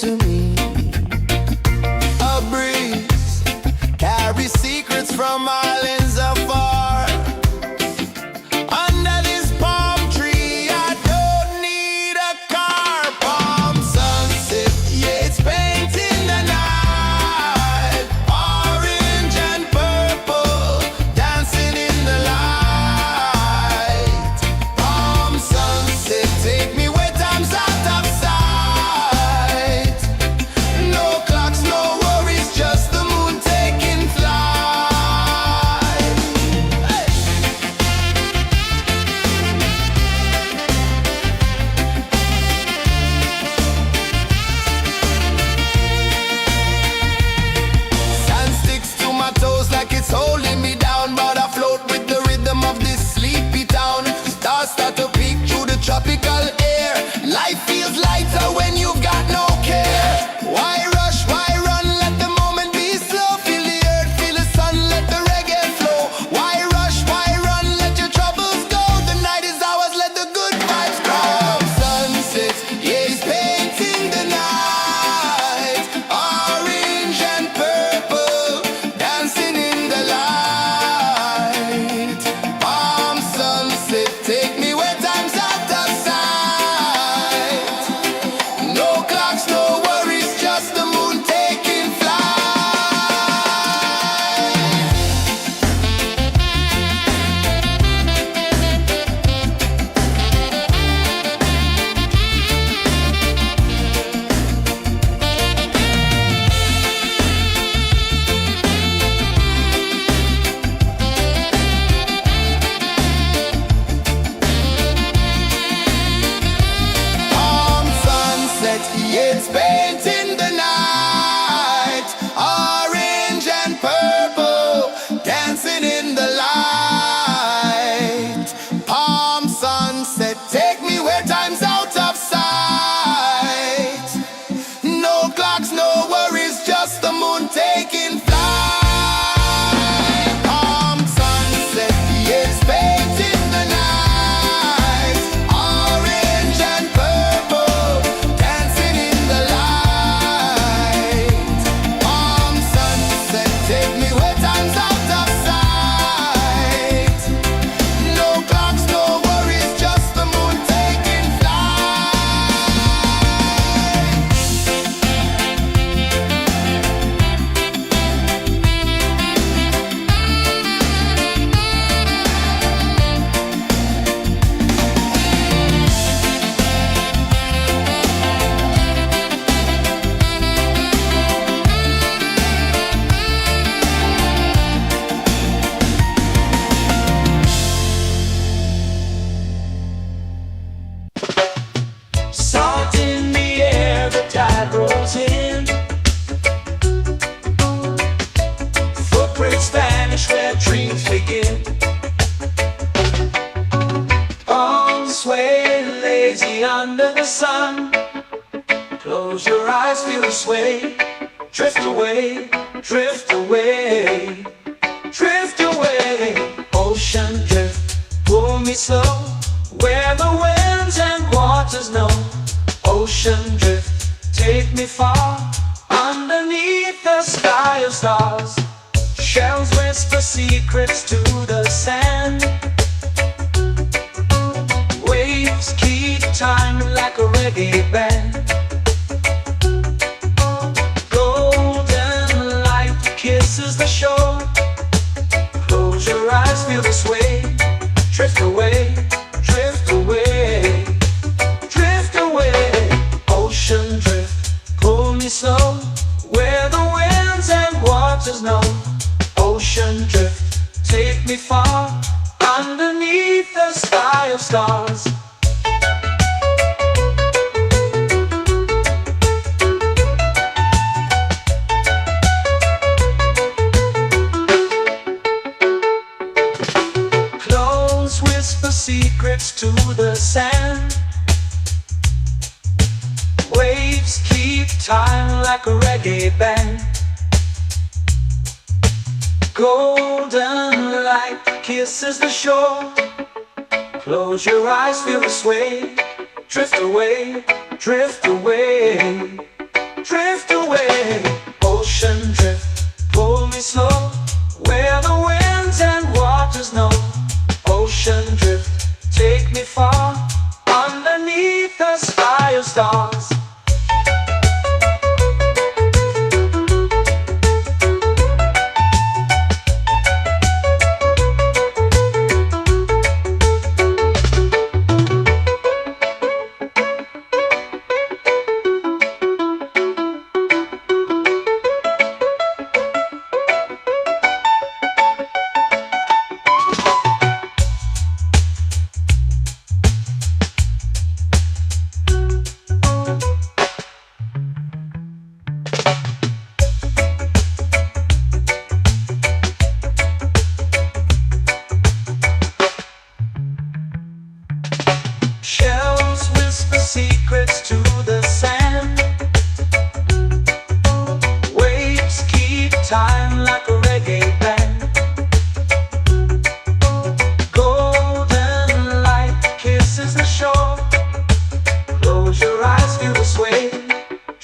to me. A breeze carries secrets from islands afar. Under this palm tree, I don't need a car. Palm sunset, yeah, it's painting the night. Orange and purple, dancing in the light. Palm sunset, take me where time's out of sight. No clocks, no worries, just the moon taking flight. Hey! Sand sticks to my toes like it's holding me down, but I float with the rhythm of this sleepy town. Stars start to peek through the tropical air. Life feels lighter when you've got no care. Why rush, why run, let the moment be slow. Feel the earth, feel the sun, let the reggae flow. Why rush, why run, let your troubles go. The night is ours, let the good vibes grow. Sunset, yeah, it's painting the night. Orange and purple, dancing in the light. Palm sunset, take me where time's out of sight. No clocks, no worries, just the moon taking flight. Palm sunset, yeah, it's painting the night. Orange and purple, dancing in the light. Palm sunset, take me where time's out of sight. No clocks, no worries, just the moon taking flight. Palm sunset, yeah, it's painting the night. Orange and purple, dancing in the light. Palm sunset, take me where time's out of sight. No clocks, no worries, just the moon taking flight. Salt in the air, the tide rolls in. Footprints vanish where dreams begin. Palms sway lazy under the sun. Close your eyes, feel the sway. Drift away, drift away, drift away. Ocean drift, pull me slow, where the winds and waters know. Ocean drift, take me far, underneath the sky of stars. Shells whisper secrets to the sand. Waves keep time like a reggae band. Golden light kisses the shore. Close your eyes, feel the sway. Drift away, drift away, drift away. Ocean drift, pull me slow, where the winds and waters know. Ocean drift, take me far, underneath the sky of stars. Close whisper secrets to the sand. Waves keep time like a reggae band. Golden light kisses the shore. Close your eyes, feel the sway. Drift away, drift away,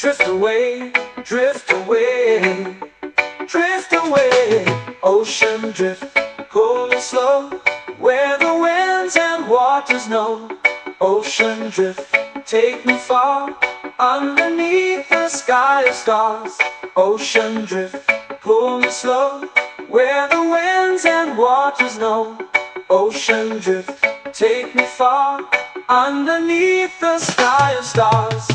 drift away, drift away, drift away. Ocean drift, cool and slow, where the winds and waters know. Ocean drift, take me far, underneath the sky of stars. Ocean drift, pull me slow, where the winds and waters know. Ocean drift, take me far, underneath the sky of stars.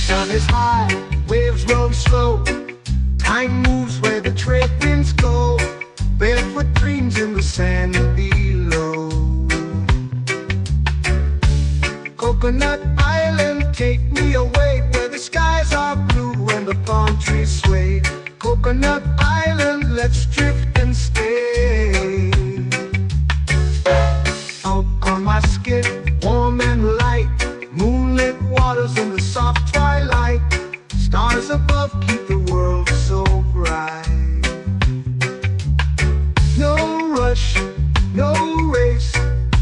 Sun is high, waves roll slow. Time moves where the trade winds go. Barefoot dreams in the sand below. Coconut Island, take me away, where the skies are blue and the palm trees sway. Coconut Island, let's drift and stay. Out on my skin, warm and light, moonlit waters in the soft twilight. Stars above keep the world so bright. No rush, no race,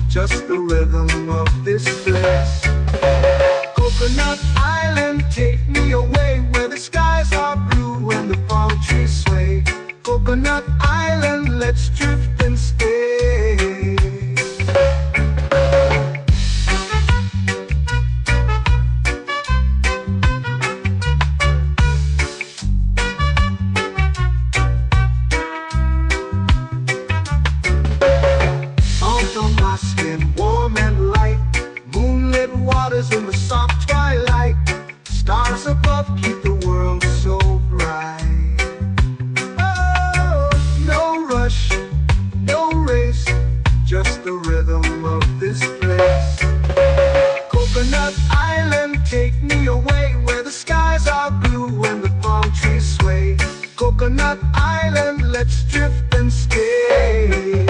just the rhythm of this place. Coconut Island, take me away, where the skies are blue and the palm trees sway. Coconut Island, let's drift and stay. Salt on my skin, warm and light, moonlit waters in the soft twilight. Stars above keep the world so bright. Oh, no rush, no race, just the rhythm of this place. Coconut Island, take me away, where the skies are blue and the palm trees sway. Coconut Island, let's drift and stay.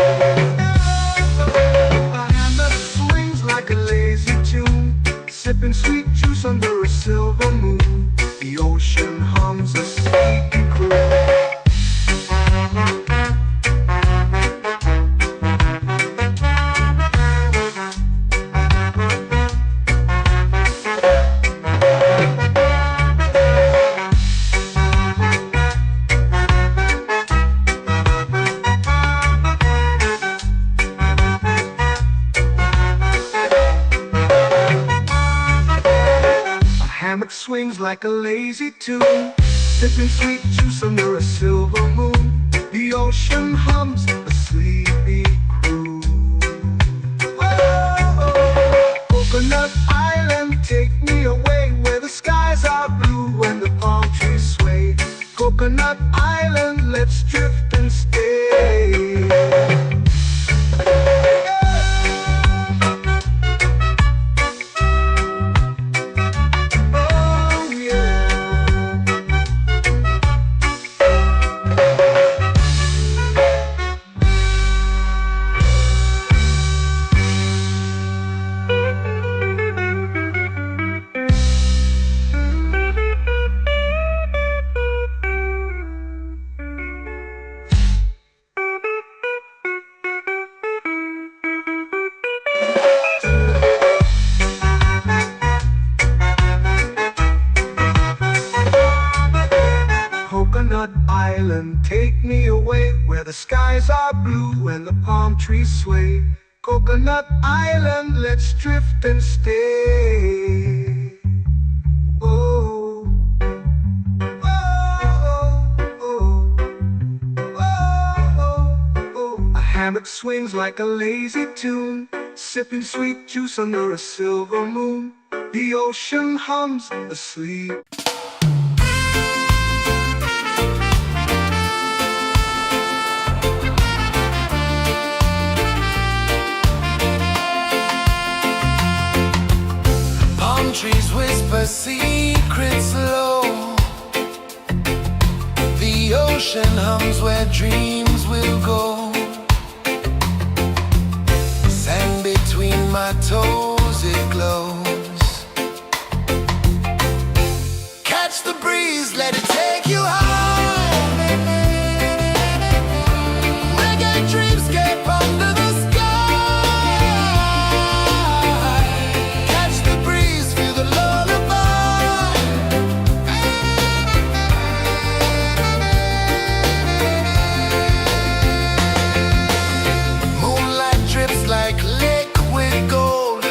A hand that swings like a lazy tune, sipping sweet juice under a silver moon. The ocean hums a sleepy croon. Hammock swings like a lazy tune, sipping sweet juice under a silver moon. The ocean hums a sleepy croon. Whoa, Coconut Island, take me away, where the skies are blue and the palm trees sway. Coconut Island, let's drift and stay. Coconut Island, take me away, where the skies are blue and the palm trees sway. Coconut Island, let's drift and stay. Oh, oh, oh, oh, oh. A hammock swings like a lazy tune, sipping sweet juice under a silver moon. The ocean hums asleep. a secret slow. The ocean hums where dreams will go. Sand between my toes, it glows. Catch the breeze, let it take you high. Reggae dreamscape under the sky. Catch the breeze, feel the lullaby. Moonlight drips like liquid gold.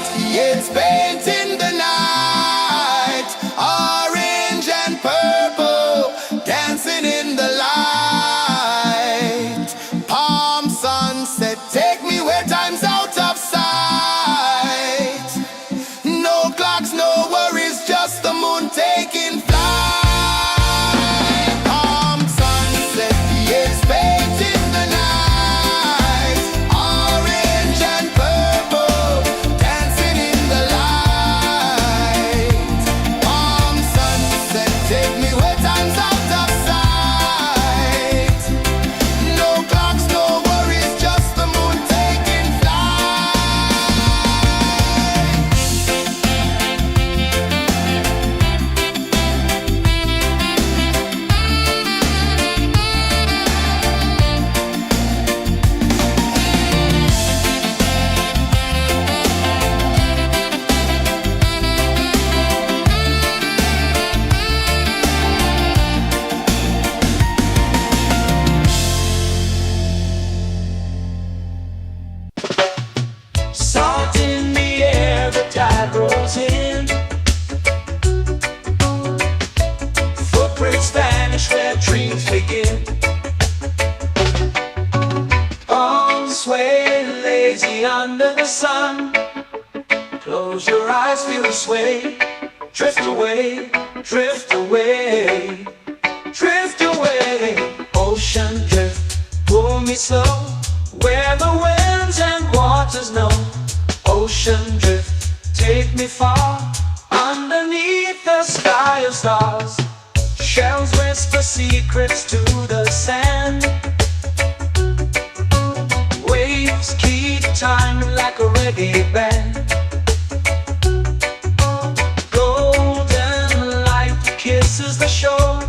It's painting the night, orange and purple, dancing in the light. Palm sunset, take me where time's out of sight. No clocks, no worries, just the moon taking flight. Palm sunset, it's painting the night, orange and purple, dancing in the light. Palm sunset, take me where time's out of sight. No clocks, no worries, just the moon taking flight. Salt in the air, the tide rolls in. Footprints vanish where dreams begin. Arms sway lazy under the sun. Close your eyes, feel the sway. Drift away, drift away, drift away. Ocean drift, pull me slow, where the winds and waters know. Ocean drift, take me far, underneath the sky of stars. Shells whisper secrets to the sand. Waves keep time like a reggae band. Golden light kisses the shore.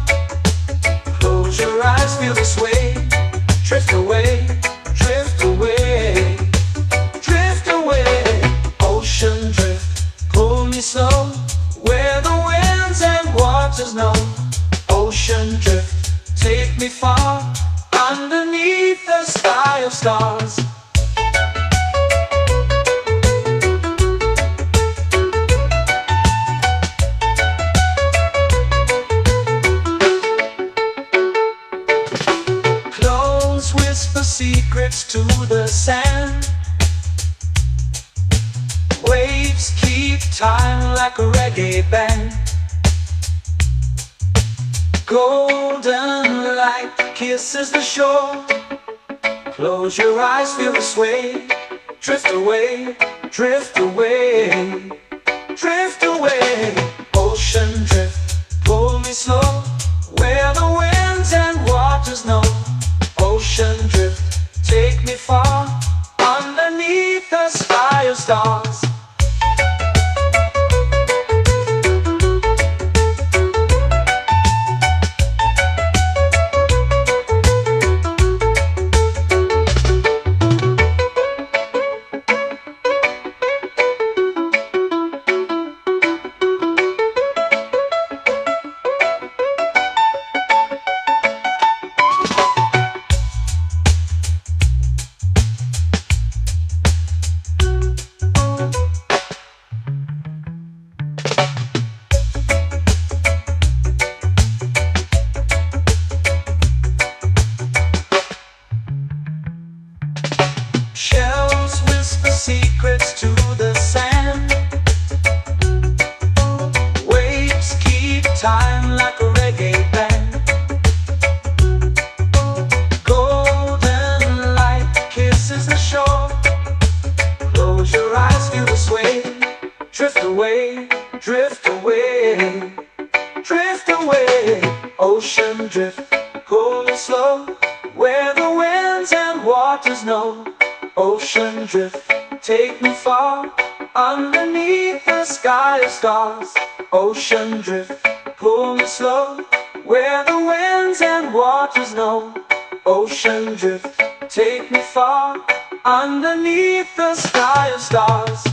Close your eyes, feel the sway. Drift away, drift away, drift away. Ocean drift, pull me slow, where the winds and waters know. Ocean drift, take me far, underneath the sky of stars. Close whisper secrets to the sand. Waves keep time like a reggae band. Golden light kisses the shore. Close your eyes, feel the sway. Drift away, drift away, drift away. Ocean drift, pull me slow, where the winds and waters know. Ocean drift, take me far, underneath the sky of stars. Shells whisper secrets to the sand. Waves keep time like a reggae band. Golden light kisses the shore. Close your eyes, feel the sway. Drift away, drift away, drift away. Ocean drift, pull me slow, where the winds and waters know. Ocean drift, take me far, underneath the sky of stars. Ocean drift, pull me slow, where the winds and waters know. Ocean drift, take me far, underneath the sky of stars.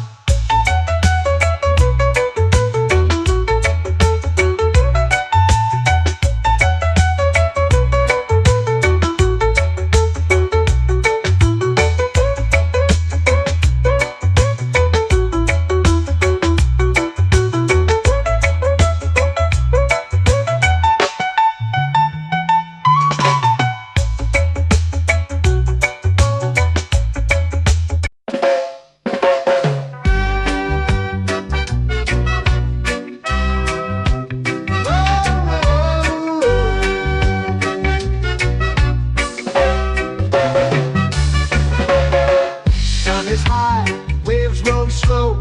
world slow.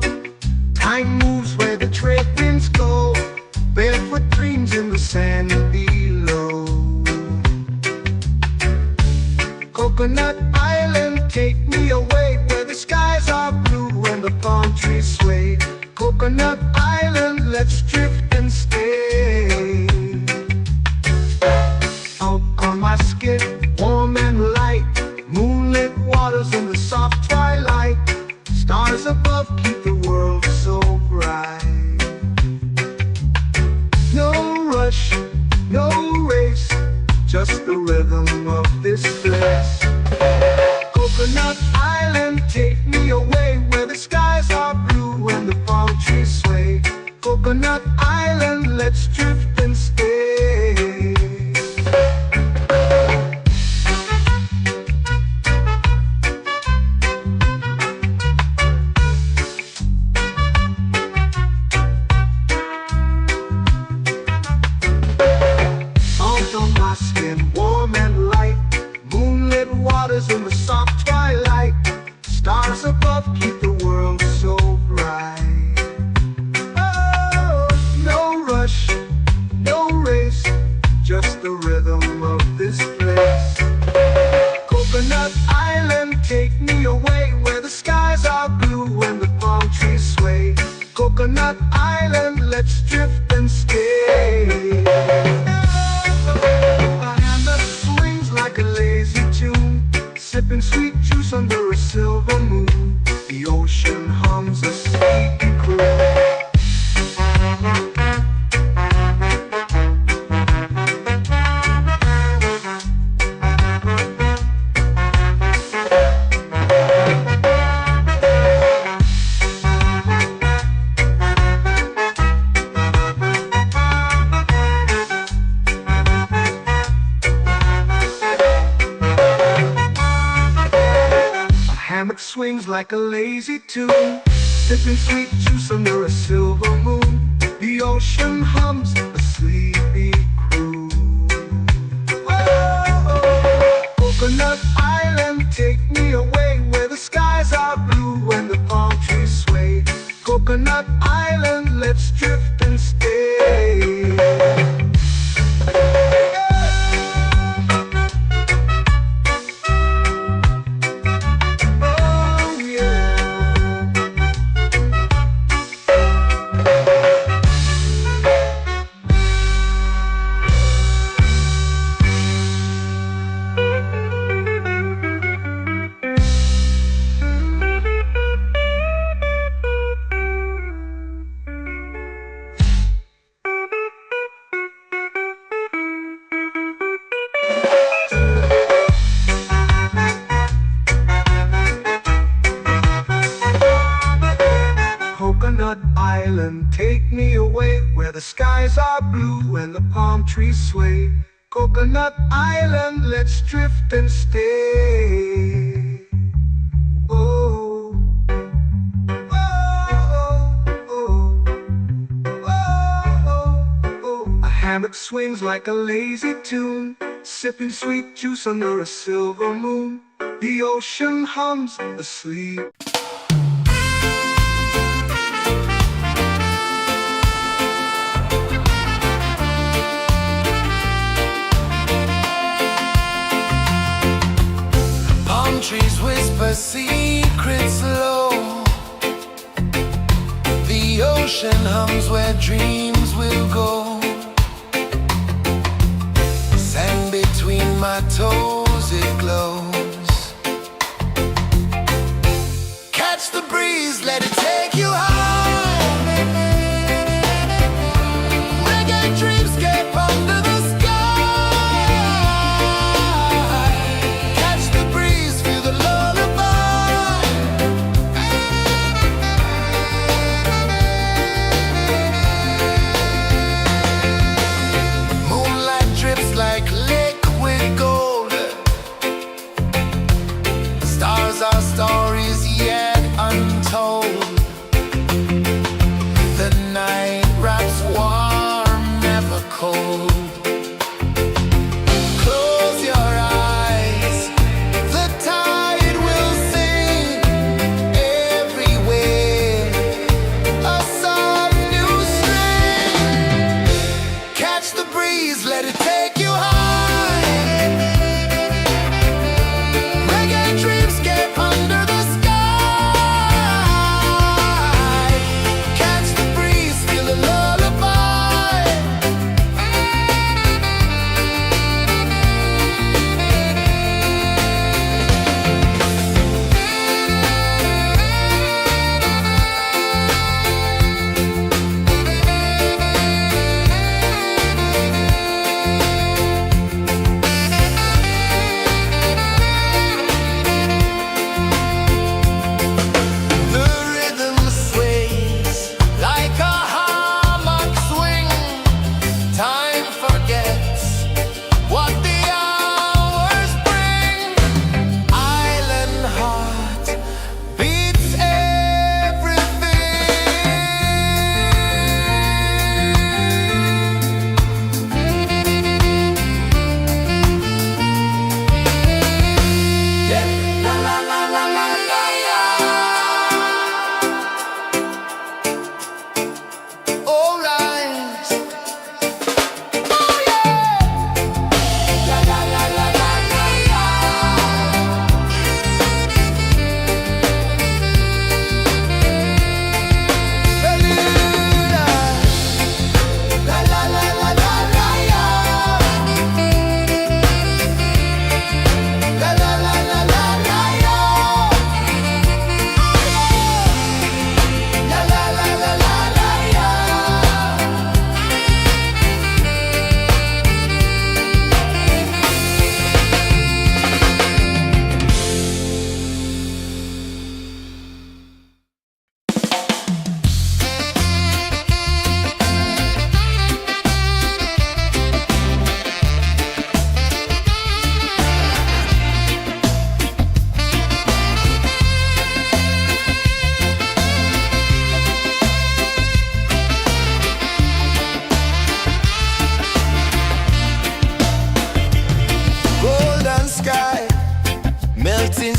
Time moves where the trade winds go. Barefoot dreams in the sand below. Coconut Island, take me away where the skies are blue and the palm trees sway. Coconut Island, let's drift and stay. Out on my skin, warm and light, moonlit waters in the soft twilight. Stars above keep the world so bright. No rush, no race, just the rhythm of this place. Coconut Island, take me away where the skies are blue and the palm trees sway. Coconut Island, let's drift and stay. Salt on my skin, warm and light, moonlit waters in the soft twilight. Stars above keep the world so bright. Oh, no rush, no race, just the rhythm of this place. Coconut Island, take me away where the skies are blue and the palm trees sway. Coconut Island, let's drift and stay. A hand that swings like a lazy tune, sipping sweet juice under a silver moon. The ocean hums a sleepy croon. Hammock swings like a lazy tune, sipping sweet juice under a silver moon. The ocean hums a sleepy croon. Whoa, Coconut Island, take me away where the skies are blue and the palm trees sway. Coconut Island, let's drift and stay. Coconut Island, take me away where the skies are blue and the palm trees sway. Coconut Island, let's drift and stay. Oh, oh, oh, oh, oh. A hammock swings like a lazy tune, sipping sweet juice under a silver moon. The ocean hums asleep. Trees whisper secrets low. The ocean hums where dreams will go. Sand between my toes, it glows. Catch the breeze, let it take you high. Reggae dreamscape under the sky. Catch the breeze, feel the lullaby. Moonlight drips like liquid gold. Stars are stories yet untold.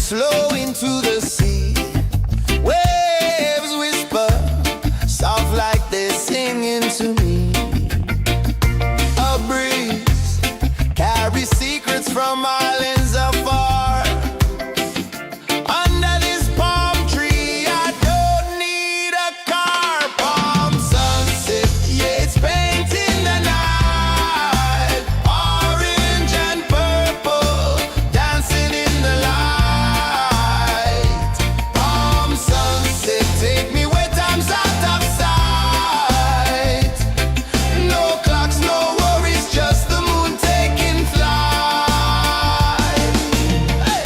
flow into the sea. Waves whisper, soft like they're singing to me. A breeze carries secrets from islands afar. Under this palm tree, I don't need a car. Palm sunset, yeah, it's painting the night. Orange and purple, dancing in the light. Palm sunset, take me where time's out of sight. No clocks, no worries, just the moon taking flight. Hey!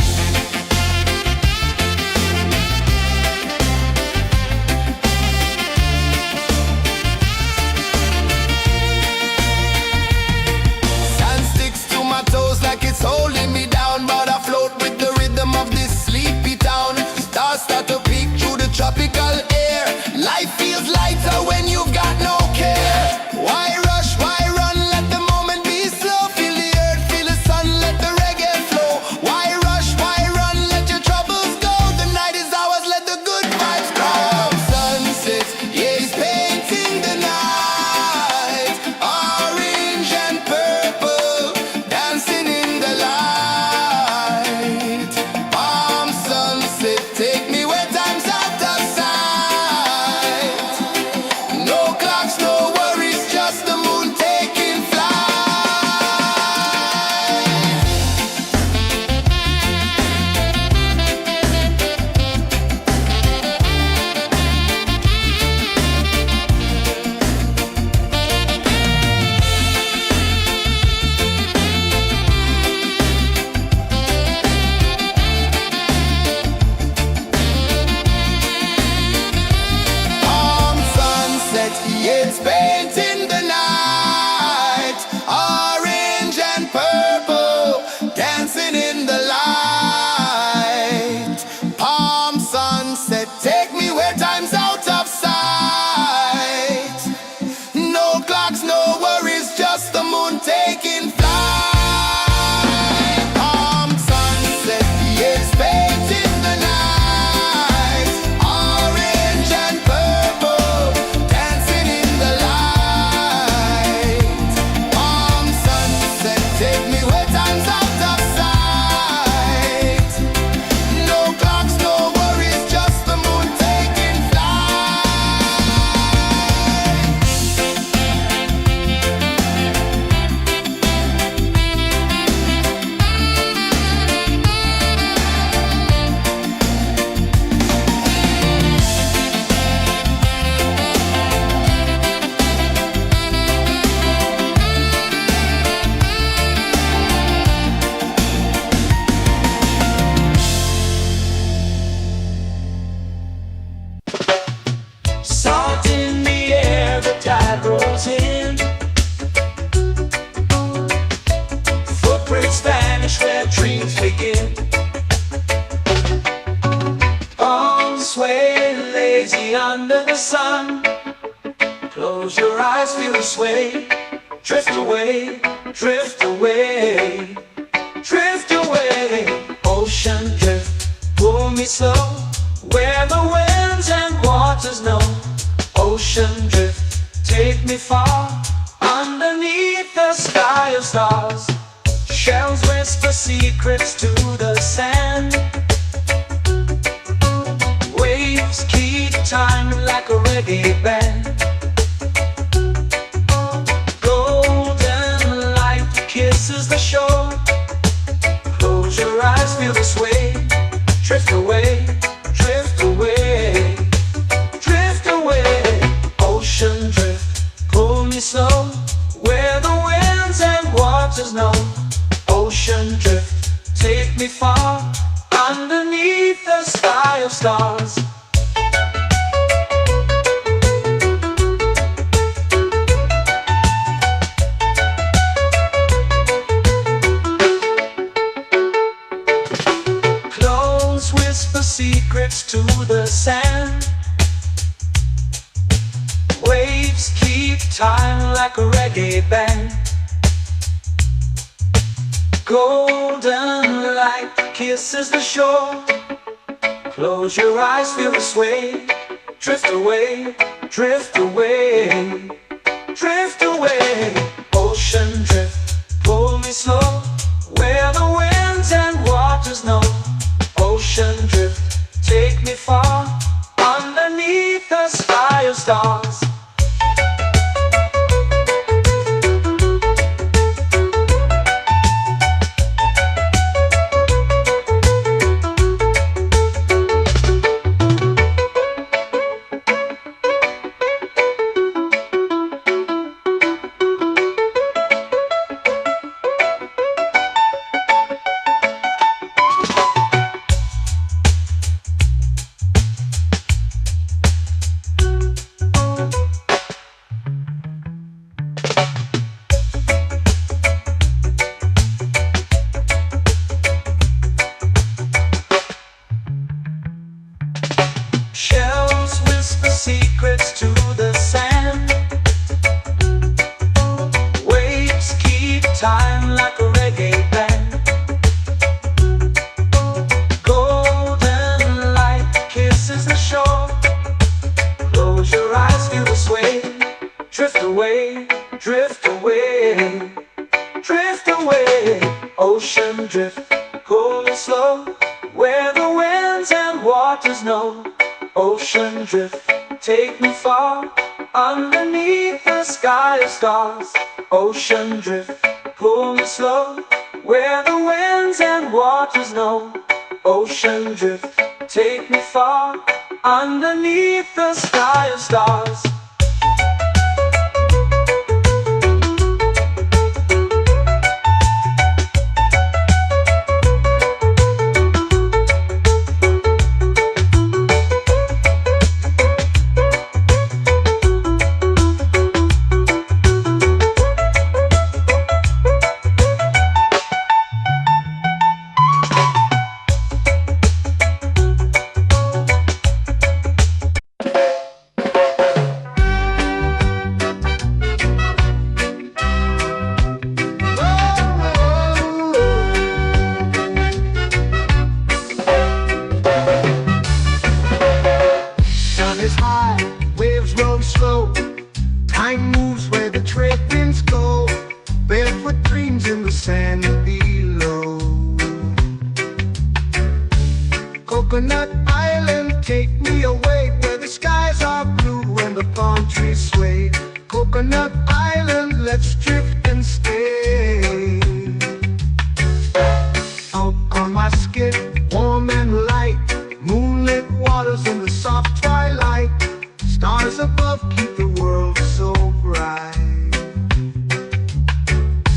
Sand sticks to my toes like it's holding me down, but I float with the rhythm of this sleepy town. Stars start to peek through the tropical air. Life feels lighter when you've got no care. Why rush, why run, let the moment be slow. Feel the earth, feel the sun, let the reggae flow. Why rush, why run, let your troubles go. The night is ours, let the good vibes grow. Sunset, yeah, it's painting the night. Orange and purple, dancing in the light. Palm sunset, take me where time's out of sight. No clocks, no worries, just the moon taking flight. Palm sunset, yeah, it's painting the night. Orange and purple, dancing in the light. Palm sunset, take me where time's out of sight. No clocks, no worries, just the moon taking flight. Palm sunset, yeah, it's painting the night. Orange and purple, dancing in the light. Palm sunset, take me where time's out of sight. No clocks, no worries, just the moon taking flight. Salt in the air, the tide rolls in. Footprints vanish where dreams begin. Arms sway lazy under the sun. Close your eyes, feel the sway. Drift away, drift away, drift away. Ocean drift, pull me slow, where the winds and waters know. Ocean drift, take me far, underneath the sky of stars. Shells whisper secrets to the sand. Waves keep time like a reggae band. Golden light kisses the shore. Close your eyes, feel the sway. Drift away, drift away, drift away. Ocean drift, pull me slow, where the winds and waters know. Ocean drift, take me far, underneath the sky of stars. Close whisper secrets to the sand. Waves keep time like a reggae band. Golden light kisses the shore. Close your eyes, feel the sway. Drift away, drift away, drift away. Ocean drift, pull me slow, where the winds and waters know. Ocean drift, take me far, underneath the sky of stars. Shells whisper secrets to the sand. Waves keep time like a reggae band. Golden light kisses the shore. Close your eyes, feel the sway. Drift away, drift away, drift away. Ocean drift, pull me slow, where the winds and waters know. Ocean drift, take me far, underneath the sky of stars. Ocean drift, pull me slow, where the winds and waters know. Ocean drift, take me far, underneath the sky of stars. Is high, waves roll slow. Time moves where the trade winds go. Barefoot dreams in the sand below. Coconut Island, take me away, where the skies are blue and the palm trees sway. Coconut Island, let's drift and stay. Out on my skin, warm and light, moonlit waters in the soft twilight. Stars above keep the world so bright.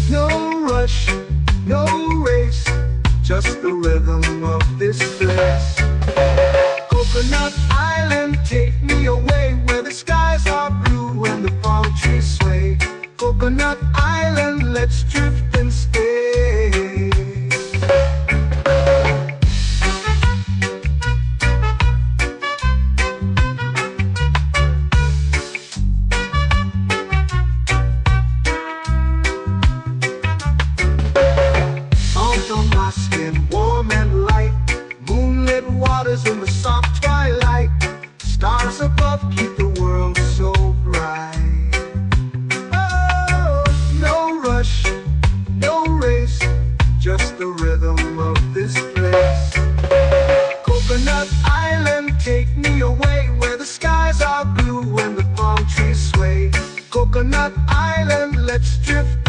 No rush, no race, just the rhythm of this place. Coconut Island, take me away, where the skies are blue and the palm trees sway. Coconut Island, let's drift and stay. My skin warm and light, moonlit waters in the soft twilight. Stars above keep the world so bright. Oh, no rush, no race, just the rhythm of this place. Coconut Island, take me away, where the skies are blue and the palm trees sway. Coconut Island, let's drift